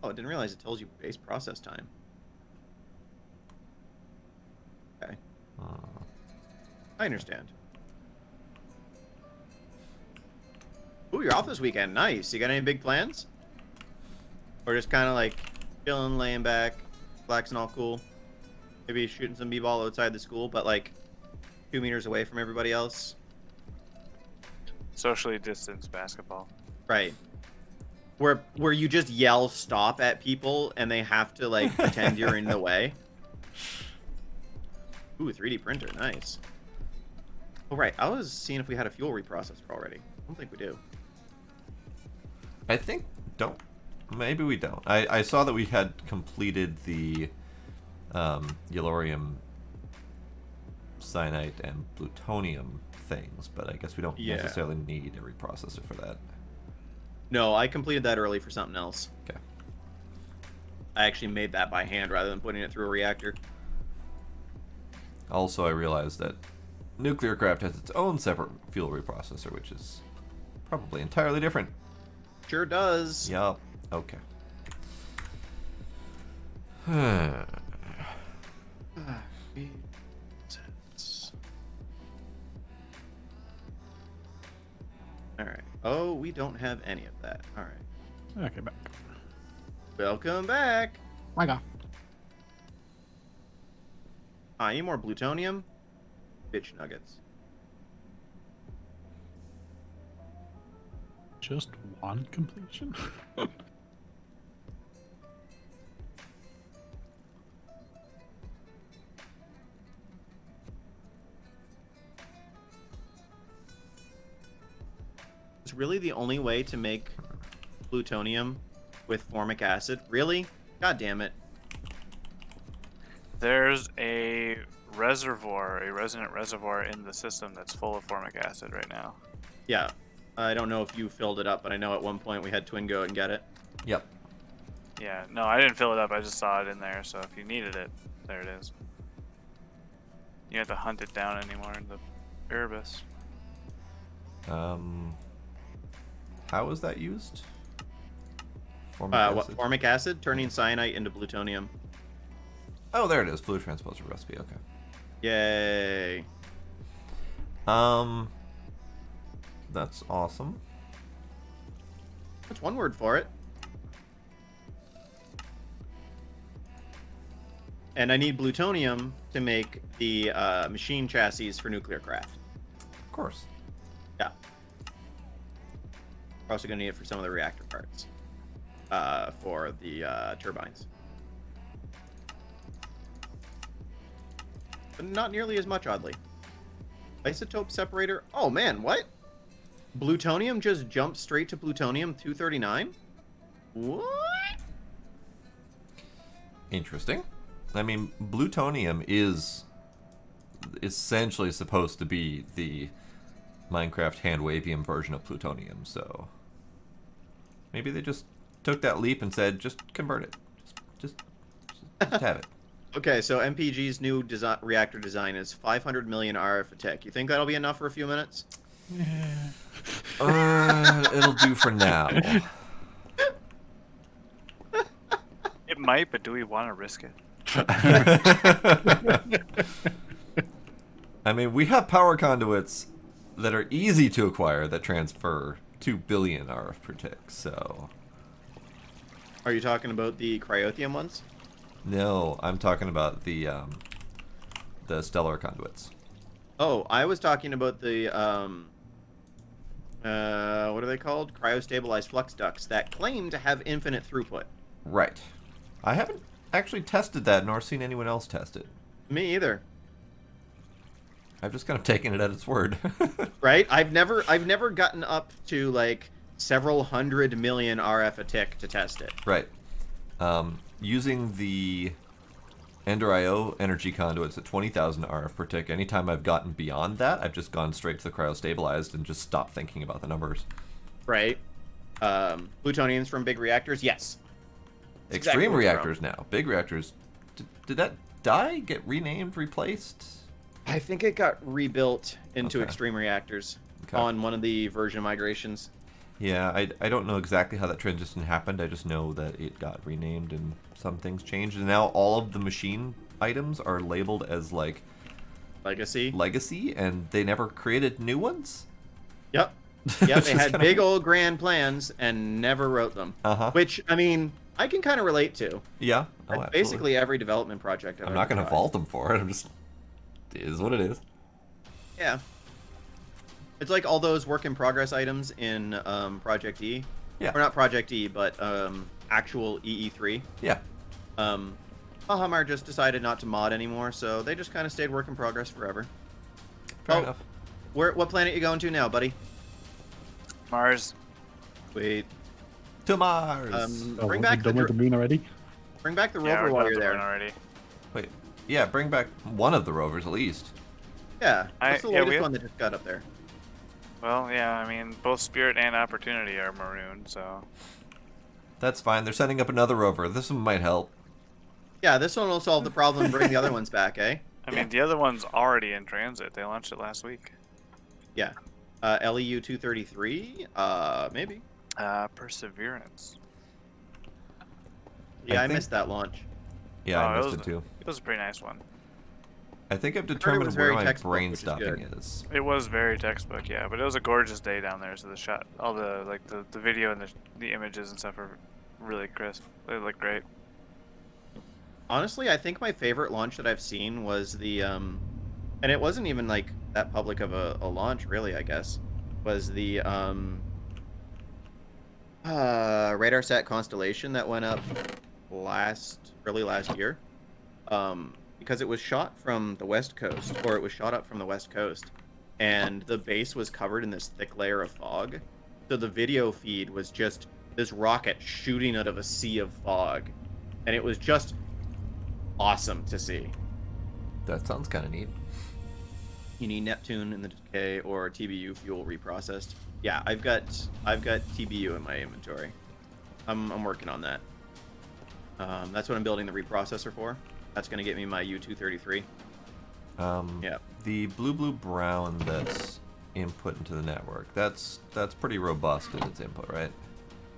Oh, I didn't realize it tells you base process time. Okay. I understand. Ooh, you're off this weekend. Nice. You got any big plans? Or just kind of like chilling, laying back, relaxing, all cool? Maybe shooting some b-ball outside the school, but like 2 meters away from everybody else? Socially distanced basketball. Right. Where you just yell stop at people and they have to like pretend you're in the way. Ooh, 3D printer, nice. Oh right, I was seeing if we had a fuel reprocessor already. I don't think we do. I think maybe we don't. I saw that we had completed the yellorium, cyanite, and plutonium things, but I guess we don't necessarily need a reprocessor for that. No, I completed that early for something else. Okay. I actually made that by hand rather than putting it through a reactor. Also, I realized that nuclear craft has its own separate fuel reprocessor, which is probably entirely different. Sure does. Yup. Okay. Alright. Oh, we don't have any of that. Alright. Okay, back. Welcome back. My God. I need more plutonium. Bitch nuggets. Just one completion? It's really the only way to make plutonium with formic acid. Really? God damn it. There's a reservoir, a resonant reservoir in the system that's full of formic acid right now. Yeah. I don't know if you filled it up, but I know at one point we had Twin go and get it. Yep. Yeah, no, I didn't fill it up. I just saw it in there. So if you needed it, there it is. You have to hunt it down anymore in the Erebus. How is that used? What, formic acid? Turning cyanite into plutonium. Oh, there it is. Fluid transposer recipe. Okay. Yay. That's awesome. That's one word for it. And I need plutonium to make the machine chassis for nuclear craft. Of course. Yeah. We're also going to need it for some of the reactor parts. For the turbines. But not nearly as much, oddly. Isotope separator. Oh man, what? Plutonium just jumped straight to plutonium 239. What? Interesting. I mean, plutonium is essentially supposed to be the Minecraft hand-wavium version of plutonium, so maybe they just took that leap and said, just convert it. Just have it. Okay, so MPG's new reactor design is 500 million RF a tick. You think that'll be enough for a few minutes? It'll do for now. It might, but do we want to risk it? I mean, we have power conduits that are easy to acquire that transfer 2 billion RF per tick, so... Are you talking about the cryothium ones? No, I'm talking about the stellar conduits. Oh, I was talking about the, what are they called? Cryostabilized flux ducts that claim to have infinite throughput. Right. I haven't actually tested that, nor seen anyone else test it. Me either. I've just kind of taken it at its word. Right? I've never gotten up to, like, several 100 million RF a tick to test it. Right. Using the Ender IO energy conduits at 20,000 RF per tick, anytime I've gotten beyond that, I've just gone straight to the cryostabilized and just stopped thinking about the numbers. Right? Plutoniums from big reactors? Yes. That's Extreme exactly where it's reactors now. Big reactors. Did that die? Get renamed? Replaced? I think it got rebuilt into Okay. extreme reactors Okay. on one of the version migrations. Yeah, I don't know exactly how that transition happened. I just know that it got renamed and some things changed. And now all of the machine items are labeled as, like, Legacy. legacy, and they never created new ones? Yep. Yep, Which they is had kinda- big old grand plans and never wrote them. Uh-huh. Which, I mean, I can kind of relate to. Yeah. Oh, That's absolutely. basically every development project I've I'm ever not going to tried. fault them for it. I'm just... It is what it is. Yeah. It's like all those work in progress items in Project E. Yeah. Or not Project E, but actual EE3. Yeah. Bahamar just decided not to mod anymore, so they just kind of stayed work in progress forever. Fair Oh. enough. What planet you going to now, buddy? Mars. Wait. To Mars! Oh, Bring we're back the done with the moon already. bring back the Yeah, rover we're while done you're with the moon there. already. Wait. Yeah, bring back one of the rovers at least. Yeah. What's the yeah, latest we- one that just got up there? Well, yeah, I mean, both Spirit and Opportunity are maroon, so... That's fine. They're setting up another rover. This one might help. Yeah, this one will solve the problem and bring the other ones back, eh? I mean, the other one's already in transit. They launched it last week. Yeah. LEU 233? Maybe. Perseverance. Yeah, I I think- missed that launch. Yeah, I Oh, missed it too. It was a pretty nice one. I think I've was determined where very my textbook, brain which is stopping good. is. It was very textbook, yeah, but it was a gorgeous day down there. So the shot, all the the video and the images and stuff are really crisp. They look great. Honestly, I think my favorite launch that I've seen was the and it wasn't even like that public of a launch, really. I guess was the RadarSat Constellation that went up early last year, because it was shot from the west coast, or it was shot up from the west coast, and the base was covered in this thick layer of fog, so the video feed was just this rocket shooting out of a sea of fog, and it was just awesome to see. That sounds kind of neat. You need Neptune in the decay or TBU fuel reprocessed. Yeah, I've got TBU in my inventory. I'm working on that. That's what I'm building the reprocessor for. That's gonna get me my U233. Yeah. The blue-blue-brown that's input into the network, that's pretty robust in its input, right?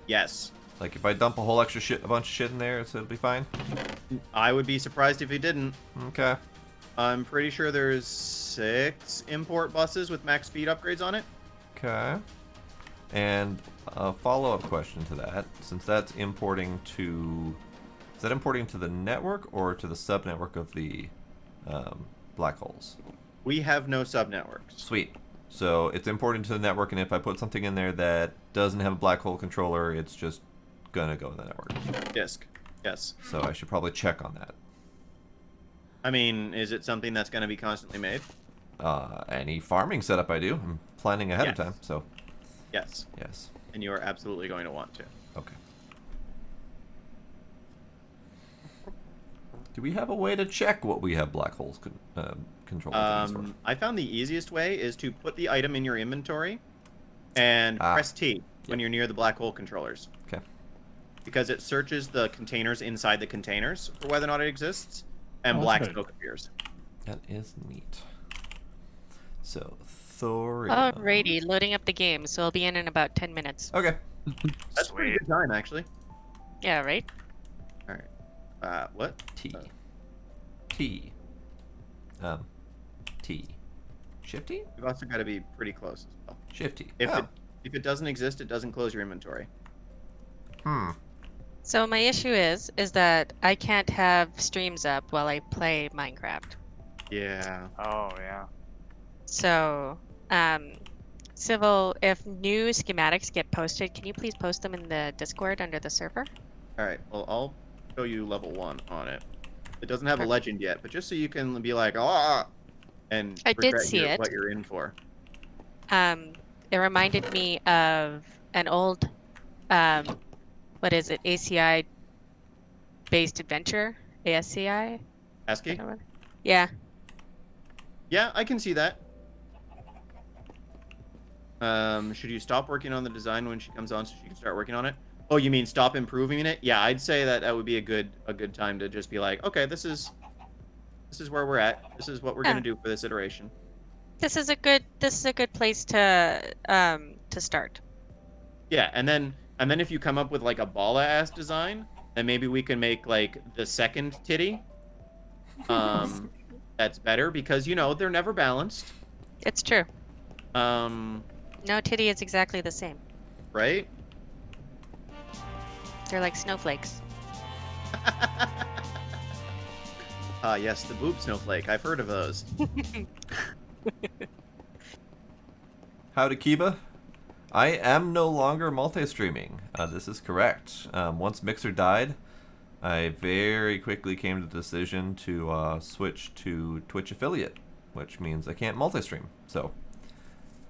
Yes. Like if I dump a whole extra shit, a bunch of shit in there, so it'll be fine. I would be surprised if he didn't. Okay. I'm pretty sure there's 6 import buses with max speed upgrades on it. Okay. And a follow-up question to that, since that's importing to... Is that importing to the network or to the subnetwork of the black holes? We have no subnetworks. Sweet. So it's importing to the network, and if I put something in there that doesn't have a black hole controller, it's just gonna go in the network. Disk. Yes. So I should probably check on that. I mean, is it something that's going to be constantly made? any farming setup I do, I'm planning ahead of Yes. time. So Yes, yes. and you are absolutely going to want to. Okay. Do we have a way to check what we have black holes control things for? I found the easiest way is to put the item in your inventory and press T when you're near the black hole controllers. Okay. Because it searches the containers inside the containers for whether or not it exists, and Oh, black that's smoke appears. That is neat. So, thorium. Alrighty, loading up the game, so I'll be in about 10 minutes. Okay. That's a pretty Sweet. good time, actually. Yeah, right? All right. What? T. T. T. Shifty? You've also got to be pretty close as well. Shifty. If it doesn't exist, it doesn't close your inventory. So my issue is that I can't have streams up while I play Minecraft. Yeah. Oh, yeah. So, Civil, if new schematics get posted, can you please post them in the Discord under the server? All right. Well, I'll show you level 1 on it. It doesn't have a Perfect. legend yet, but just so you can be like, ah, and I did regret see it. what you're in for. It reminded me of an old, what is it, ACI based adventure? ASCI? ASCII? Yeah. Yeah, I can see that. Should you stop working on the design when she comes on so she can start working on it? Oh, you mean stop improving it? Yeah, I'd say that would be a good time to just be like, okay, this is where we're at. This is what we're gonna do for this iteration. This is a good place to start. Yeah, and then if you come up with like a bala ass design, then maybe we can make like the second titty. That's better because they're never balanced. It's true. Um, No titty is exactly the same. right? They're like snowflakes. Ah, yes, the boob snowflake. I've heard of those. Howdy, Kiba. I am no longer multi-streaming. This is correct. Once Mixer died, I very quickly came to the decision to switch to Twitch affiliate, which means I can't multi-stream. So,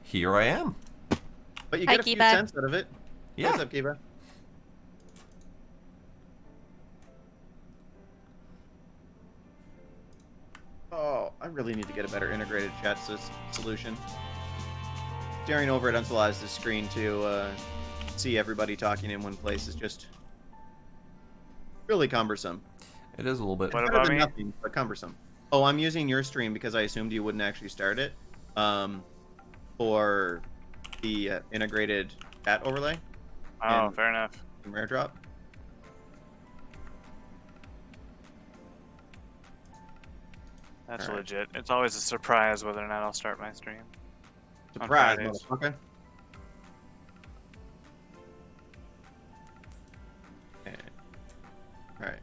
here I am. But you Hi, get a few Kiba. cents out of it. Yeah. What's up, Kiba? Oh, I really need to get a better integrated chat solution. Staring over at Enceladus' screen to see everybody talking in one place is just really cumbersome. It is a little bit. What Better about than me? nothing, but cumbersome. Oh, I'm using your stream because I assumed you wouldn't actually start it for the integrated chat overlay. Oh, And- fair enough. and rare drop. That's Alright. legit. It's always a surprise whether or not I'll start my stream. Surprise, Fridays. motherfucker. Alright.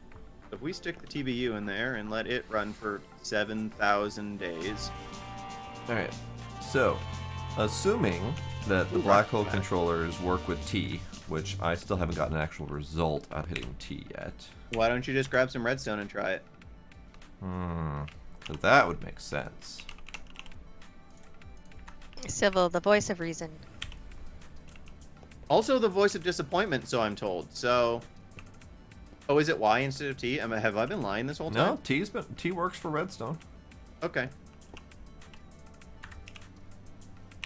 So if we stick the TBU in there and let it run for 7,000 days. Alright, so, assuming that the Ooh, black hole right. controllers work with T, which I still haven't gotten an actual result of hitting T yet. Why don't you just grab some redstone and try it? So that would make sense. Civil, the voice of reason. Also the voice of disappointment, so I'm told. So... Oh, is it Y instead of T? Have I been lying this whole time? No, T works for redstone. Okay.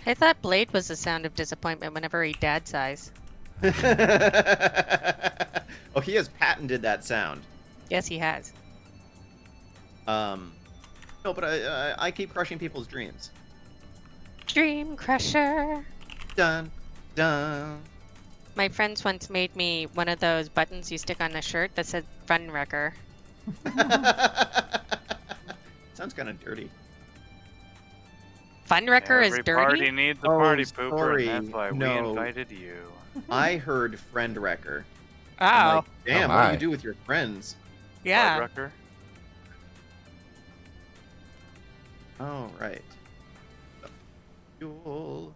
I thought Blade was the sound of disappointment whenever he dad sighs. Oh, he has patented that sound. Yes, he has. No, but I keep crushing people's dreams. Dream Crusher. Dun, dun. My friends once made me one of those buttons you stick on the shirt that said Fun Wrecker. Sounds kind of dirty. Fun Wrecker is Every dirty? party needs a Oh, party pooper, sorry. and that's why No. we invited you. I heard friend wrecker. I'm Oh, like, damn, Oh what do my. you do with your friends? yeah. Rucker. Oh, right. Fuel.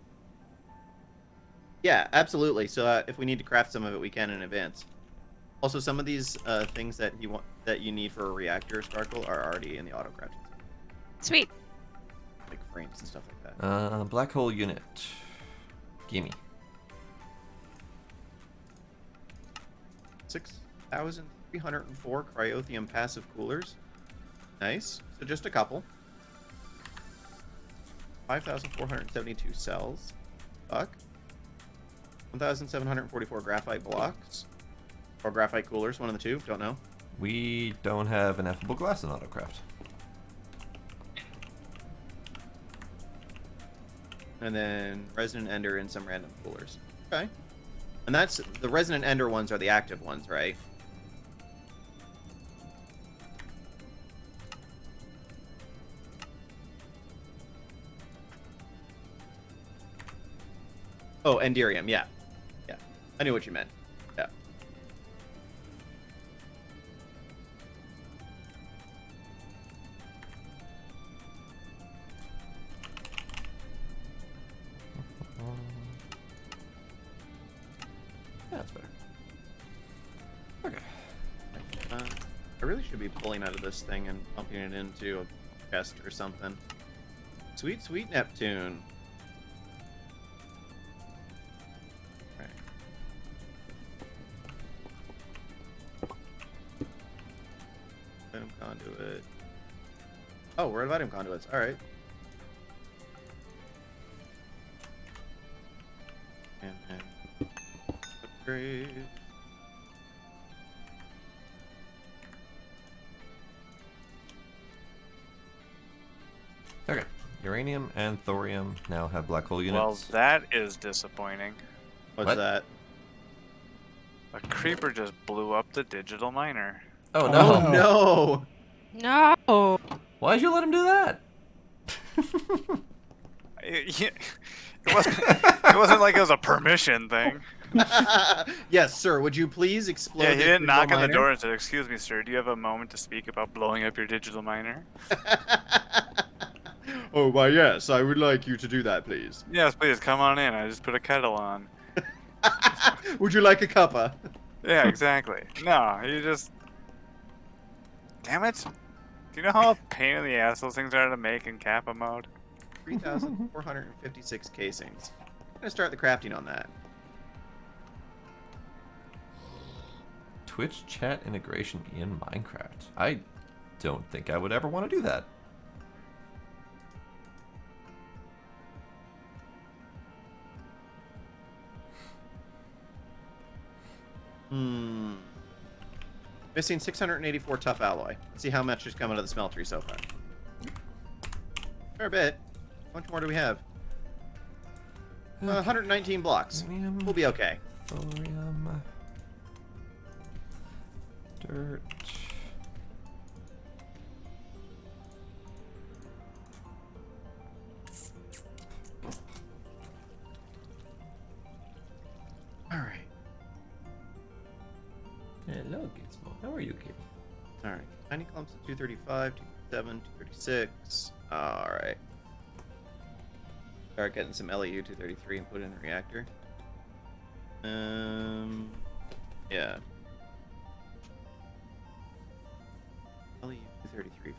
Yeah, absolutely. So if we need to craft some of it, we can in advance. Also, some of these things that you need for a reactor sparkle are already in the auto crafting. Sweet. Like submarines and stuff like that. Black hole unit. Gimme. 6,304 cryothium passive coolers. Nice. So just a couple. 5,472 cells. Fuck. 1,744 graphite blocks. Or graphite coolers, one of the two. Don't know. We don't have ineffable glass in Autocraft. And then Resonant Ender and some random coolers. Okay. And that's the Resonant Ender ones are the active ones, right? Oh, Enderium, yeah. Yeah. I knew what you meant. Yeah. Yeah, that's better. Okay. I really should be pulling out of this thing and pumping it into a chest or something. Sweet, sweet Neptune. Alright. Item conduit. Oh, we're out of item conduits. Alright. And upgrade. Okay. Uranium and thorium now have black hole units. Well, that is disappointing. What's What? that? A creeper just blew up the digital miner. Oh no! Oh no! No. Why'd you let him do that? It wasn't like it was a permission thing. Yes, sir. Would you please explode? Yeah, he the didn't knock digital on the miner? door and said, "Excuse me, sir, do you have a moment to speak about blowing up your digital miner?" Oh, why, yes. I would like you to do that, please. Yes, please, come on in. I just put a kettle on. Would you like a cuppa? Yeah, exactly. No, you just... Damn it. Do you know how a pain in the ass those things are to make in Kappa mode? 3,456 casings. I'm gonna start the crafting on that. Twitch chat integration in Minecraft. I don't think I would ever want to do that. Missing 684 tough alloy. Let's see how much is coming to the smeltery so far. Fair bit. How much more do we have? 119 blocks. Uranium, We'll be okay. thorium, dirt. Alright. Hello, Gizmo. How are you, kitty? Alright. Tiny clumps of 235, 237, 236. Alright. Start getting some LEU 233 and put it in the reactor. Yeah. LEU 233.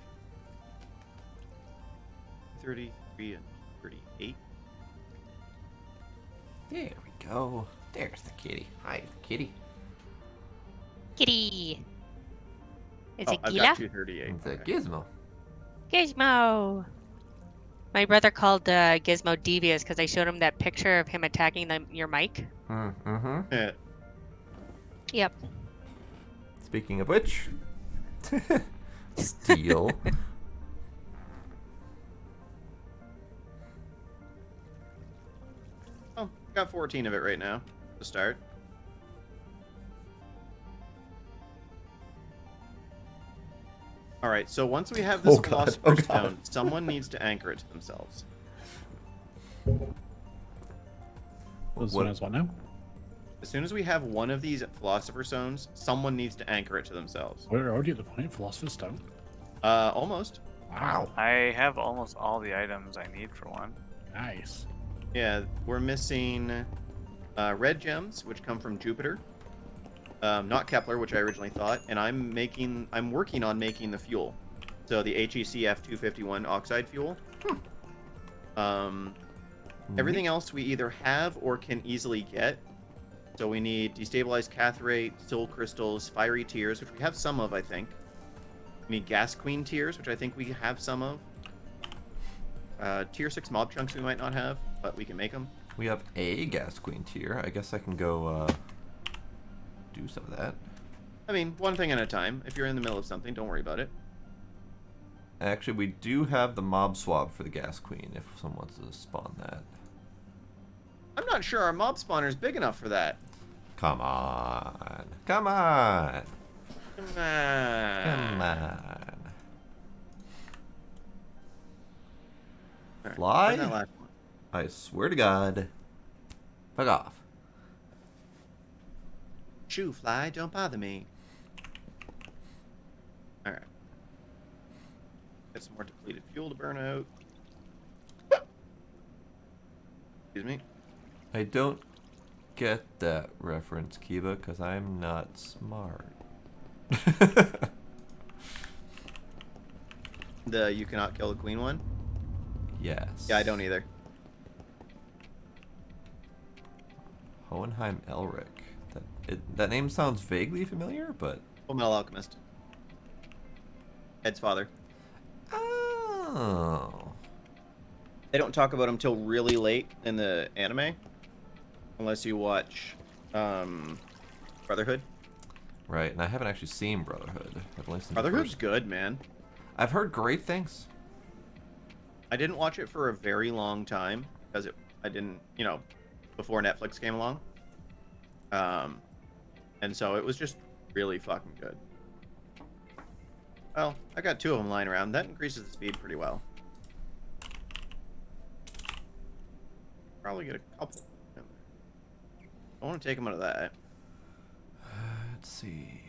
233 and 38. There we go. There's the kitty. Hi, kitty. Kitty. Is it I've Gila? got 238. It's a Okay. gizmo. Gizmo. My brother called Gizmo devious because I showed him that picture of him attacking your mic. Mm-hmm. Yeah. Yep. Speaking of which, steel. Oh, got 14 of it right now to start. All right, so once we have this Oh, God. philosopher's Oh, God. stone, someone needs to anchor it to themselves. As What- soon as what now? As soon as we have one of these philosopher's stones, someone needs to anchor it to themselves. We're already at the point. Philosopher's Stone. Almost. Wow. I have almost all the items I need for one. Nice. Yeah, we're missing red gems, which come from Jupiter. Not Kepler, which I originally thought, and I'm working on making the fuel. So the HECF 251 oxide fuel. Everything else we either have or can easily get. So we need destabilized catherate, soul crystals, fiery tears, which we have some of, I think. We need gas queen tears, which I think we have some of. Tier 6 mob chunks we might not have, but we can make them. We have a gas queen tier. I guess I can go do some of that. I mean, one thing at a time. If you're in the middle of something, don't worry about it. Actually, we do have the mob swab for the gas queen if someone wants to spawn that. I'm not sure our mob spawner is big enough for that. Come on. Come on. Come Come on. on. Alright, Fly? find that last one. I swear to God. Fuck off. Shoo, fly, don't bother me. Alright. Get some more depleted fuel to burn out. Excuse me. I don't get that reference, Kiba, because I'm not smart. The you cannot kill the queen one? Yes. Yeah, I don't either. Hohenheim Elric. That name sounds vaguely familiar, but... Full Metal Alchemist. Ed's father. Oh. They don't talk about him till really late in the anime. Unless you watch Brotherhood. Right, and I haven't actually seen Brotherhood. I've only seen the Brotherhood's first. good, man. I've heard great things. I didn't watch it for a very long time because I didn't, before Netflix came along. And so it was just really fucking good. Well, I got 2 of them lying around. That increases the speed pretty well. Probably get a couple. I want to take them out of that. Let's see.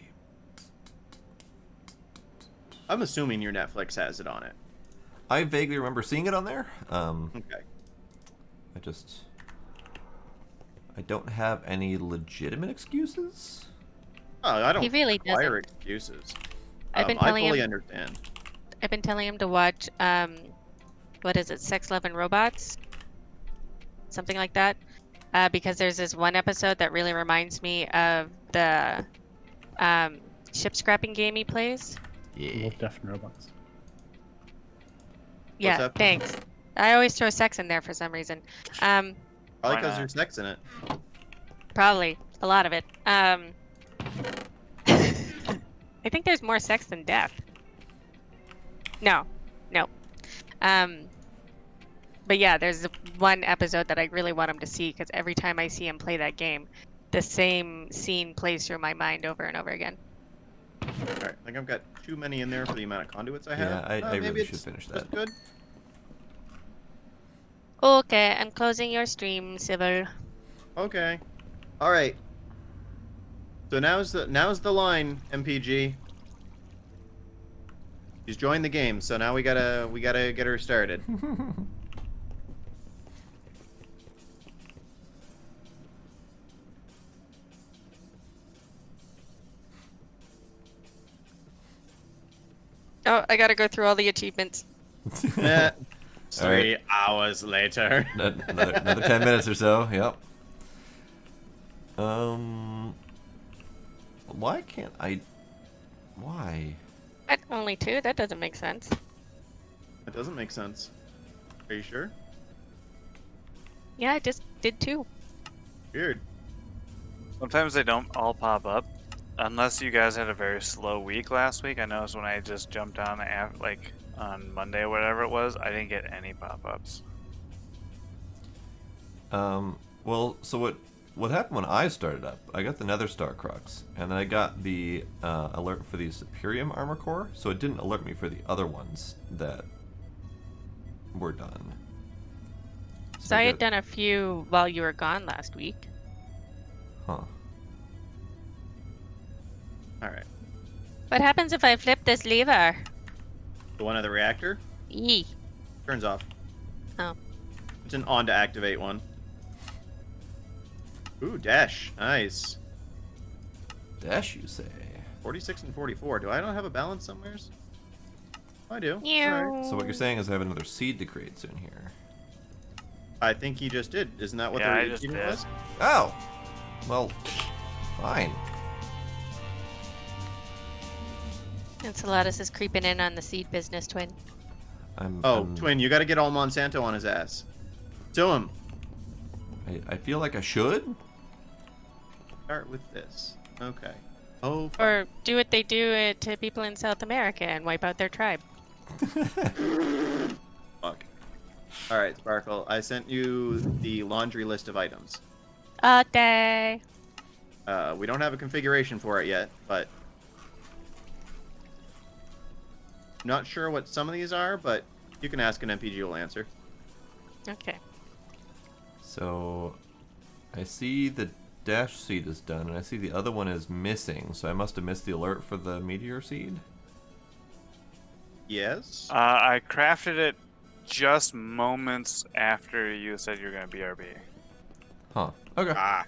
I'm assuming your Netflix has it on it. I vaguely remember seeing it on there. Okay. I don't have any legitimate excuses. Oh, I don't He really require doesn't. excuses. I've been I telling fully him. understand. I've been telling him to watch. What is it? Sex, Love, and Robots. Something like that. Because there's this one episode that really reminds me of the ship scrapping game he plays. Yeah. Love Death and Robots. Yeah, that? thanks. I always throw sex in there for some reason. Probably Why because not? there's sex in it. Probably a lot of it. I think there's more sex than death. No. But yeah, there's one episode that I really want him to see because every time I see him play that game, the same scene plays through my mind over and over again. Alright, I think I've got too many in there for the amount of conduits I have. Yeah, I Maybe really it's should finish just that. good. Okay, I'm closing your stream, Sybil. Okay. Alright. So now's the line, MPG. She's joined the game, so now we gotta get her started. Oh, I gotta go through all the achievements. 3 hours later. Another 10 minutes or so. Yep. Why can't I? Why? What? Only 2? That doesn't make sense. That doesn't make sense. Are you sure? Yeah, I just did 2. Weird. Sometimes they don't all pop up. Unless you guys had a very slow week last week. I noticed when I just jumped on on Monday or whatever it was, I didn't get any pop-ups. Well, so what happened when I started up? I got the Nether Star Crux, and then I got the alert for the Superium Armor Core, so it didn't alert me for the other ones that were done. So I had got- done a few while you were gone last week. Huh. Alright. What happens if I flip this lever? The one at the reactor Eee. turns off. Oh. It's an on to activate one. Ooh, dash. Nice. Dash, you say? 46 and 44. Do I not have a balance somewheres? I do. Ew. Alright. So what you're saying is I have another seed to create soon here. I think he just did. Isn't that what Yeah, I the just achievement did. was? Oh, well, fine. Enceladus is creeping in on the seed business, twin. Oh, Twin, you got to get all Monsanto on his ass. To him. I feel like I should. Start with this. Okay. Oh, fuck. Or do what they do to people in South America and wipe out their tribe. Fuck. All right, Sparkle. I sent you the laundry list of items. Okay. We don't have a configuration for it yet, but not sure what some of these are, but you can ask an MPG will answer. Okay. So, I see the dash seed is done, and I see the other one is missing. So I must have missed the alert for the meteor seed. Yes. I crafted it just moments after you said you're gonna BRB. Huh. Okay. Ah.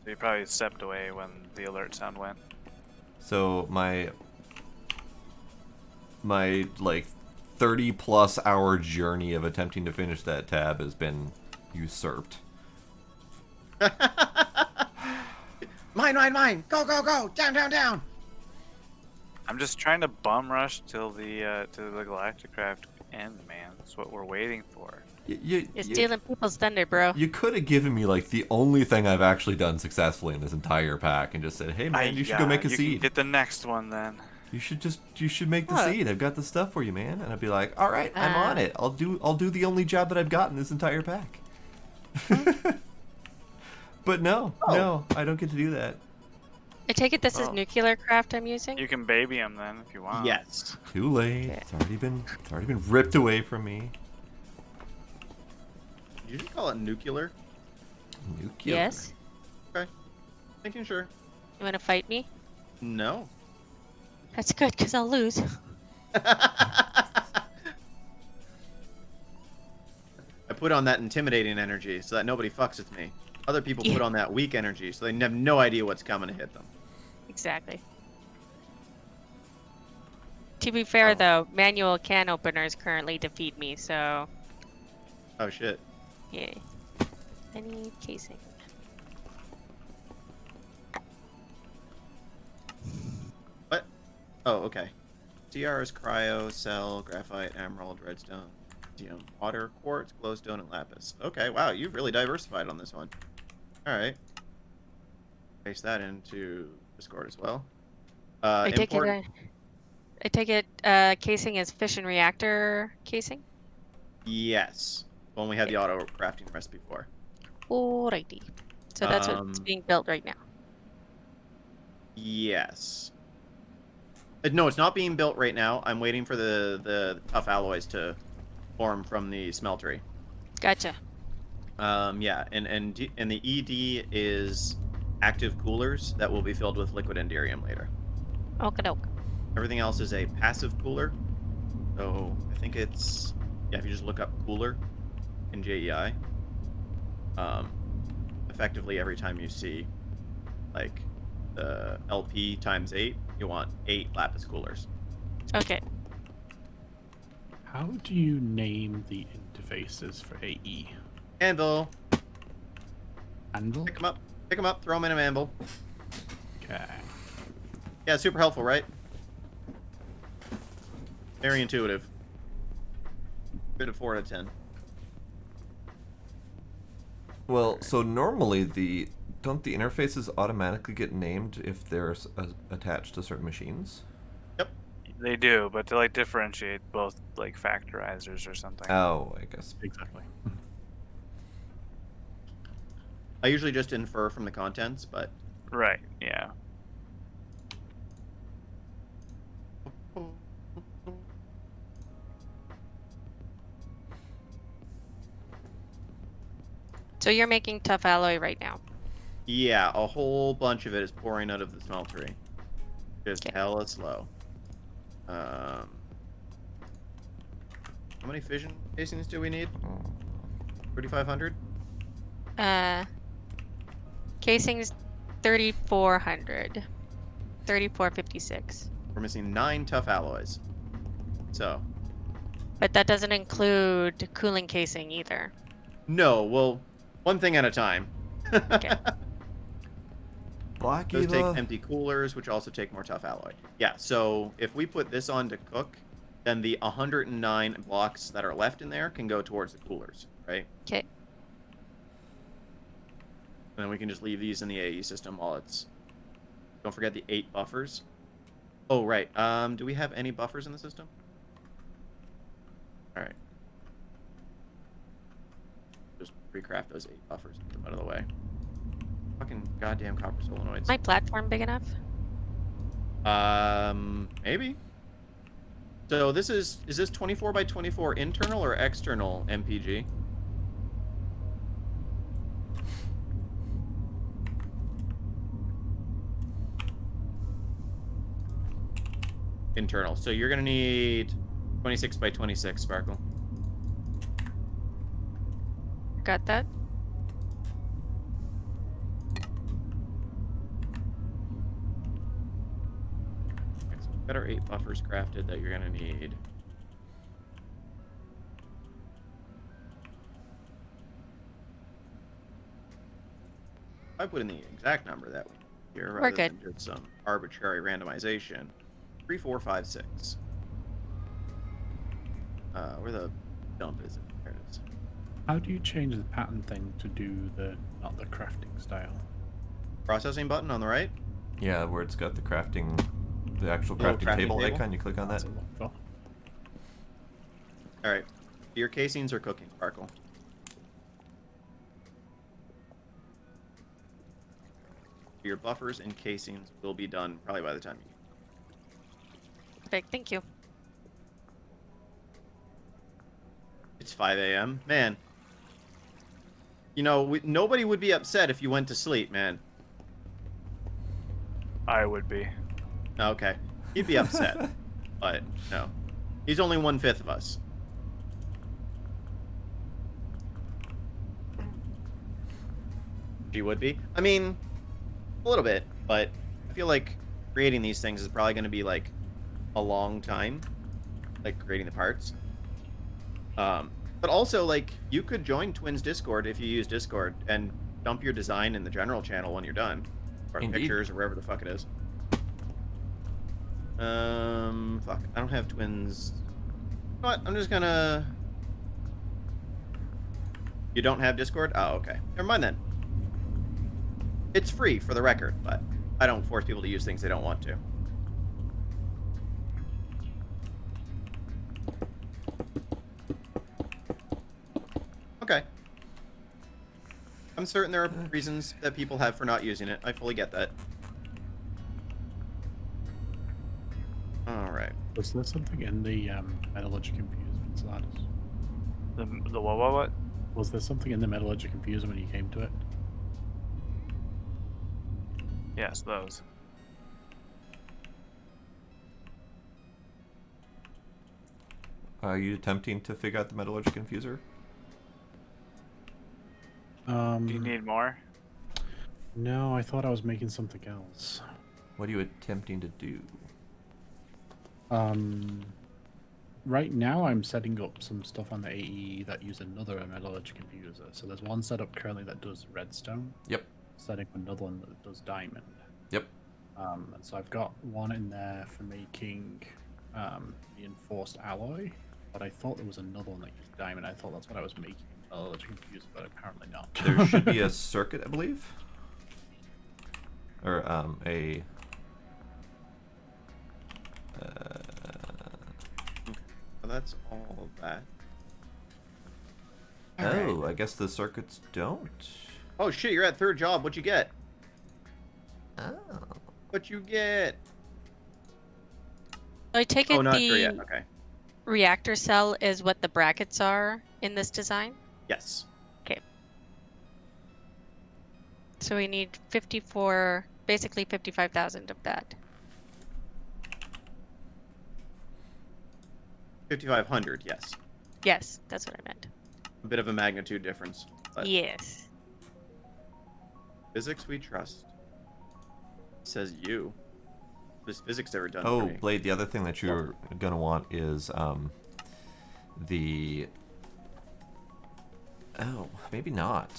So you probably stepped away when the alert sound went. So my like 30+ hour journey of attempting to finish that tab has been usurped. Mine! Go! Down! I'm just trying to bum rush till the Galacticraft end, man. That's what we're waiting for. You're stealing people's thunder, bro. You could have given me like the only thing I've actually done successfully in this entire pack, and just said, "Hey man, you should go make a you seed. can get the next one then." You should make the What? seed. I've got the stuff for you, man." And I'd be like, "All right, I'm on it. I'll do the only job that I've got in this entire pack." But no, I don't get to do that. I take it this is Oh. nuclear craft I'm using? You can baby him then if you want. Yes. Too late. Okay. It's already been ripped away from me. Did you just call it nuclear? Nuclear. Yes. Okay. Making sure. You want to fight me? No. That's good, because I'll lose. I put on that intimidating energy so that nobody fucks with me. Other people put on that weak energy so they have no idea what's coming to hit them. Exactly. To be fair, though, manual can openers currently defeat me, so Oh shit. yeah. I need casing. What? Oh, okay. CR is cryo, cell, graphite, emerald, redstone, water, quartz, glowstone, and lapis. Okay, wow, you've really diversified on this one. Alright. Paste that into Discord as well. I take it casing is fission reactor casing? Yes. When we had the auto crafting recipe for. Alrighty. So that's what's being built right now. Yes. No, it's not being built right now. I'm waiting for the tough alloys to form from the smeltery. Gotcha. Yeah, and the ED is active coolers that will be filled with liquid enderium later. Okie-doke. Everything else is a passive cooler. So I think it's if you just look up cooler in JEI, effectively every time you see like the LP times 8, you want 8 lapis coolers. Okay. How do you name the interfaces for AE? Anvil, Anvil? pick them up, throw them in an anvil. Okay. Yeah, super helpful, right? Very intuitive. Bit of 4 out of 10. Well, so normally don't the interfaces automatically get named if they're attached to certain machines? Yep. They do, but to like differentiate both like factorizers or something. Oh, I guess. Exactly. I usually just infer from the contents, but Right, yeah. So you're making tough alloy right now. yeah, a whole bunch of it is pouring out of the smeltery. Just Okay. hella slow. How many fission casings do we need? 3,500? Casing's 3,400. 3,456. We're missing 9 tough alloys. So, But that doesn't include cooling casing either. No, well, one thing at a time. Okay. Black Those take Eva. empty coolers, which also take more tough alloy. Yeah, so if we put this on to cook, then the 109 blocks that are left in there can go towards the coolers, right? Okay. And then we can just leave these in the AE system while it's... Don't forget the 8 buffers. Oh, right. Do we have any buffers in the system? Alright. Just recraft those 8 buffers, get them out of the way. Fucking goddamn copper solenoids. Is my platform big enough? Maybe. So this is this 24 by 24 internal or external MPG? Internal. So you're gonna need 26 by 26, Sparkle. Got that? Okay, so better 8 buffers crafted that you're gonna need. I put in the exact number that we need here We're rather good. than just some arbitrary randomization. 3, 4, 5, 6. Where the dump is it? There it is. How do you change the pattern thing to do the not the crafting style? Processing button on the right. Yeah, where it's got the crafting, the actual Little crafting crafting table table? icon. You click on that. That's a lot for. All right. Your casings are cooking, Sparkle. Your buffers and casings will be done probably by the time you... Perfect. Thank you. It's 5 a.m. Man. You know, nobody would be upset if you went to sleep, man. I would be. Okay. He'd be upset. But, no. He's only 1/5 of us. She would be. I mean, a little bit, but I feel like creating these things is probably going to be, like, a long time. Like, creating the parts. But also, like, you could join Twins Discord if you use Discord and dump your design in the general channel when you're done. Or Indeed. pictures or wherever the fuck it is. Fuck. I don't have Twins. You know what? I'm just gonna... You don't have Discord? Oh, okay. Never mind then. It's free, for the record, but I don't force people to use things they don't want to. Okay. I'm certain there are reasons that people have for not using it. I fully get that. Alright. Was there something in the metallurgic infuser in Enceladus? The what? Was there something in the metallurgic infuser when you came to it? Yes, those. Are you attempting to figure out the metallurgic infuser? Do you need more? No, I thought I was making something else. What are you attempting to do? Right now I'm setting up some stuff on the AE that use another metallurgic infuser. So there's one setup currently that does redstone. Yep. Setting up another one that does diamond. Yep. And so I've got one in there for making the enforced alloy, but I thought there was another one that used diamond. I thought that's what I was making, metallurgic infuser, but apparently not. There should be a circuit, I believe. Or a. So that's all of that. Oh, I guess the circuits don't. Oh shit, you're at third job. What'd you get? Oh. What you get? I take Oh, it not sure the yet. Okay. reactor cell is what the brackets are in this design. Yes. So we need 54, basically 55,000 of that. 5,500. Yes. Yes, that's what I meant. A bit of a magnitude difference. But Yes. physics we trust. Says you. This physics ever done Oh, for me. Blade, the other thing that you're going to want is the... Oh, maybe not.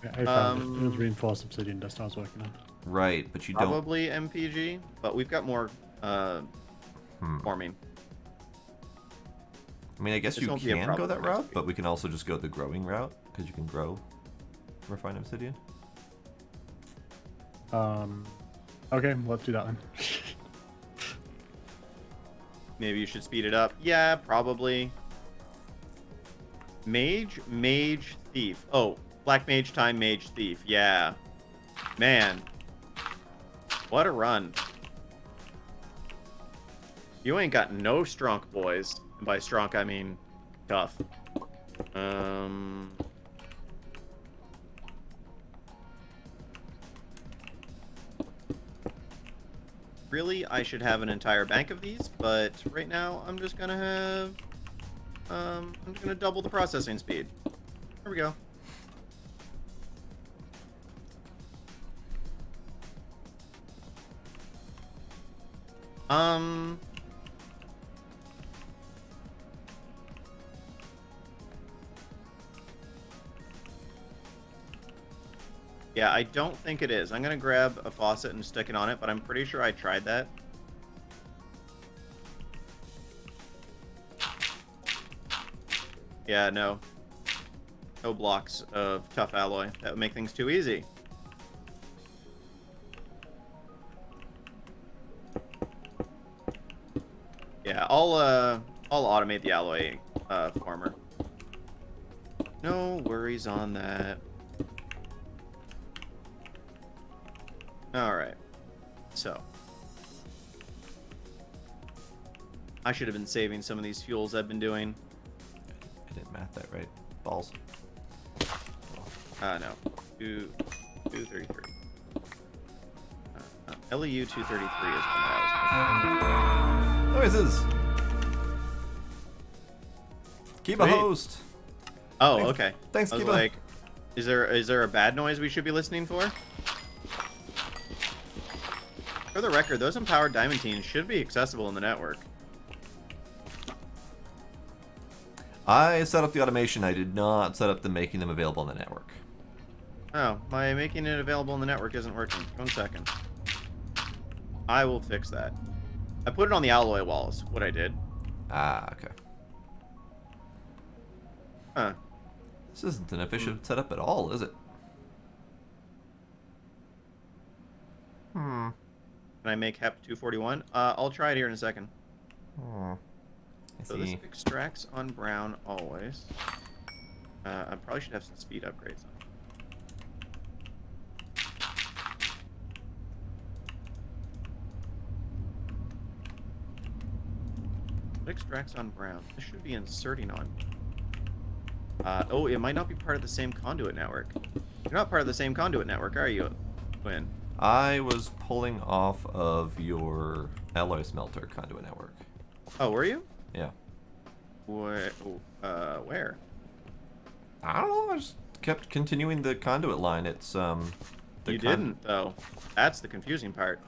Yeah, I found it. It was reinforced obsidian dust I was working on. Right, but you don't... Probably MPG, but we've got more forming. I mean, I guess This you won't be a can go problem that for next route, week. but we can also just go the growing route, because you can grow refined obsidian. Okay, let's do that then. Maybe you should speed it up. Yeah, probably. Mage, thief. Oh, black mage time, mage, thief. Yeah. Man. What a run. You ain't got no strong boys. And by strong, I mean tough. Really, I should have an entire bank of these, but right now I'm just gonna have... I'm just gonna double the processing speed. There we go. Yeah, I don't think it is. I'm gonna grab a faucet and stick it on it, but I'm pretty sure I tried that. Yeah, no. No blocks of tough alloy. That would make things too easy. Yeah, I'll automate the alloy former. No worries on that. Alright. So. I should have been saving some of these fuels I've been doing. I didn't math that right. Balls. No. 233. LEU 233 is one that I was missing. Noises! Keep a Sweet. host! Oh, Thanks- okay. thanks, I was Kiba. like, is there a bad noise we should be listening for? For the record, those empowered diamantines should be accessible in the network. I set up the automation. I did not set up the making them available on the network. Oh, my making it available in the network isn't working. 1 second. I will fix that. I put it on the alloy walls, what I did. Ah, okay. Huh. This isn't an efficient setup at all, is it? Can I make HEP 241? I'll try it here in a second. I So this see. extracts on brown always. I probably should have some speed upgrades on. It extracts on brown. This should be inserting on. Oh, it might not be part of the same conduit network. You're not part of the same conduit network, are you, Quinn? I was pulling off of your alloy smelter conduit network. Oh, were you? Yeah. Where? Where? I don't know. I just kept continuing the conduit line. It's the You didn't, though. That's the confusing part.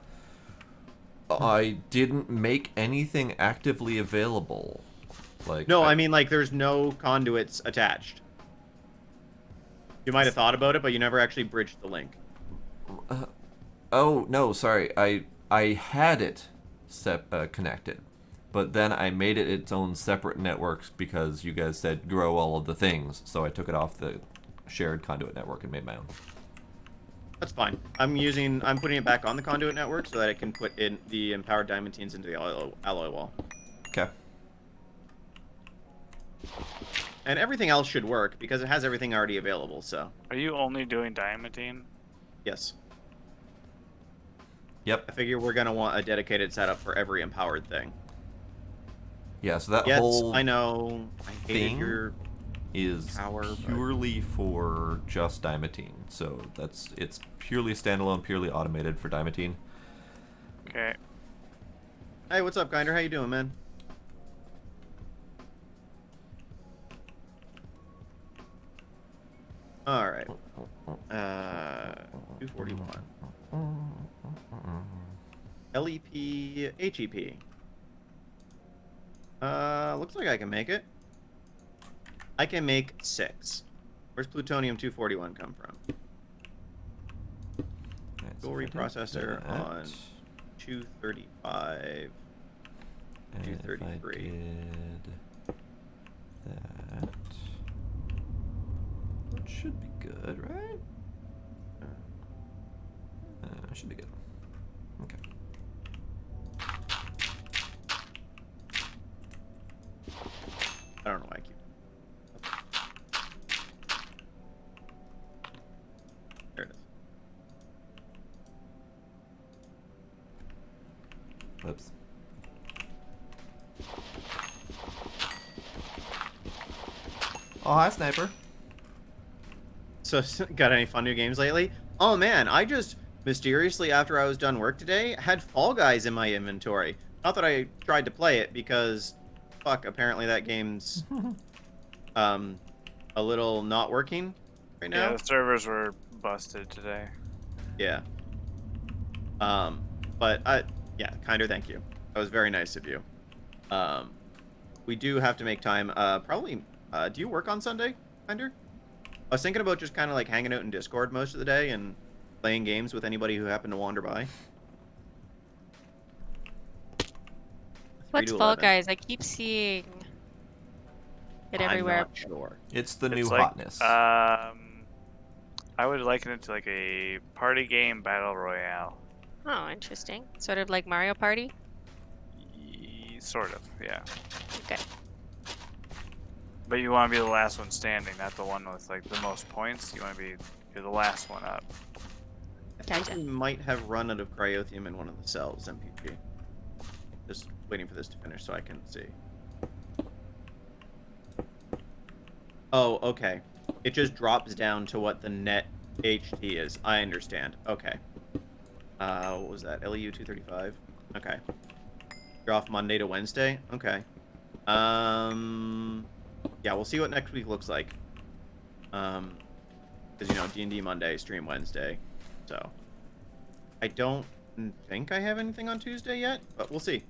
I didn't make anything actively available. Like No, I mean, like, there's no conduits attached. You might have thought about it, but you never actually bridged the link. Oh no, sorry. I had it connected, but then I made it its own separate networks because you guys said grow all of the things. So I took it off the shared conduit network and made my own. That's fine. I'm putting it back on the conduit network so that it can put in the empowered diamantines into the alloy wall. Okay. And everything else should work because it has everything already available, so. Are you only doing diamantine? Yes. Yep. I figure we're going to want a dedicated setup for every empowered thing. Yeah. So that Yes, whole I know. I hated thing your is power, but- purely for just diamantine. So it's purely standalone, purely automated for diamantine. Okay. Hey, what's up, Grinder? How you doing, man? All right. 241. LEP, HEP. Looks like I can make it. I can make 6. Where's plutonium-241 come from? Alright, Dual so if I did reprocessor that, on 235. and if I 233. did that, that should be good, right? Should be good. Okay. I don't know why I keep. There it is. Whoops. Oh, hi, Sniper. So, got any fun new games lately? Oh man, I just mysteriously, after I was done work today, had Fall Guys in my inventory. Not that I tried to play it because, fuck, apparently that game's a little not working right now. Yeah, the servers were busted today. Yeah. But yeah, Kinder, thank you. That was very nice of you. We do have to make time. Probably. Do you work on Sunday, Kinder? I was thinking about just kind of like hanging out in Discord most of the day and playing games with anybody who happened to wander by. What's 3 to Fall 11. Guys? I keep seeing it everywhere. I'm not sure. It's the new It's like, hotness. I would liken it to like a party game battle royale. Oh, interesting. Sort of like Mario Party. Sort of, yeah. Okay. But you want to be the last one standing, not the one with like the most points. You want to be you're the last one up. I think Gotcha. we might have run out of cryothium in one of the cells, MPG. Just waiting for this to finish so I can see. Oh, okay. It just drops down to what the net HT is. I understand. Okay. What was that? LEU 235? Okay. You're off Monday to Wednesday? Okay. Yeah, we'll see what next week looks like. Because, you know, D&D Monday, stream Wednesday. So, I don't think I have anything on Tuesday yet, but we'll see.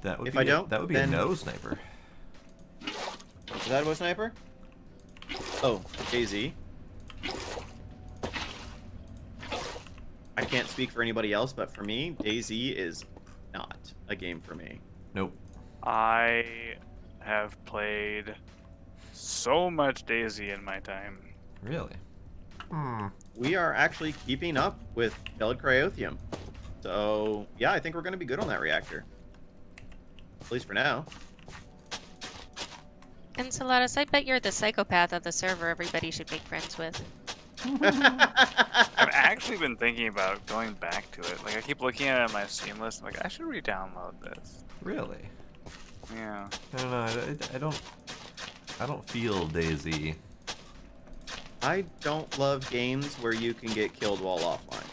That would if be I don't, that would be then- a no, Sniper. Is that a sniper? Oh, DayZ. I can't speak for anybody else, but for me, DayZ is not a game for me. Nope. I have played so much Daisy in my time. Really? Hmm. We are actually keeping up with Belled Cryothium. So, yeah, I think we're going to be good on that reactor. At least for now. Enceladus, I bet you're the psychopath of the server everybody should make friends with. I've actually been thinking about going back to it. Like I keep looking at it on my Steam list. I'm like, I should re-download this. Really? Yeah. I don't know. I don't feel Daisy. I don't love games where you can get killed while offline.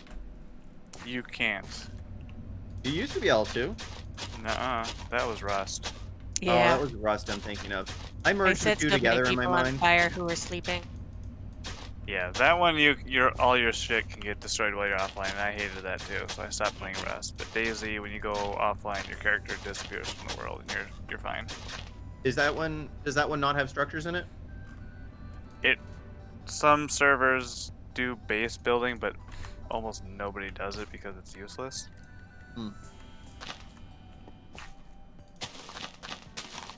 You can't. You used to be able to. Nuh-uh. That was Rust. Oh, Yeah. that was Rust I'm thinking of. I I merged the set two so many together in my people on mind. fire who were sleeping. Yeah, that one your all your shit can get destroyed while you're offline, and I hated that too, so I stopped playing Rust. But Daisy, when you go offline, your character disappears from the world, and you're fine. Does that one not have structures in it? Some servers do base building, but almost nobody does it because it's useless.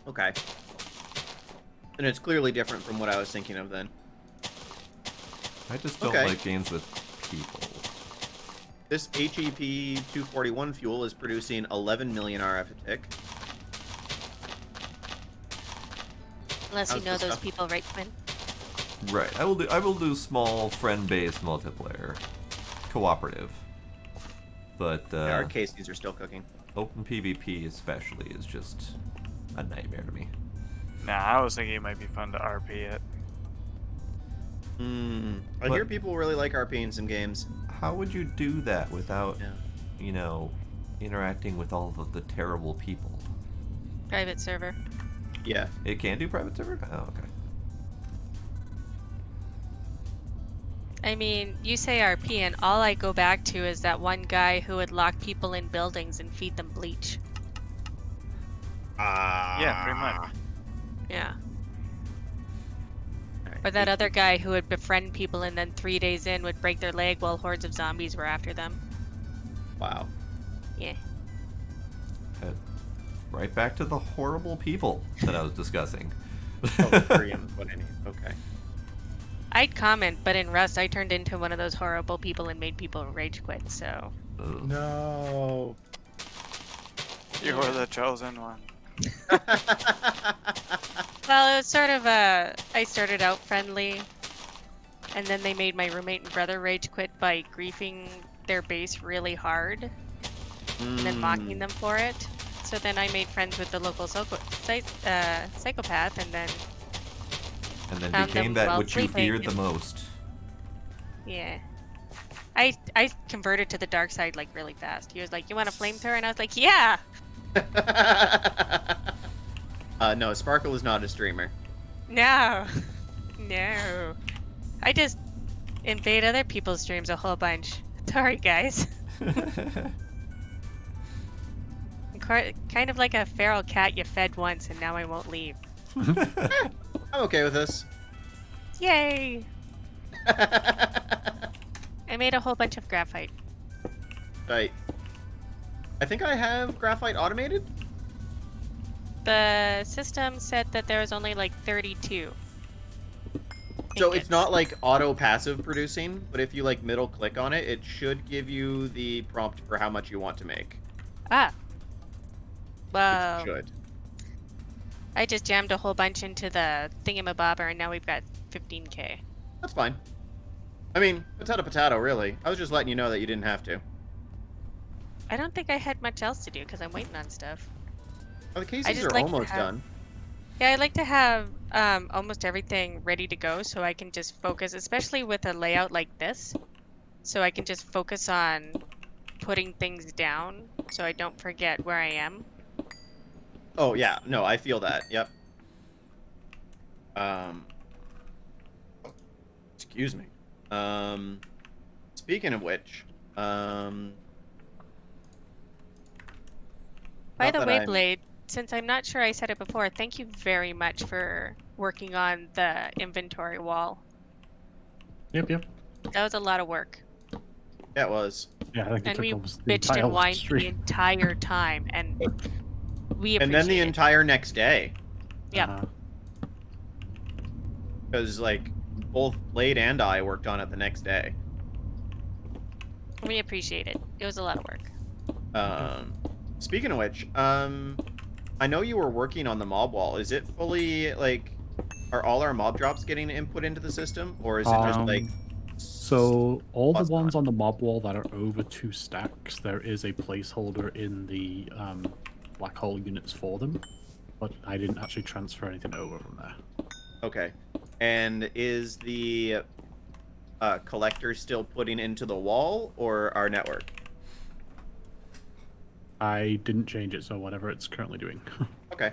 Okay. And it's clearly different from what I was thinking of then. I just don't Okay. like games with people. This HEP 241 fuel is producing 11 million RF a tick. Unless you How's know this those stuff? people, right, Quinn? Right. I will do small friend-based multiplayer, cooperative. But Yeah, our casings are still cooking. open PvP especially is just a nightmare to me. Nah, I was thinking it might be fun to RP it. I But- hear people really like RP in some games. How would you do that without, Yeah. you know, interacting with all of the terrible people? Private server. Yeah. It can do private server? Oh, okay. I mean, you say RP, and all I go back to is that one guy who would lock people in buildings and feed them bleach. Yeah, pretty much. Yeah. Or that other guy who would befriend people and then 3 days in would break their leg while hordes of zombies were after them. Wow. Yeah. Right back to the horrible people that I was discussing. Oh, Ethereum is what I need. Okay. I'd comment, but in Rust, I turned into one of those horrible people and made people rage quit, so... Ugh. No. You were the chosen one. Well, it was sort of I started out friendly, and then they made my roommate and brother rage quit by griefing their base really hard, and then mocking them for it. So then I made friends with the local psychopath, and then found became them that while which you sleeping, feared the and- most. Yeah. I converted to the dark side like really fast. He was like, "You want a flamethrower?" And I was like, "Yeah." No, Sparkle is not a streamer. No. No. I just invade other people's streams a whole bunch. Sorry, guys. I'm kind of like a feral cat you fed once and now I won't leave. I'm okay with this. Yay! I made a whole bunch of graphite. Right. I think I have graphite automated. The system said that there was only like 32. So it's not like auto passive producing, but if you like middle click on it, it should give you the prompt for how much you want to make. Ah. It Well, should. I just jammed a whole bunch into the thingamabobber and now we've got 15k. That's fine. I mean, potato, really. I was just letting you know that you didn't have to. I don't think I had much else to do because I'm waiting on stuff. Oh, the cases just are like to almost have- done. Yeah, I like to have almost everything ready to go so I can just focus, especially with a layout like this, so I can just focus on putting things down so I don't forget where I am. Oh, yeah. No, I feel that. Yep. Excuse me. Speaking of which, By Not the that way, I'm- Blade, since I'm not sure I said it before, thank you very much for working on the inventory wall. Yep, yep. That was a lot of work. that was. Yeah, I think it And took we almost the bitched entire and whined the stream. entire time, and we And then the appreciate it. entire next day. Yep. Uh, Because, like, both Blade and I worked on it the next day. We appreciate it. It was a lot of work. Speaking of which, I know you were working on the mob wall. Is it fully, like, are all our mob drops getting input into the system? Or is it just, like... So all the Plus ones none. on the mob wall that are over 2 stacks, there is a placeholder in the black hole units for them, but I didn't actually transfer anything over from there. Okay. And is the collector still putting into the wall or our network? I didn't change it, so whatever it's currently doing. Okay.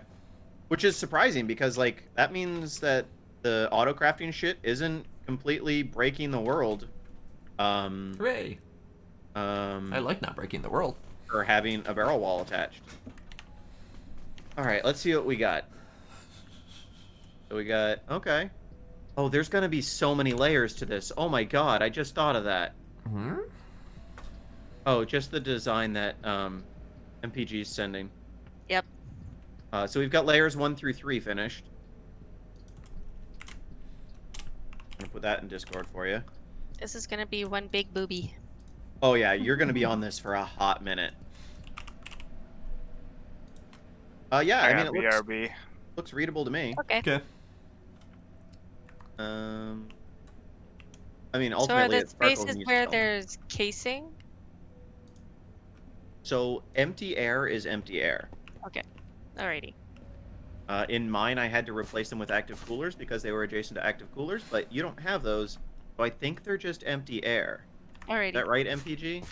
Which is surprising because, like, that means that the auto crafting shit isn't completely breaking the world. Hooray! I like not breaking the world. Or having a barrel wall attached. Alright, let's see what we got. So we got... Okay. Oh, there's gonna be so many layers to this. Oh my god, I just thought of that. Hmm? Oh, just the design that MPG's sending. Yep. So we've got layers 1 through 3 finished. I'm gonna put that in Discord for you. This is gonna be one big booby. Oh yeah, you're gonna be on this for a hot minute. Yeah, I mean it looks, BRB. looks readable to me. Okay. Okay. I mean So are ultimately the it's Sparkle who spaces needs where to- there's casing? So empty air is empty air. Alrighty. In mine, I had to replace them with active coolers because they were adjacent to active coolers, but you don't have those, so I think they're just empty air. Is Alrighty. that right, MPG?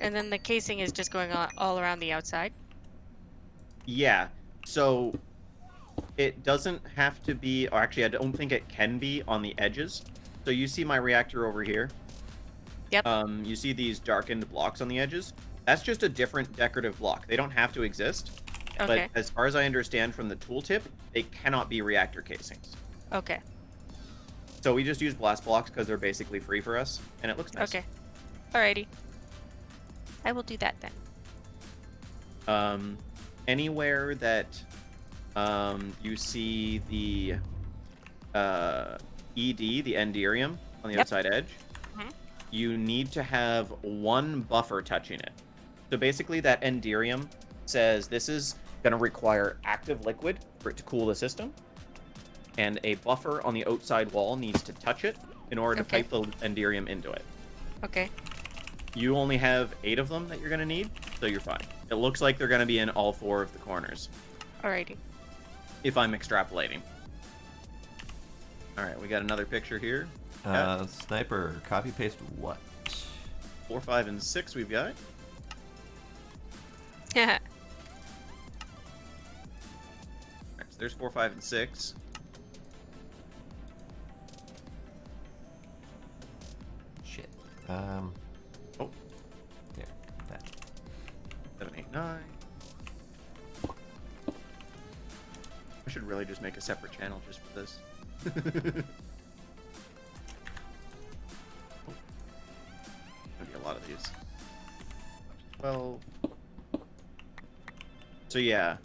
And then the casing is just going on all around the outside. Yeah. So it doesn't have to be, or actually, I don't think it can be on the edges. So you see my reactor over here. Yep. You see these darkened blocks on the edges. That's just a different decorative block. They don't have to exist. Okay. But as far as I understand from the tooltip, they cannot be reactor casings. Okay. So we just use blast blocks because they're basically free for us, and it looks nice. Okay. Alrighty. I will do that then. Anywhere that you see the ED, the enderium, on the Yep. outside edge, Mhm. you need to have one buffer touching it. So basically, that enderium says this is going to require active liquid for it to cool the system, and a buffer on the outside wall needs to touch it in order to Okay. pipe the enderium into it. Okay. You only have 8 of them that you're going to need, so you're fine. It looks like they're going to be in all 4 of the corners, Alrighty. if I'm extrapolating. All right, we got another picture here. Sniper, copy paste what? 4, 5, and 6 we've got. Yeah. All right, so there's 4, 5, and 6. Shit. Oh, Yeah, that. 7, 8, 9. I should really just make a separate channel just for this. Gonna be a lot of these. 12. So yeah,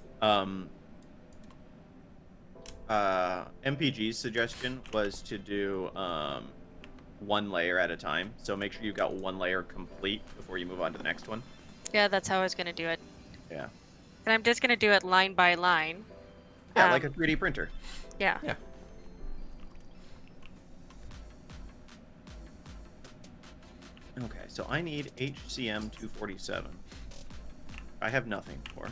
MPG's suggestion was to do one layer at a time. So make sure you've got one layer complete before you move on to the next one. Yeah, that's how I was gonna do it. Yeah. And I'm just gonna do it line by line. Yeah, like a Um, 3D printer. Yeah. Yeah. Okay, so I need HCM 247. I have nothing for.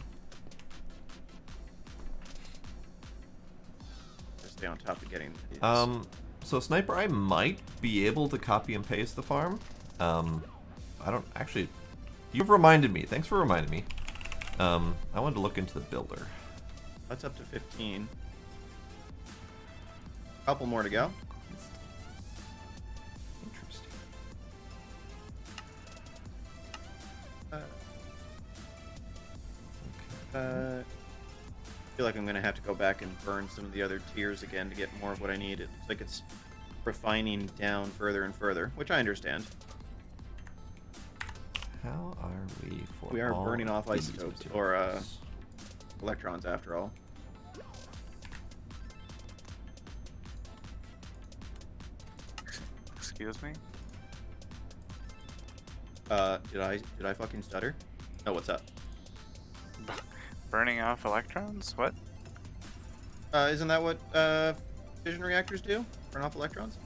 Stay on top of getting these. So Sniper, I might be able to copy and paste the farm. I don't actually. You've reminded me. Thanks for reminding me. I wanted to look into the builder. That's up to 15. Couple more to go. Interesting. I feel like I'm gonna have to go back and burn some of the other tiers again to get more of what I need. It looks like it's refining down further and further, which I understand. How are we for? We are all burning off these isotopes, or materials? electrons after all. Excuse me? Did I fucking stutter? Oh, what's up? Burning off electrons? What? Isn't that what fission reactors do? Burn off electrons?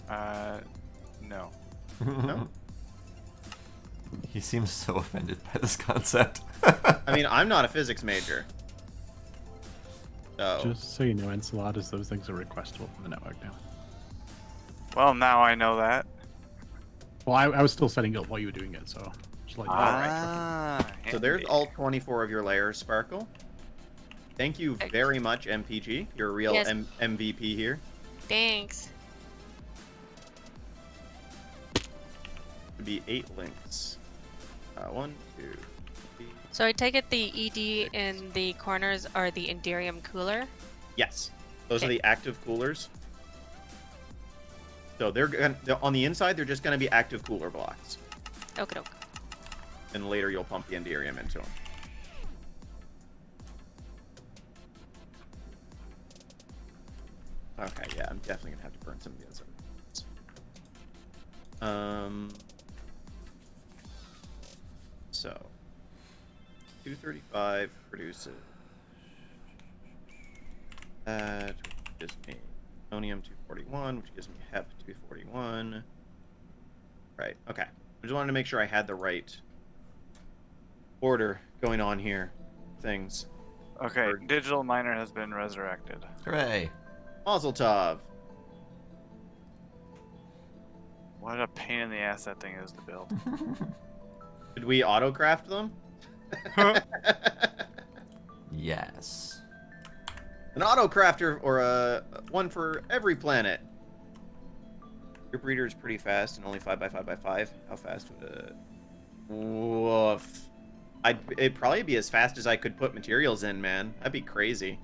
No. No? He seems so offended by this concept. I mean, I'm not a physics major. So, Just so you know, Enceladus, those things are requestable from the network now. Well, now I know that. Well, I was still setting up while you were doing it, so just like so there's handy. all 24 of your layers, Sparkle. Thank you very much, MPG. You're a real Yes. MVP here. Thanks. Would be 8 links. 1, 2, 3. So I take it the ED in the corners are the Enderium cooler. Yes, those are Okay. the active coolers. So they're on the inside. They're just gonna be active cooler blocks, Okay, doke. and later you'll pump the enderium into them. Okay, yeah, I'm definitely gonna have to burn some of the other ones. So 235 produces that, which gives me ammonium 241, which gives me hep 241. Right. Okay. I just wanted to make sure I had the right order going on here. Things. Okay, digital miner has been resurrected. Hooray! Mazel tov. What a pain in the ass that thing is to build. Did we auto-craft them? Yes. An auto-crafter, or one for every planet. Your breeder is pretty fast and only 5x5x5. How fast would it? Woof. It'd probably be as fast as I could put materials in, man. That'd be crazy.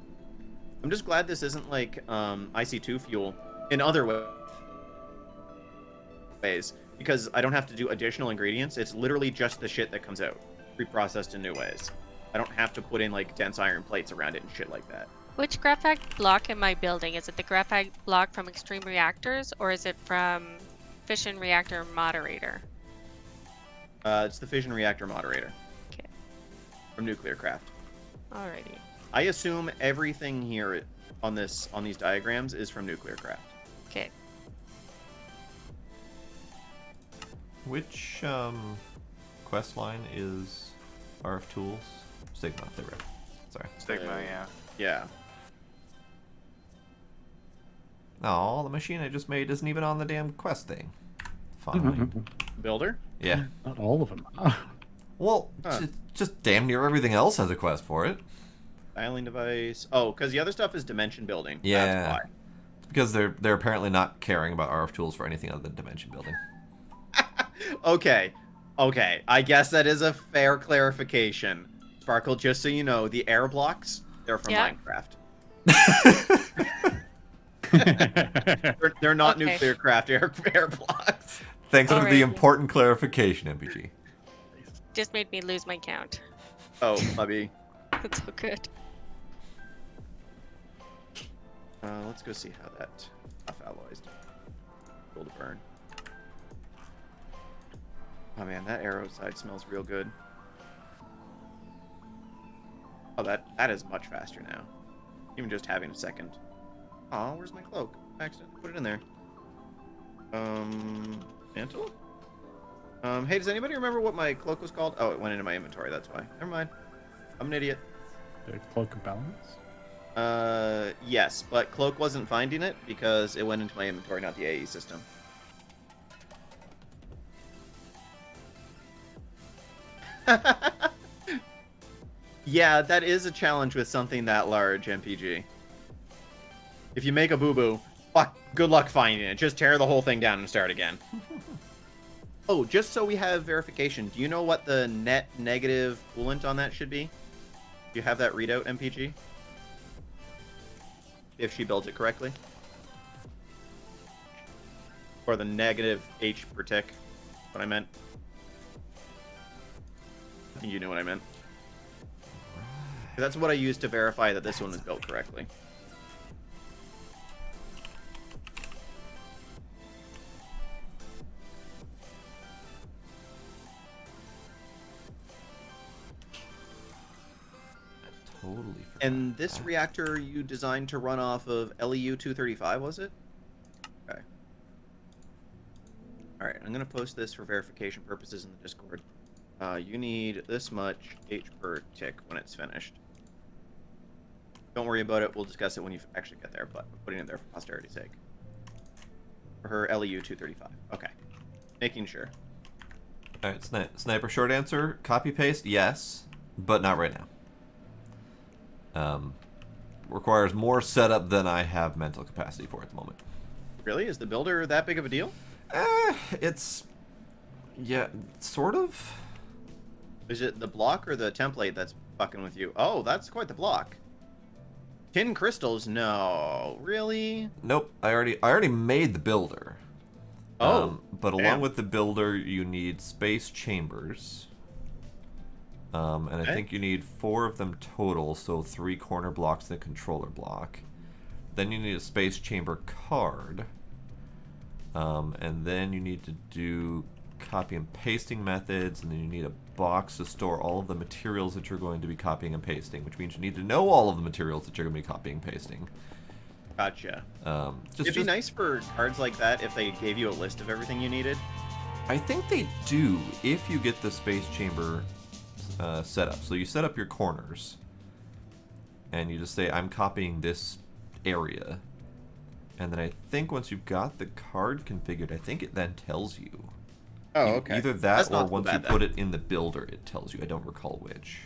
I'm just glad this isn't like IC2 fuel in other ways, because I don't have to do additional ingredients. It's literally just the shit that comes out, pre-processed in new ways. I don't have to put in like dense iron plates around it and shit like that. Which graphite block am I building? Is it the graphite block from Extreme Reactors, or is it from Fission Reactor Moderator? It's the fission reactor moderator. Okay. From Nuclear Craft. Alrighty. I assume everything here on these diagrams is from Nuclear Craft. Okay. Which quest line is RF Tools? Sigma, they're right. Sorry. Stigma, yeah. Yeah. Oh, the machine I just made isn't even on the damn quest thing. Fine. Builder? Yeah. Not all of them. Well, Huh. just damn near everything else has a quest for it. Dialing device. Oh, because the other stuff is dimension building. Yeah. That's why. Because they're apparently not caring about RF Tools for anything other than dimension building. Okay. Okay. I guess that is a fair clarification. Sparkle, just so you know, the air blocks, they're from Yeah. Minecraft. They're not Okay. Nuclear Craft air blocks. Thanks for the Alright. important clarification, MPG. Just made me lose my count. Oh, Bubby. That's so good. Let's go see how that tough alloys cool to burn. Oh man, that arrow side smells real good. Oh, that is much faster now. Even just having a second. Oh, where's my cloak? I accidentally put it in there. Mantle? Hey, does anybody remember what my cloak was called? Oh, it went into my inventory, that's why. Never mind. I'm an idiot. The Cloak of Balance. Yes, but cloak wasn't finding it because it went into my inventory, not the AE system. Yeah, that is a challenge with something that large, MPG. If you make a boo-boo, fuck, good luck finding it. Just tear the whole thing down and start again. Oh, just so we have verification, do you know what the net negative coolant on that should be? Do you have that readout, MPG? If she builds it correctly? Or the negative H per tick, what I meant. I think you knew what I meant. That's what I used to verify that this one was built correctly. Totally forgot And this that. reactor you designed to run off of LEU 235, was it? Okay. Alright, I'm going to post this for verification purposes in the Discord. You need this much H per tick when it's finished. Don't worry about it, we'll discuss it when you actually get there, but we're putting it there for posterity's sake. For her LEU 235. Okay. Making sure. Alright, Sniper, short answer, copy paste, yes, but not right now. Requires more setup than I have mental capacity for at the moment. Really? Is the builder that big of a deal? It's... yeah, sort of. Is it the block or the template that's fucking with you? Oh, that's quite the block. Tin crystals? No. Really? Nope, I already made the builder. Oh, but along damn. with the builder, you need space chambers. And I Okay. think you need 4 of them total, so 3 corner blocks and a controller block. Then you need a space chamber card. And then you need to do copy and pasting methods, and then you need a box to store all of the materials that you're going to be copying and pasting, which means you need to know all of the materials that you're going to be copying and pasting. Gotcha. Just It'd be nice for cards like that if they gave you a list of everything you needed. I think they do if you get the space chamber set up. So you set up your corners, and you just say, I'm copying this area. And then I think once you've got the card configured, I think it then tells you. Oh, okay. Either That's that or not so once you bad, put then. it in the builder, it tells you. I don't recall which.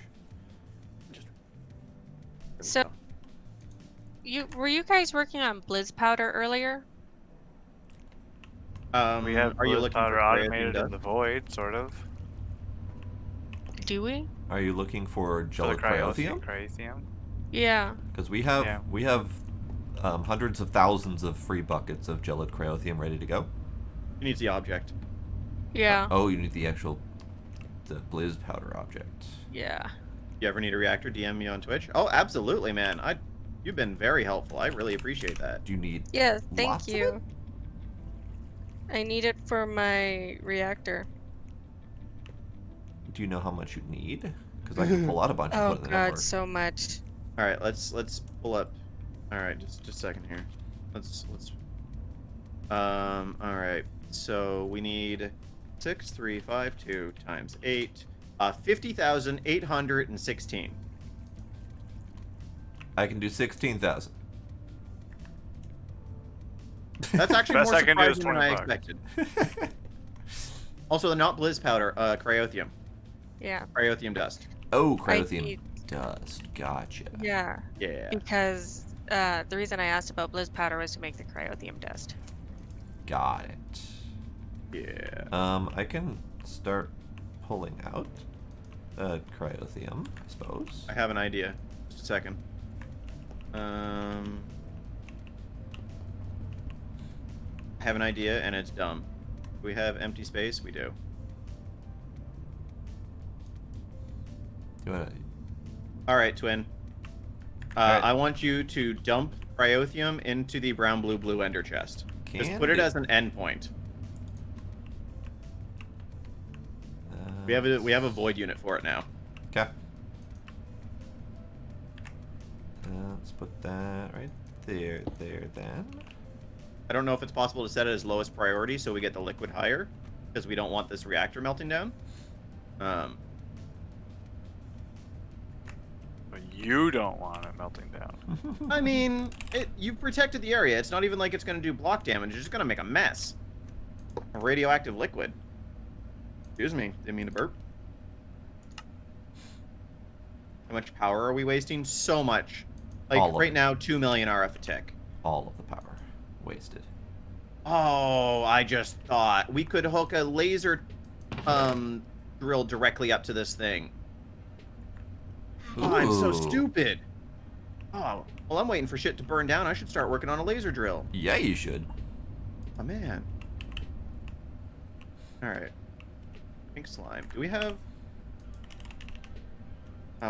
So, were you guys working on Blizz powder earlier? We have are you bliz looking powder for automated creatine in the void, sort of. Do we? Are you looking for For the gelid cryothium? cryothium? Yeah. Because we Yeah. have hundreds of thousands of free buckets of gelid cryothium ready to go. Who needs the object? Yeah. Oh, you need the blizz powder object. Yeah. You ever need a reactor? DM me on Twitch. Oh, absolutely, man. You've been very helpful. I really appreciate that. Do you need Yeah, thank lots of it? you. I need it for my reactor. Do you know how much you need? Because I can pull out a bunch and Oh put it in the god, network. so much. All right, let's pull up. All right, just a second here. Let's. All right. So we need 6352 times 8, 50,816. I can do 16,000. That's actually Best more I can do is surprising than I 20 expected. Also, not blizz powder, cryothium. Yeah. Cryothium dust. Oh, I cryothium need- dust. Gotcha. Yeah. Yeah. Because the reason I asked about blizz powder was to make the cryothium dust. Got it. Yeah. I can start pulling out cryothium, I suppose. I have an idea. Just a second. I have an idea, and it's dumb. Do we have empty space? We do. You wanna... All right, Twin. Alright. I want you to dump cryothium into the brown, blue, blue ender chest. Just Can put it do. as an endpoint. We have a void unit for it now. Okay. Let's put that right there then. I don't know if it's possible to set it as lowest priority so we get the liquid higher, because we don't want this reactor melting down. But you don't want it melting down. I mean, you've protected the area. It's not even like it's going to do block damage. It's just going to make a mess. A radioactive liquid. Excuse me. Didn't mean to burp. How much power are we wasting? So much. Like, All of right it. now, 2 million RF a tick. All of the power wasted. Oh, I just thought we could hook a laser drill directly up to this thing. Oh, I'm so Ooh. stupid. Oh, well, I'm waiting for shit to burn down. I should start working on a laser drill. Yeah, you should. Oh, man. Alright. Pink slime. Do we have...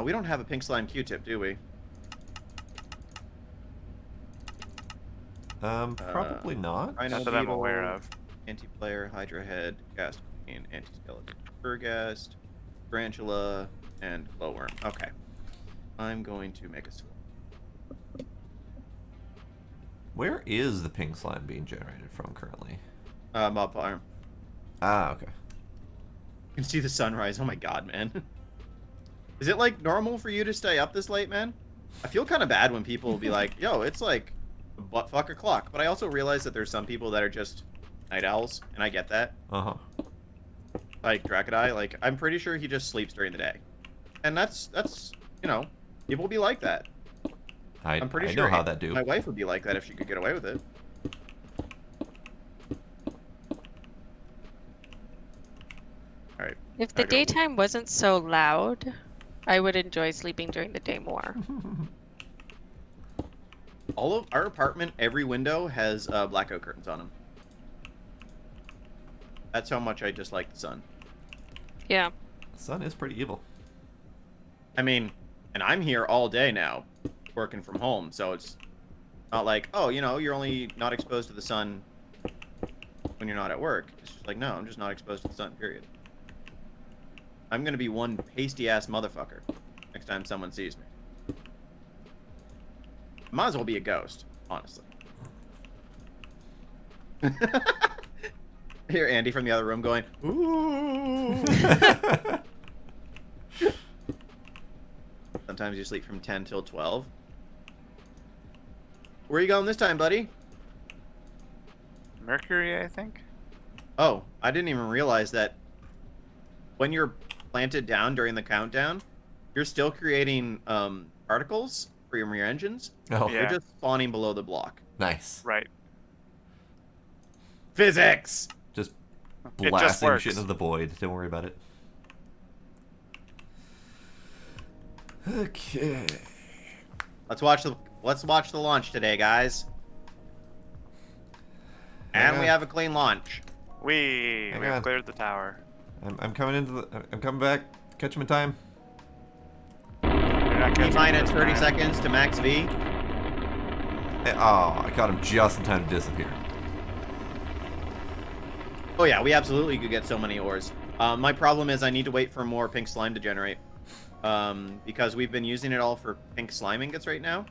we don't have a pink slime Q-tip, do we? Probably not. Rhino Not that I'm beetle, aware of. Anti-player, Hydra head, gas queen, anti-skeleton, Burghast, tarantula, and glowworm. Okay. I'm going to make a swim. Where is the pink slime being generated from currently? Mob farm. Ah, okay. You can see the sunrise. Oh my god, man. Is it like normal for you to stay up this late, man? I feel kind of bad when people will be like, yo, it's like buttfuck o'clock. But I also realize that there's some people that are just night owls, and I get that. Uh-huh. Like Dracodai, like I'm pretty sure he just sleeps during the day. And that's you know, people be like that. I'm pretty I sure know how that do. my wife would be like that if she could get away with it. Alright. If the I got- daytime wasn't so loud, I would enjoy sleeping during the day more. All of our apartment, every window has blackout curtains on them. That's how much I dislike the sun. Yeah. The sun is pretty evil. I mean, and I'm here all day now, working from home, so it's not like, oh, you know, you're only not exposed to the sun when you're not at work. It's just like, no, I'm just not exposed to the sun, period. I'm gonna be one pasty-ass motherfucker next time someone sees me. Might as well be a ghost, honestly. Hear Andy from the other room going, ooh. Sometimes you sleep from 10 till 12. Where are you going this time, buddy? Mercury, I think. Oh, I didn't even realize that when you're planted down during the countdown, you're still creating particles for your engines. Oh, Yeah. They're just spawning below the block. nice. Right. Physics. Just It just blasting works. shit into the void. Don't worry about it. Okay. Let's watch the launch today, guys. Hang And we on. have a clean launch. We Hang have on. cleared the tower. I'm coming I'm coming back. Catch him in time. You're not T catching minus this 30 time. seconds to max V. Oh, I caught him just in time to disappear. Oh yeah, we absolutely could get so many ores. My problem is I need to wait for more pink slime to generate. Because we've been using it all for pink slime ingots right now.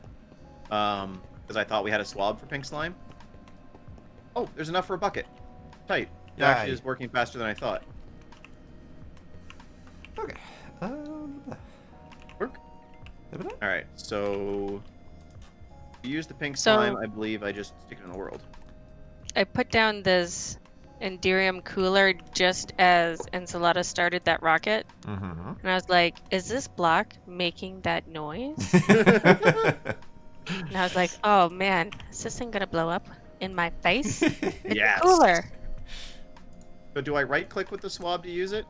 Because I thought we had a swab for pink slime. Oh, there's enough for a bucket. Tight. It Yay. actually is working faster than I thought. Okay. Work. All right, so to use the pink So- slime, I believe I just stick it in the world. I put down this Enderium cooler just as Enceladus started that rocket, Mm-hmm. and I was like, "Is this block making that noise?" And I was like, "Oh man, is this thing gonna blow up in my face?" It's Yes. a cooler. So do I right click with the swab to use it?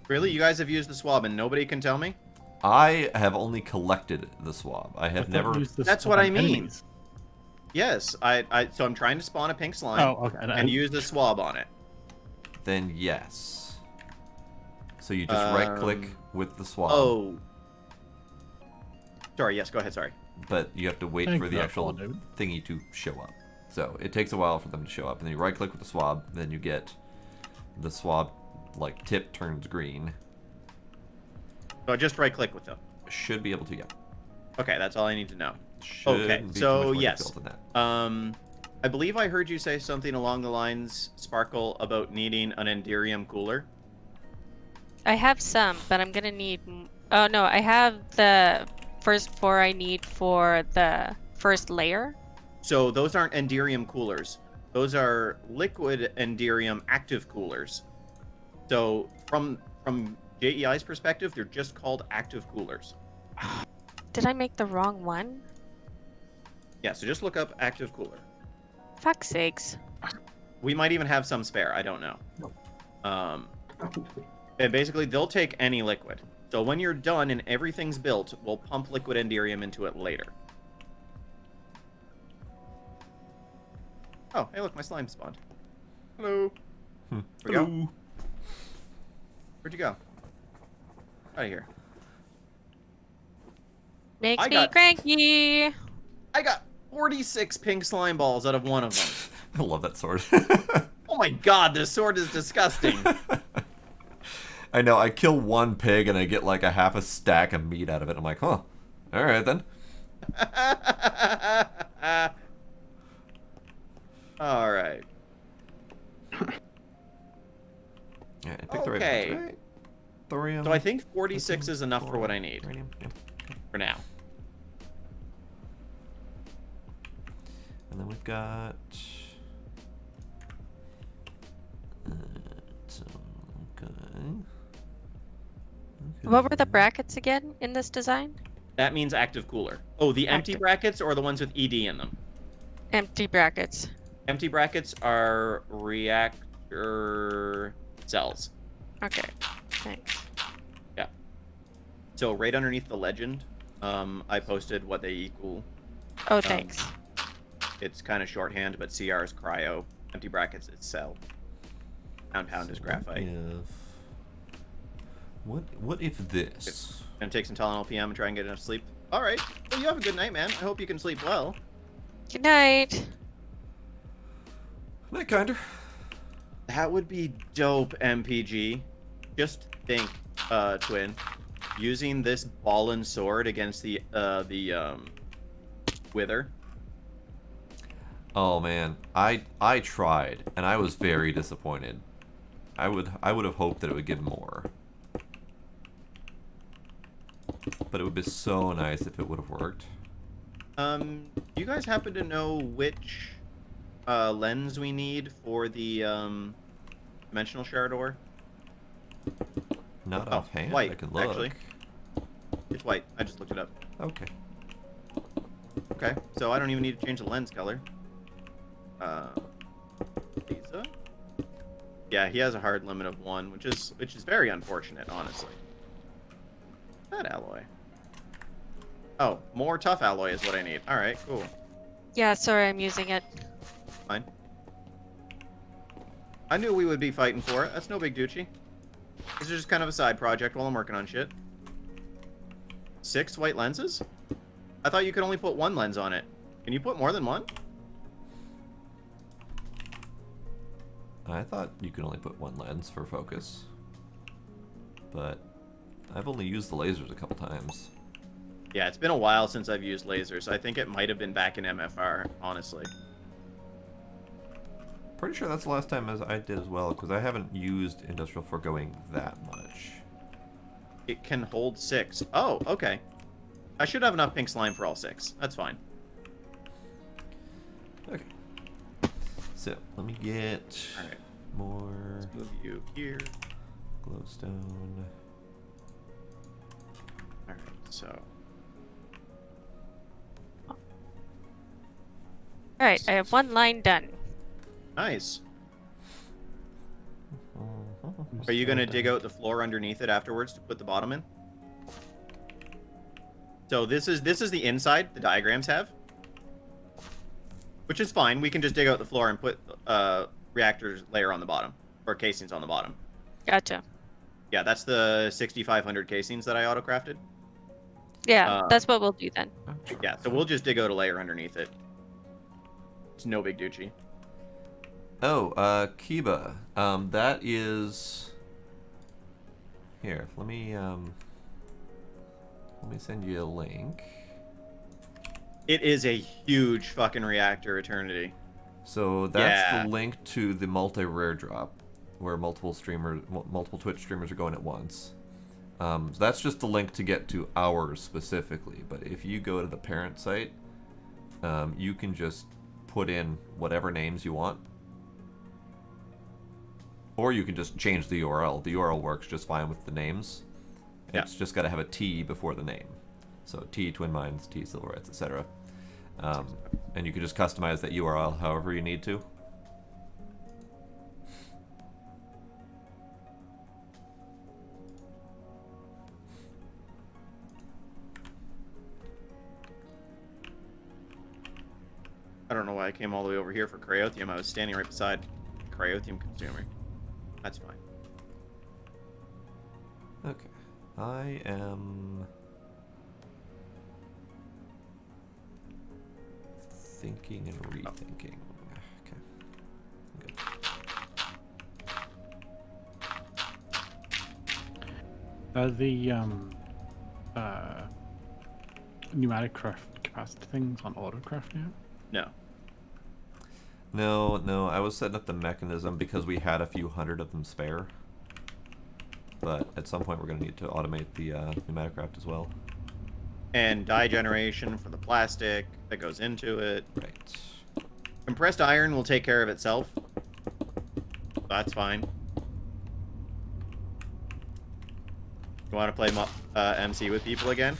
Really? You guys have used the swab and nobody can tell me? I have only collected the swab. I have never. That's what I mean. Yes, so I'm trying to spawn a pink slime Oh, okay. and use the swab on it. Then yes. So you just right click Um, with the swab. Oh. Sorry, yes, go ahead, sorry. But you have to wait Thank for you the for that, actual David. thingy to show up. So it takes a while for them to show up, and then you right click with the swab, then you get the swab like tip turns green. So I just right click with them. Should be able to, yeah. Okay, that's all I need to know. Shouldn't Okay, be too so much more yes. difficult than that. I believe I heard you say something along the lines, Sparkle, about needing an Enderium cooler. I have some, but I'm gonna need. Oh no, I have the first 4 I need for the first layer. So those aren't Enderium coolers. Those are liquid Enderium active coolers. So from JEI's perspective, they're just called active coolers. Did I make the wrong one? Yeah, so just look up active cooler. Fuck's sakes. We might even have some spare. I don't know. And basically, they'll take any liquid. So when you're done and everything's built, we'll pump liquid Enderium into it later. Oh, hey, look, my slime spawned. Hello. Where'd you go? Where'd you go? Out of here. Makes I me got- cranky. I got 46 pink slime balls out of one of them. I love that sword. Oh my god, this sword is disgusting. I know, I kill one pig and I get like a half a stack of meat out of it. I'm like, huh. Alright then. All right. Yeah, I picked the right Okay. ones, right? Thorium. So I think 46 is enough for what I need Uranium, yeah. for now. And then we've got. Okay. What were the brackets again in this design? That means active cooler. Oh, the empty Active. brackets or the ones with ED in them? Empty brackets. Empty brackets are reactor cells. Okay. Thanks. So right underneath the legend, I posted what they equal. Oh, thanks. It's kind of shorthand, but CR is cryo. Empty brackets is cell. Pound is graphite. What if this? Gonna take some Tylenol PM and try and get enough sleep. All right. Well, you have a good night, man. I hope you can sleep well. Good night. Night, kinder. That would be dope, MPG. Just think, Twin, using this ball and sword against the Wither. Oh man, I tried and I was very disappointed. I would have hoped that it would give more. But it would be so nice if it would have worked. Do you guys happen to know which lens we need for the dimensional shard ore? Not Oh, offhand. white, I can look. actually. It's white. I just looked it up. Okay. Okay, so I don't even need to change the lens color. Lisa? Yeah, he has a hard limit of 1, which is very unfortunate, honestly. That alloy. Oh, more tough alloy is what I need. All right, cool. Yeah, sorry, I'm using it. Fine. I knew we would be fighting for it. That's no big doochie. This is just kind of a side project while I'm working on shit. 6 white lenses? I thought you could only put 1 lens on it. Can you put more than 1? I thought you could only put 1 lens for focus. But I've only used the lasers a couple times. Yeah, it's been a while since I've used lasers. I think it might have been back in MFR, honestly. Pretty sure that's the last time as I did as well, because I haven't used industrial foregoing that much. It can hold 6. Oh, okay. I should have enough pink slime for all 6. That's fine. Okay. So, let me get Alright. more Let's move you here. glowstone. Alright, so... Alright, I have 1 line done. Nice. Are you going to dig out the floor underneath it afterwards to put the bottom in? So this is the inside the diagrams have. Which is fine. We can just dig out the floor and put reactors layer on the bottom. Or casings on the bottom. Gotcha. Yeah, that's the 6,500 casings that I auto-crafted. Yeah, that's what we'll do then. Yeah, so we'll just dig out a layer underneath it. It's no big doochie. Oh, Kiba. That is... Here, let me send you a link. It is a huge fucking reactor, Eternity. So that's Yeah. the link to the multi-rare drop, where multiple Twitch streamers are going at once. So that's just the link to get to ours specifically. But if you go to the parent site, you can just put in whatever names you want. Or you can just change the URL. The URL works just fine with the names. Yeah. It's just got to have a T before the name. So T Twin Mines, T Silver Rights, etc. And you can just customize that URL however you need to. I don't know why I came all the way over here for cryothium. I was standing right beside cryothium consumer. That's fine. Okay. I am thinking and rethinking. Okay. Good. The pneumatic craft capacity things on autocraft now? No. No, I was setting up the mechanism because we had a few hundred of them spare. But at some point we're going to need to automate the pneumatic craft as well. And dye generation for the plastic that goes into it. Right. Compressed iron will take care of itself. That's fine. You want to play MC with people again?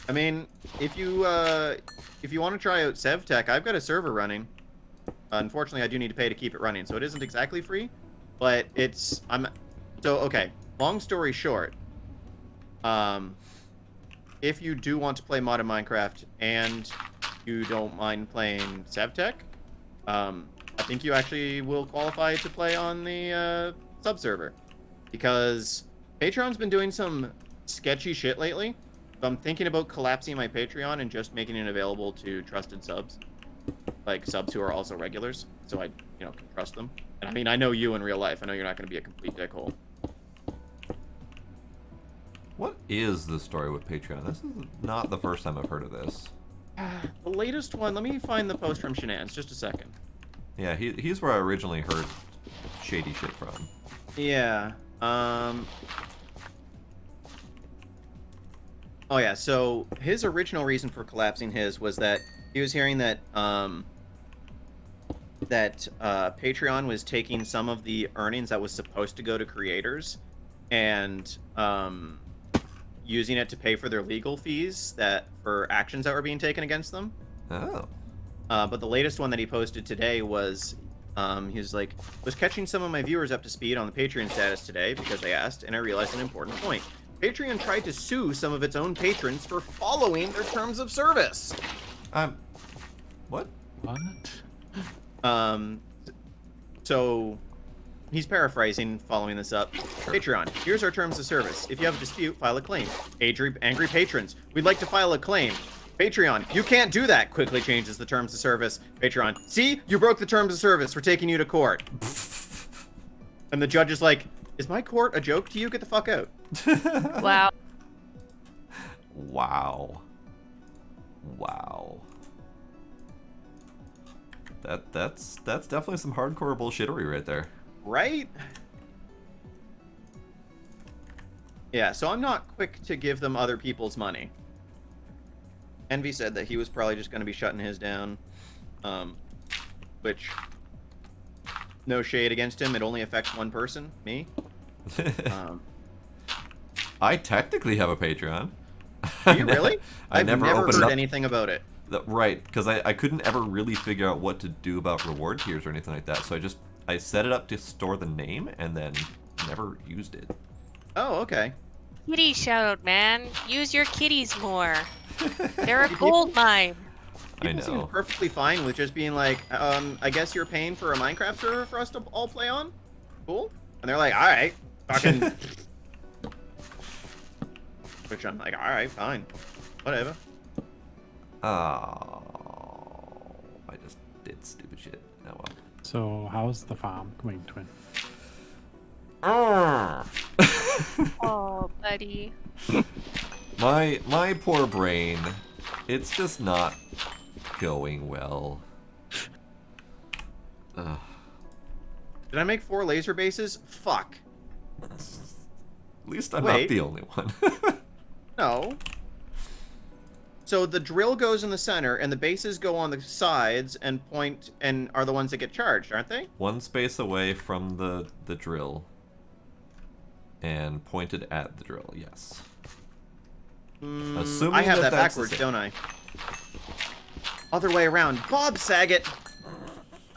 I mean, if you want to try out SevTech, I've got a server running. Unfortunately, I do need to pay to keep it running, so it isn't exactly free, but it's okay. Long story short, if you do want to play modded Minecraft and you don't mind playing SevTech, I think you actually will qualify to play on the sub server, because Patreon's been doing some sketchy shit lately. So I'm thinking about collapsing my Patreon and just making it available to trusted subs, like subs who are also regulars, so I, can trust them. And I mean, I know you in real life. I know you're not going to be a complete dickhole. What is the story with Patreon? This is not the first time I've heard of this. The latest one, let me find the post from Shenanigans, just a second. Yeah, he's where I originally heard shady shit from. Yeah. Oh yeah, so his original reason for collapsing his was that he was hearing that Patreon was taking some of the earnings that was supposed to go to creators and using it to pay for their legal fees for actions that were being taken against them. Oh. But the latest one that he posted today was, he was like, was catching some of my viewers up to speed on the Patreon status today because they asked, and I realized an important point. Patreon tried to sue some of its own patrons for following their terms of service. What? What? So he's paraphrasing, following this up. Patreon, here's our terms of service. If you have a dispute, file a claim. Angry patrons, we'd like to file a claim. Patreon, you can't do that, quickly changes the terms of service. Patreon, see? You broke the terms of service. We're taking you to court. And the judge is like, is my court a joke to you? Get the fuck out. Wow. Wow. Wow. That's definitely some hardcore bullshittery right there. Right? Yeah, so I'm not quick to give them other people's money. Envy said that he was probably just going to be shutting his down, which, no shade against him, it only affects one person, me. I technically have a Patreon. Do you really? I've never opened heard up anything about it. Right, because I couldn't ever really figure out what to do about reward tiers or anything like that, so I set it up to store the name and then never used it. Oh, okay. Kitty shout, man. Use your kitties more. They're a gold mine. People seem know. perfectly fine with just being like, I guess you're paying for a Minecraft server for us to all play on? Cool. And they're like, alright, fucking... Which I'm like, alright, fine. Whatever. Oh, I just did stupid shit. Oh well. So how's the farm going, Twin? Oh, buddy. My poor brain, it's just not going well. Ugh. Did I make 4 laser bases? Fuck. At least I'm Wait. not the only one. No. So the drill goes in the center, and the bases go on the sides and point, and are the ones that get charged, aren't they? One space away from the drill. And pointed at the drill, yes. Assuming I have that that's the backwards, same. don't I? Other way around. Bob Saget!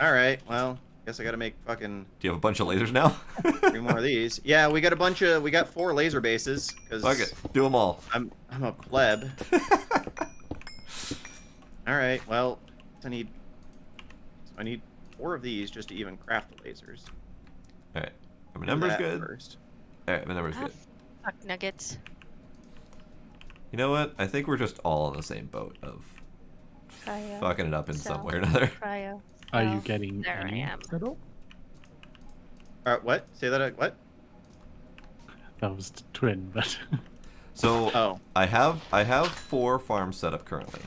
Alright, well, guess I gotta make fucking Do you have a bunch of lasers now? 3 more of these. Yeah, we got 4 laser bases, because Fuck it, do them all. I'm a pleb. Alright, well, I need 4 of these just to even craft the lasers. Alright, my Do number's that good. First. Alright, my number's Ah, good. fuck nuggets. You know what? I think we're just all in the same boat of Cryo. fucking it up in So- some way or another. Cryo. Are Oh, you getting there I any am. settle? What? Say that, what? That was Twin, but So Oh. I have 4 farms set up currently.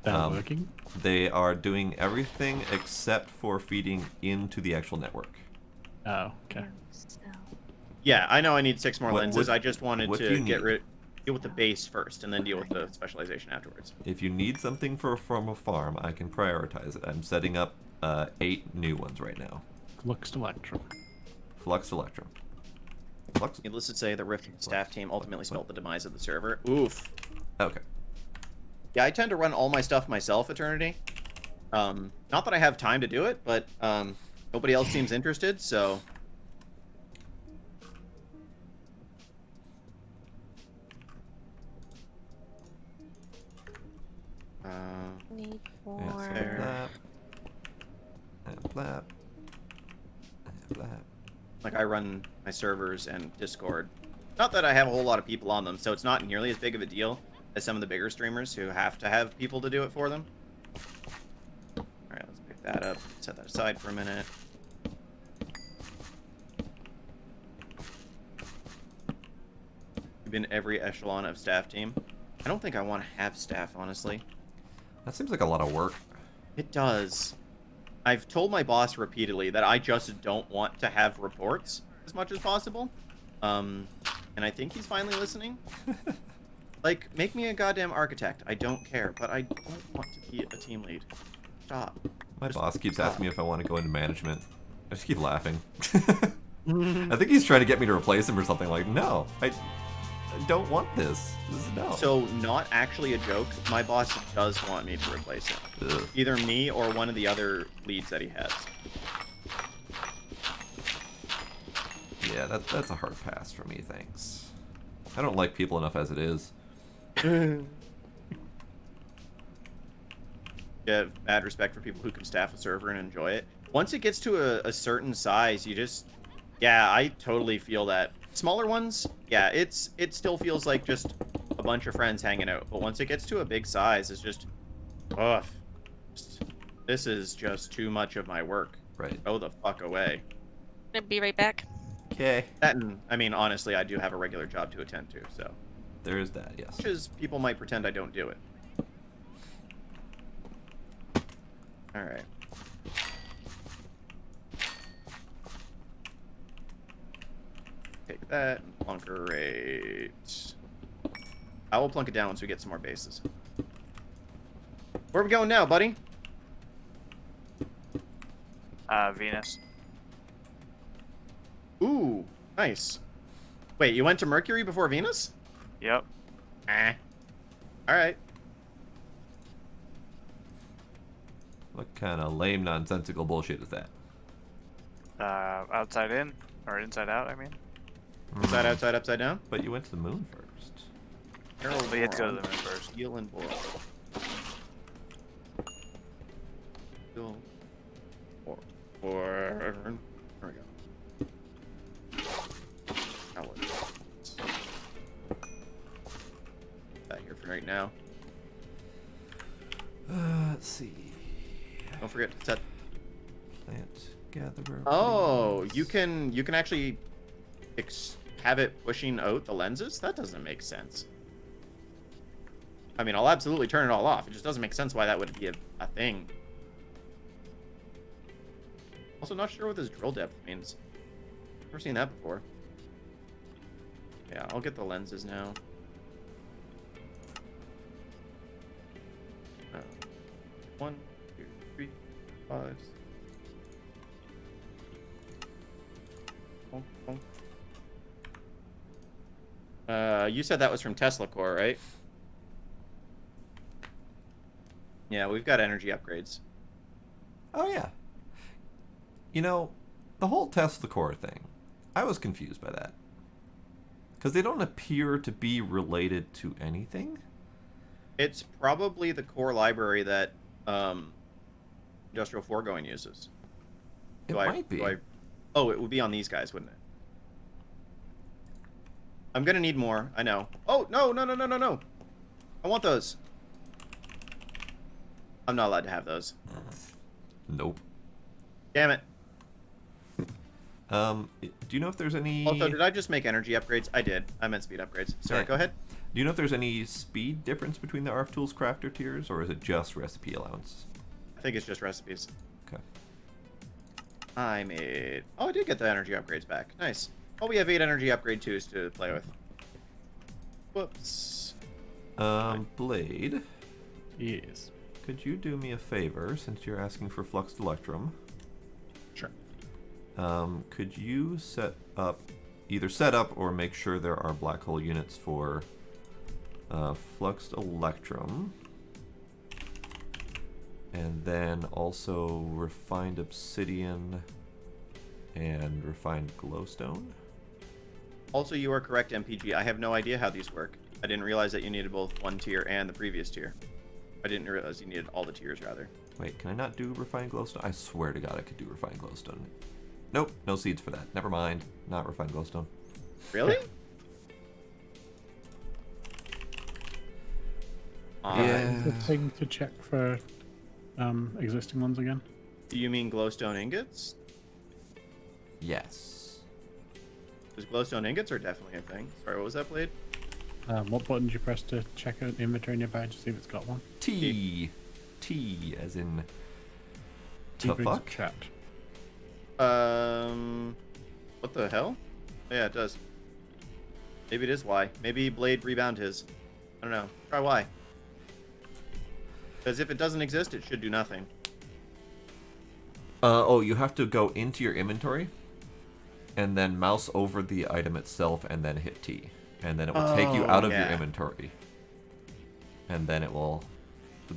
that working? They are doing everything except for feeding into the actual network. Oh, okay. So, Yeah, I know I need 6 more What- lenses. what- I just wanted what do to you get need? deal with the base first, and then deal with the specialization afterwards. If you need something from a farm, I can prioritize it. I'm setting up 8 new ones right now. Flux Electrum. Flux Electrum. Flux. Needless to say, the Rift staff team ultimately spelled the demise of the server. Oof. Okay. Yeah, I tend to run all my stuff myself, Eternity. Not that I have time to do it, but nobody else seems interested, so... need Yeah, more. so There. and blap. And blap. Like, I run my servers and Discord. Not that I have a whole lot of people on them, so it's not nearly as big of a deal as some of the bigger streamers who have to have people to do it for them. Alright, let's pick that up. Set that aside for a minute. We've been every echelon of staff team. I don't think I want to have staff, honestly. That seems like a lot of work. It does. I've told my boss repeatedly that I just don't want to have reports as much as possible. And I think he's finally listening. Like, make me a goddamn architect. I don't care, but I don't want to be a team lead. Stop. My Just boss keeps stop. asking me if I want to go into management. I just keep laughing. I think he's trying to get me to replace him or something. Like, no, don't want this. This is no. So, not actually a joke, my boss does want me to replace him. Ugh. Either me or one of the other leads that he has. Yeah, that's a hard pass for me, thanks. I don't like people enough as it is. Yeah, mad respect for people who can staff a server and enjoy it. Once it gets to a certain size, you just... Yeah, I totally feel that. Smaller ones, yeah, it still feels like just a bunch of friends hanging out. But once it gets to a big size, it's just... Ugh. This is just too much of my work. Right. Go the fuck away. Gonna be right back. Okay. That and, I mean, honestly, I do have a regular job to attend to, so... There is that, yes. Which is, people might pretend I don't do it. Alright. Take that and plunker rate. I will plunk it down once we get some more bases. Where are we going now, buddy? Venus. Ooh, nice. Wait, you went to Mercury before Venus? Yep. Alright. What kind of lame, nonsensical bullshit is that? Outside in? Or inside out, I mean. Inside, outside, upside down? But you went to the moon first. Harold But you have to go to Warren, the moon first. Steel and boil. Steel. Or... There we go. Now what? That here for right now. Let's see. Don't forget to set. Plant gatherer. Oh, please. you can actually have it pushing out the lenses. That doesn't make sense. I mean, I'll absolutely turn it all off. It just doesn't make sense why that would be a thing. Also, not sure what this drill depth means. Never seen that before. Yeah, I'll get the lenses now. Uh, 1, 2, 3, 5. Bonk, bonk. You said that was from Tesla Core, right? Yeah, we've got energy upgrades. Oh, yeah. You know, the whole Tesla core thing, I was confused by that. Because they don't appear to be related to anything. It's probably the core library that Industrial Foregoing uses. It might be. Oh, it would be on these guys, wouldn't it? I'm gonna need more. I know. Oh, no, no, no, no, no, no. I want those. I'm not allowed to have those. Nope. Damn it. Do you know if there's any... Also, did I just make energy upgrades? I did. I meant speed upgrades. Sorry, Yeah. go ahead. Do you know if there's any speed difference between the ARF Tools crafter tiers, or is it just recipe allowance? I think it's just recipes. Okay. I made... Oh, I did get the energy upgrades back. Nice. Oh, we have 8 energy upgrade 2s to play with. Whoops. Blade, Yes. could you do me a favor, since you're asking for Fluxed Electrum? Sure. Could you either set up or make sure there are black hole units for Fluxed Electrum, and then also Refined Obsidian and Refined Glowstone? Also, you are correct, MPG. I have no idea how these work. I didn't realize that you needed both one tier and the previous tier. I didn't realize you needed all the tiers, rather. Wait, can I not do Refined Glowstone? I swear to God I could do Refined Glowstone. Nope, no seeds for that. Never mind. Not Refined Glowstone. Really? Yeah. The thing to check for existing ones again. Do you mean glowstone ingots? Yes. Because glowstone ingots are definitely a thing. Sorry, what was that, Blade? What button did you press to check out inventory nearby to see if it's got one? T. T as in... T To brings up fuck? chat. What the hell? Oh, yeah, it does. Maybe it is Y. Maybe Blade rebound his. I don't know. Try Y. Because if it doesn't exist, it should do nothing. Oh, you have to go into your inventory and then mouse over the item itself and then hit T. and then it will take you out of your yeah. inventory, and then it will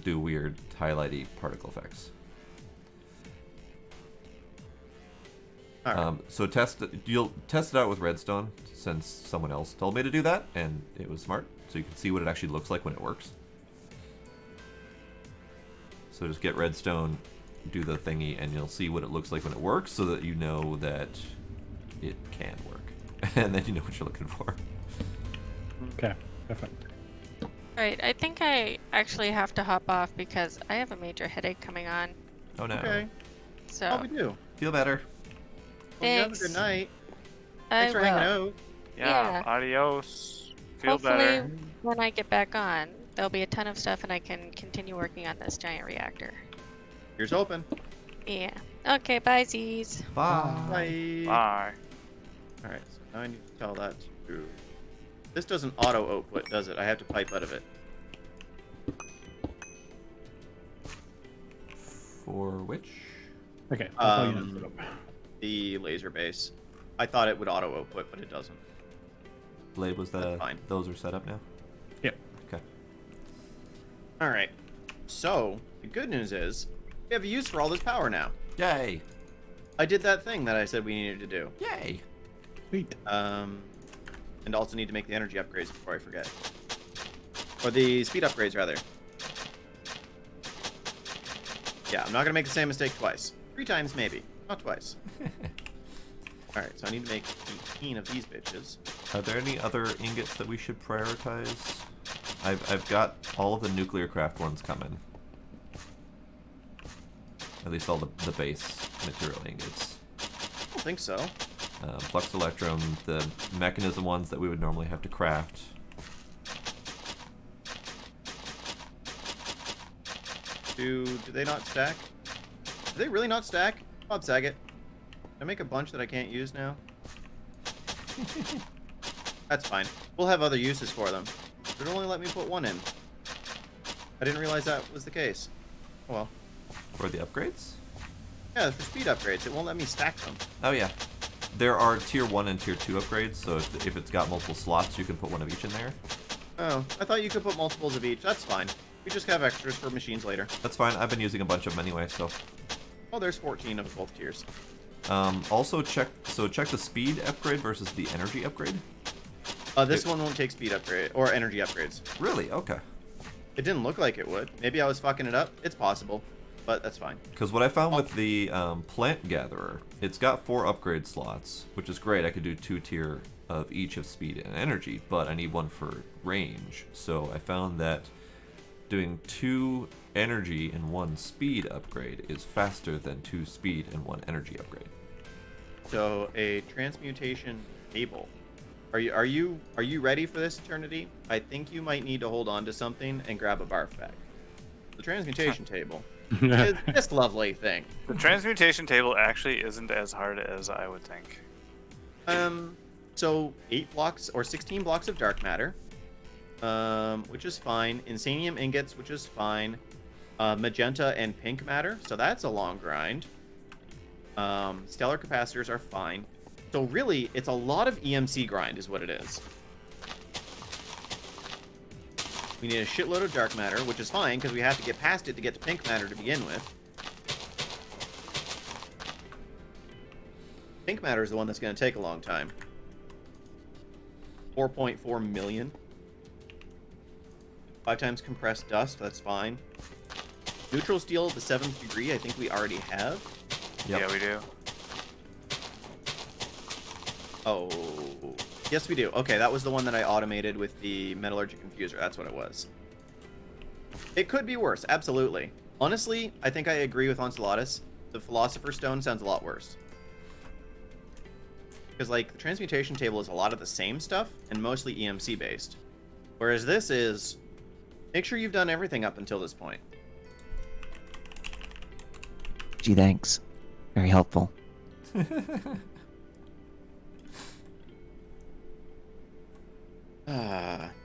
do weird highlighty particle effects. All right. So you'll test it out with redstone, since someone else told me to do that, and it was smart, so you can see what it actually looks like when it works. So just get redstone, do the thingy, and you'll see what it looks like when it works, so that you know that it can work, and then you know what you're looking for. Okay, perfect. All right, I think I actually have to hop off because I have a major headache coming on. Oh no. Okay. So How we do? Feel better. Well, you have a thanks. good night. I Thanks for hanging will. out. Yeah, Yeah. adios. Feel Hopefully, better. when I get back on, there'll be a ton of stuff and I can continue working on this giant reactor. Here's open. Yeah. Okay, bye, Z's. Bye. Bye. Bye. All right. So now I need to tell that to. This doesn't auto output, does it? I have to pipe out of it. For which? Okay, I'll tell you Um, next up. The laser base. I thought it would auto output, but it doesn't. Blade was That's fine. those are set up now? Yep. Okay. All right. So the good news is we have a use for all this power now. Yay! I did that thing that I said we needed to do. Yay! Sweet. And also need to make the energy upgrades before I forget. Or the speed upgrades, rather. Yeah, I'm not gonna make the same mistake twice. 3 times, maybe. Not twice. Alright, so I need to make 18 of these bitches. Are there any other ingots that we should prioritize? I've got all of the nuclear craft ones coming. At least all the base material ingots. I don't think so. Flux electrum, the mechanism ones that we would normally have to craft. Do they not stack? Do they really not stack? Bob Saget. Can I make a bunch that I can't use now? That's fine. We'll have other uses for them. But it only let me put one in. I didn't realize that was the case. Oh well. For the upgrades? Yeah, for speed upgrades, it won't let me stack them. Oh yeah. There are tier 1 and tier 2 upgrades, so if it's got multiple slots, you can put one of each in there. Oh, I thought you could put multiples of each. That's fine. We just have extras for machines later. That's fine. I've been using a bunch of them anyway, so. Oh, there's 14 of both tiers. Also check the speed upgrade versus the energy upgrade. This one won't take speed upgrade or energy upgrades. Really? Okay. It didn't look like it would. Maybe I was fucking it up. It's possible, but that's fine. Because what I found with the plant gatherer, it's got 4 upgrade slots, which is great. I could do 2 tier of each of speed and energy, but I need one for range. So I found that doing 2 energy and 1 speed upgrade is faster than 2 speed and 1 energy upgrade. So a transmutation table. Are you ready for this, Eternity? I think you might need to hold on to something and grab a barf bag. The transmutation table is this lovely thing. The transmutation table actually isn't as hard as I would think. So 8 blocks or 16 blocks of dark matter, which is fine. Insanium ingots, which is fine. Magenta and pink matter, so that's a long grind. Stellar capacitors are fine. So really, it's a lot of EMC grind is what it is. We need a shitload of dark matter, which is fine, because we have to get past it to get to pink matter to begin with. Pink matter is the one that's going to take a long time. 4.4 million. 5 times compressed dust, that's fine. Neutral steel at the 7th degree, I think we already have. Yep. Yeah, we do. Oh, yes we do. Okay, that was the one that I automated with the metallurgic infuser. That's what it was. It could be worse, absolutely. Honestly, I think I agree with Enceladus. The Philosopher's Stone sounds a lot worse. Because, like, the transmutation table is a lot of the same stuff, and mostly EMC based. Whereas this is, make sure you've done everything up until this point. Gee, thanks. Very helpful.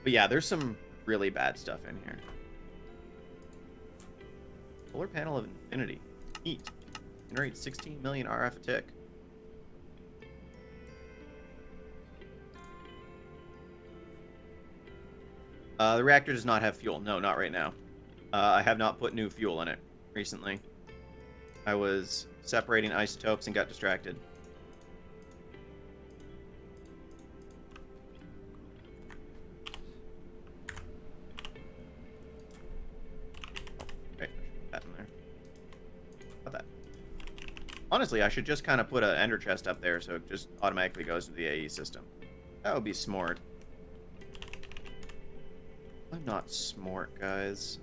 But yeah, there's some really bad stuff in here. Solar panel of infinity. Neat. Generate 16 million RF a tick. The reactor does not have fuel. No, not right now. I have not put new fuel in it recently. I was separating isotopes and got distracted. Okay, put that in there. Put that. Honestly, I should just kind of put an ender chest up there so it just automatically goes to the AE system. That would be smart. I'm not smart, guys.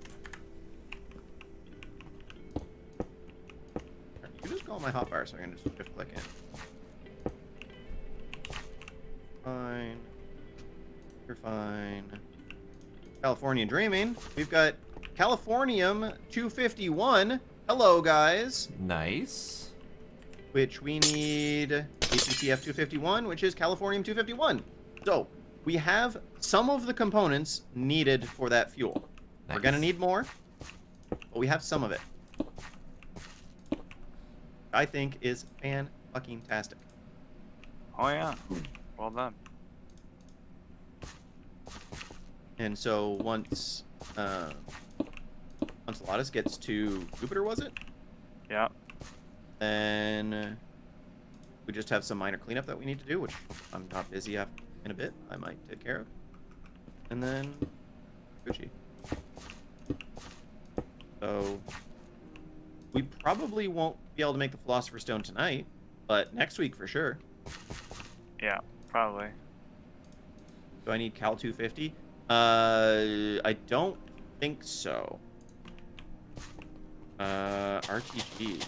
You just go on my hotbar so I can just shift click in. Fine. You're fine. California Dreaming. We've got Californium 251. Hello, guys. Nice. Which we need ACCF 251, which is Californium 251. So, we have some of the components needed for that fuel. Nice. We're going to need more, but we have some of it. I think is fan-fucking-tastic. Oh yeah, well done. And so once Enceladus gets to Jupiter, was it? Yeah. Then we just have some minor cleanup that we need to do, which I'm not busy in a bit. I might take care of. And then Gucci. So we probably won't be able to make the Philosopher's Stone tonight, but next week for sure. Yeah, probably. Do I need Cal 250? I don't think so. RTG.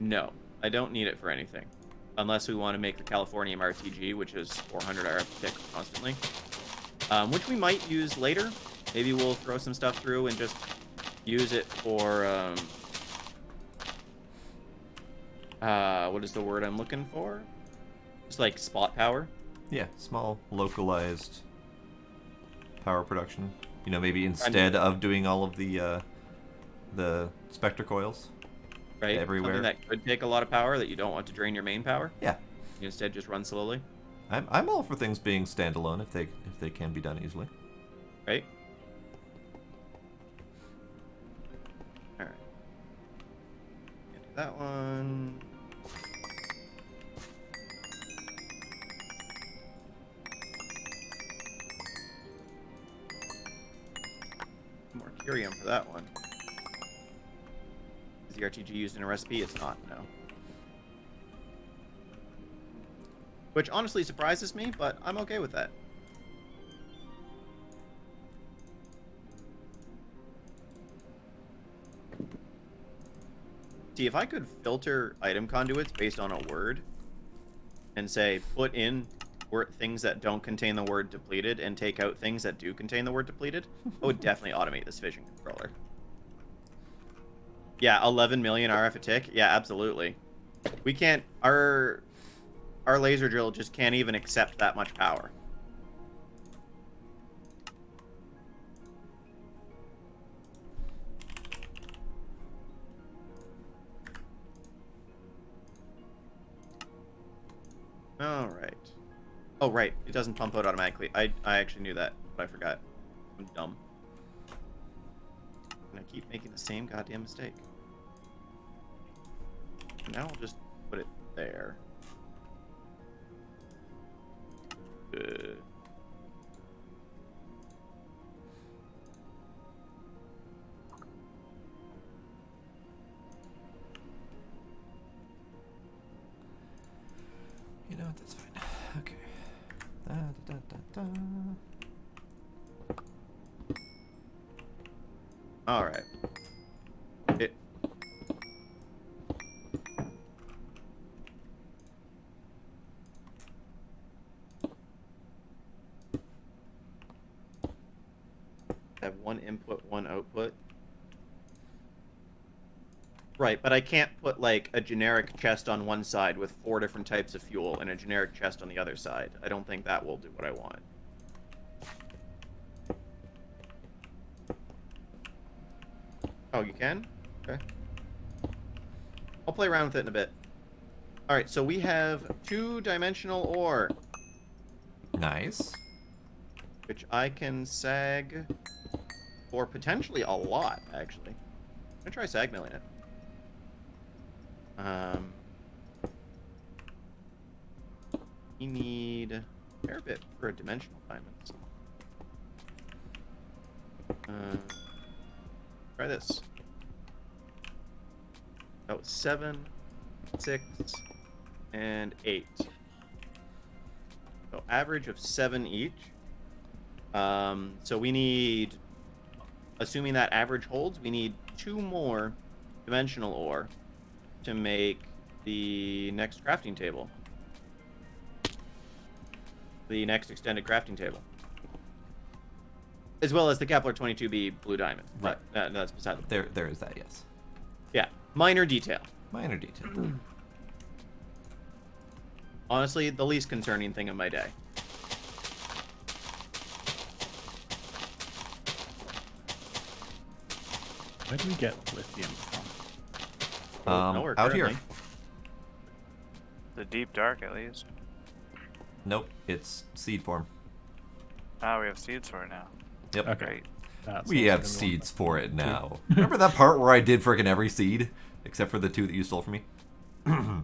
No, I don't need it for anything. Unless we want to make the Californium RTG, which is 400 RF tick constantly. Which we might use later. Maybe we'll throw some stuff through and just use it for, what is the word I'm looking for? Just like spot power. Yeah, small, localized power production. You know, maybe instead of doing all of the spectre coils Right? everywhere. Something that could take a lot of power that you don't want to drain your main power. Yeah. You instead just run slowly. I'm all for things being standalone if they can be done easily. Right? Alright. Can't do that one. More curium for that one. Is the RTG used in a recipe? It's not, no. Which honestly surprises me, but I'm okay with that. See, if I could filter item conduits based on a word and say, put in things that don't contain the word depleted and take out things that do contain the word depleted, I would definitely automate this fission controller. Yeah, 11 million RF a tick? Yeah, absolutely. We can't... Our laser drill just can't even accept that much power. All right. Oh, right. It doesn't pump out automatically. I actually knew that, but I forgot. I'm dumb. And I keep making the same goddamn mistake. Now I'll just put it there. You know what? That's fine. Okay. Da, da, da, da, da. All right. It. Have one input, one output. Right, but I can't put like a generic chest on one side with 4 different types of fuel and a generic chest on the other side. I don't think that will do what I want. Oh, you can? Okay. I'll play around with it in a bit. Alright, so we have 2-dimensional ore, Nice. which I can sag for potentially a lot, actually. I'm gonna try sag milling it. We need a fair bit for dimensional diamonds. Try this. That was 7, 6, and 8. So average of 7 each. So we need, assuming that average holds, we need 2 more dimensional ore to make the next crafting table. The next extended crafting table. As well as the Kepler 22b blue diamond. But that's beside the point. There is that, yes. Yeah, minor detail. Minor detail. Honestly, the least concerning thing of my day. Where do we get lithium from? Nowhere Out here. currently. The deep dark, at least. Nope, it's seed form. Ah, we have seeds for it now. Yep. Okay. Great. That We sounds have like a seeds for it normal- now. Remember that part where I did freaking every seed? Except for the 2 that you stole from me? I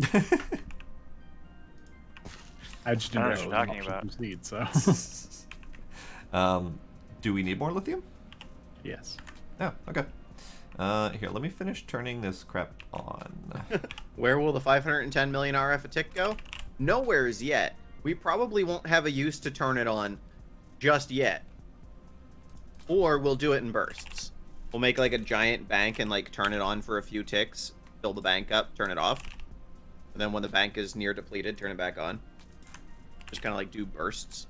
just I didn't know what know it you're was an talking option about. from seed, so Do we need more lithium? yes. Oh, okay. Here, let me finish turning this crap on. Where will the 510 million RF a tick go? Nowhere's yet. We probably won't have a use to turn it on just yet. Or we'll do it in bursts. We'll make like a giant bank and like turn it on for a few ticks, fill the bank up, turn it off. And then when the bank is near depleted, turn it back on. Just kind of like do bursts.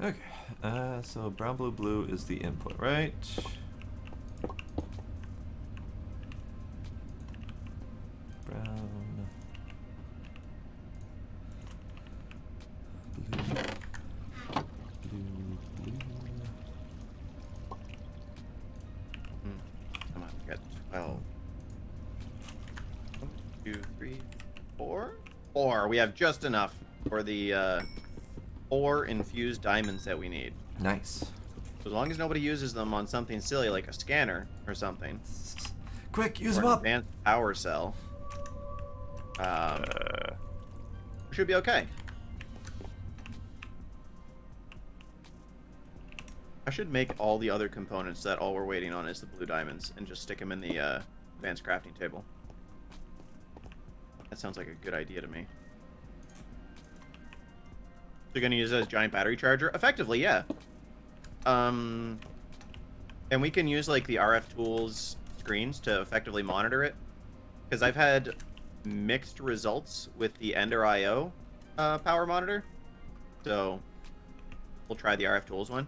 Okay, so brown, blue, blue is the input, right? Brown, blue, blue, blue. Come on, we got 12. 1, 2, 3, 4. 4. We have just enough for the 4 infused diamonds that we need. Nice. So as long as nobody uses them on something silly like a scanner or something, Quick, use or them an up! advanced power cell, we should be okay. I should make all the other components that all we're waiting on is the blue diamonds and just stick them in the advanced crafting table. That sounds like a good idea to me. So you're gonna use it as a giant battery charger? Effectively, yeah. And we can use like the RF tools screens to effectively monitor it. Because I've had mixed results with the Ender IO power monitor. So we'll try the RF tools one.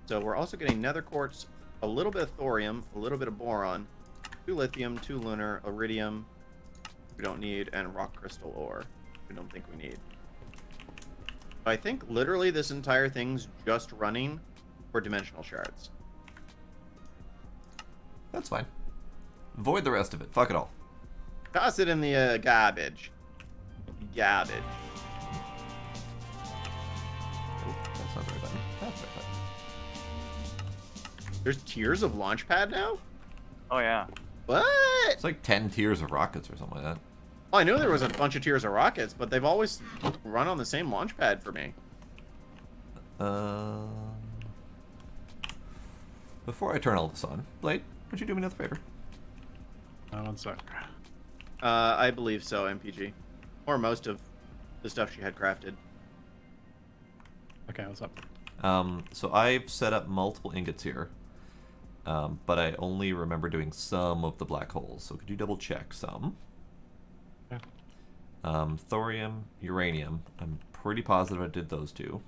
So we're also getting nether quartz, a little bit of thorium, a little bit of boron, 2 lithium, 2 lunar, iridium, we don't need, and rock crystal ore. We don't think we need. I think literally this entire thing's just running for dimensional shards. That's fine. Void the rest of it. Fuck it all. Toss it in the garbage. Garbage. Oh, that's not the right button. That's the right button. There's tiers of Launchpad now? Oh yeah. What? It's like 10 tiers of rockets or something like that. Oh, I knew there was a bunch of tiers of rockets, but they've always run on the same Launchpad for me. Before I turn all this on, Blade, would you do me another favor? 1 sec. I believe so, MPG. Or most of the stuff she had crafted. Okay, what's up? So I've set up multiple ingots here, but I only remember doing some of the black holes. So could you double check some? Yeah. Thorium, uranium. I'm pretty positive I did those 2.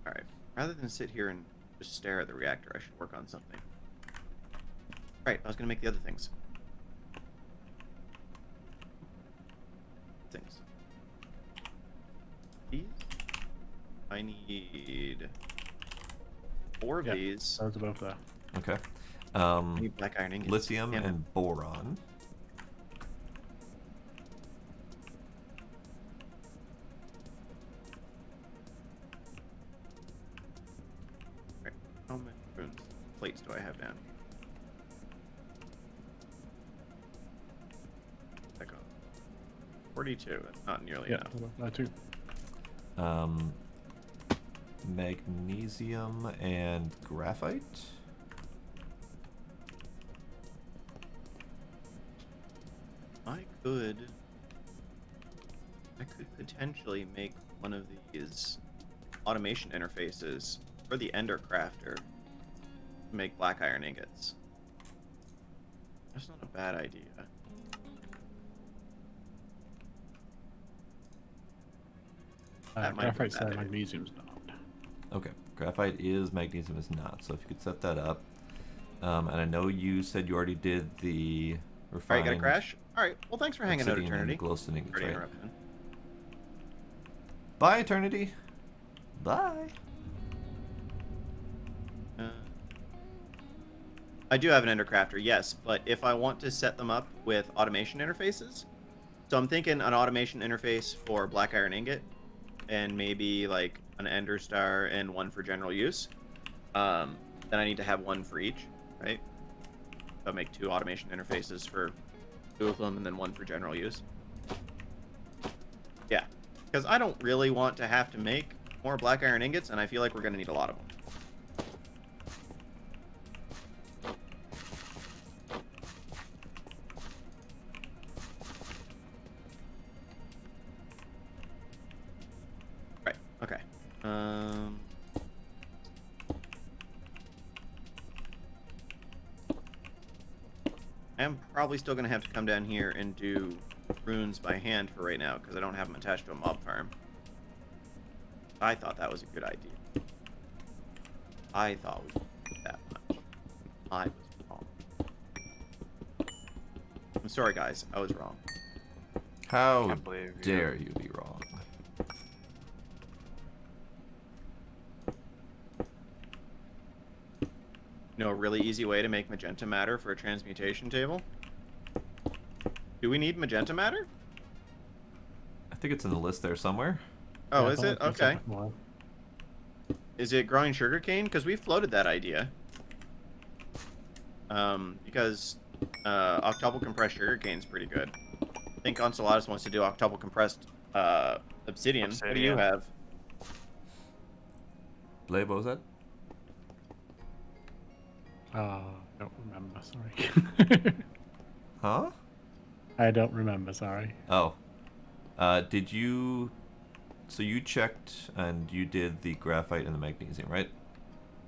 Alright. Rather than sit here and just stare at the reactor, I should work on something. Right, I was going to make the other things. things. These? I need 4 of Yeah. these. Those are both there. Okay. I need black iron ingots. Lithium Damn it. and boron. Right. How many runes plates do I have down? Check on. 42. That's not nearly Yeah, enough. they're both there too. Magnesium and graphite. I could potentially make one of these automation interfaces for the Ender Crafter to make black iron ingots. That's not a bad idea. That might be Graphite's a there, bad idea. magnesium's not. Okay, graphite is, magnesium is not. So if you could set that up. And I know you said you already did the Alright, refined. you got a crash? Alright, well thanks for hanging out, obsidian and Eternity. glowstone ingots, Pretty right? interruption. Bye, Eternity. Bye. I do have an Ender Crafter, yes, but if I want to set them up with automation interfaces, so I'm thinking an automation interface for black iron ingot, and maybe like an Ender Star and one for general use. Then I need to have one for each, right? So I'll make 2 automation interfaces for 2 of them, and then one for general use. Yeah, because I don't really want to have to make more black iron ingots, and I feel like we're going to need a lot of them. Right, okay. I am probably still going to have to come down here and do runes by hand for right now, because I don't have them attached to a mob farm. I thought that was a good idea. I thought we could do that much. I was wrong. I'm sorry, guys. I was wrong. How Can't believe you. dare you be wrong? You know, a really easy way to make magenta matter for a transmutation table? Do we need magenta matter? I think it's in the list there somewhere. Oh, Yeah, is I it? thought it's Okay. separate more. Is it growing sugarcane? Because we floated that idea. Because octuple compressed sugarcane is pretty good. I think Enceladus wants to do octuple compressed obsidian. What do you Obsidian. have? Blade, what was that? Don't remember, sorry. Huh? I don't remember, sorry. Oh. Did you... So you checked and you did the graphite and the magnesium, right?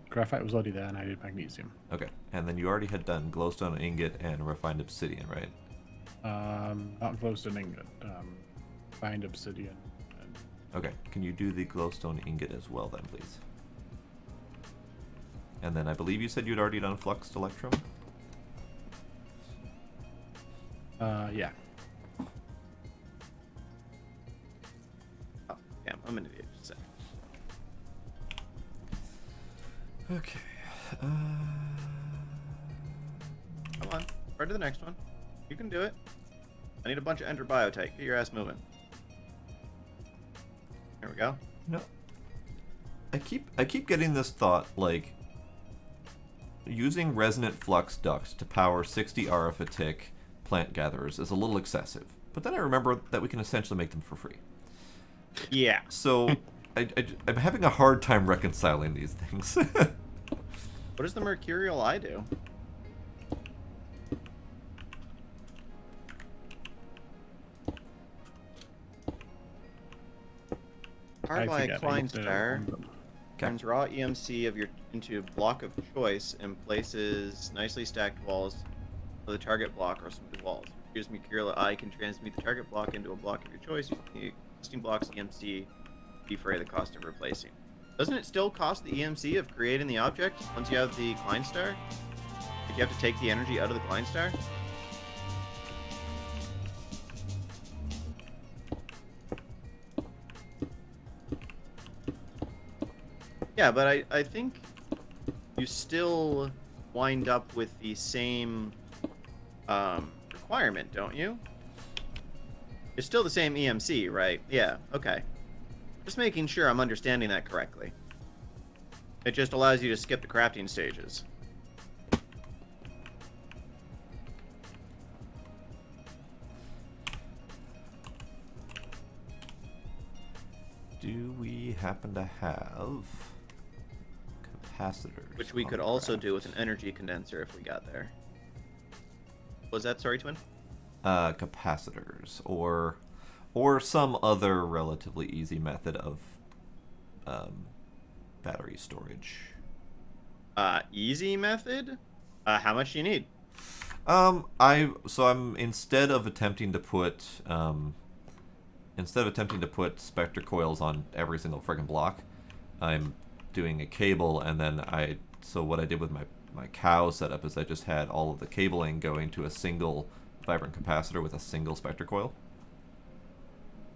Graphite was already there and I did magnesium. Okay. And then you already had done glowstone ingot and refined obsidian, right? Not glowstone ingot. Find obsidian. And Okay. Can you do the glowstone ingot as well then, please? And then I believe you said you'd already done fluxed electrum? yeah. Oh, damn, I'm an idiot. Just a second. Okay. Come on. Right to the next one. You can do it. I need a bunch of ender biotite. Get your ass moving. There we go. No. I keep getting this thought, like, using resonant flux ducts to power 60 RF a tick plant gatherers is a little excessive. But then I remember that we can essentially make them for free. Yeah. So I'm having a hard time reconciling these things. What does the mercurial eye do? Powered by a forget, I Klein need to star. find them. Turns raw EMC of your into block of choice and places nicely stacked walls of the target block or smooth walls. Here's Mercurial Eye can transmute the target block into a block of your choice. The existing blocks EMC defray the cost of replacing. Doesn't it still cost the EMC of creating the object once you have the Klein star? Like you have to take the energy out of the Klein star? Yeah, but I think you still wind up with the same requirement, don't you? It's still the same EMC, right? Yeah, okay. Just making sure I'm understanding that correctly. It just allows you to skip the crafting stages. Do we happen to have capacitors? Which we on could the also do craft? with an energy condenser if we got there. Was that, sorry, Twin? Capacitors, or some other relatively easy method of battery storage. Easy method? How much do you need? I'm instead of attempting to put spectre coils on every single friggin' block, I'm doing a cable, and then what I did with my cow setup is I just had all of the cabling going to a single vibrant capacitor with a single spectre coil,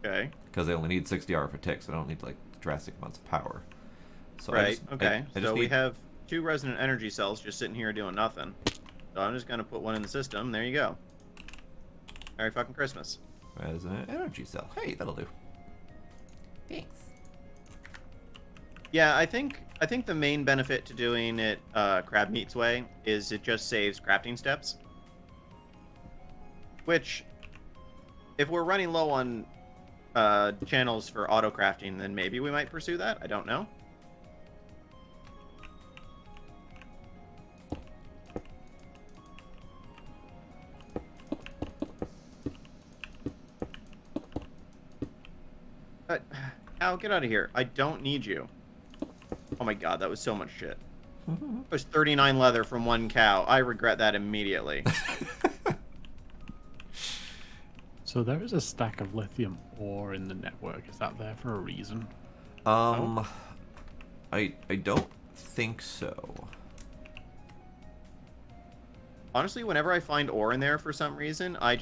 Okay. because they only need 60 R for tick, so I don't need like drastic amounts of power. So Right, okay. I just So we need, have 2 resonant energy cells just sitting here doing nothing. So I'm just going to put one in the system. There you go. Merry fucking Christmas. as an energy cell. Hey, that'll do. Thanks. Yeah, I think the main benefit to doing it Crab Meat's way is it just saves crafting steps. Which, if we're running low on channels for auto crafting, then maybe we might pursue that. I don't know. Al, get out of here. I don't need you. Oh my god, that was so much shit. It was 39 leather from 1 cow. I regret that immediately. So there is a stack of lithium ore in the network. Is that there for a reason? I don't think so. Honestly, whenever I find ore in there for some reason, I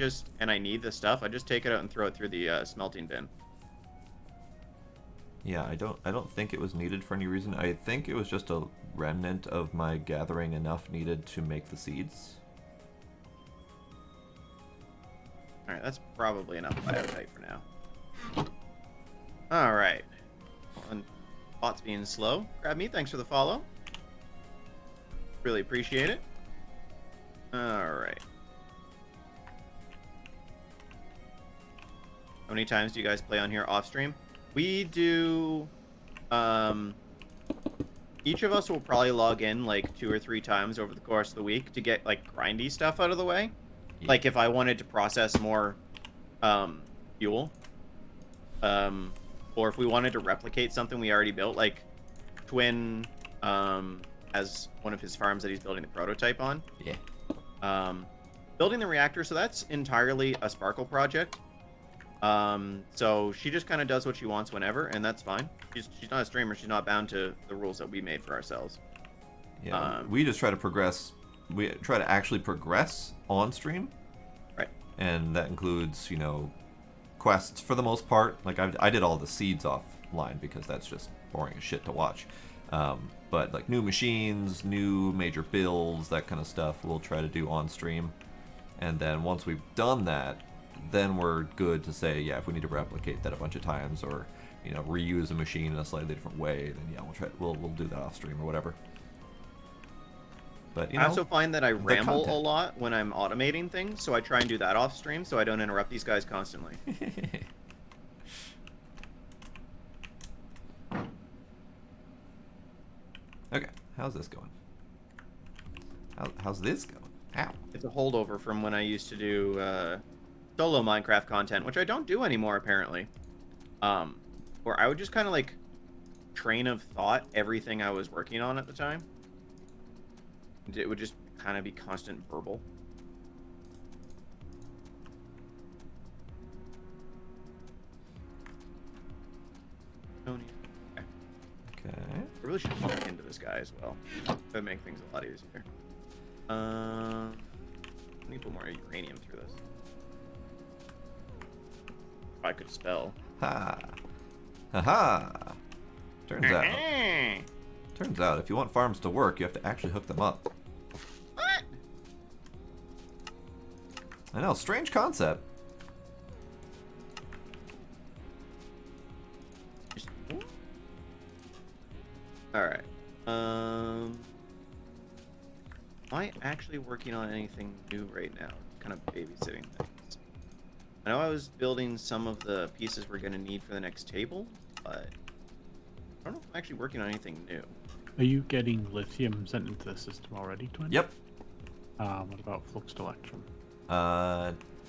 need the stuff, I just take it out and throw it through the smelting bin. Yeah, I don't think it was needed for any reason. I think it was just a remnant of my gathering enough needed to make the seeds. Alright, that's probably enough biotite for now. Alright. And bot's being slow. Grab me, thanks for the follow. Really appreciate it. Alright. How many times do you guys play on here off stream? We do, each of us will probably log in like 2 or 3 times over the course of the week to get like grindy stuff out of the way. Yeah. Like if I wanted to process more, fuel, or if we wanted to replicate something we already built, like Twin, has one of his farms that he's building the prototype on. Yeah. Building the reactor, so that's entirely a Sparkle project. So she just kind of does what she wants whenever, and that's fine. She's not a streamer. She's not bound to the rules that we made for ourselves. Yeah. We just try to progress. We try to actually progress on stream. Right. And that includes, quests for the most part. Like I did all the seeds offline because that's just boring as shit to watch. But like new machines, new major builds, that kind of stuff, we'll try to do on stream. And then once we've done that, then we're good to say, yeah, if we need to replicate that a bunch of times or, reuse a machine in a slightly different way, then yeah, we'll do that off stream or whatever. But I also find that I ramble content. a lot when I'm automating things, so I try and do that off stream so I don't interrupt these guys constantly. Okay, how's this going? How's this going? Ow. It's a holdover from when I used to do solo Minecraft content, which I don't do anymore apparently. Where I would just kind of like train of thought everything I was working on at the time. It would just kind of be constant verbal. Tony. Okay. I really should check into this guy as well. That'd make things a lot easier. Let me put more uranium through this. If I could spell. Ha. Ha ha. Turns out. Turns out, if you want farms to work, you have to actually hook them up. What? I know, strange concept. Alright. Am I actually working on anything new right now? Kind of babysitting things. I know I was building some of the pieces we're going to need for the next table, but I don't know if I'm actually working on anything new. Are you getting lithium sent into the system already, Twin? Yep. What about fluxed electrum?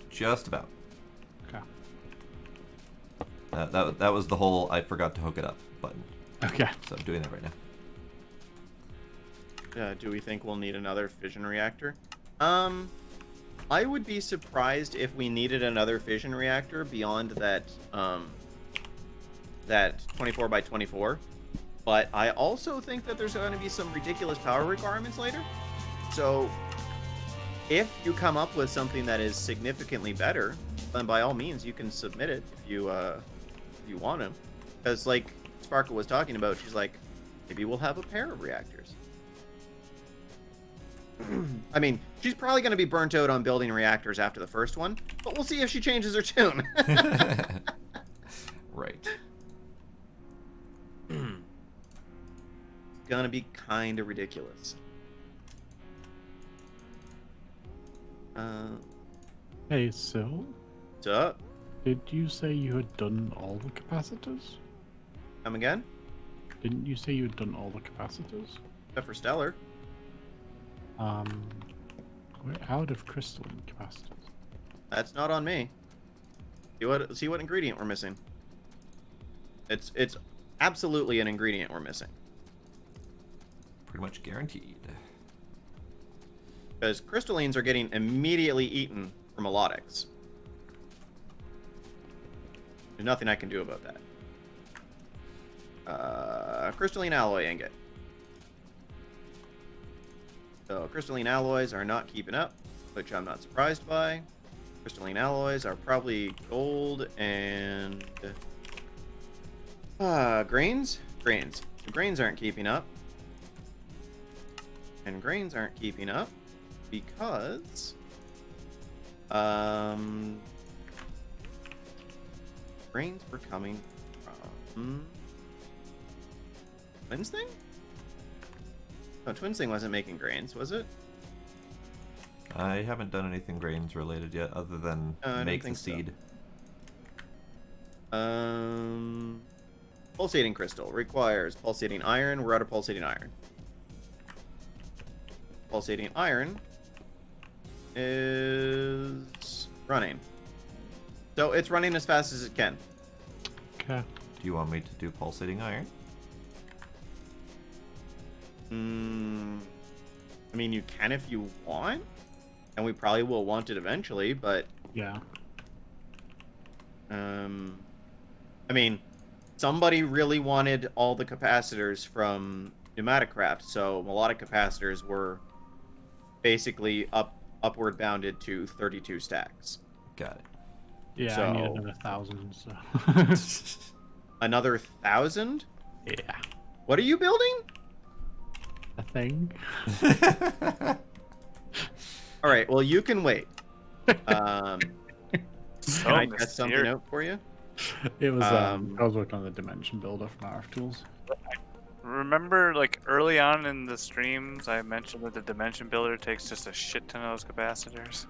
Just about. Okay. That was the whole I forgot to hook it up button. Okay. So I'm doing that right now. Do we think we'll need another fission reactor? I would be surprised if we needed another fission reactor beyond that, that 24 by 24. But I also think that there's going to be some ridiculous power requirements later. So if you come up with something that is significantly better, then by all means you can submit it if you want to. Because like Sparkle was talking about, she's like, maybe we'll have a pair of reactors. I mean, she's probably going to be burnt out on building reactors after the first one, but we'll see if she changes her tune. Right. Gonna be kind of ridiculous. Hey, Sil, What's up? did you say you had done all the capacitors? Come again? Didn't you say you had done all the capacitors? Except for Stellar. We're out of crystalline capacitors. That's not on me. See what ingredient we're missing. It's absolutely an ingredient we're missing. Pretty much guaranteed. Because crystallines are getting immediately eaten for melodics. There's nothing I can do about that. Crystalline alloy ingot. So crystalline alloys are not keeping up, which I'm not surprised by. Crystalline alloys are probably gold and grains. Grains. The grains aren't keeping up. And grains aren't keeping up because grains were coming from Twins Thing? No, Twins Thing wasn't making grains, was it? I haven't done anything grains related yet, other than I make don't the think seed. So. Pulsating crystal requires pulsating iron. We're out of pulsating iron. Pulsating iron is running. So it's running as fast as it can. Okay. Do you want me to do pulsating iron? I mean, you can if you want, and we probably will want it eventually, but Yeah. I mean, somebody really wanted all the capacitors from pneumatic craft, so melodic capacitors were basically upward bounded to 32 stacks. Got it. Yeah, I need So- another 1,000, so. Another 1,000? Yeah. What are you building? A thing? All right, well, you can wait. So Can I test something mysterious. out for you? It was, I Um, was working on the dimension builder from RF Tools. Remember, like early on in the streams, I mentioned that the dimension builder takes just a shit ton of those capacitors.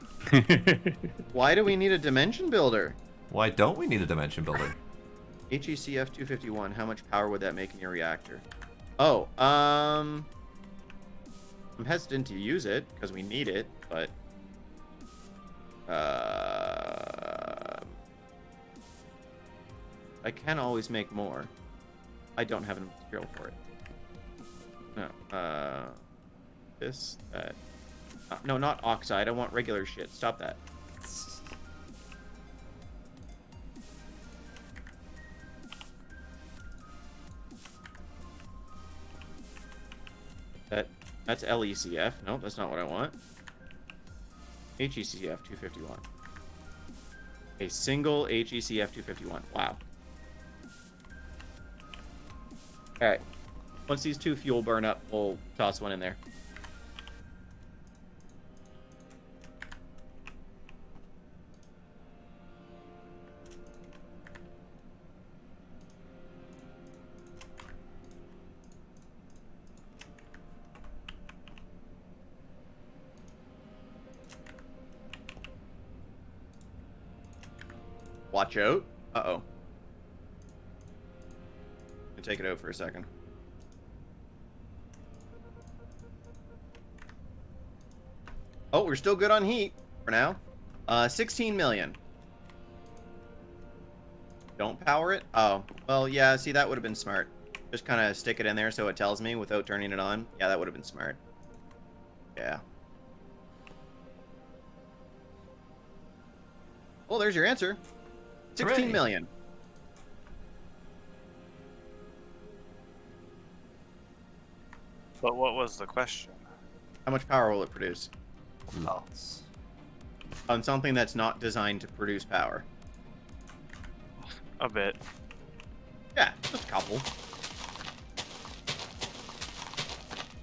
Why do we need a dimension builder? Why don't we need a dimension builder? HECF 251, how much power would that make in your reactor? Oh, I'm hesitant to use it because we need it, but I can always make more. I don't have enough material for it. No, this, that. No, not oxide. I want regular shit. Stop that. That's LECF. No, that's not what I want. HECF 251. A single HECF 251. Wow. Alright. Once these 2 fuel burn up, we'll toss one in there. Watch out. Uh-oh. Take it out for a second. Oh, we're still good on heat for now. 16 million. Don't power it? Oh, well, yeah, see, that would have been smart. Just kind of stick it in there so it tells me without turning it on. Yeah, that would have been smart. Yeah. Well, there's your answer. 16 Hooray. million. But what was the question? How much power will it produce? Lots. On something that's not designed to produce power. A bit. Yeah, just a couple.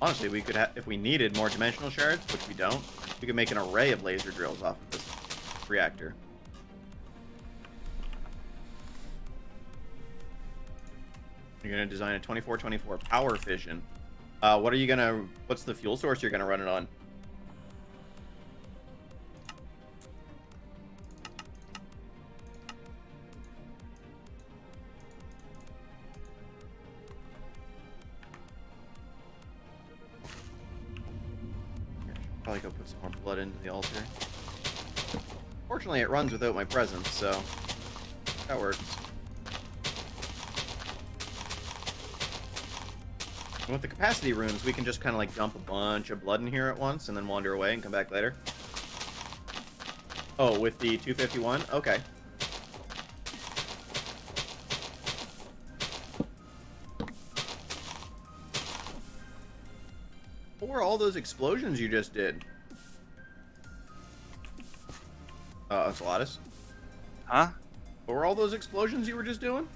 Honestly, we could have, if we needed more dimensional shards, which we don't, we could make an array of laser drills off of this reactor. You're gonna design a 24/24 power fission. What's the fuel source you're gonna run it on? Probably go put some more blood into the altar. Fortunately, it runs without my presence, so that works. And with the capacity runes, we can just kind of like dump a bunch of blood in here at once and then wander away and come back later. Oh, with the 251? Okay. What were all those explosions you just did? Enceladus? Huh? What were all those explosions you were just doing?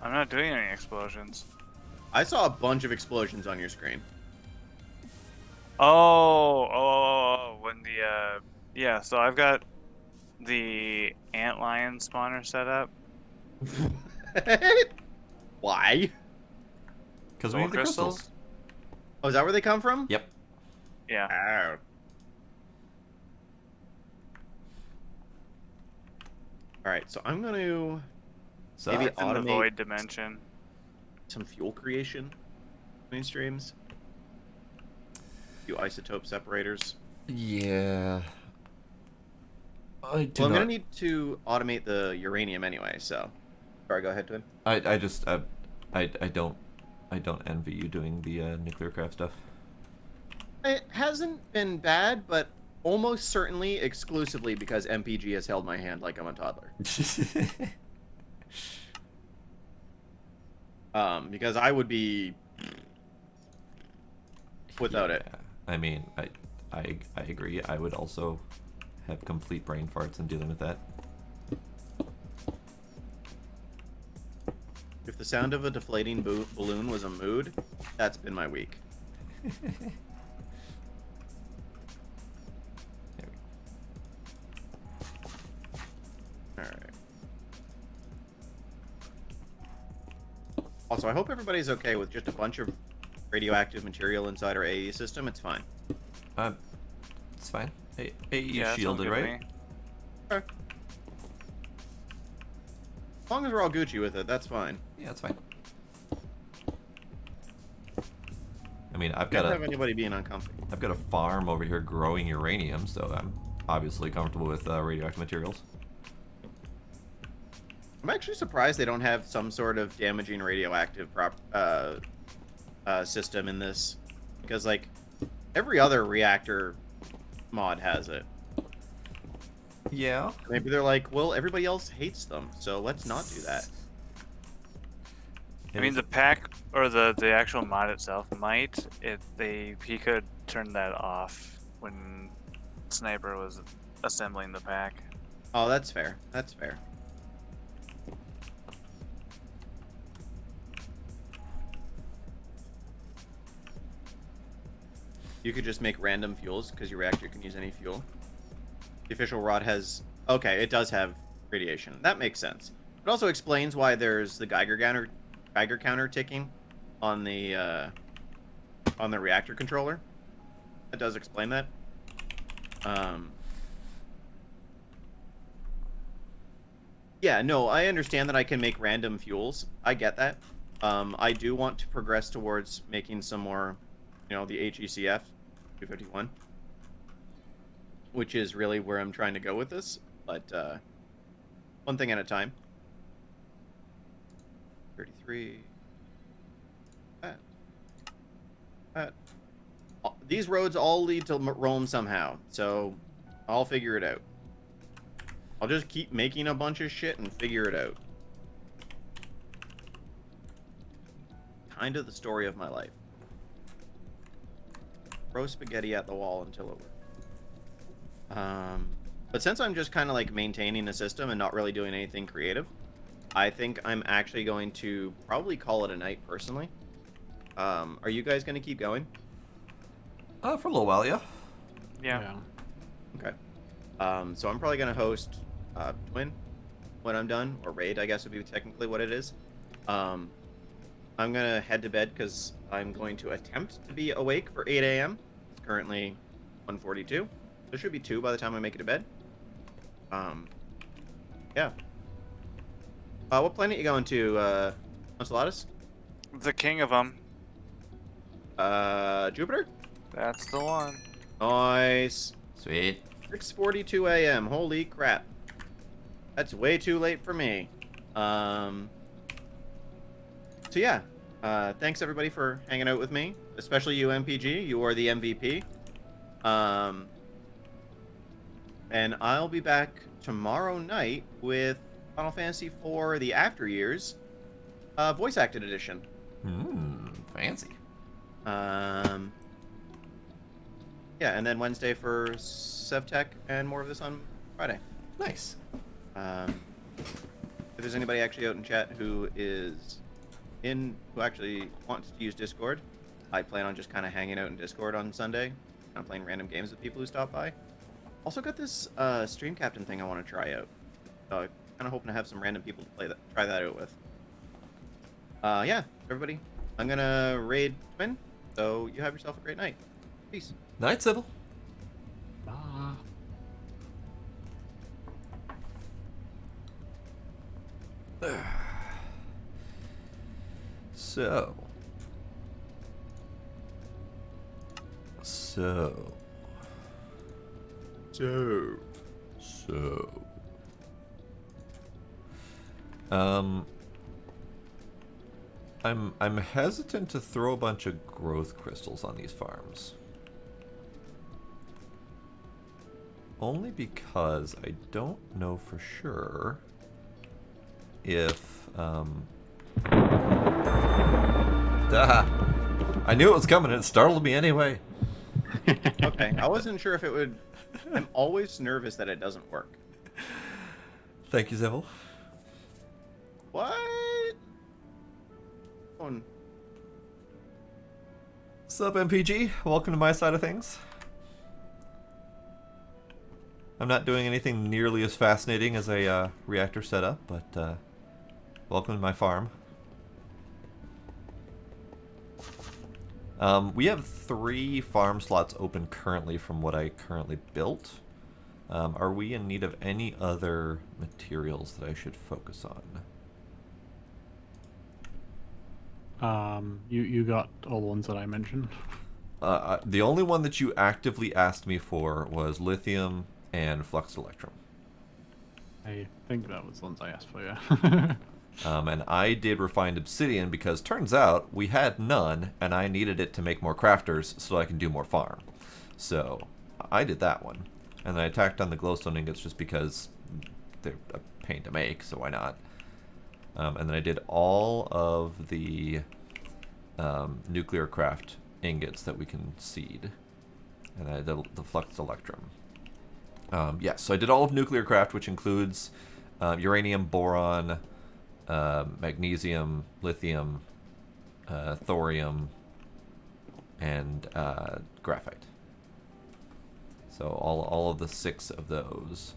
I'm not doing any explosions. I saw a bunch of explosions on your screen. When the, yeah, so I've got the antlion spawner set up. Why? Because we Soul need the crystals. Oh, is that where they come from? Yep. Yeah. Oh. Alright, so I'm going to So maybe It's in the automate void dimension. some fuel creation between streams. A few isotope separators. yeah. I do Well, I'm not. going to need to automate the uranium anyway, so... Sorry, go ahead, Twin. I just I don't envy you doing the nuclear craft stuff. It hasn't been bad, but almost certainly exclusively because MPG has held my hand like I'm a toddler. Because I would be without it. Yeah. I mean, I agree. I would also have complete brain farts in dealing with that. If the sound of a deflating balloon was a mood, that's been my week. Alright. Also, I hope everybody's okay with just a bunch of radioactive material inside our AE system. It's fine. It's fine. Hey, Yeah, that shielded, sounds good to right? me. Okay. As long as we're all Gucci with it, that's fine. Yeah, it's fine. I mean, I've Can't got have anybody being uncomfortable. I've got a farm over here growing uranium, so I'm obviously comfortable with radioactive materials. I'm actually surprised they don't have some sort of damaging radioactive system in this, because like every other reactor mod has it. Yeah. Maybe they're like, well, everybody else hates them, so let's not do that. I mean, the pack or the actual mod itself might he could turn that off when Sniper was assembling the pack. Oh, that's fair. That's fair. You could just make random fuels because your reactor can use any fuel. The official rod has... Okay, it does have radiation. That makes sense. It also explains why there's the Geiger counter ticking on the reactor controller. That does explain that. Yeah, no, I understand that I can make random fuels. I get that. I do want to progress towards making some more, the HECF 251, which is really where I'm trying to go with this. But one thing at a time. 33. These roads all lead to Rome somehow, so I'll figure it out. I'll just keep making a bunch of shit and figure it out. Kind of the story of my life. Throw spaghetti at the wall until it works. But since I'm just kind of like maintaining a system and not really doing anything creative, I think I'm actually going to probably call it a night personally. Are you guys going to keep going? For a little while, yeah. Yeah. Okay. So I'm probably going to host Twin when I'm done, or Raid, I guess would be technically what it is. I'm going to head to bed because I'm going to attempt to be awake for 8 a.m. It's currently 1:42. There should be 2 by the time I make it to bed. Yeah. What planet you going to, Enceladus? The king of them. Jupiter? That's the one. Nice. Sweet. 6:42 a.m. Holy crap. That's way too late for me. So yeah. Thanks everybody for hanging out with me, especially you, MPG. You are the MVP. And I'll be back tomorrow night with Final Fantasy IV: The After Years, voice acted edition. Fancy. Yeah, and then Wednesday for SevTech, and more of this on Friday. Nice. If there's anybody actually out in chat who actually wants to use Discord, I plan on just kind of hanging out in Discord on Sunday, kind of playing random games with people who stop by. Also got this Stream Captain thing I want to try out. So I'm kind of hoping to have some random people to try that out with. Yeah, everybody, I'm gonna raid Twin, so you have yourself a great night. Peace. Night, Sybil. Bye. So. I'm hesitant to throw a bunch of growth crystals on these farms. Only because I don't know for sure if I knew it was coming and it startled me anyway. Okay, I wasn't sure if it would. I'm always nervous that it doesn't work. Thank you, Zevil. What? What's up, MPG? Welcome to my side of things. I'm not doing anything nearly as fascinating as a reactor setup, but welcome to my farm. We have 3 farm slots open currently from what I currently built. Are we in need of any other materials that I should focus on? You got all the ones that I mentioned. The only one that you actively asked me for was lithium and flux electrum. I think that was the ones I asked for, yeah. And I did refined obsidian because turns out we had none, and I needed it to make more crafters so I can do more farm. So I did that one. And then I tacked on the glowstone ingots just because they're a pain to make, so why not? And then I did all of the nuclear craft ingots that we can seed. And I did the flux electrum. Yes, so I did all of nuclear craft, which includes uranium, boron, magnesium, lithium, thorium, and graphite. So all of the 6 of those,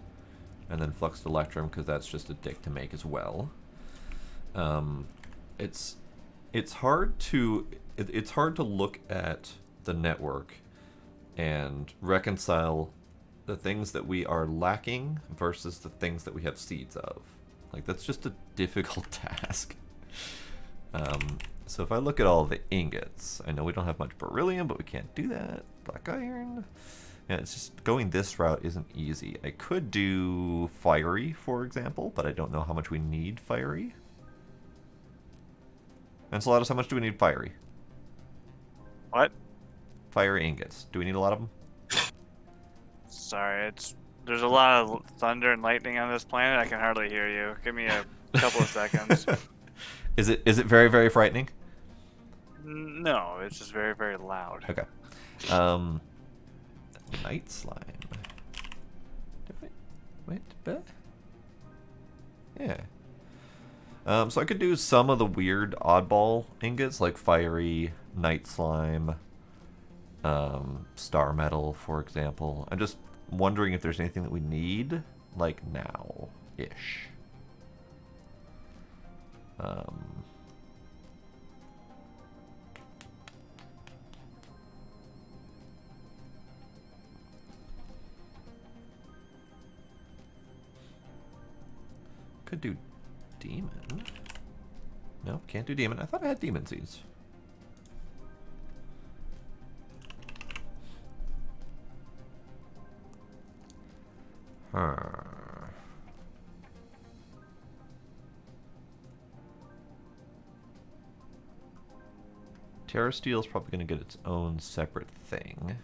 and then fluxed electrum because that's just a dick to make as well. It's hard to look at the network and reconcile the things that we are lacking versus the things that we have seeds of. Like, that's just a difficult task. So if I look at all the ingots, I know we don't have much beryllium, but we can't do that. Black iron. Yeah, it's just going this route isn't easy. I could do fiery, for example, but I don't know how much we need fiery. Enceladus, how much do we need fiery? What? Fiery ingots. Do we need a lot of them? Sorry, there's a lot of thunder and lightning on this planet. I can hardly hear you. Give me a couple of seconds. Is it very, very frightening? No, it's just very, very loud. Okay. Night slime. Wait, yeah. So I could do some of the weird oddball ingots, like fiery, night slime, star metal, for example. I'm just wondering if there's anything that we need, like now-ish. Could do demon. No, can't do demon. I thought I had demon seeds. Huh. Terra Steel is probably going to get its own separate thing.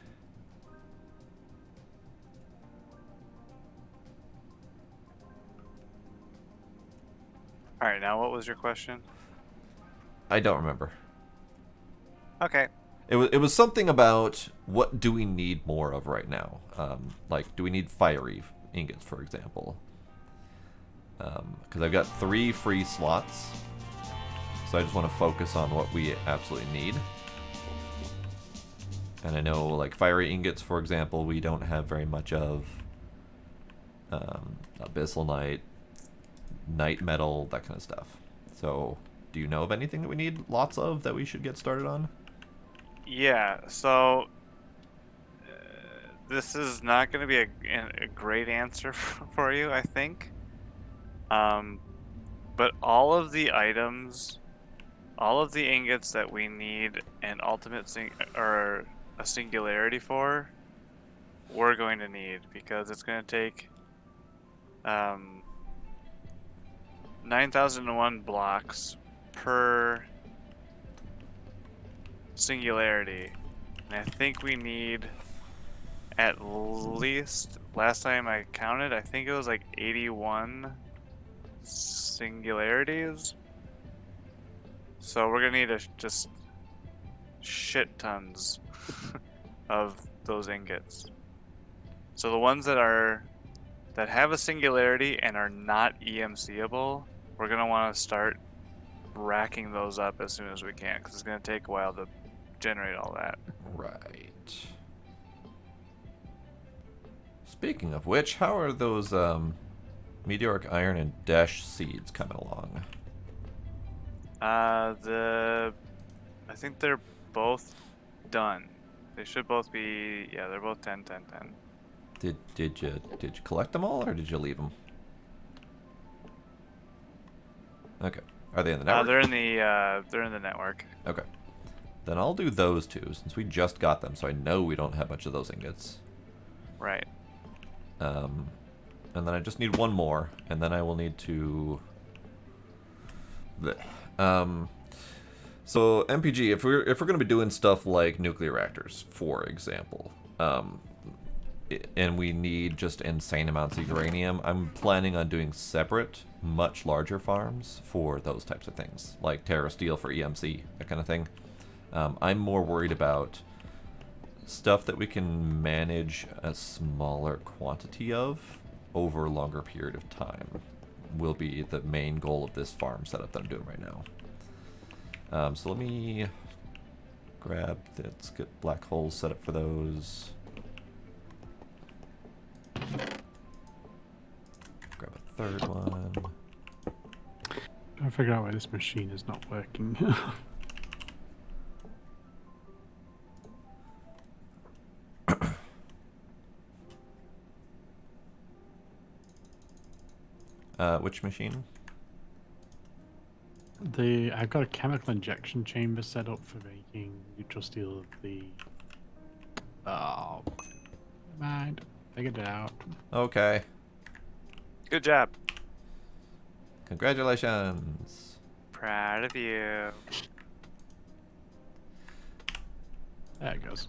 Alright, now what was your question? I don't remember. Okay. It was something about what do we need more of right now? Like, do we need fiery ingots, for example? Because I've got 3 free slots, so I just want to focus on what we absolutely need. And I know, like, fiery ingots, for example, we don't have very much of. Abyssal night metal, that kind of stuff. So, do you know of anything that we need lots of that we should get started on? Yeah, so this is not going to be a great answer for you, I think. But all of the items, all of the ingots that we need an ultimate or a singularity for, we're going to need, because it's going to take 9,001 blocks per singularity, and I think we need at least, last time I counted, I think it was like 81 singularities. So we're gonna need just shit tons of those ingots. So the ones that have a singularity and are not EMCable, we're gonna want to start racking those up as soon as we can, because it's gonna take a while to generate all that. Right. Speaking of which, how are those meteoric iron and dash seeds coming along? I think they're both done. They should both be, yeah, they're both 10, 10, 10. Did you collect them all, or did you leave them? Okay. Are they in the network? They're in the network. Okay. Then I'll do those 2 since we just got them, so I know we don't have much of those ingots. Right. And then I just need 1 more, and then I will need to. So MPG, if we're gonna be doing stuff like nuclear reactors, for example, and we need just insane amounts of uranium, I'm planning on doing separate, much larger farms for those types of things, like Terra Steel for EMC, that kind of thing. I'm more worried about stuff that we can manage a smaller quantity of over a longer period of time will be the main goal of this farm setup that I'm doing right now. So let me grab, let's get black holes set up for those. Grab a third one. Trying to figure out why this machine is not working. Which machine? I've got a chemical injection chamber set up for making neutral steel of the. Oh, never mind. Figured it out. Okay. Good job. Congratulations. Proud of you. There it goes.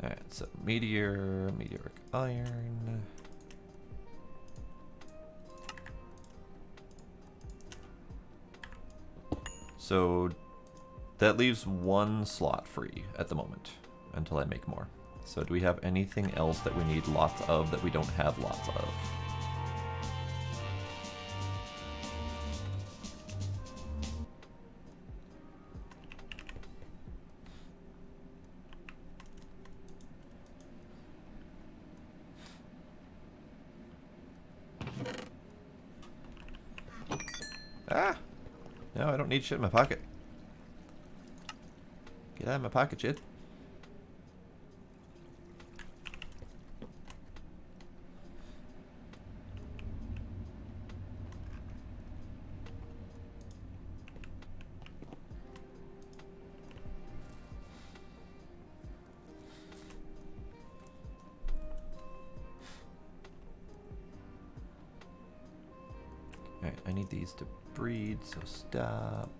Alright, so meteoric iron. So that leaves one slot free at the moment until I make more. So do we have anything else that we need lots of that we don't have lots of? Ah! No, I don't need shit in my pocket. Get out of my pocket, shit. Alright, I need these to breed, so stop.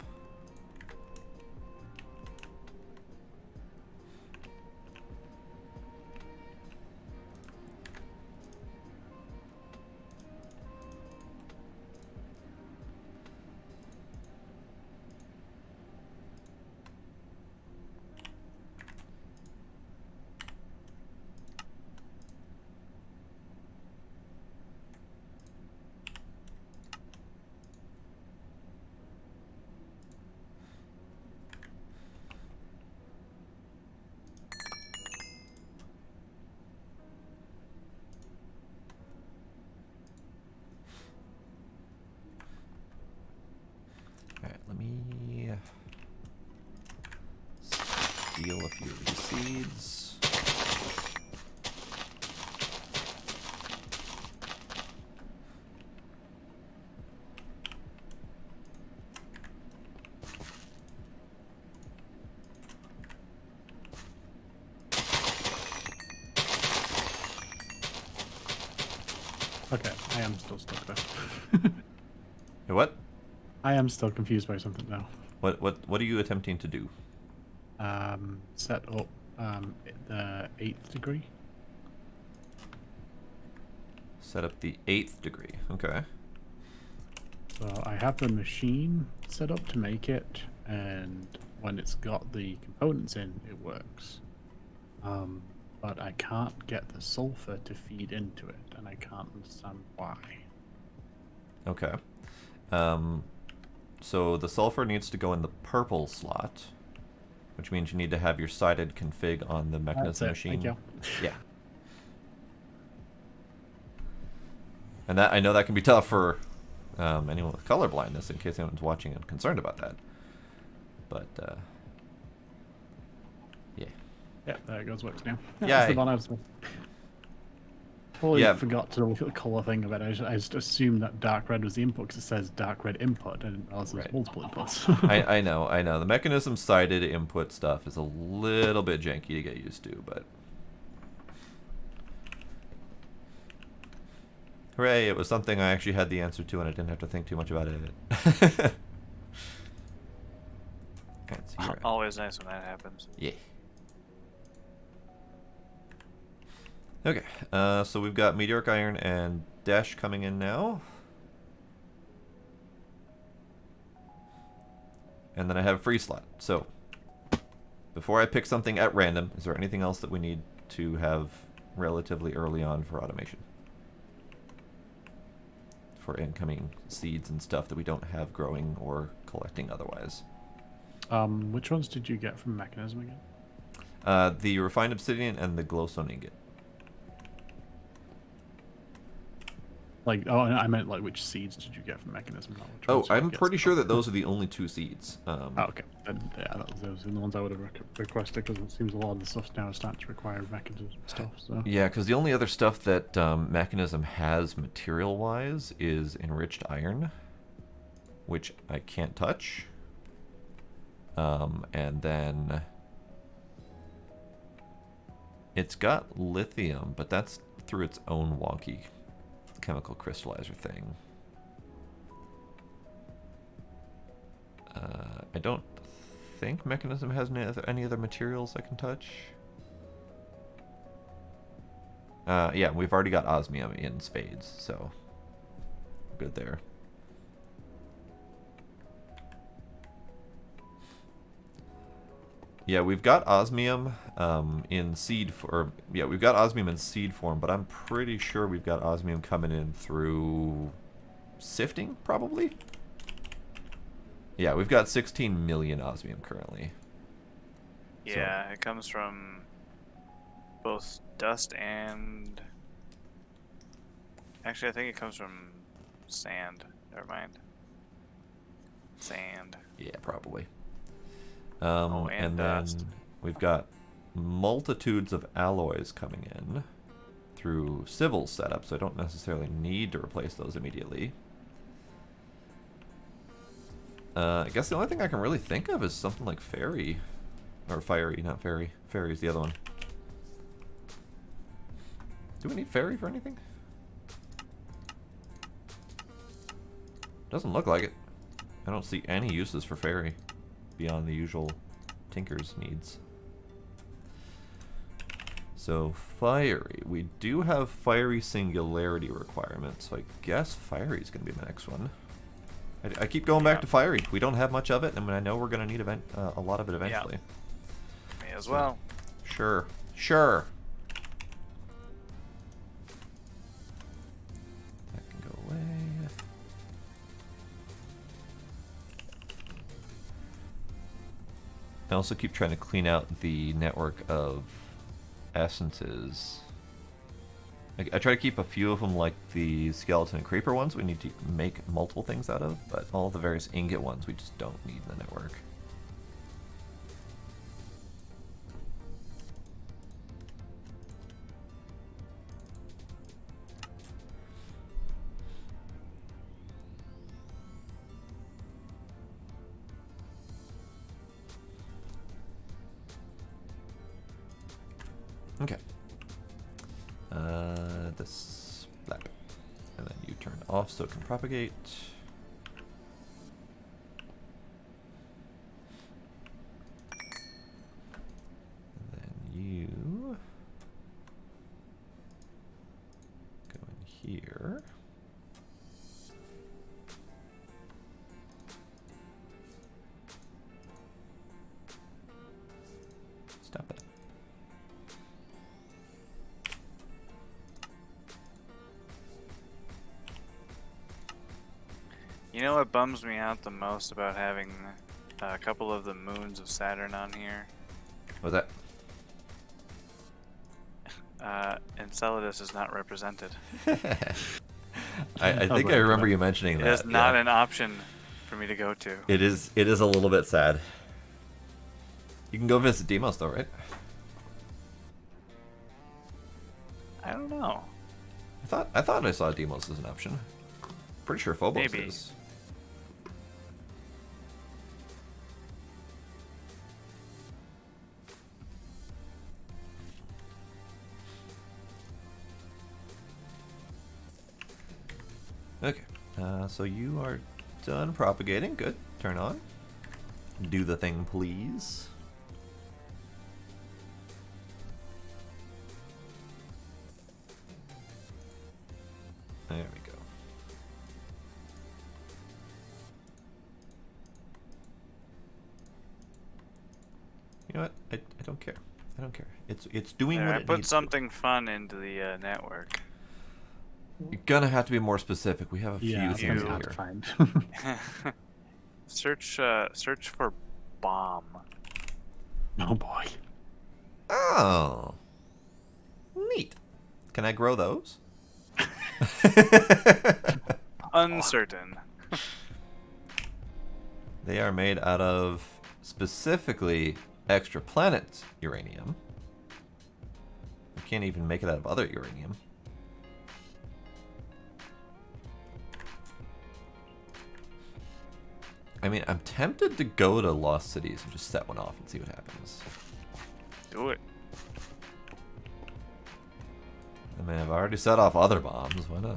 Alright, let me steal a few of these seeds. Okay, I am still stuck there. Hey, what? I am still confused by something now. What are you attempting to do? Set up the 8th degree. Set up the 8th degree. Okay. So I have the machine set up to make it, and when it's got the components in, it works. But I can't get the sulfur to feed into it, and I can't understand why. Okay. So the sulfur needs to go in the purple slot, which means you need to have your sided config on the mechanism That's it. machine. Thank you. Yeah. And that I know that can be tough for anyone with color blindness, in case anyone's watching and concerned about that. But yeah. Yeah, there it goes. Works now. Yay. That's the one I was. Totally Yeah. forgot to look at the color thing of it. I just assumed that dark red was the input because it says dark red input. I didn't realize there's Right. multiple inputs. I know. The mechanism sided input stuff is a little bit janky to get used to, but hooray, it was something I actually had the answer to and I didn't have to think too much about it. Can't see your- Always nice when that happens. Yeah. Okay, so we've got meteoric iron and dash coming in now. And then I have a free slot. So, before I pick something at random, is there anything else that we need to have relatively early on for automation? For incoming seeds and stuff that we don't have growing or collecting otherwise. Which ones did you get from Mechanism again? The refined obsidian and the glowstone ingot. Like, oh, I meant like which seeds did you get from Mechanism? Not which Oh, ones did you I'm get pretty stuff sure that from? those are the only 2 seeds. Oh, okay. Yeah, those are the ones I would have requested because it seems a lot of the stuff now is starting to require Mechanism stuff. So Yeah, because the only other stuff that Mechanism has material-wise is enriched iron, which I can't touch. And then it's got lithium, but that's through its own wonky chemical crystallizer thing. I don't think Mechanism has any other materials I can touch. Yeah, we've already got osmium in spades, so good there. Yeah, we've got osmium in seed form. Yeah, we've got osmium in seed form, but I'm pretty sure we've got osmium coming in through sifting, probably. Yeah, we've got 16 million osmium currently. Yeah, it comes from both dust and... Actually, I think it comes from sand. Never mind. Sand. Yeah, probably. and and dust. then we've got multitudes of alloys coming in through civil setup, so I don't necessarily need to replace those immediately. I guess the only thing I can really think of is something like fairy. Or fiery, not fairy. Fairy's the other one. Do we need fairy for anything? Doesn't look like it. I don't see any uses for fairy beyond the usual tinker's needs. So fiery. We do have fiery singularity requirements, so I guess fiery is going to be my next one. I keep going back to fiery. We don't have much of it, and I know we're going to need a lot of it eventually. Me as well. Sure. Sure. That can go away. I also keep trying to clean out the network of essences. I try to keep a few of them like the skeleton and creeper ones we need to make multiple things out of, but all the various ingot ones we just don't need in the network. Okay. This flap. And then you turn off so it can propagate. And then you go in here. Stop it. You know what bums me out the most about having a couple of the moons of Saturn on here? What's that? Enceladus is not represented. I think I remember you mentioning It that. is not yeah. an option for me to go to. It is a little bit sad. You can go visit Demos though, right? I don't know. I thought I saw Demos as an option. Pretty sure Phobos Maybe. is. Okay, so you are done propagating. Good. Turn on. Do the thing, please. There we go. You know what? I don't care. I don't care. It's doing There, what I it put needs something fun into the network. to. You're gonna have to be more specific. We have a few yeah, it's things gonna be here. hard to find. Search for bomb. Oh boy. Oh. Neat. Can I grow those? Uncertain. They are made out of specifically extraplanet uranium. You can't even make it out of other uranium. I mean, I'm tempted to go to Lost Cities and just set one off and see what happens. Do it. I mean, I've already set off other bombs. Why not?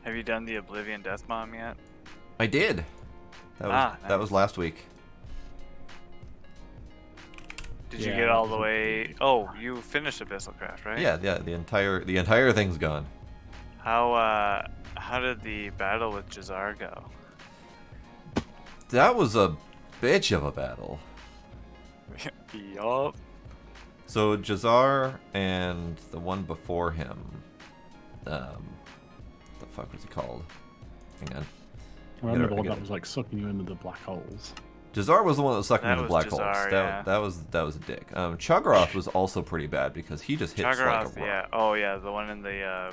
Have you done the Oblivion Death Bomb yet? I did. That was Nice. last week. Did you Yeah, get that all was the a- way? Oh, you finished Abyssal Craft, right? Yeah, the entire thing's gone. How did the battle with Jazar go? That was a bitch of a battle. Yup. So Jazar and the one before him, the fuck was he called? Hang on. I remember the I one get that it. was like sucking you into the black holes. Jazar was the one that was sucking That into the was black Jazar, holes. yeah. That was a dick. Cho'Garoth was also pretty bad because he just hits like a Chagrath, rock. yeah. Oh yeah, the one in the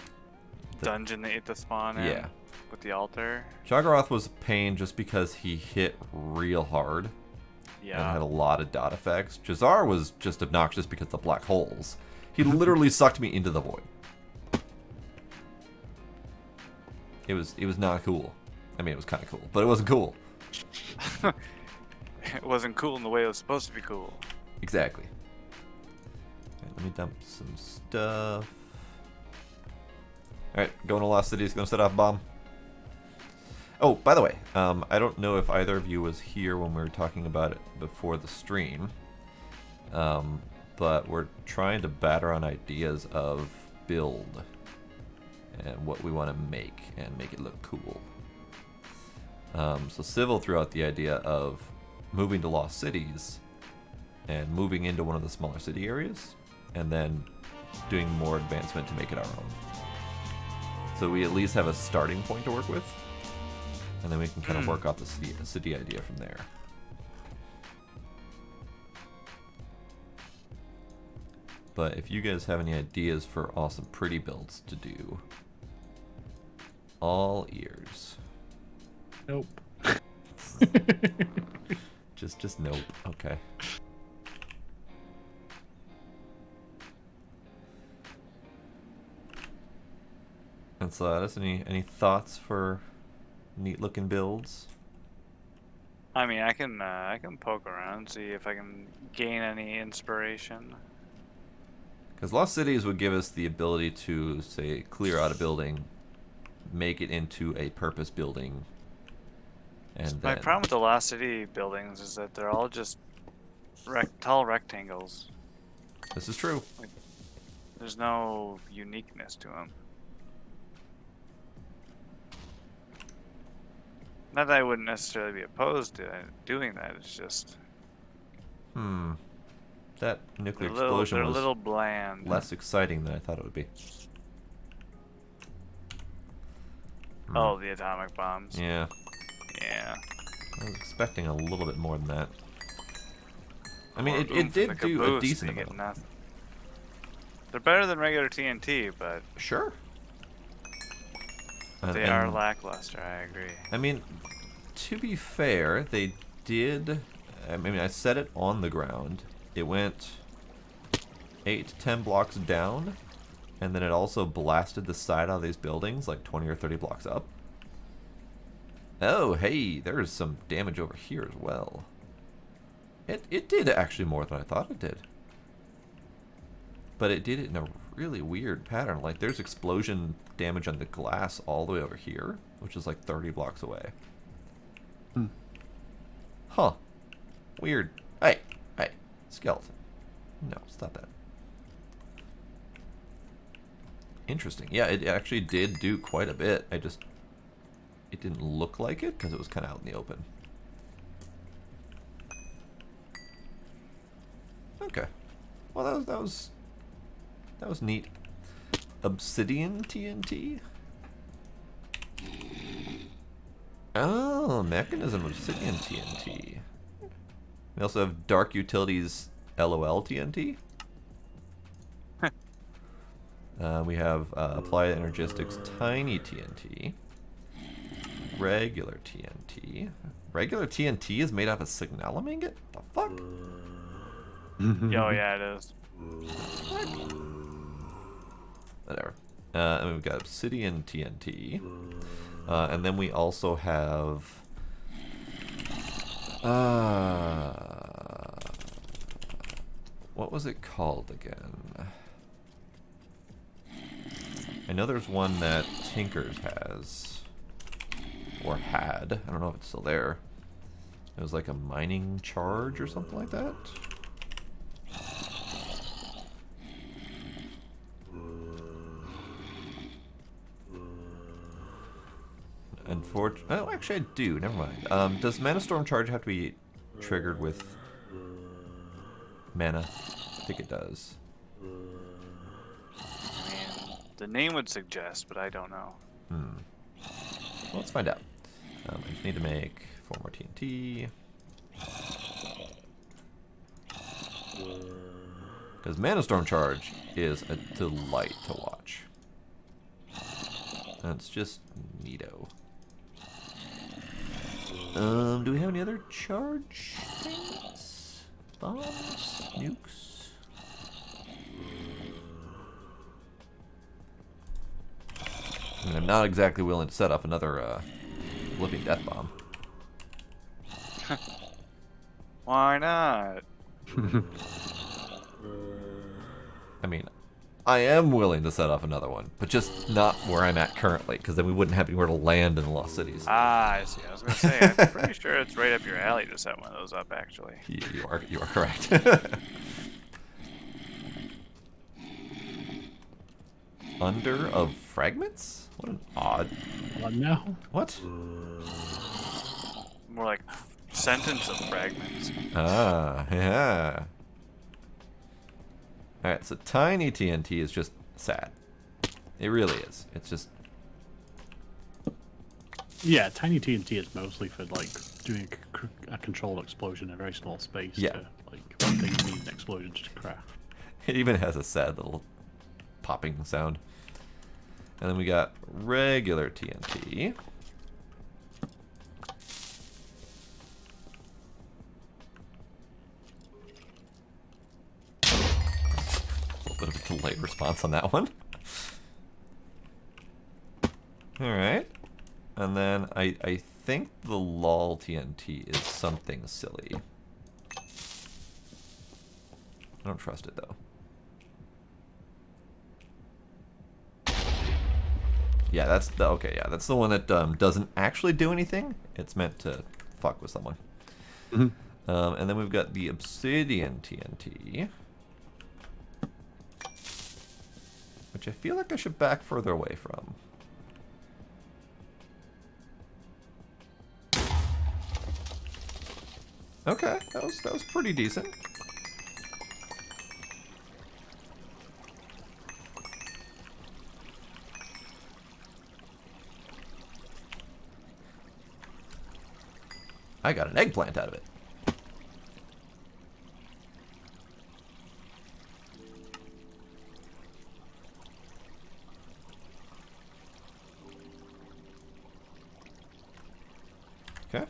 dungeon that you had to spawn in. Yeah. With the altar. Cho'Garoth was a pain just because he hit real hard and had Yeah. a lot of dot effects. Jazar was just obnoxious because of the black holes. He literally sucked me into the void. It was not cool. I mean, it was kind of cool, but it wasn't cool. It wasn't cool in the way it was supposed to be cool. Exactly. Okay, let me dump some stuff. Alright, going to Lost Cities, gonna set off a bomb. Oh, by the way, I don't know if either of you was here when we were talking about it before the stream. But we're trying to batter on ideas of build and what we want to make and make it look cool. So Civil threw out the idea of moving to Lost Cities and moving into one of the smaller city areas and then doing more advancement to make it our own. So we at least have a starting point to work with, and then we can kind of work off the city idea from there. But if you guys have any ideas for awesome pretty builds to do, all ears. Nope. Just nope. Okay. Enceladus, any thoughts for neat looking builds? I mean, I can poke around, see if I can gain any inspiration. Because Lost Cities would give us the ability to, say, clear out a building, make it into a purpose building, and My then... problem with the Lost City buildings is that they're all just tall rectangles. This is true. There's no uniqueness to them. Not that I wouldn't necessarily be opposed to doing that. It's just That nuclear they're a explosion was little bland. less exciting than I thought it would be. Oh, the atomic bombs. Yeah, Yeah. I was expecting a little bit more than that. I mean, Or it oomph in did the do a caboose, decent they get amount. nothing. They're better than regular TNT, but Sure. they are lackluster. I agree. I mean, to be fair, they did. I mean, I set it on the ground. It went 8 to 10 blocks down, and then it also blasted the side out of these buildings like 20 or 30 blocks up. Oh, hey, there's some damage over here as well. It did actually more than I thought it did. But it did it in a really weird pattern. Like, there's explosion damage on the glass all the way over here, which is like 30 blocks away. Huh. Weird. Hey, skeleton. No, stop that. Interesting. Yeah, it actually did do quite a bit. It didn't look like it because it was kind of out in the open. Okay. Well, that was neat. Obsidian TNT? Oh, mechanism obsidian TNT. We also have dark utilities LOL TNT. We have applied energistics tiny TNT. Regular TNT. Regular TNT is made out of signalum ingot? The fuck? Oh yeah, it is. Whatever. And we've got obsidian TNT. And then we also have... what was it called again? I know there's one that Tinker's has. Or had. I don't know if it's still there. It was like a mining charge or something like that. Unfortunately, oh, actually, I do. Never mind. Does Mana Storm Charge have to be triggered with mana? I think it does. I mean, the name would suggest, but I don't know. Well, let's find out. I just need to make 4 more TNT. Because Mana Storm Charge is a delight to watch. That's just neato. Do we have any other charge things? Bombs? Nukes? I mean, I'm not exactly willing to set up another Flipping Death Bomb. Why not? I mean, I am willing to set off another one, but just not where I'm at currently, because then we wouldn't have anywhere to land in the Lost Cities. Ah, I see. I was gonna say, I'm pretty sure it's right up your alley to set one of those up, actually. You are correct. Under of fragments? What an odd. What now? What? More like sentence of fragments. Ah, yeah. Alright, so tiny TNT is just sad. It really is. It's just... Yeah, tiny TNT is mostly for like doing a controlled explosion in a very small space. Yeah. To, like one thing you need an explosion to craft. It even has a sad little popping sound. And then we got regular TNT. A little bit of a delayed response on that one. Alright. And then I think the LOL TNT is something silly. I don't trust it though. Yeah, that's the okay. Yeah, that's the one that doesn't actually do anything. It's meant to fuck with someone. Mm-hmm. And then we've got the obsidian TNT, which I feel like I should back further away from. Okay, that was pretty decent. I got an eggplant out of it. Okay.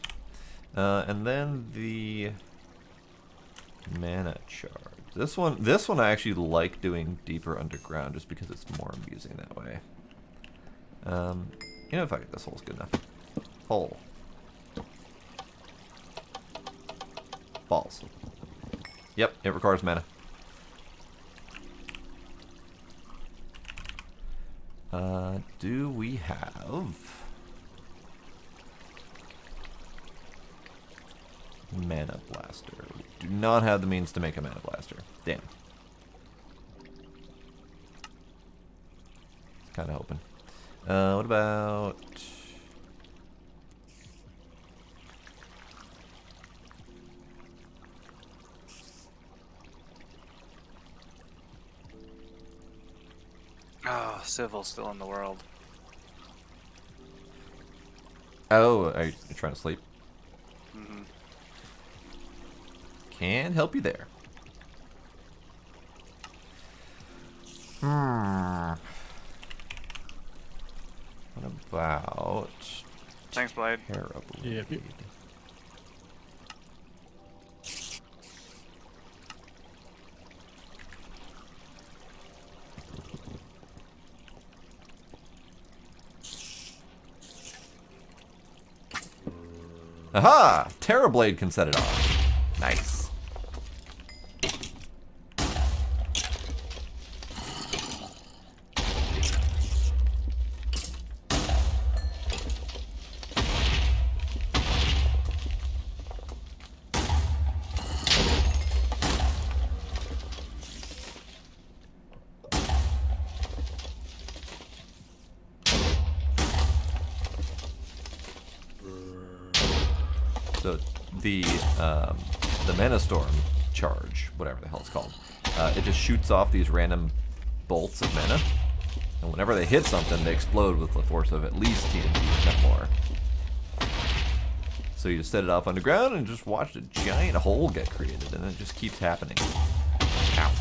And then the mana charge. This one I actually like doing deeper underground just because it's more amusing that way. You know, if I get this hole's good enough. Hole. Balls. Yep, it requires mana. Do we have mana blaster? We do not have the means to make a mana blaster. Damn. Kind of hoping. What about... Oh, Civil's still in the world. Oh, are you trying to sleep? Mm-hmm. Can't help you there. Hmm. What about Thanks, Blade. terrible? Yep, yep. Aha! Terrorblade can set it off. Nice. So the Mana Storm charge, whatever the hell it's called, it just shoots off these random bolts of mana, and whenever they hit something, they explode with the force of at least TNT, if not more. So you just set it off underground and just watch a giant hole get created, and it just keeps happening. Ow.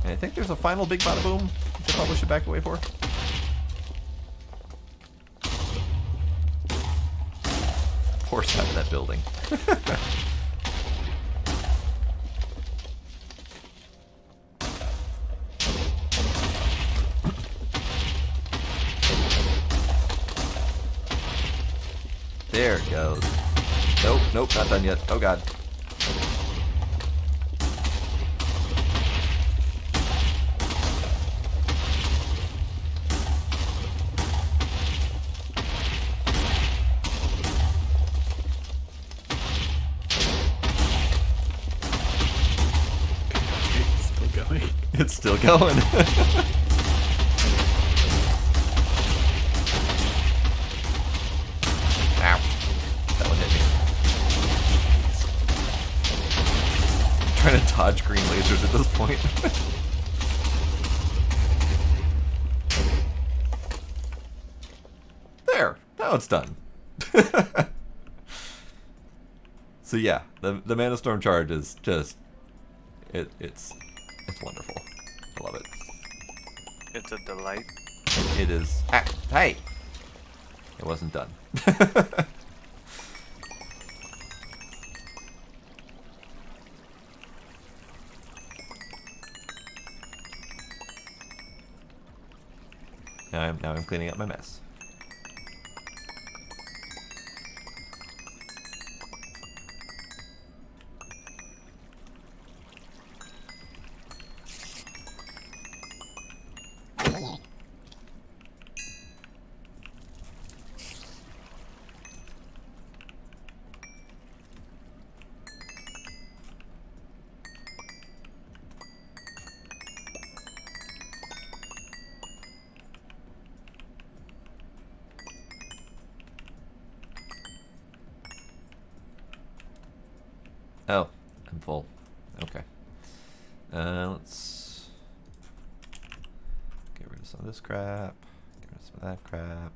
And I think there's a final big bada boom, which I probably should back away for. Poor side of that building. There it goes. Nope, nope, not done yet. Oh god. It's still going. It's still going. Ow. That one hit me. I'm trying to dodge green lasers at this point. There. Now it's done. So yeah, the Mana Storm charge is just it's wonderful. I love it. It's a delight. It is. Ah, hey! It wasn't done. Now I'm cleaning up my mess. Oh, I'm full. Okay. Let's get rid of some of this crap. Get rid of some of that crap.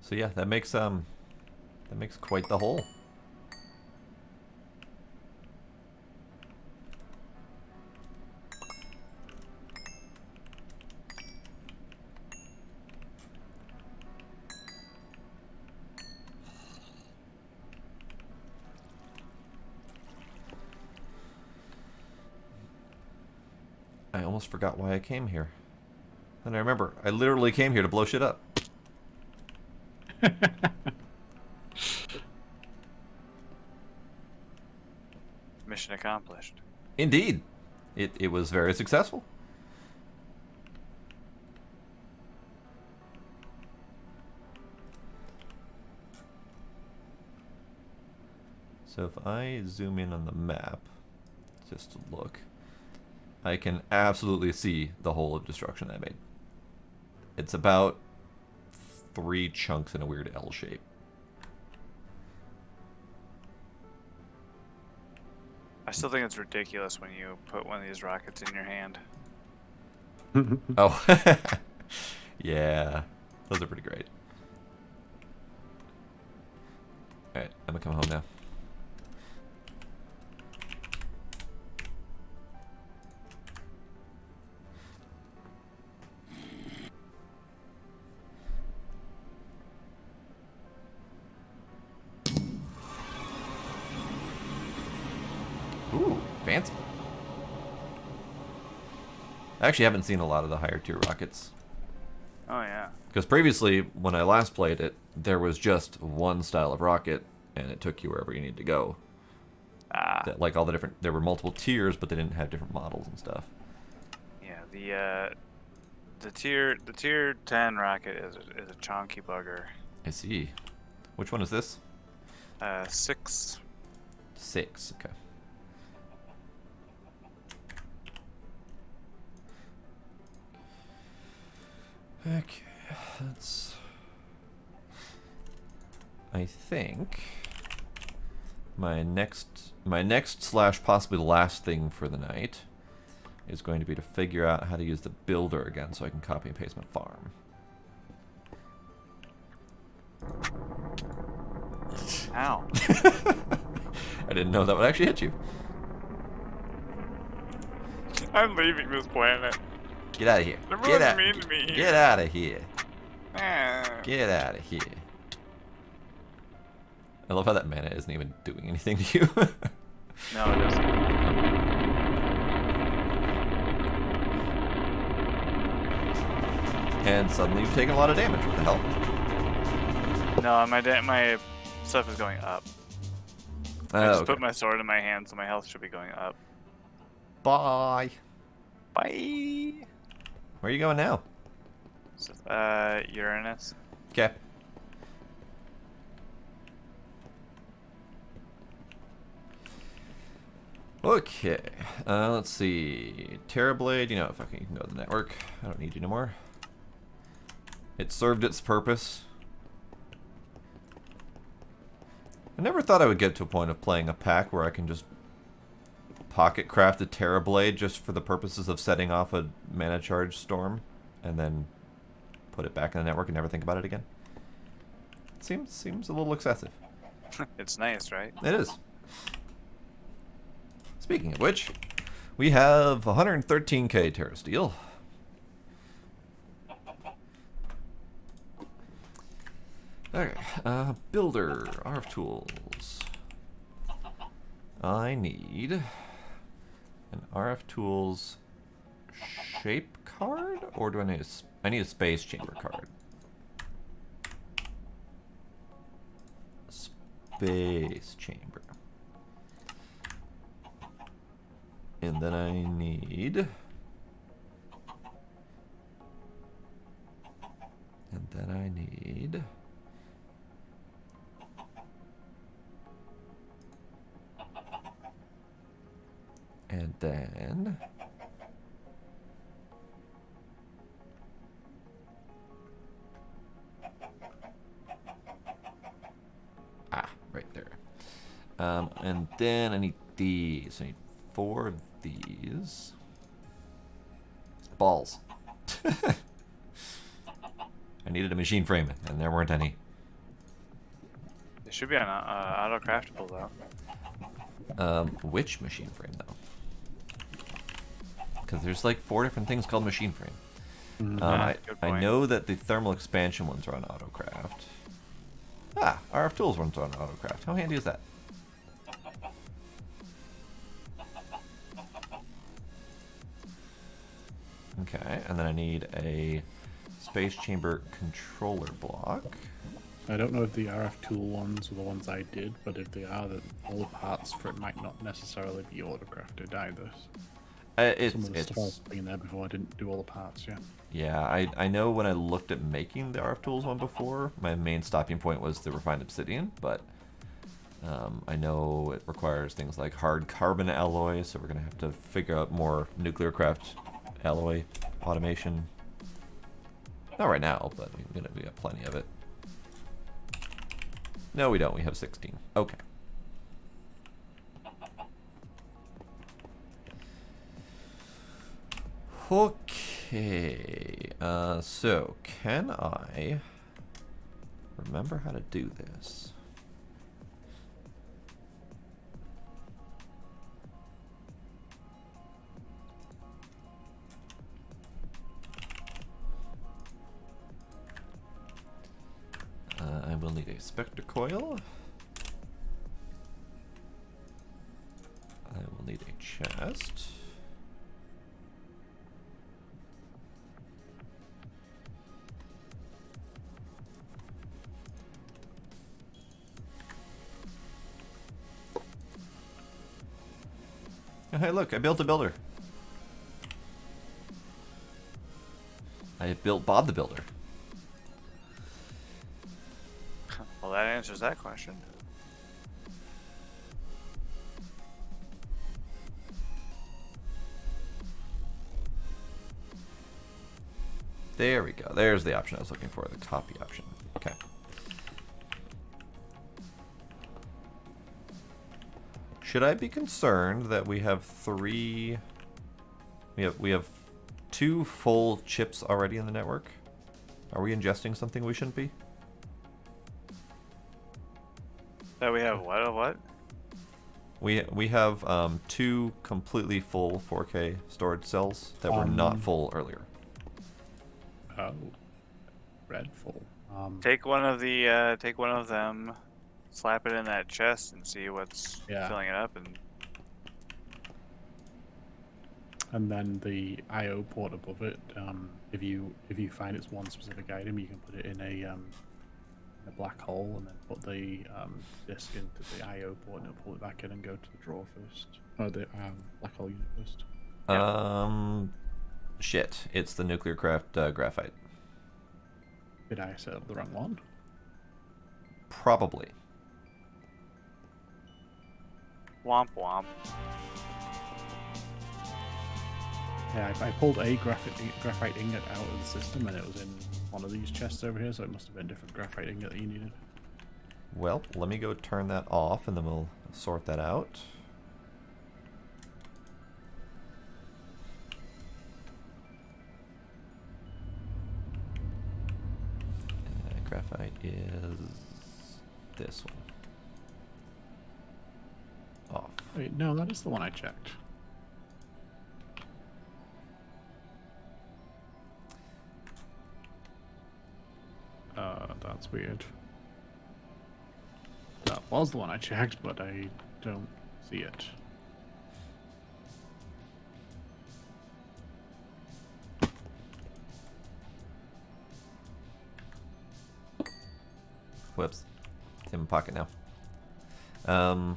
So yeah, that makes quite the hole. I almost forgot why I came here. And I remember, I literally came here to blow shit up. Mission accomplished. Indeed. it was very successful. So if I zoom in on the map, just to look, I can absolutely see the hole of destruction I made. It's about 3 chunks in a weird L shape. I still think it's ridiculous when you put one of these rockets in your hand. Oh, yeah, those are pretty great. All right, I'm gonna come home now. Ooh, fancy. I actually haven't seen a lot of the higher tier rockets. Oh yeah. Because previously, when I last played it, there was just one style of rocket, and it took you wherever you needed to go. Ah. Like all the different, there were multiple tiers, but they didn't have different models and stuff. Yeah. The tier 10 rocket is a chonky bugger. I see. Which one is this? 6. 6. Okay. Okay, that's... I think my next slash possibly last thing for the night is going to be to figure out how to use the builder again so I can copy and paste my farm. Ow. I didn't know that would actually hit you. I'm leaving this planet. Get out of here. Everyone's Get out. mean to me. Get out of here. Ah. Get out of here. I love how that mana isn't even doing anything to you. No, it doesn't. And suddenly you've taken a lot of damage. What the hell? No, my stuff is going up. I Oh, just okay. put my sword in my hand, so my health should be going up. Bye. Bye. Where are you going now? So, Uranus. Okay. Okay. Let's see. Terrorblade, you know, fucking you can go to the network. I don't need you anymore. It served its purpose. I never thought I would get to a point of playing a pack where I can just pocket craft a Terrorblade just for the purposes of setting off a mana charge storm and then put it back in the network and never think about it again. Seems a little excessive. It's nice, right? It is. Speaking of which, we have 113k Terra Steel. Okay, builder, RF tools. I need an RF tools shape card, or do I need a space chamber card? Space chamber. And then I need... And then I need... And then... Ah, right there. And then I need these. I need 4 of these. Balls. I needed a machine frame, and there weren't any. It should be on auto craftable though. Which machine frame, though? Because there's like 4 different things called machine frame. Good I point. know that the thermal expansion ones are on autocraft. Ah, RF tools ones are on autocraft. How handy is that? Okay, and then I need a space chamber controller block. I don't know if the RF tool ones were the ones I did, but if they are, then all the parts for it might not necessarily be autocrafted either. Some of the stuff I was putting in there before I didn't do all the parts yet. Yeah, I know when I looked at making the RF Tools one before, my main stopping point was the refined obsidian, but I know it requires things like hard carbon alloy, so we're going to have to figure out more nuclear craft alloy automation. Not right now, but we got plenty of it. No, we don't. We have 16. Okay. Okay. So can I remember how to do this? I will need a spectre coil. I will need a chest. Oh, hey, look, I built a builder. I built Bob the Builder. Well, that answers that question. There we go. There's the option I was looking for, the copy option. Okay. Should I be concerned that we have three... We have 2 full chips already in the network? Are we ingesting something we shouldn't be? That we have what? We have 2 completely full 4K storage cells that were not full earlier. Oh, red full. Take one of them, slap it in that chest, and see what's filling it up. And then the I/O port above it. If you find it's one specific item, you can put it in a black hole, and then put the disk into the I/O port, and it'll pull it back in and go to the drawer first. Oh, the black hole unit first. Shit. It's the nuclear craft graphite. Did I set up the wrong one? Probably. Womp womp. Yeah, I pulled a graphite ingot out of the system, and it was in one of these chests over here, so it must have been a different graphite ingot that you needed. Well, let me go turn that off, and then we'll sort that out. Graphite is this one. Off. Wait, no, that is the one I checked. That's weird. That was the one I checked, but I don't see it. Whoops. It's in my pocket now.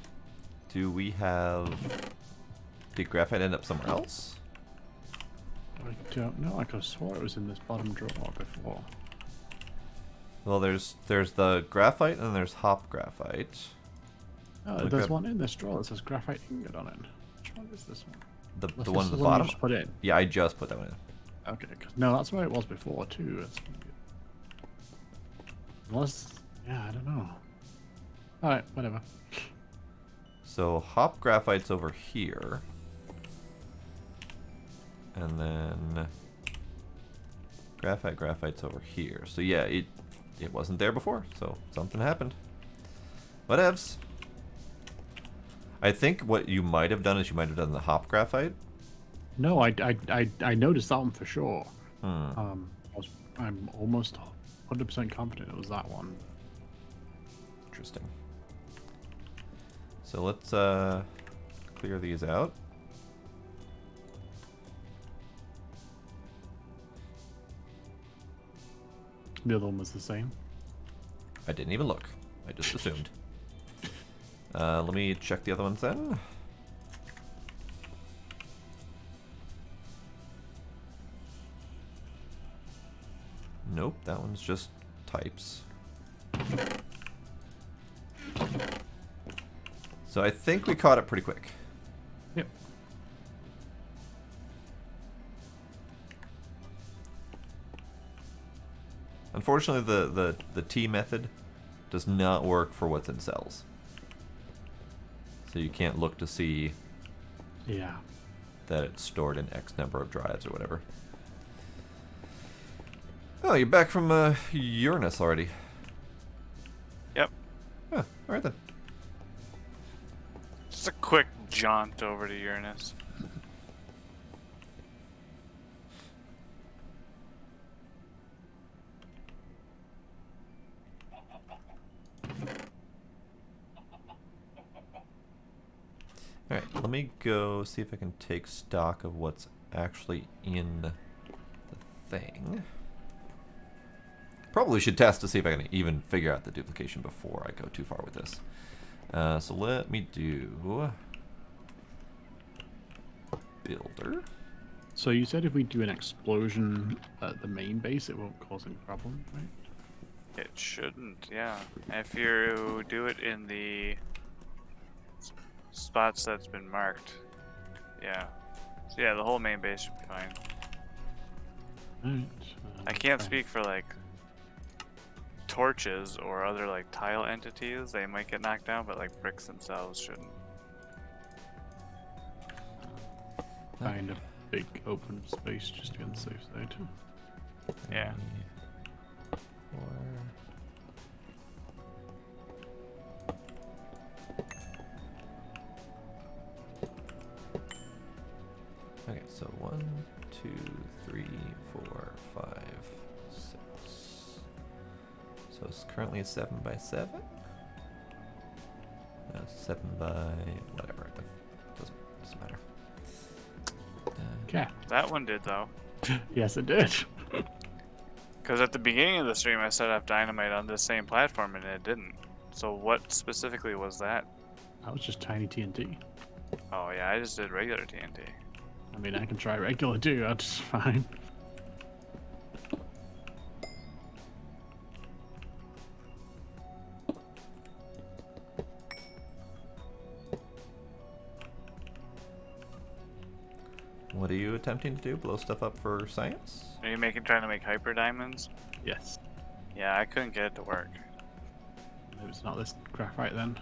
Do we have... Did graphite end up somewhere else? I don't know. I could have swore it was in this bottom drawer before. Well, there's the graphite and there's hop graphite. Oh, Look there's up- one in this drawer that says graphite ingot on it. Which one is this one? The Unless one this at is the bottom? You just put in. Yeah, I just put that one in. Okay, no, that's where it was before too. Unless, yeah, I don't know. All right, whatever. So hop graphite's over here. And then graphite's over here. So yeah, it wasn't there before, so something happened. Whatevs. I think what you might have done is you might have done the hop graphite. No, I noticed that one for sure. Hmm. I'm almost 100% confident it was that one. Interesting. So let's clear these out. The other one was the same. I didn't even look. I just assumed. Let me check the other ones then. Nope, that one's just types. So I think we caught it pretty quick. Yep. Unfortunately, the T method does not work for what's in cells. So you can't look to see Yeah. that it's stored in X number of drives or whatever. Oh, you're back from Uranus already. Yep. Huh, alright then. Just a quick jaunt over to Uranus. Alright, let me go see if I can take stock of what's actually in the thing. Probably should test to see if I can even figure out the duplication before I go too far with this. So let me do builder. So you said if we do an explosion at the main base, it won't cause any problems, right? It shouldn't, yeah. If you do it in the spots that's been marked, yeah. So yeah, the whole main base should be fine. Alright. I can't speak for like torches or other like tile entities. They might get knocked down, but like bricks themselves shouldn't. Find a big open space just to be on the safe side. Yeah. 4. Okay, so 1, 2, 3, 4, 5, 6. So it's currently a 7 by 7. No, it's 7 by whatever. It doesn't matter. Okay. That one did though. Yes, it did. Because at the beginning of the stream I set up dynamite on this same platform and it didn't. So what specifically was that? That was just tiny TNT. Oh yeah, I just did regular TNT. I mean, I can try regular too. That's fine. What are you attempting to do? Blow stuff up for science? Are you trying to make hyper diamonds? Yes. Yeah, I couldn't get it to work. Maybe it's not this graphite then.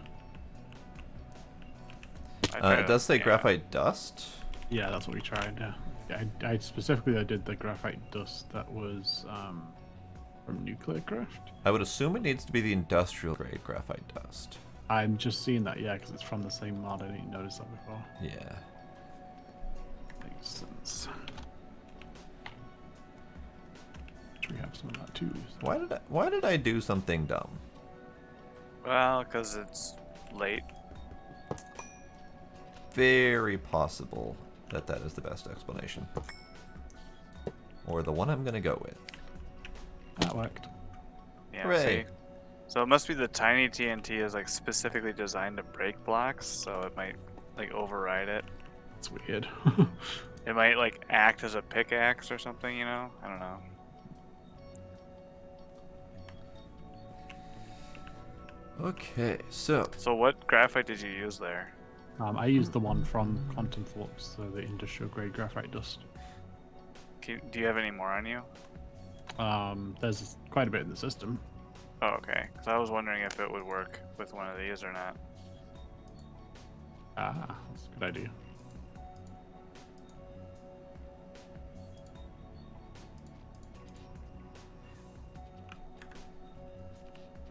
It does say graphite dust. Yeah, that's what we tried. Yeah, I specifically I did the graphite dust that was from nuclear craft. I would assume it needs to be the industrial grade graphite dust. I'm just seeing that, yeah, because it's from the same mod. I didn't notice that before. Yeah. Makes sense. We have some of that too. So. Why did I do something dumb? Well, because it's late. Very possible that that is the best explanation. Or the one I'm gonna go with. That worked. Yeah, Hooray. see? So it must be the tiny TNT is like specifically designed to break blocks, so it might like override it. It's weird. It might like act as a pickaxe or something, you know? I don't know. Okay, so So what graphite did you use there? I used the one from Quantum Flux, so the industrial grade graphite dust. Do you have any more on you? There's quite a bit in the system. Oh, okay. Because I was wondering if it would work with one of these or not. Ah, that's a good idea.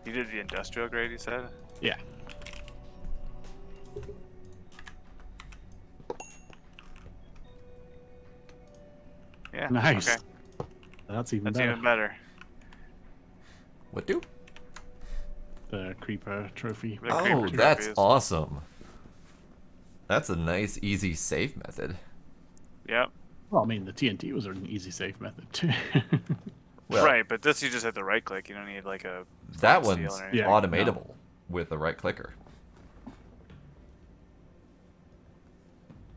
You did the industrial grade, you said? Yeah. Yeah. Nice. Okay. That's even That's better. even better. what do? The creeper trophy. The Oh, creeper that's trophies. awesome. That's a nice, easy save method. Yep. Well, I mean, the TNT was an easy save method too. Well, Right, but this you just hit the right click. You don't need like a that flint steel one's or anything. Yeah, automatable with a right clicker.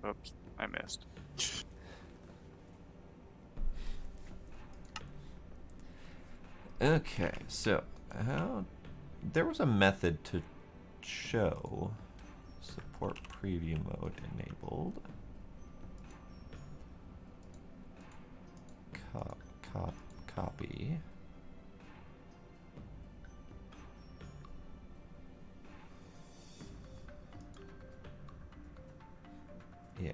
Oops, I missed. Okay, so how there was a method to show support preview mode enabled. Copy. Yeah.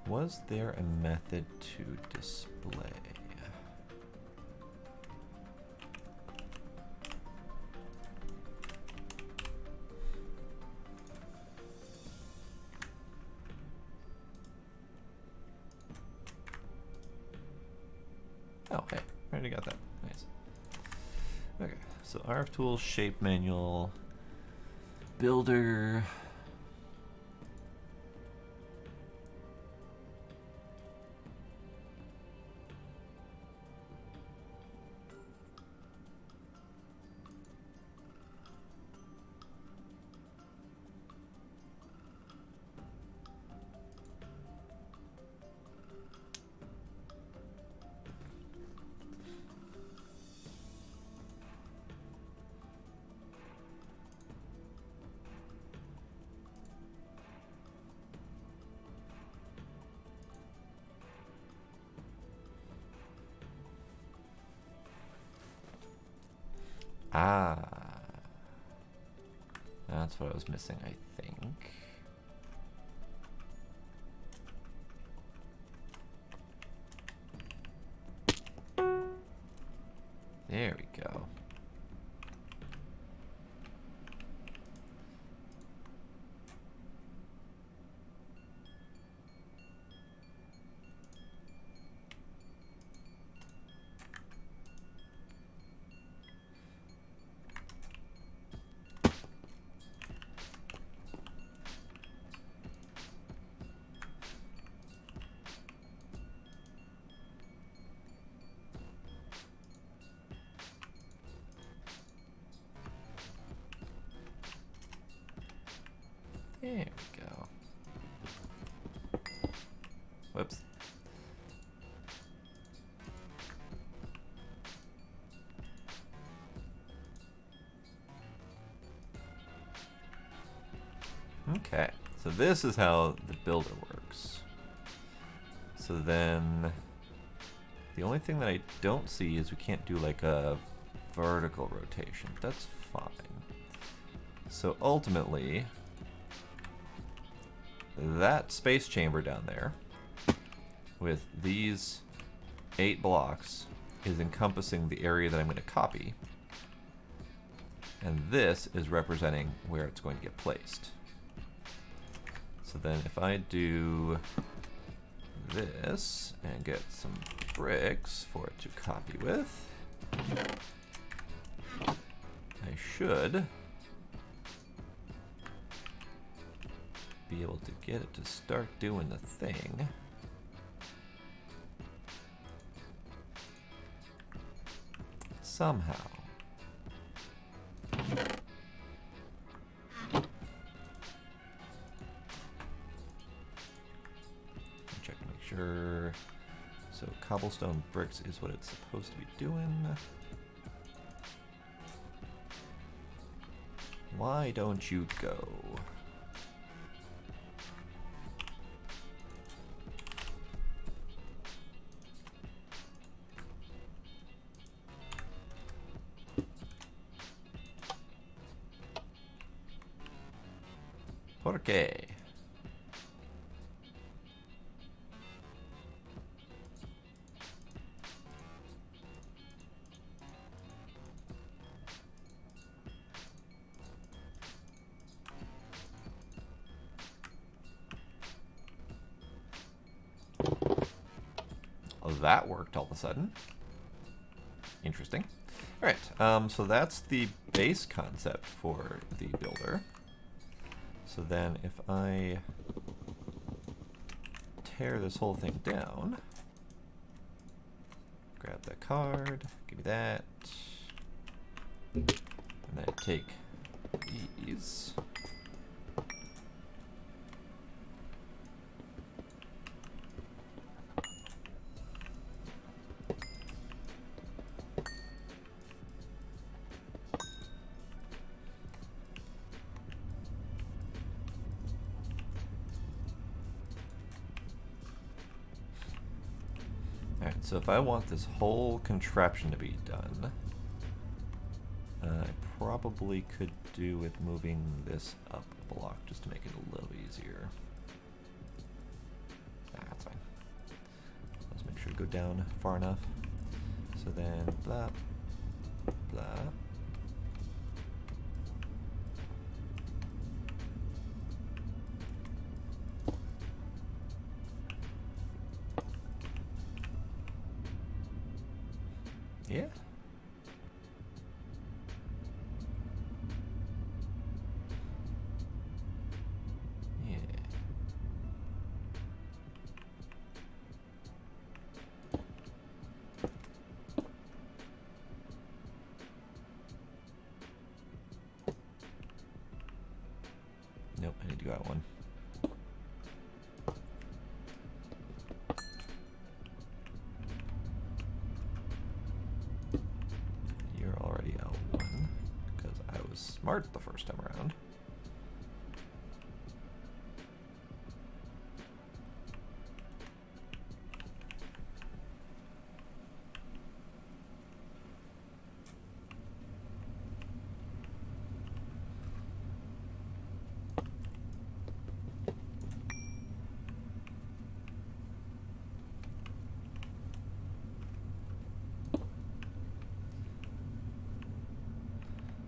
Was there a method to display? Oh, hey, I already got that. Nice. Okay, so RF tools, shape manual, builder. Ah. That's what I was missing, I think. There we go. There we go. Whoops. Okay, so this is how the builder works. So then, the only thing that I don't see is we can't do like a vertical rotation. That's fine. So ultimately, that space chamber down there with these 8 blocks is encompassing the area that I'm going to copy. And this is representing where it's going to get placed. So then if I do this and get some bricks for it to copy with, I should be able to get it to start doing the thing. Somehow. Check to make sure. So cobblestone bricks is what it's supposed to be doing. Why don't you go? ¿Por qué? Oh, that worked all of a sudden. Interesting. All right, so that's the base concept for the builder. So then if I tear this whole thing down. Grab that card, give me that. And then take these. Alright, so if I want this whole contraption to be done, I probably could do with moving this up a block just to make it a little easier. That's fine. Let's make sure to go down far enough. So then blah, blah. Yeah. Yeah. Nope, I need to go out one. You're already out one, because I was smart the first time around.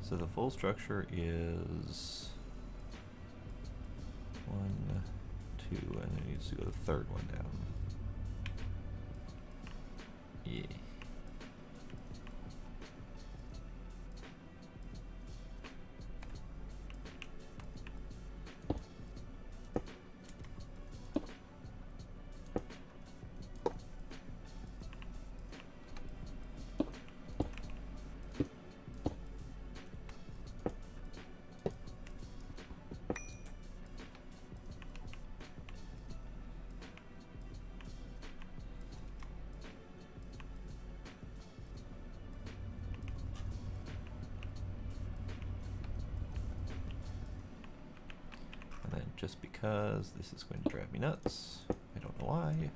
So the full structure is 1, 2, and it needs to go the third one down. Yeah. And then just because this is going to drive me nuts, I don't know why.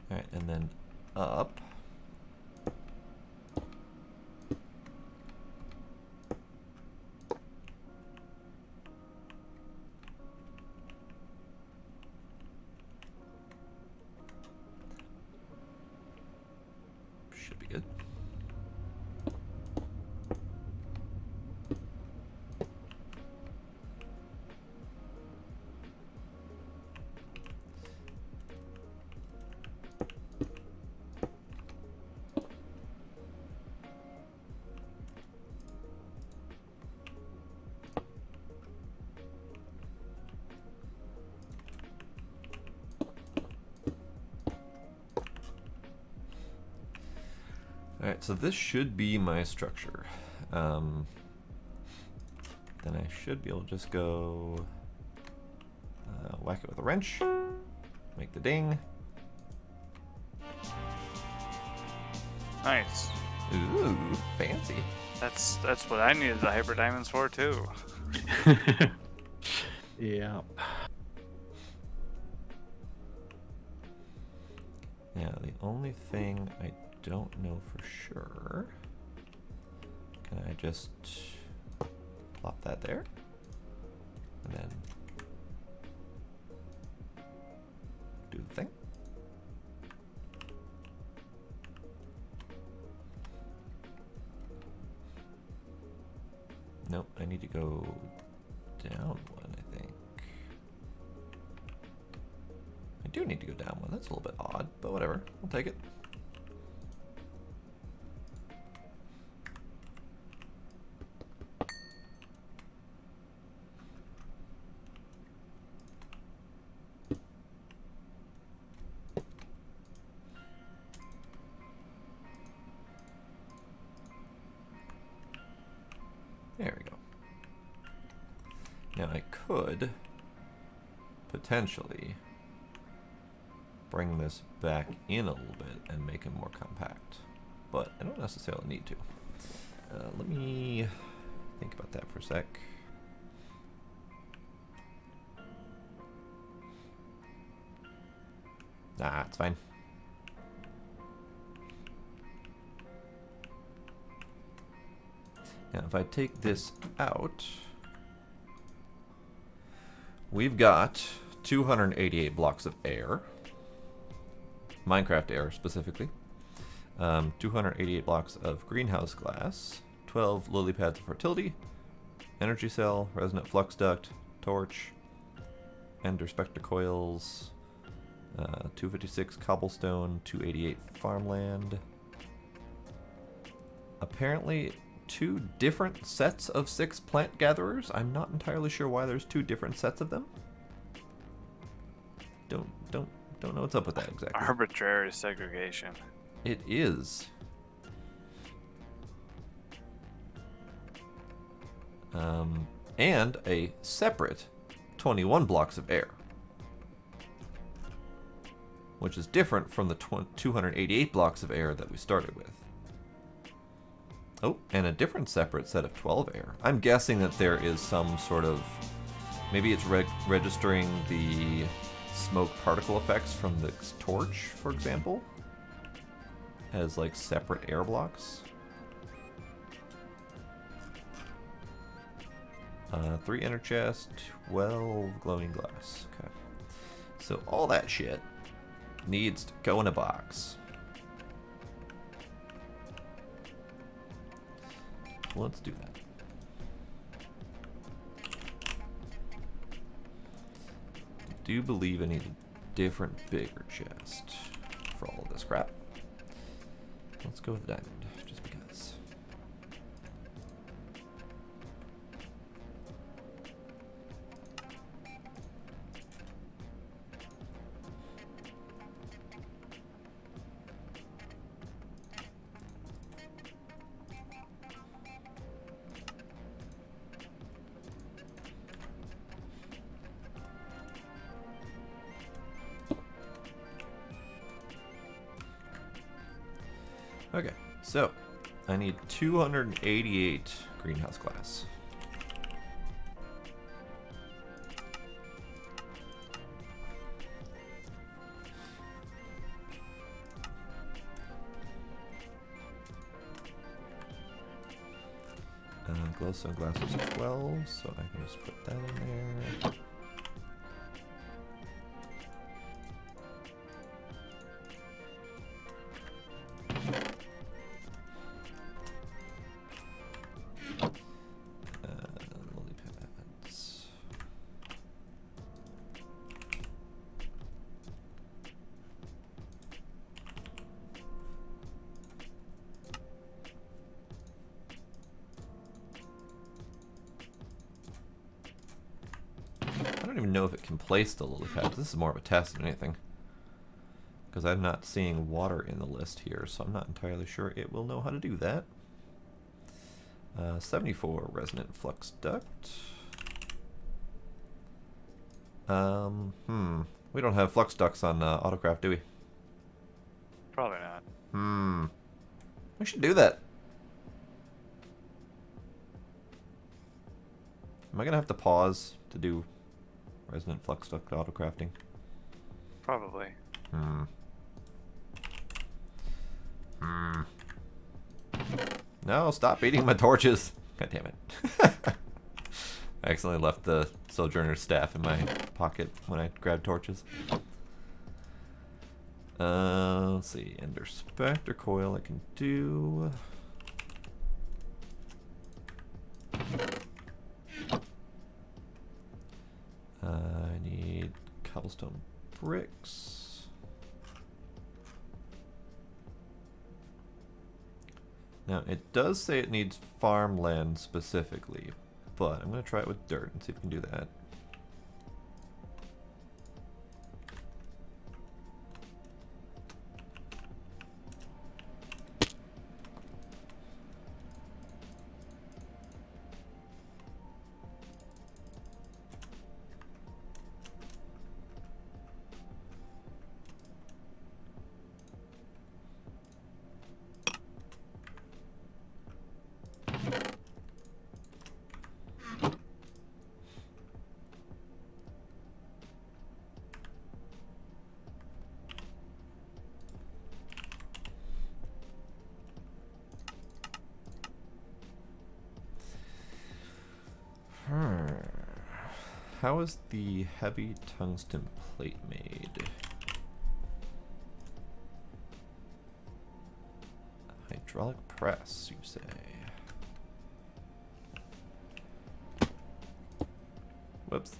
Alright, and then up. Should be good. Alright, so this should be my structure. Then I should be able to just go whack it with a wrench, make the ding. Nice. Ooh, fancy. That's what I needed the hyper diamonds for too. Yeah. Now, the only thing I don't know for sure, can I just plop that there? And then do the thing? Nope, I need to go down one, I think. I do need to go down one. That's a little bit odd, but whatever. I'll take it. Now I could potentially bring this back in a little bit and make it more compact, but I don't necessarily need to. Let me think about that for a sec. Nah, it's fine. Now, if I take this out, we've got 288 blocks of air. Minecraft air, specifically. 288 blocks of greenhouse glass. 12 lily pads of fertility. Energy cell, resonant flux duct, torch, ender spectre coils, 256 cobblestone, 288 farmland. Apparently 2 different sets of 6 plant gatherers. I'm not entirely sure why there's 2 different sets of them. Don't know what's up with that exactly. Arbitrary segregation. It is. And a separate 21 blocks of air, which is different from the 288 blocks of air that we started with. Oh, and a different separate set of 12 air. I'm guessing that there is some sort of... Maybe it's registering the smoke particle effects from the torch, for example, as like separate air blocks. 3 inner chest, 12 glowing glass. Okay. So all that shit needs to go in a box. Let's do that. I do believe I need a different, bigger chest for all of this crap. Let's go with the diamond, just because. Okay, so I need 288 greenhouse glass. Glowstone glass is 12, so I can just put that in there. Lily pads. I don't even know if it can place the lily pads. This is more of a test than anything, because I'm not seeing water in the list here, so I'm not entirely sure it will know how to do that. 74 resonant flux duct. We don't have flux ducts on Autocraft, do we? Probably not. We should do that. Am I gonna have to pause to do resonant flux duct autocrafting? Probably. No, stop eating my torches. God damn it. I accidentally left the Sojourner's staff in my pocket when I grabbed torches. Let's see. Ender Spectre Coil I can do. I need cobblestone bricks. Now, it does say it needs farmland specifically, but I'm going to try it with dirt and see if we can do that. How is the heavy tungsten plate made? Hydraulic press, you say? Whoops.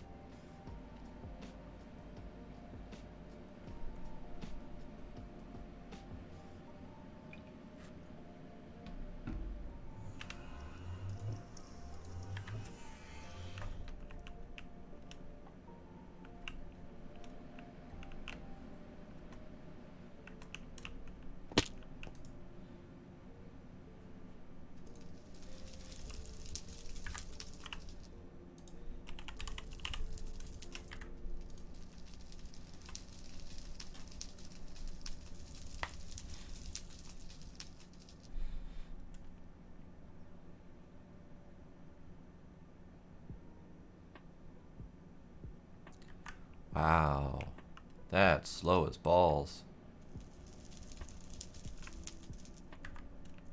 Wow, that's slow as balls.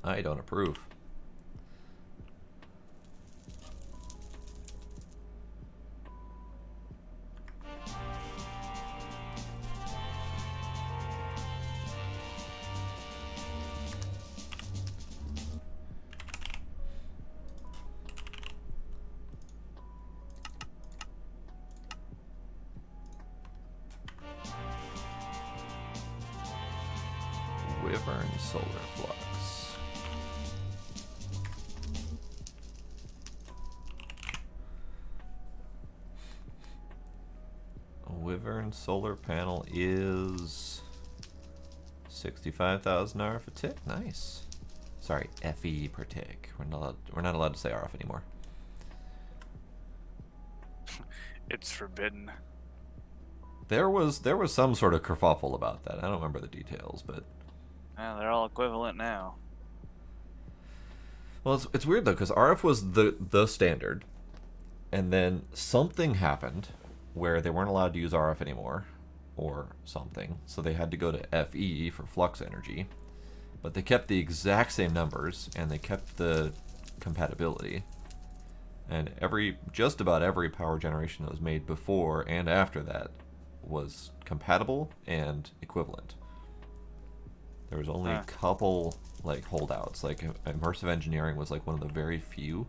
I don't approve. Wyvern solar flux. A Wyvern solar panel is 65,000 RF a tick. Nice. Sorry, FE per tick. We're not allowed to say RF anymore. It's forbidden. There was some sort of kerfuffle about that. I don't remember the details, but Yeah, they're all equivalent now. well, it's weird though because RF was the standard, and then something happened where they weren't allowed to use RF anymore, or something, so they had to go to FE for flux energy, but they kept the exact same numbers and they kept the compatibility, and just about every power generation that was made before and after that was compatible and equivalent. There was only a couple like holdouts. Like immersive engineering was like one of the very few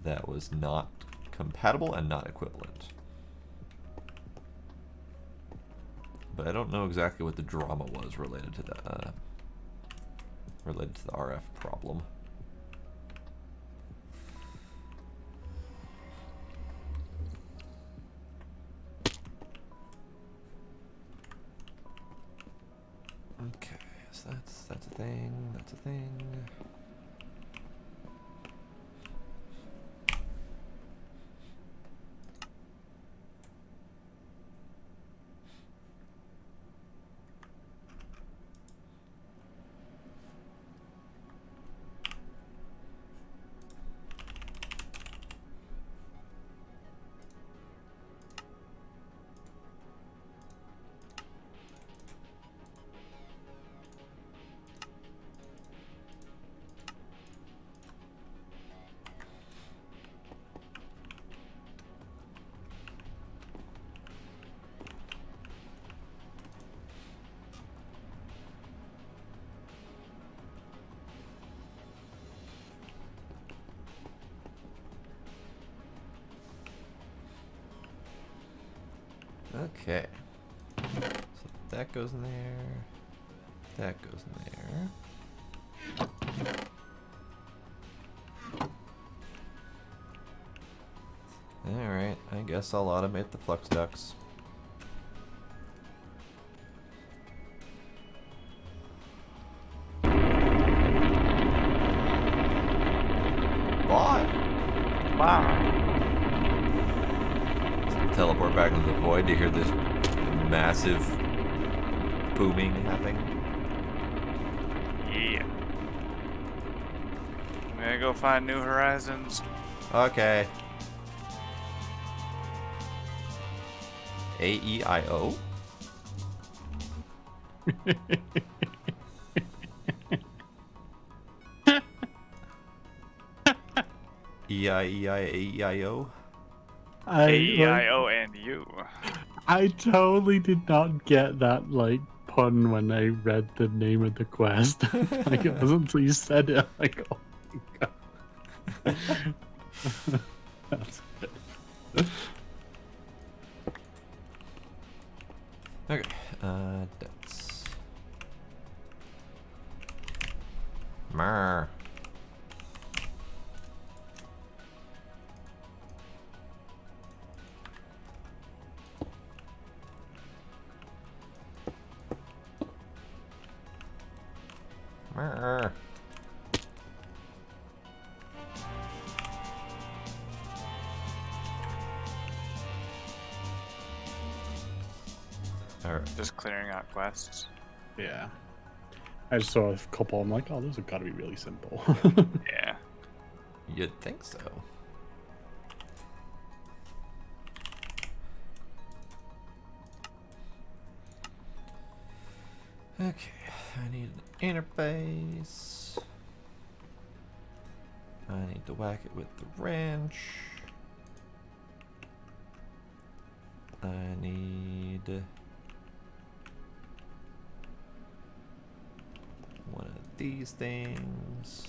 that was not compatible and not equivalent. But I don't know exactly what the drama was related to the RF problem. Okay, so that's a thing. That's a thing. Okay. So that goes in there. That goes in there. Alright, I guess I'll automate the flux ducts. Why? Wow. Teleport back into the void to hear this massive booming happening. Yeah. I'm gonna go find new horizons. Okay. AEIO? E-I-E-I-E-I-O. A-E-I-O and you. I totally did not get that like pun when I read the name of the quest. Like it wasn't until you said it. Like, oh my god. That's good. Okay, that's... Mer. Mer. Alright. Just clearing out quests. Yeah. I just saw a couple. I'm like, oh, those have got to be really simple. Yeah. You'd think so. Okay, I need an interface. I need to whack it with the wrench. I need one of these things.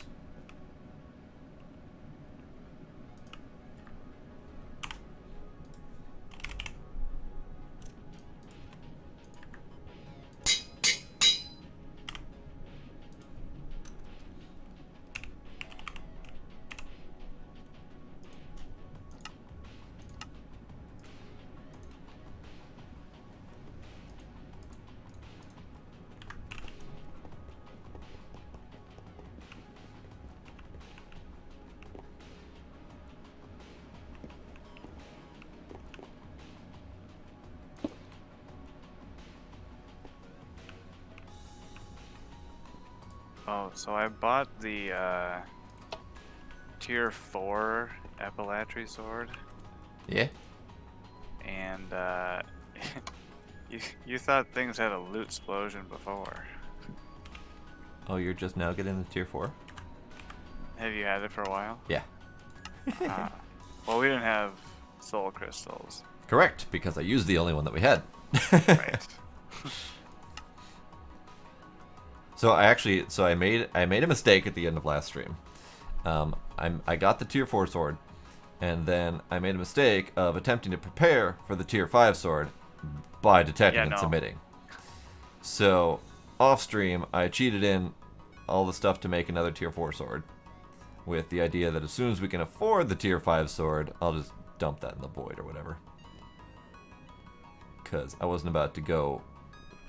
Oh, so I bought the tier 4 epilatry sword, Yeah. and you thought things had a loot explosion before. Oh, you're just now getting the tier 4? Have you had it for a while? Yeah. Ah. Well, we didn't have soul crystals. Correct, because I used the only one that we had. Right. So I made a mistake at the end of last stream. I got the tier 4 sword, and then I made a mistake of attempting to prepare for the tier 5 sword by detecting and submitting. So off stream, I cheated in all the stuff to make another tier 4 sword, with the idea that as soon as we can afford the tier 5 sword, I'll just dump that in the void or whatever. Because I wasn't about to go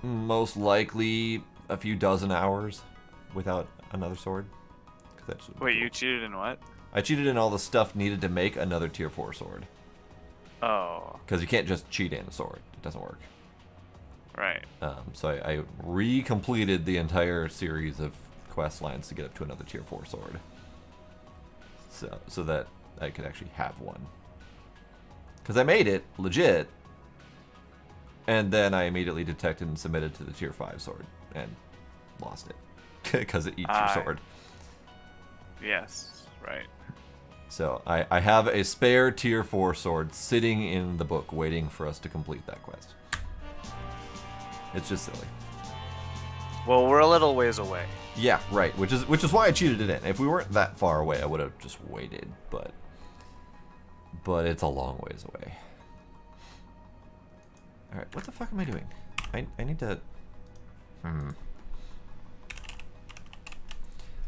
most likely a few dozen hours without another sword. Wait, you cheated in what? I cheated in all the stuff needed to make another tier 4 sword. Oh, Because you can't just cheat in a sword. It doesn't work. right. So I re-completed the entire series of quest lines to get up to another tier 4 sword. So that I could actually have one. Because I made it legit, and then I immediately detected and submitted to the tier 5 sword, and lost it. Because it eats your sword. Yes, right. So I have a spare tier 4 sword sitting in the book waiting for us to complete that quest. It's just silly. Well, we're a little ways away. Yeah, right. Which is why I cheated it in. If we weren't that far away, I would have just waited. But it's a long ways away. All right, what the fuck am I doing? I need to.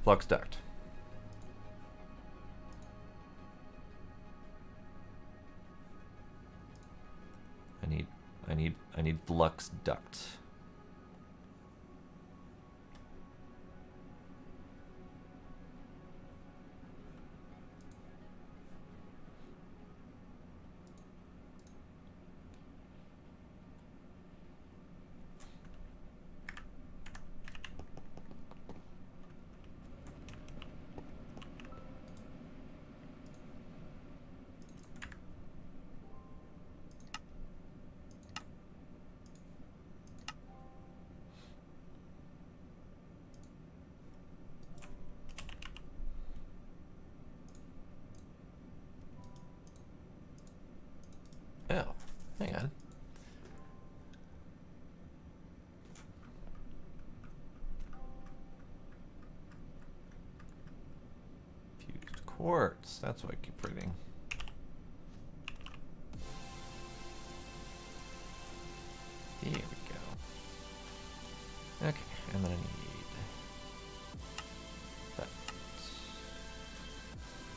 Flux duct. I need flux duct. Hang on. Fused quartz. That's what I keep forgetting. Here we go. Okay, and then I need that.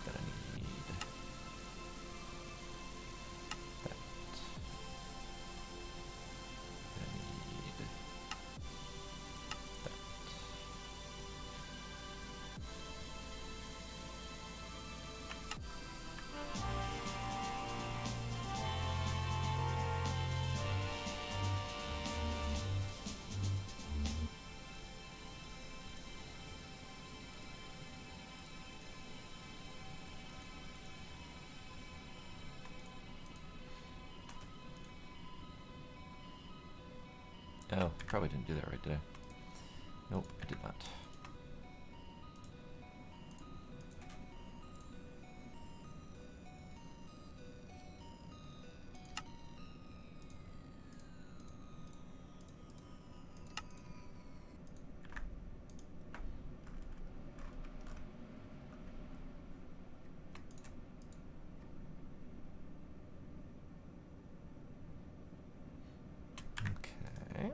Then I need that. Then I need that. Oh, probably didn't do that right, did I? Nope, I did not. Okay.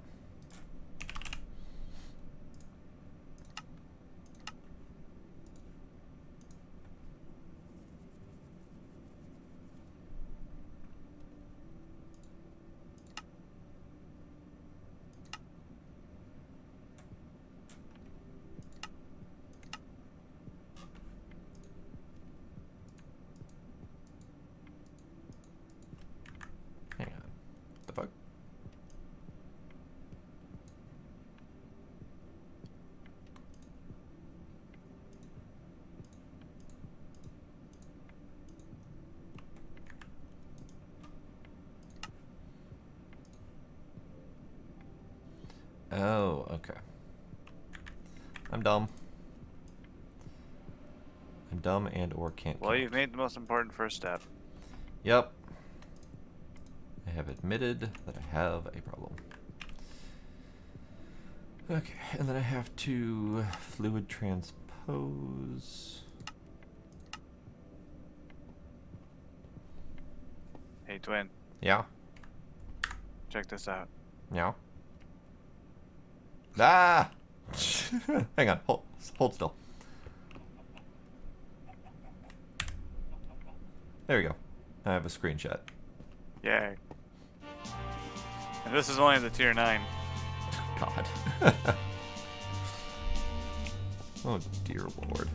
Hang on. The fuck? Oh, okay. I'm dumb. I'm dumb and or can't Well, count. you've made the most important first step. Yep. I have admitted that I have a problem. Okay, and then I have to fluid transpose. Hey, Twin, Yeah? check this out. Yeah? Ah! Hang on, hold still. There we go. I have a screenshot. Yay. And this is only the tier 9. God. Oh dear lord.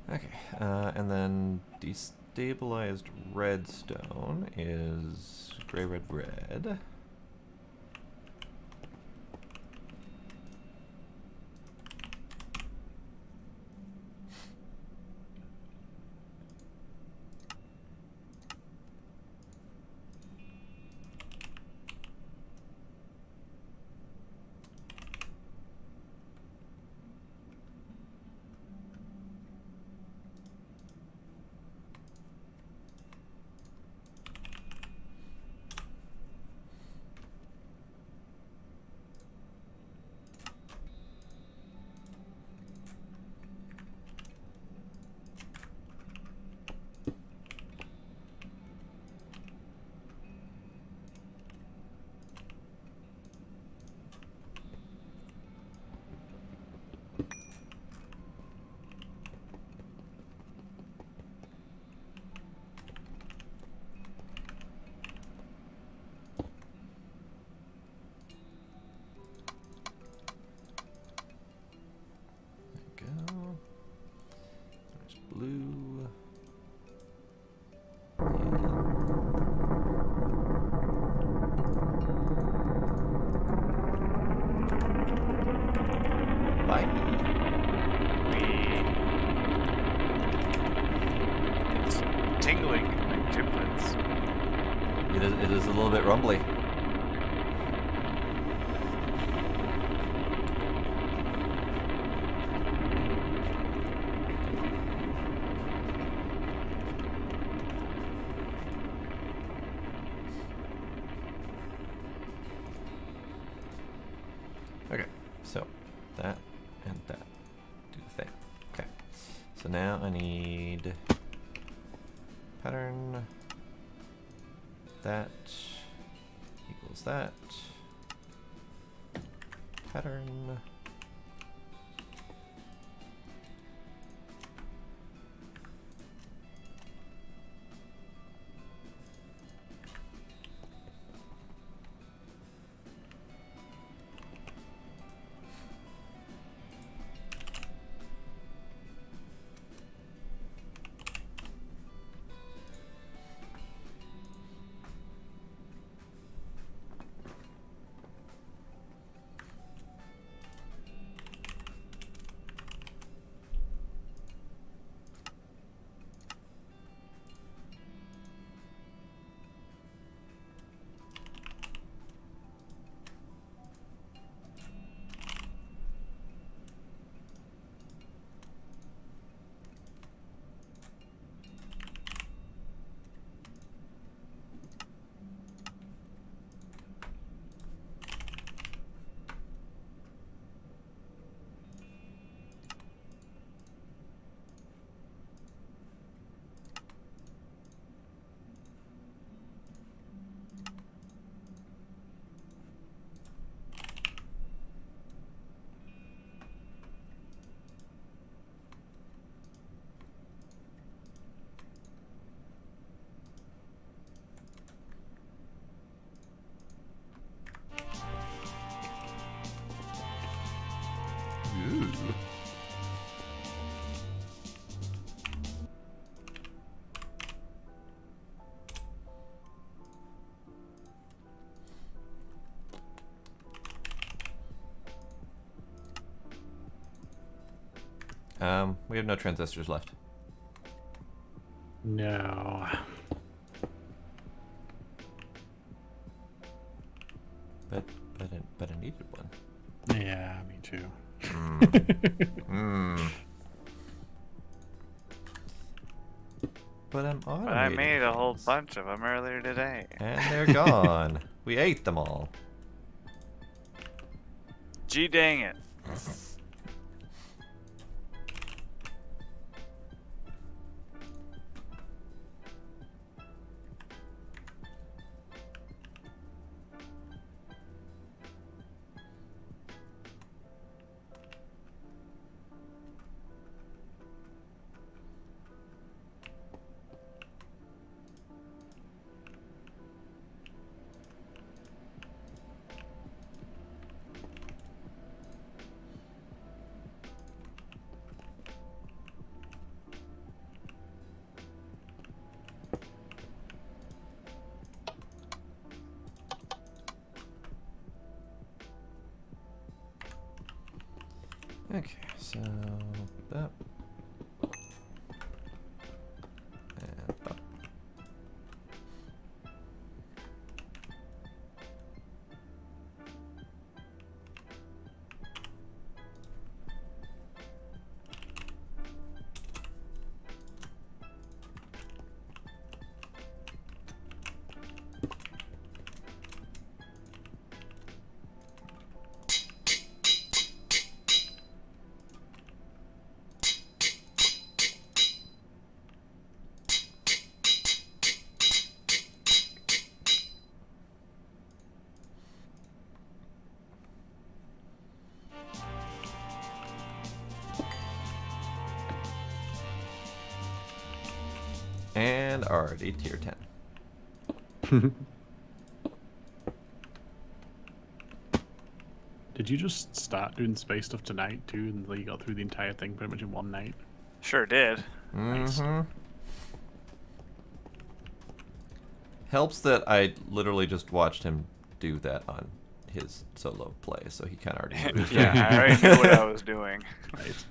Okay, and then destabilized redstone is gray, red, red. Go. There's blue. Bye. It's tingling. quintuplets. It is a little bit rumbly. Okay, so that and that do the thing. Okay, so now I need pattern that equals that pattern we have no transistors left. No. But I needed one. Yeah, me too. But I'm automating. But I made a whole things. bunch of them earlier today. And they're gone. We ate them all. Gee dang it. Okay, so that and that. And already tier 10. Did you just start doing space stuff tonight too, and you got through the entire thing pretty much in one night? Sure did. Nice. Helps that I literally just watched him do that on his solo play, so he kind of already knew. Yeah, I already knew what I was doing. Right.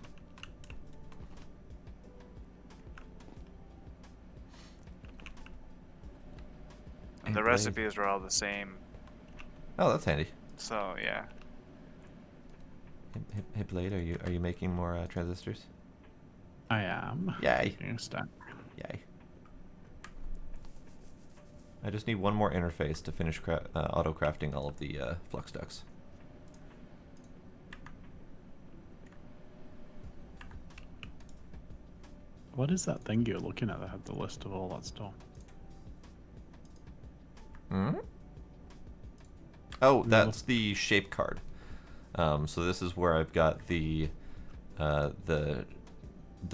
And the recipes were all the same. Oh, that's handy. So yeah. Hey Blade, are you making more transistors? I am. Yay. Making a stack. Yay. I just need one more interface to finish auto crafting all of the flux ducts. What is that thing you're looking at that had the list of all that stuff? Hmm? Oh, that's the shape card. So this is where I've got the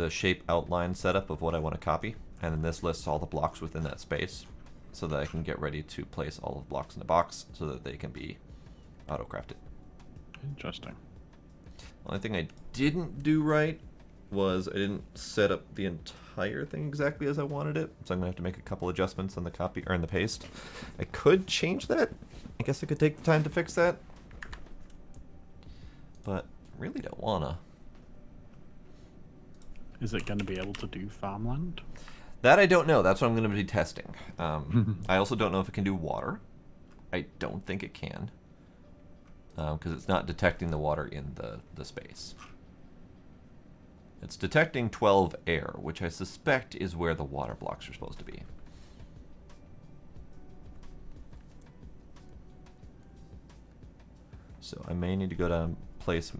shape outline setup of what I want to copy, and then this lists all the blocks within that space, so that I can get ready to place all of the blocks in the box so that they can be auto-crafted. Interesting. The only thing I didn't do right was I didn't set up the entire thing exactly as I wanted it, so I'm gonna have to make a couple adjustments on the copy or in the paste. I could change that. I guess I could take the time to fix that, but really don't wanna. Is it going to be able to do farmland? That I don't know. That's what I'm going to be testing. I also don't know if it can do water. I don't think it can, because it's not detecting the water in the space. It's detecting 12 air, which I suspect is where the water blocks are supposed to be. So I may need to go down place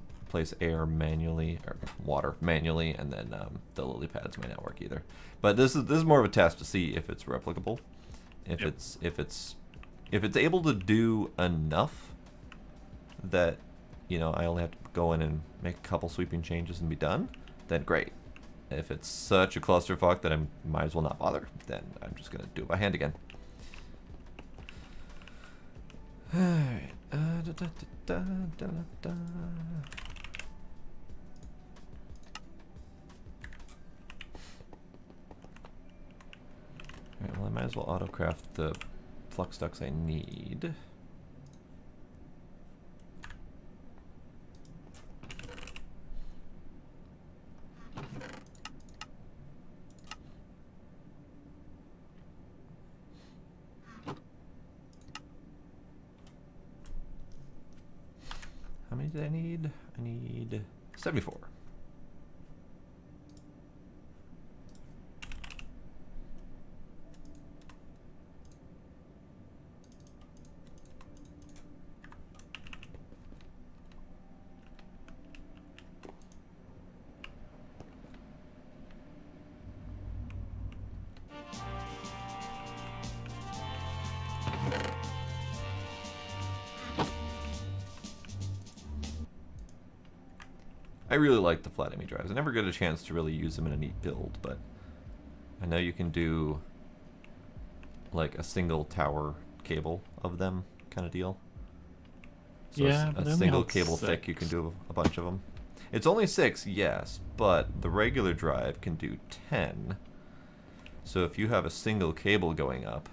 air manually, or water manually, and then the lily pads may not work either. But this is more of a test to see if it's replicable, if it's able to do enough that, you know, I only have to go in and make a couple sweeping changes and be done, then great. If it's such a clusterfuck that I might as well not bother, then I'm just gonna do it by hand again. Alright. Alright, well I might as well autocraft the flux ducts I need. How many did I need? I need 74. I really like the flat ME drives. I never get a chance to really use them in a neat build, but I know you can do like a single tower cable of them kind of deal. So Yeah, a single cable thick, you can do a bunch of them. It's only 6, yes, but the regular drive can do 10. So if you have a single cable going up,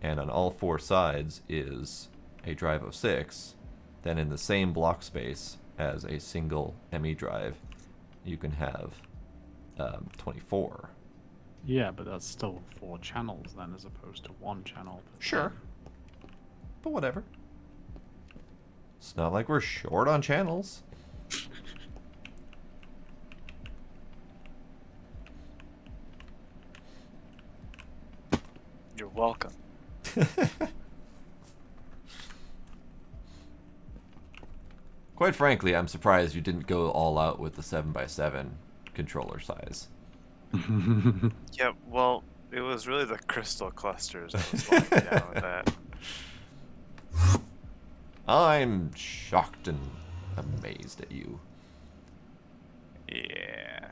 and on all 4 sides is a drive of 6, then in the same block space as a single ME drive, you can have 24. Yeah, but that's still 4 channels then, as opposed to 1 channel. Sure. But whatever. It's not like we're short on channels. You're welcome. Quite frankly, I'm surprised you didn't go all out with the 7x7 controller size. Yeah, well, it was really the crystal clusters that was slowing me down with that. I'm shocked and amazed at you. Yeah.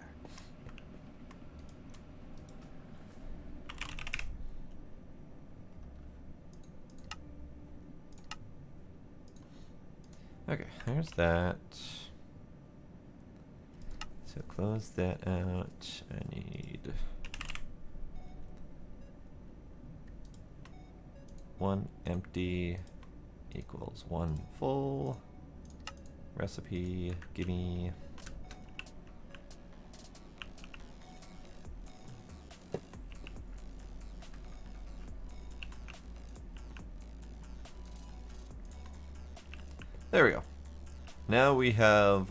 Okay, there's that. So close that out. I need 1 empty equals 1 full. Recipe, gimme. There we go. Now we have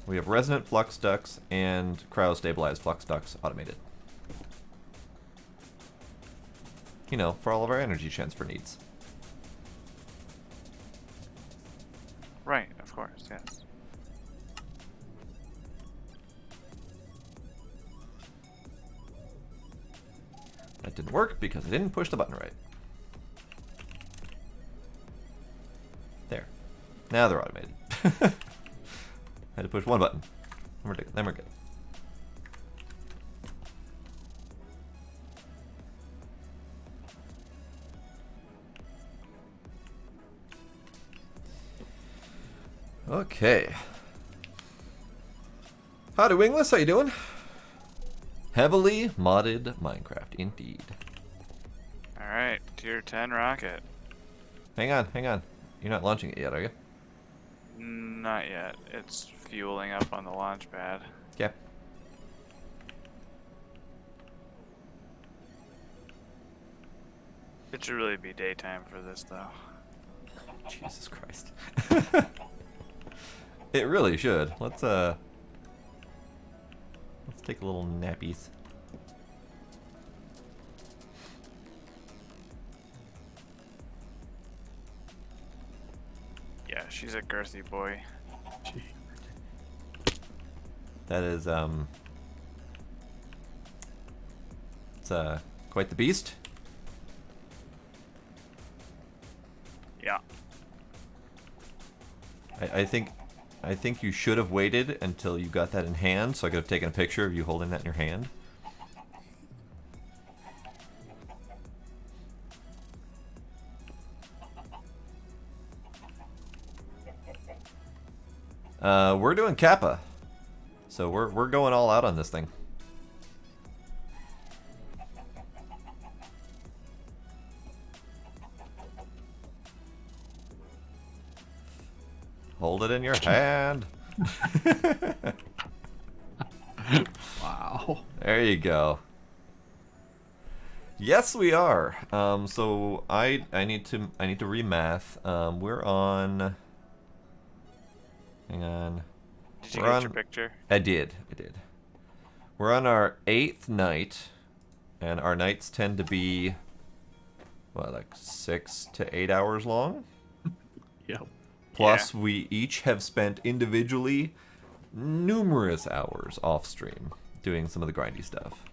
resonant flux ducts and cryo stabilized flux ducts automated. You know, for all of our energy transfer needs. Right, of course, yes. That didn't work because I didn't push the button right. There. Now they're automated. Had to push one button. Then we're good. Okay. Howdy, Wingless. How you doing? Heavily modded Minecraft, indeed. Alright, tier 10 rocket. Hang on. You're not launching it yet, are you? Not yet. It's fueling up on the launch pad. Yeah. It should really be daytime for this, though. Jesus Christ. It really should. Let's take a little nappies. Yeah, she's a girthy boy. Gee. That is it's quite the beast. Yeah. I think you should have waited until you got that in hand, so I could have taken a picture of you holding that in your hand. We're doing Kappa, so we're going all out on this thing. Hold it in your hand. Wow. There you go. Yes, we are. So I need to remath. We're on. Hang on. Did you We're get your on- picture? I did. We're on our 8th night, and our nights tend to be, what, like 6 to 8 hours long? Yep. Plus, we each have spent individually numerous hours off stream doing some of the grindy stuff.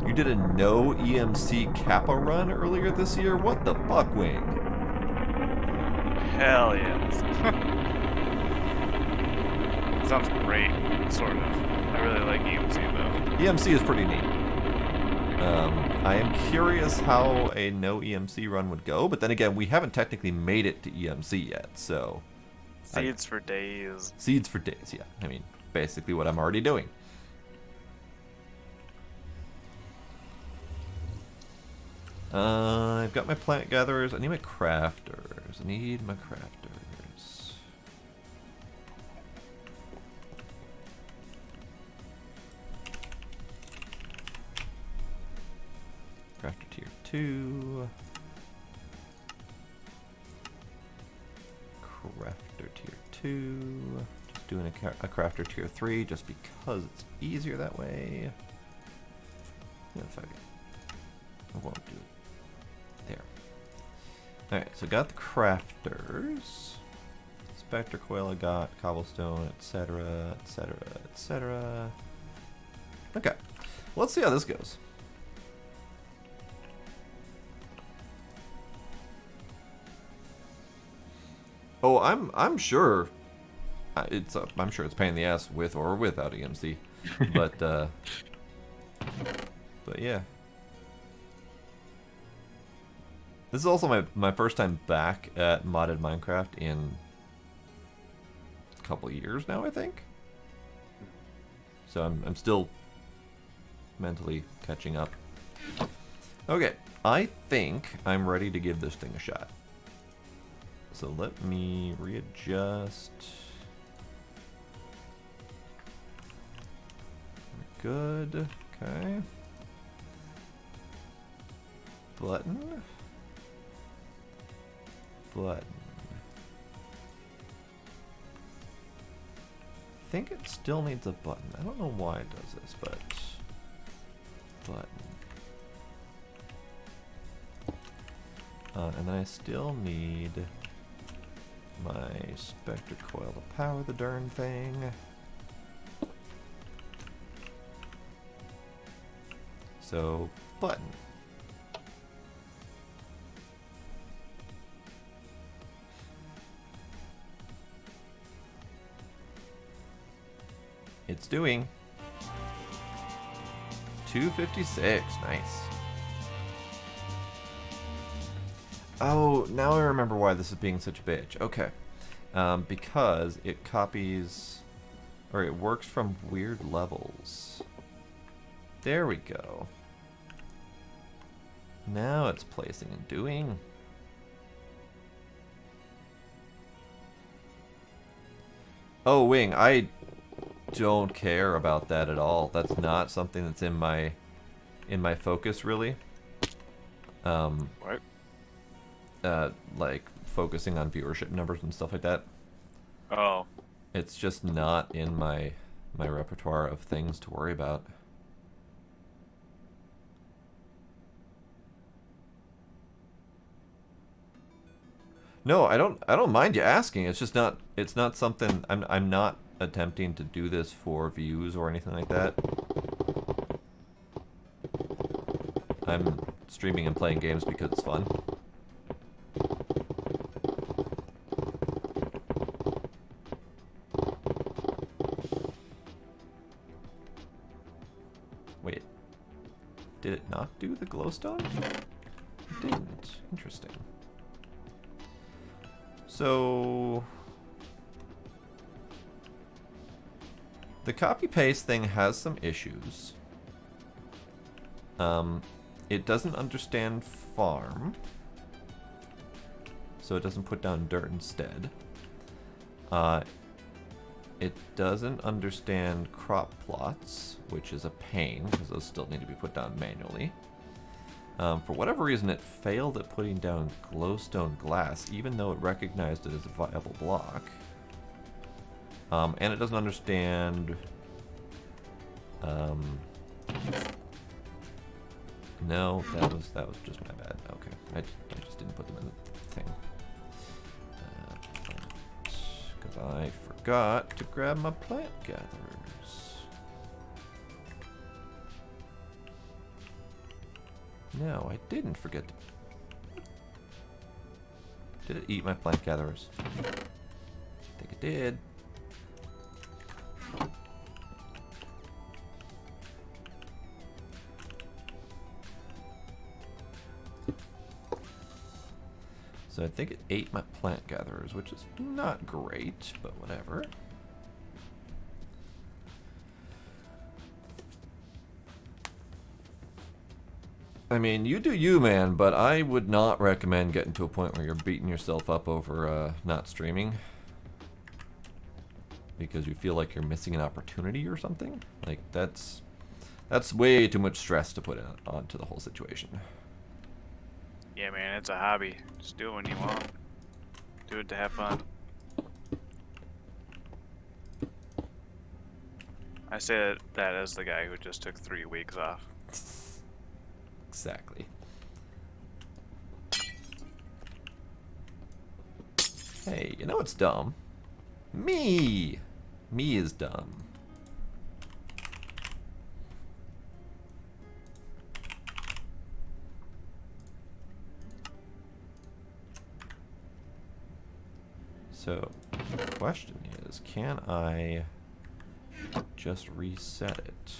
You did a no EMC Kappa run earlier this year? What the fuck, Wing? Hell yes. Sounds great, sort of. I really like EMC though. EMC is pretty neat. I am curious how a no EMC run would go, but then again, we haven't technically made it to EMC yet, so... Seeds for days. Seeds for days, yeah. I mean, basically what I'm already doing. I've got my plant gatherers. I need my crafters. Crafter tier 2. Crafter tier 2. Just doing a crafter tier 3 just because it's easier that way. Yeah, fuck it. I won't do it. There. Alright, so got the crafters. Spectre coil I got, cobblestone, etc., etc., etc. Okay. Let's see how this goes. Oh, I'm sure I'm sure it's a pain in the ass with or without EMC, but yeah. This is also my first time back at modded Minecraft in a couple years now, I think. So I'm still mentally catching up. Okay, I think I'm ready to give this thing a shot. So let me readjust. Good. Okay. Button. button. I think it still needs a button. I don't know why it does this, but button. And then I still need my Spectre coil to power the darn thing. So, button. It's doing 256. Nice. Oh, now I remember why this is being such a bitch. Okay. Because it copies, or it works from weird levels. There we go. Now it's placing and doing. Oh, Wing, I don't care about that at all. That's not something that's in my focus, really. What? Like focusing on viewership numbers and stuff like that. Oh. It's just not in my repertoire of things to worry about. No, I don't mind you asking. It's just not. It's not something. I'm not attempting to do this for views or anything like that. I'm streaming and playing games because it's fun. Wait. Did it not do the glowstone? It didn't. Interesting. So the copy paste thing has some issues. It doesn't understand farm, so it doesn't put down dirt instead. It doesn't understand crop plots, which is a pain because those still need to be put down manually. For whatever reason, it failed at putting down glowstone glass, even though it recognized it as a viable block. And it doesn't understand... no, that was just my bad. Okay, I just didn't put them in the thing. Because I forgot to grab my plant gatherers. No, I didn't forget to... Did it eat my plant gatherers? I think it did. So I think it ate my plant gatherers, which is not great, but whatever. I mean, you do you, man, but I would not recommend getting to a point where you're beating yourself up over not streaming. Because you feel like you're missing an opportunity or something. Like, that's way too much stress to put onto the whole situation. Yeah, man, it's a hobby. Just do it when you want. Do it to have fun. I say that as the guy who just took 3 weeks off. Exactly. Hey, you know what's dumb? Me! Me is dumb. So, the question is, can I just reset it?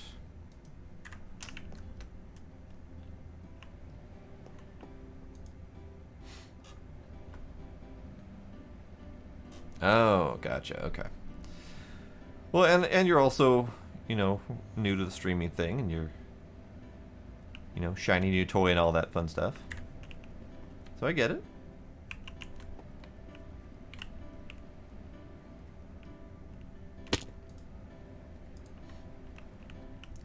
Oh, gotcha. Okay. Well, and you're also, you know, new to the streaming thing, and you're, you know, shiny new toy and all that fun stuff. So I get it.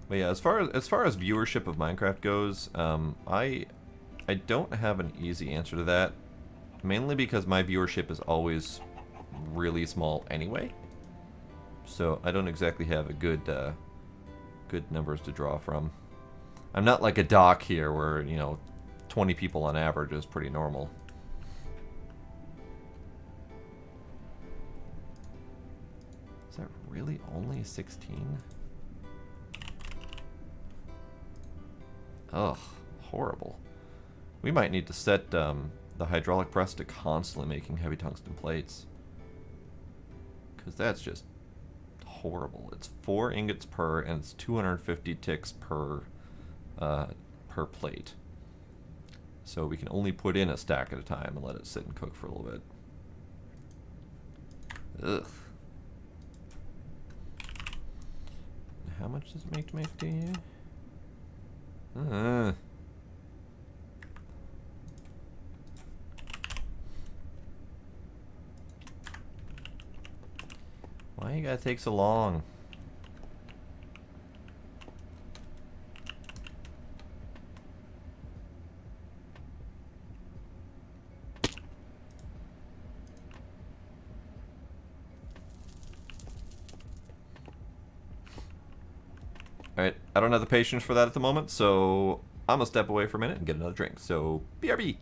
But yeah, as far as viewership of Minecraft goes, I don't have an easy answer to that. mainly because my viewership is always really small anyway. So I don't exactly have a good good numbers to draw from. I'm not like a doc here where, you know, 20 people on average is pretty normal. Is that really only 16? Ugh, horrible. We might need to set the hydraulic press to constantly making heavy tungsten plates. Because that's just horrible. It's 4 ingots per, and it's 250 ticks per plate. So we can only put in a stack at a time and let it sit and cook for a little bit. Ugh. How much does it make to make 50? Why you gotta take so long? Alright, I don't have the patience for that at the moment, so I'm gonna step away for a minute and get another drink. So, BRB!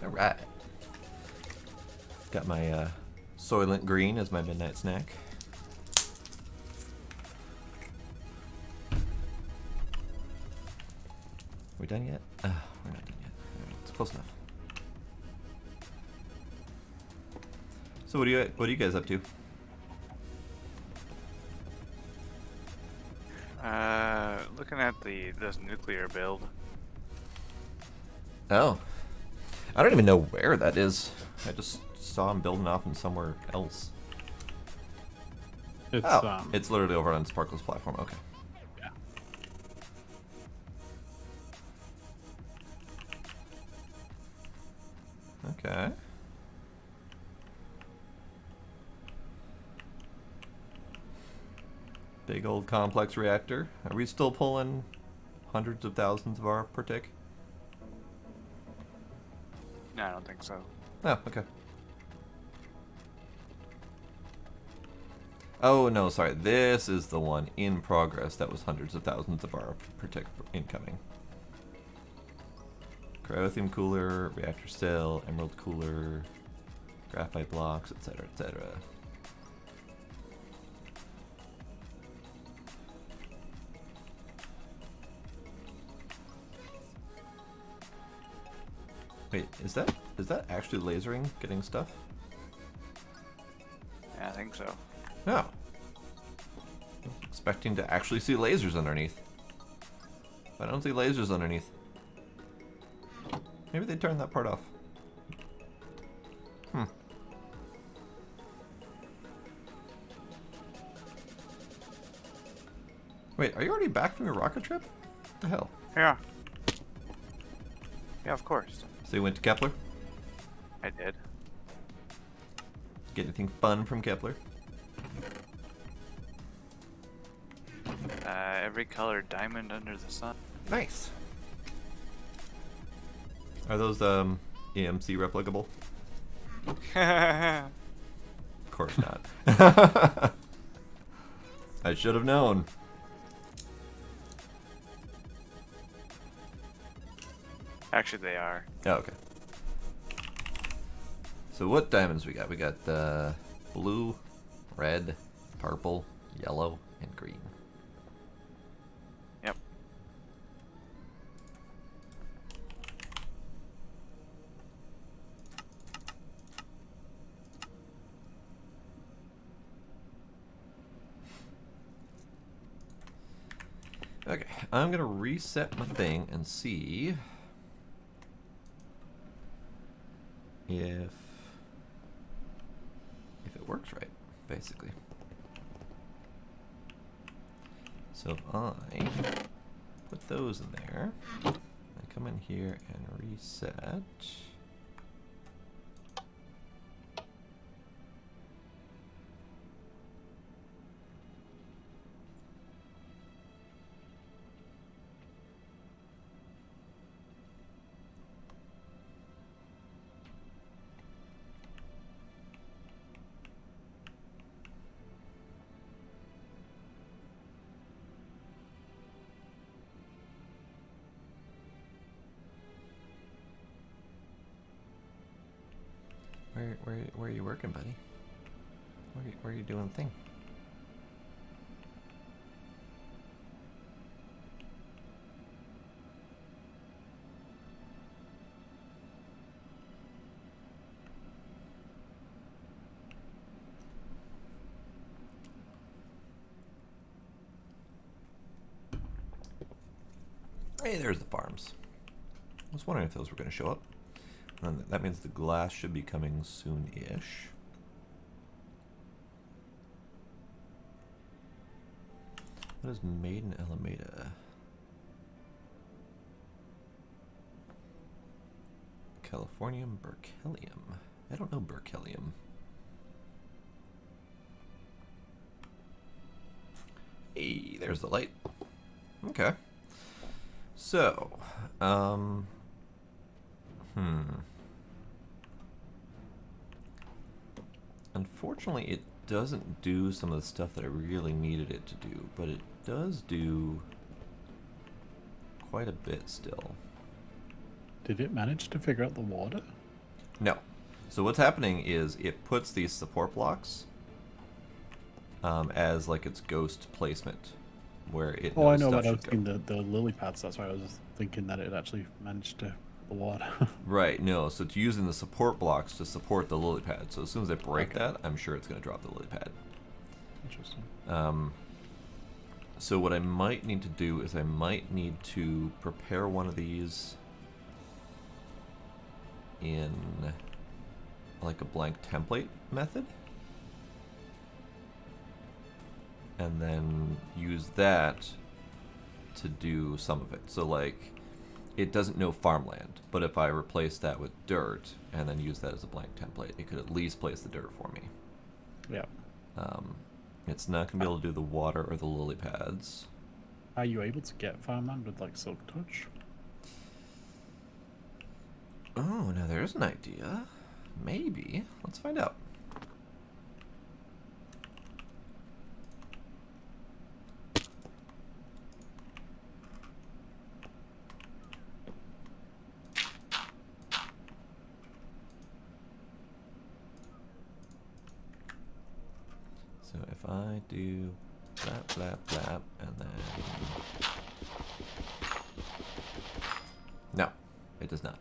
Alright. Got my Soylent Green as my midnight snack. We done yet? We're not done yet. Alright, it's close enough. So what are you guys up to? Looking at this nuclear build. Oh. I don't even know where that is. I just saw him building off in somewhere else. It's It's literally over on Sparkle's platform. Okay. yeah. Okay. Big old complex reactor. Are we still pulling hundreds of thousands of R per tick? No, I don't think so. Oh, okay. Oh, no, sorry. This is the one in progress that was hundreds of thousands of R per tick incoming. Cryothium cooler, reactor cell, emerald cooler, graphite blocks, etc., etc. Wait, is that actually lasering getting stuff? think so. No. Expecting to actually see lasers underneath. But I don't see lasers underneath. Maybe they turned that part off. Wait, are you already back from your rocket trip? What the hell? Yeah. Yeah, of course. So you went to Kepler? I did. Get anything fun from Kepler? Every colored diamond under the sun. Nice. Are those EMC replicable? Of course not. I should have known. Actually, they are. Oh, okay. So what diamonds we got? We got blue, red, purple, yellow, and green. Yep. Okay, I'm gonna reset my thing and see if it works right, basically. So if I put those in there, I come in here and reset. Where are you working, buddy? Where are you doing thing? Hey, there's the farms. I was wondering if those were going to show up. And that means the glass should be coming soon-ish. What is made in Alameda? Californium berkelium. I don't know berkelium. Hey, there's the light. Okay. So, Unfortunately, it doesn't do some of the stuff that I really needed it to do, but it does do quite a bit still. Did it manage to figure out the water? No. So what's happening is it puts these support blocks as like its ghost placement, where it Oh, I knows know, stuff but I was should seeing go. the lily pads. That's why I was thinking that it actually managed to the water. Right, no, so it's using the support blocks to support the lily pad. So as soon as I break Okay. that, I'm sure it's going to drop the lily pad. Interesting. So what I might need to do is I might need to prepare one of these in like a blank template method, and then use that to do some of it. So like, it doesn't know farmland, but if I replace that with dirt and then use that as a blank template, it could at least place the dirt for me. Yeah. It's not going to be able to do the water or the lily pads. Are you able to get farmland with like Silk Touch? Oh, now there's an idea. Maybe. Let's find out. So if I do blap, blap, blap, and then... No, it does not.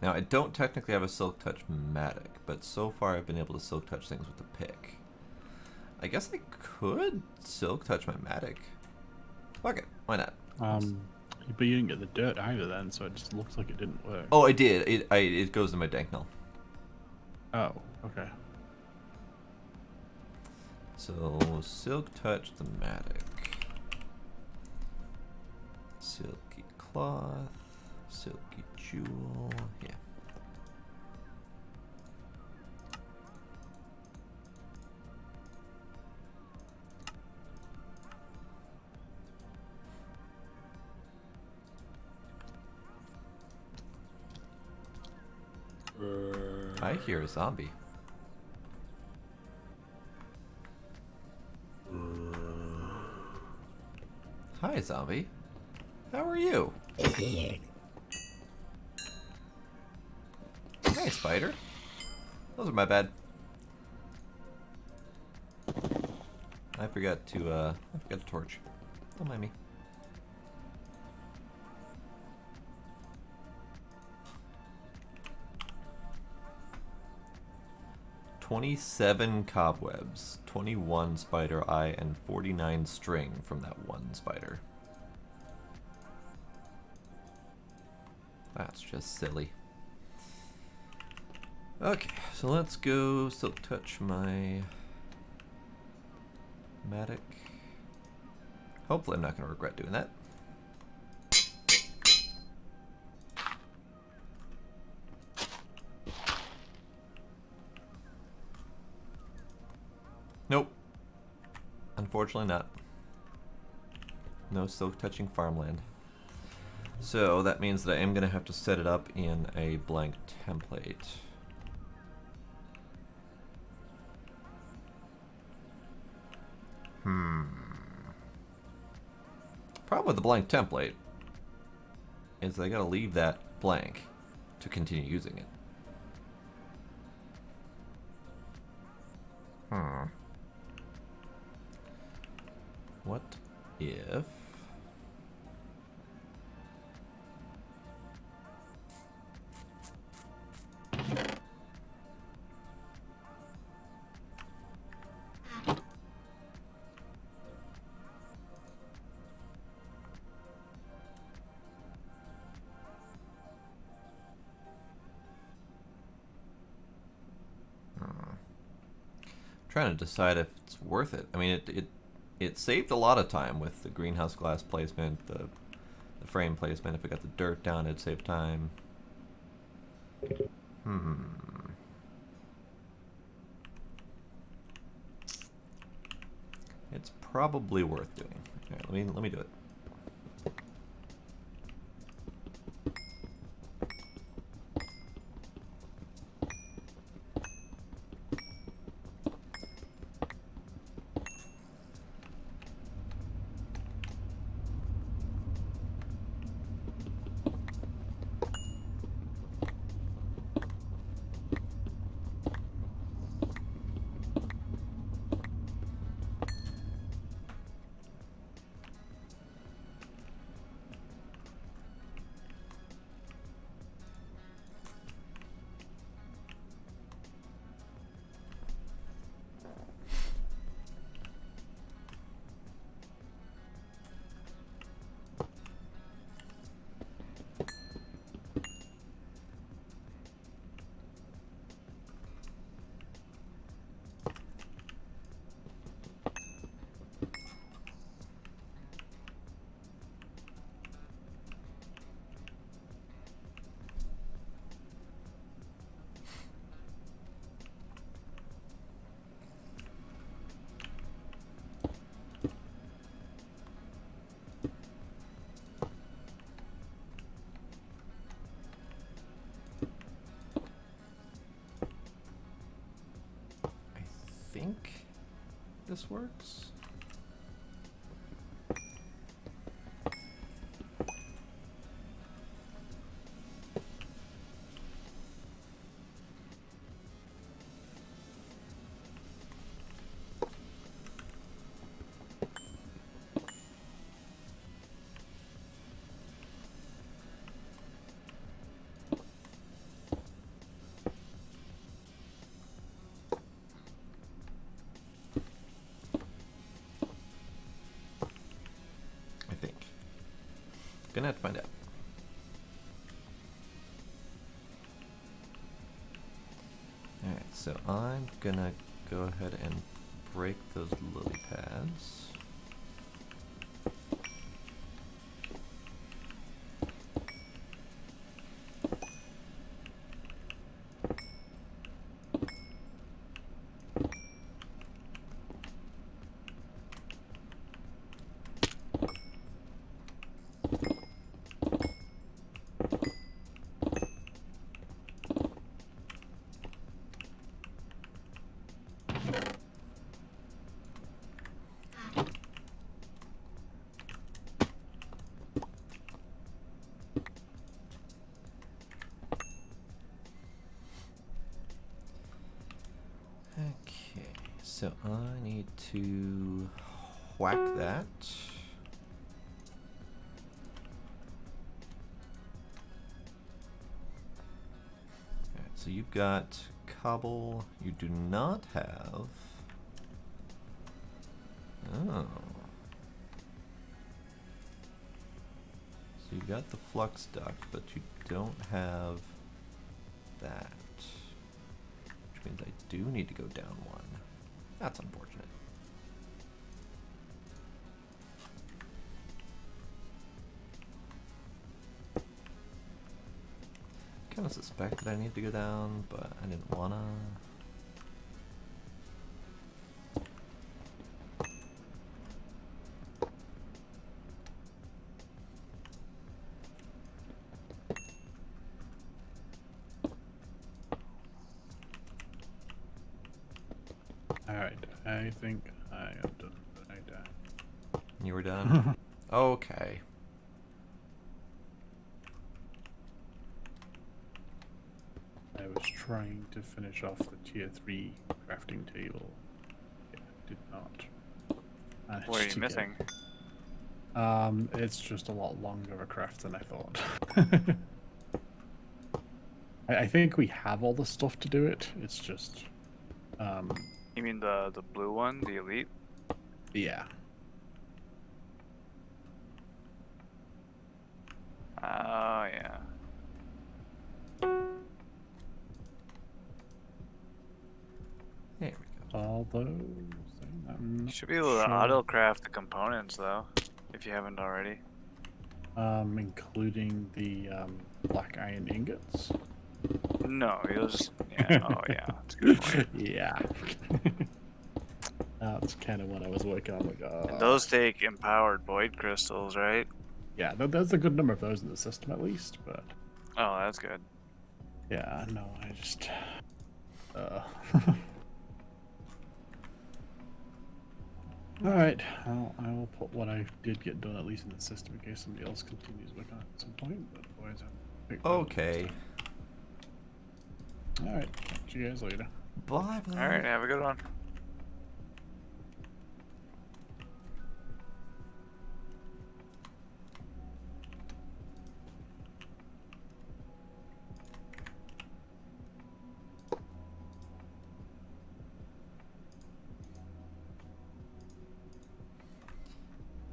Now, I don't technically have a Silk Touch Matic, but so far I've been able to Silk Touch things with the pick. I guess I could Silk Touch my Matic. Fuck it, why not? But you didn't get the dirt either then, so it just looks like it didn't work. Oh, I did. It goes to my dank null. Oh, okay. So, Silk Touch the Matic. Silky Cloth. Silky Jewel. Yeah. I hear a zombie. Hi, zombie. How are you? Hi, spider. Those are my bad. I forgot to torch. Don't mind me. "27 cobwebs, 21 spider eye, and 49 string from that one spider." That's just silly. Okay, so let's go Silk Touch my Matic. Hopefully I'm not going to regret doing that. Nope. Unfortunately not. No Silk Touching farmland. So that means that I am going to have to set it up in a blank template. Problem with the blank template is I gotta leave that blank to continue using it. What if... trying to decide if it's worth it. I mean, it saved a lot of time with the greenhouse glass placement, the frame placement. If I got the dirt down, it'd save time. It's probably worth doing. All right, let me do it. I think this works. Gonna have to find out. Alright, so I'm gonna go ahead and break those lily pads. Okay, so I need to whack that. Alright, so you've got cobble. You do not have. Oh. So you've got the flux duct, but you don't have that. Which means I do need to go down one. That's unfortunate. Kind of suspect that I need to go down, but I didn't wanna. Alright, I think I am done. I die. You were done? Okay. I was trying to finish off the tier 3 crafting table. Yeah, did not. manage What are you to get- missing? It's just a lot longer of a craft than I thought. I think we have all the stuff to do it. It's just, You mean the blue one, the elite? yeah. Oh yeah. There we go. Although, I'm You not should be able to sure. auto craft the components though, if you haven't already. Including the black iron ingots. No, you'll just yeah. Oh yeah, that's a good point. Yeah. That's kind of what I was working on. Like, And those take empowered void crystals, right? yeah, there's a good number of those in the system at least, but Oh, that's good. yeah, no, I just. All right, I will put what I did get done at least in the system in case somebody else continues working on it at some point. But otherwise, I'll pick that up Okay. next time. All right, catch you guys later. Bye bye. All right, have a good one.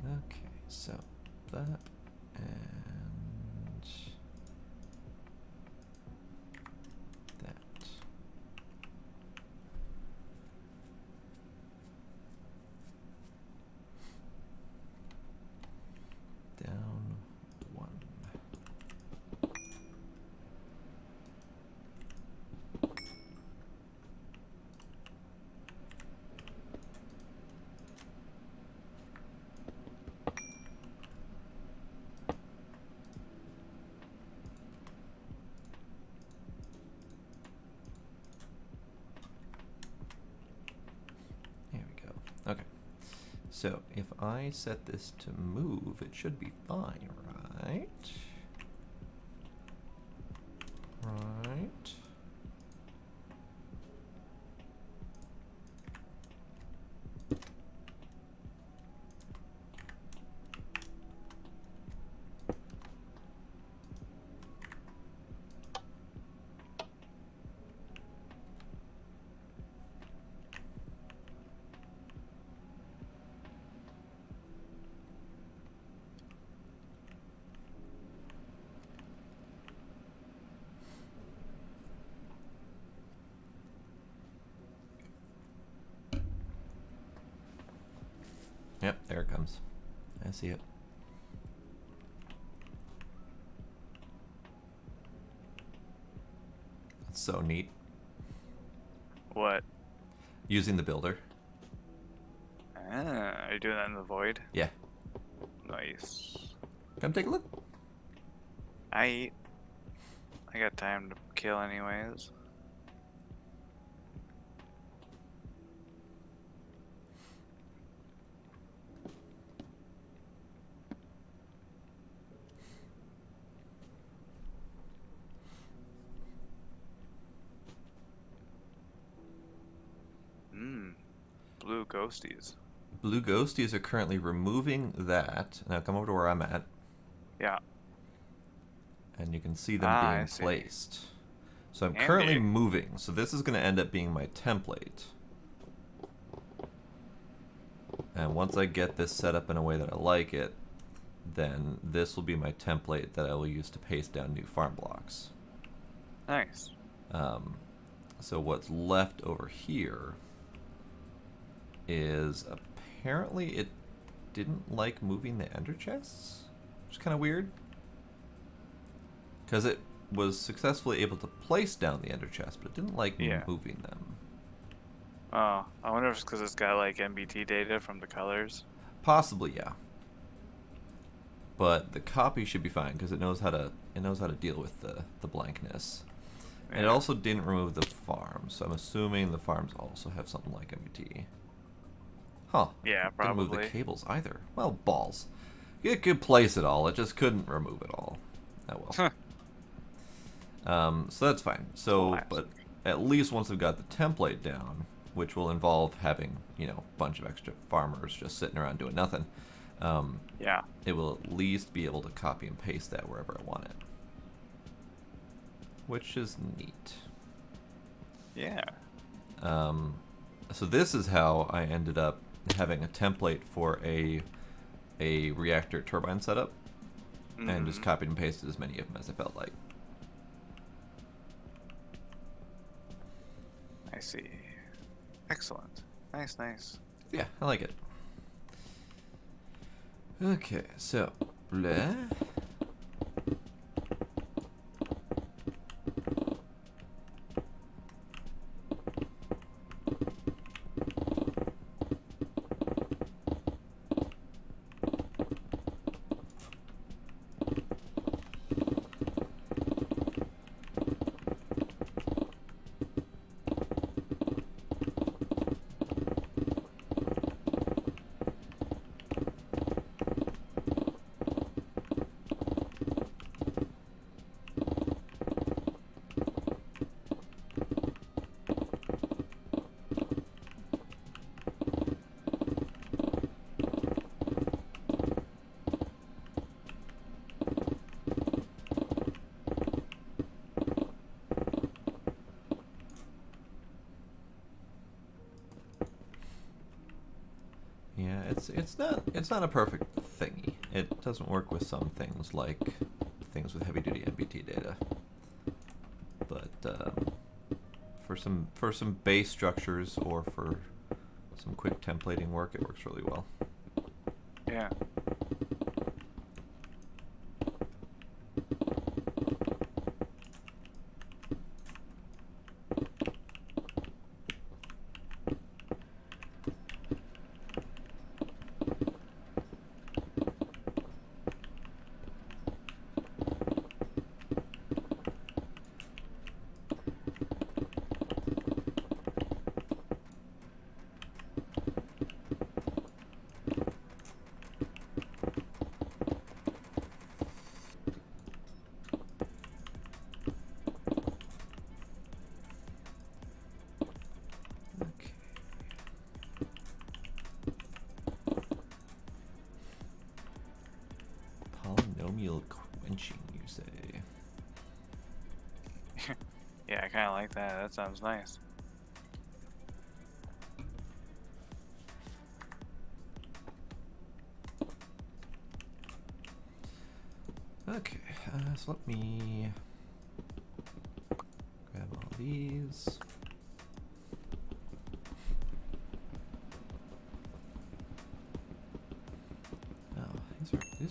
Okay, so that and that. Down one. There we go. Okay. So if I set this to move, it should be fine, right? Right. Yep, there it comes. I see it. That's so neat. What? Using the builder. Are you doing that in the void? Yeah. Nice. Come take a look. I got time to kill anyways. Blue ghosties. Blue ghosties are currently removing that. Now come over to where I'm at, Yeah. and you can see them I being see. placed. So I'm Handy. currently moving. So this is going to end up being my template. And once I get this set up in a way that I like it, then this will be my template that I will use to paste down new farm blocks. Nice. So what's left over here is apparently it didn't like moving the ender chests, which is kind of weird. Because it was successfully able to place down the ender chests, but it didn't like moving them. Oh, I wonder if it's because it's got like MBT data from the colors. Possibly, yeah. But the copy should be fine because it knows how to deal with the blankness. And it Yeah. also didn't remove the farms, so I'm assuming the farms also have something like MBT. Huh. Yeah, Didn't move probably. the cables either. Well, balls. It could place it all, it just couldn't remove it all. Oh well. So that's fine. So, Classic. but at least once we've got the template down, which will involve having, a bunch of extra farmers just sitting around doing nothing, Yeah. it will at least be able to copy and paste that wherever I want it. Which is neat. Yeah. So this is how I ended up having a template for a reactor turbine setup, and just copied and pasted as many of them as I felt like. I see. Excellent. Nice, nice. Yeah, I like it. Okay, so blah. Yeah, it's not a perfect thingy. It doesn't work with some things, like things with heavy duty MBT data. But for some base structures or for some quick templating work, it works really well. Yeah. Okay. Polynomial quenching, you say? Yeah, I kind of like that. That sounds nice. Okay, so let me grab all these.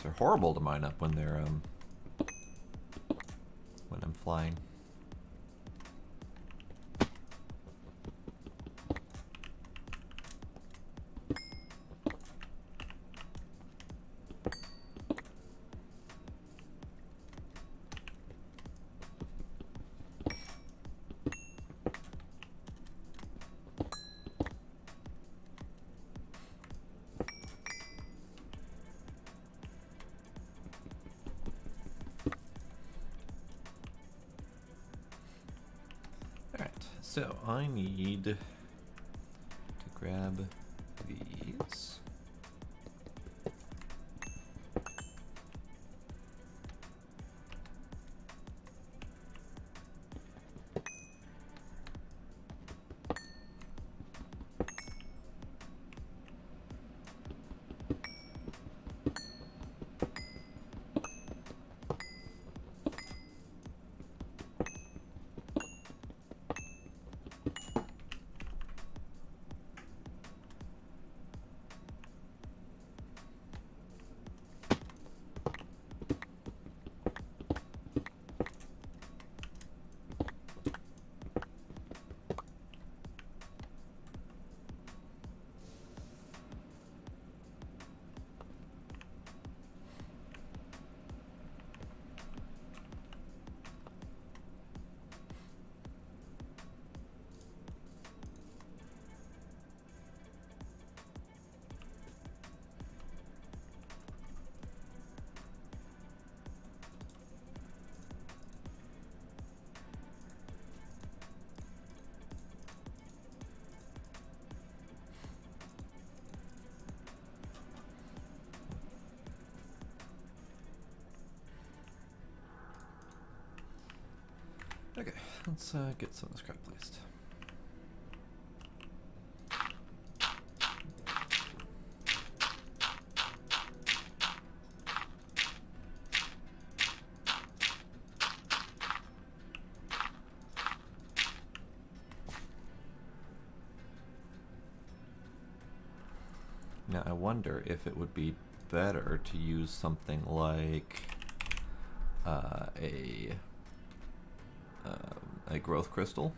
They're horrible to mine up when they're when I'm flying. Alright, so I need to grab these. Okay, let's get some of the scrap placed. Now I wonder if it would be better to use something like a growth crystal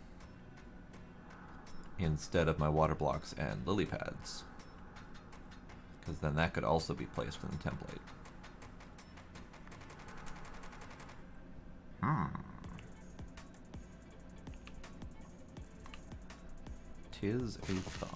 instead of my water blocks and lily pads, because then that could also be placed in the template. Tis a thought.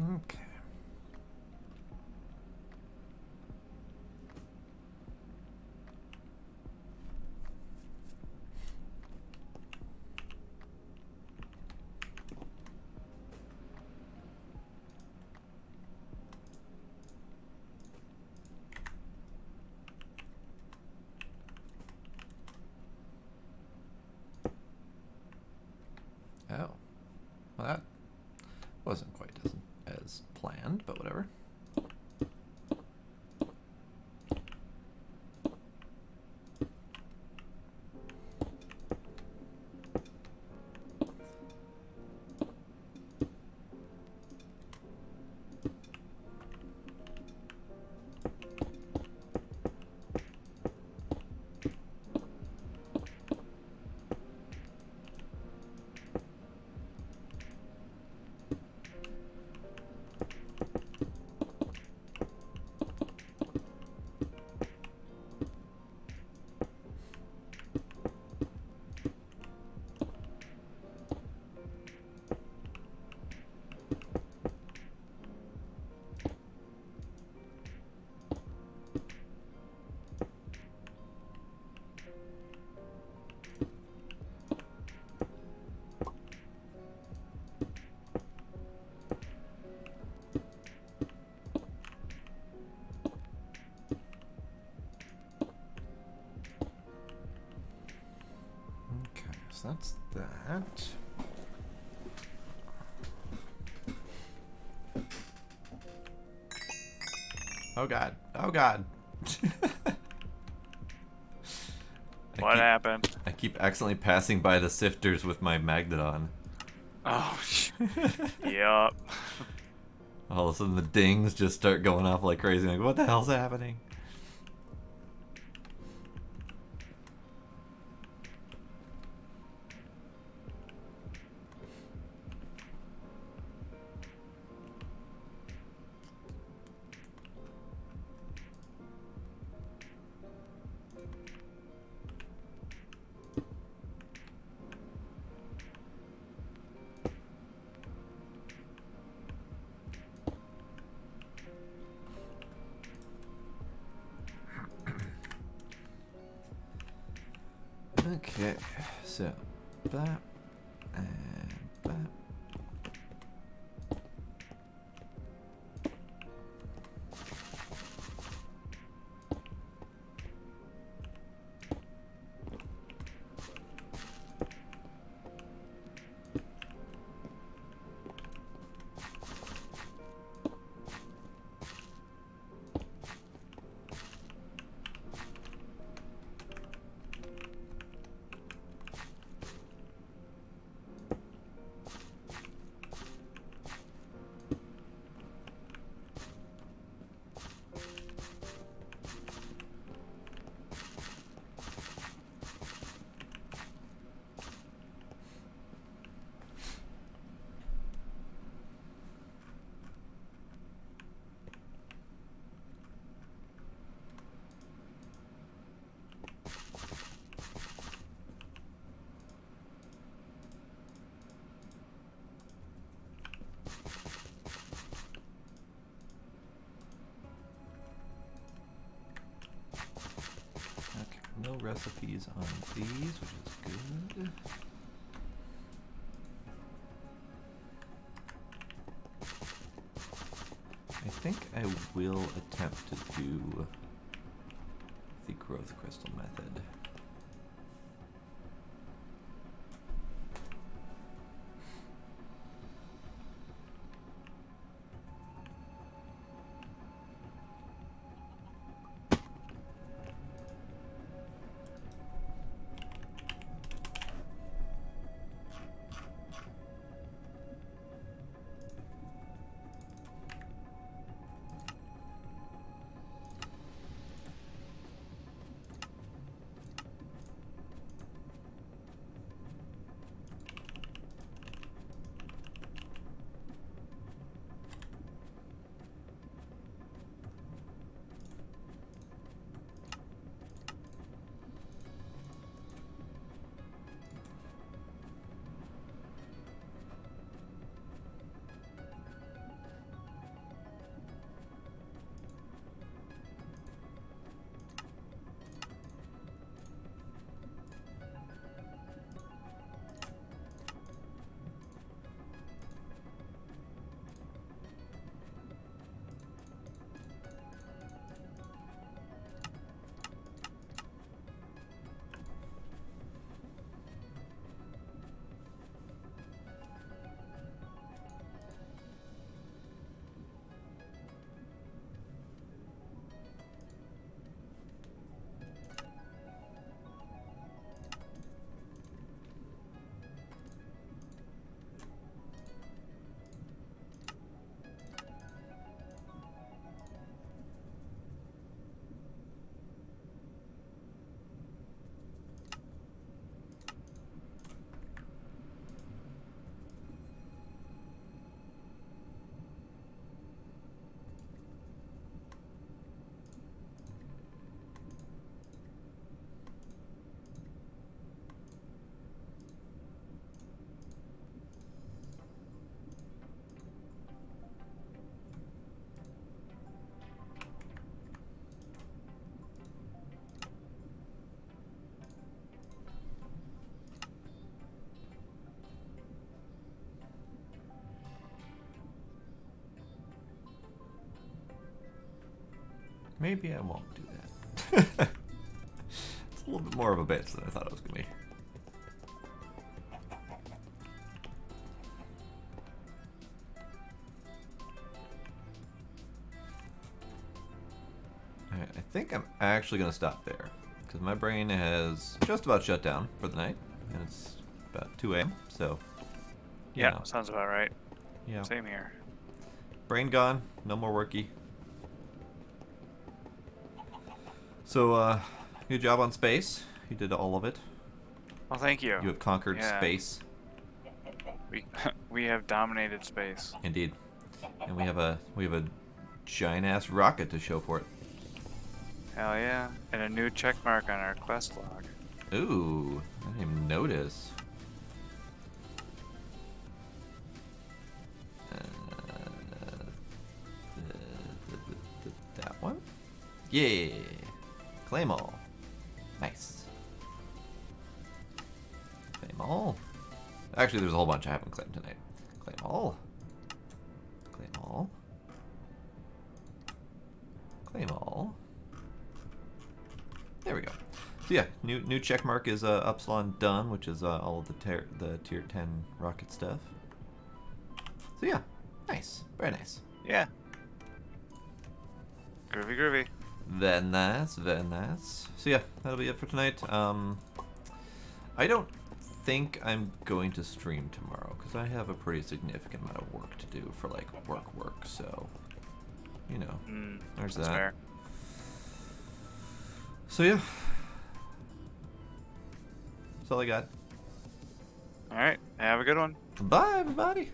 Okay. Oh. Well, that wasn't quite as planned, but whatever. Okay, so that's that. Oh god. Oh god. What happened? I keep accidentally passing by the sifters with my Magneton. Oh, yup. All of a sudden the dings just start going off like crazy. Like, what the hell's happening? Okay, so that and that. Okay, no recipes on these, which is good. I think I will attempt to do the growth crystal method. Maybe I won't do that. It's a little bit more of a bitch than I thought it was gonna be. Alright, I think I'm actually gonna stop there because my brain has just about shut down for the night, and it's about 2 a.m. So, you Yeah, know, sounds about right. yeah, Same here. brain gone, no more worky. So, good job on space. You did all of it. Well, thank you. You have conquered Yeah. space, We we have dominated space. indeed, and we have a giant ass rocket to show for it. Hell yeah! And a new check mark on our quest log. Ooh, I didn't even notice. That one? Yeah. Claim all. Nice. Claim all. Actually, there's a whole bunch I haven't claimed tonight. Claim all. Claim all. Claim all. There we go. So yeah, new check mark is Upsilon done, which is all of the tier 10 rocket stuff. So yeah, nice, very nice. Yeah. Groovy, groovy. Very nice, very nice. So yeah, that'll be it for tonight. I don't think I'm going to stream tomorrow because I have a pretty significant amount of work to do for like work. So, you know, there's That's that. fair. So yeah, that's all I got. All right. Have a good one. Bye, everybody.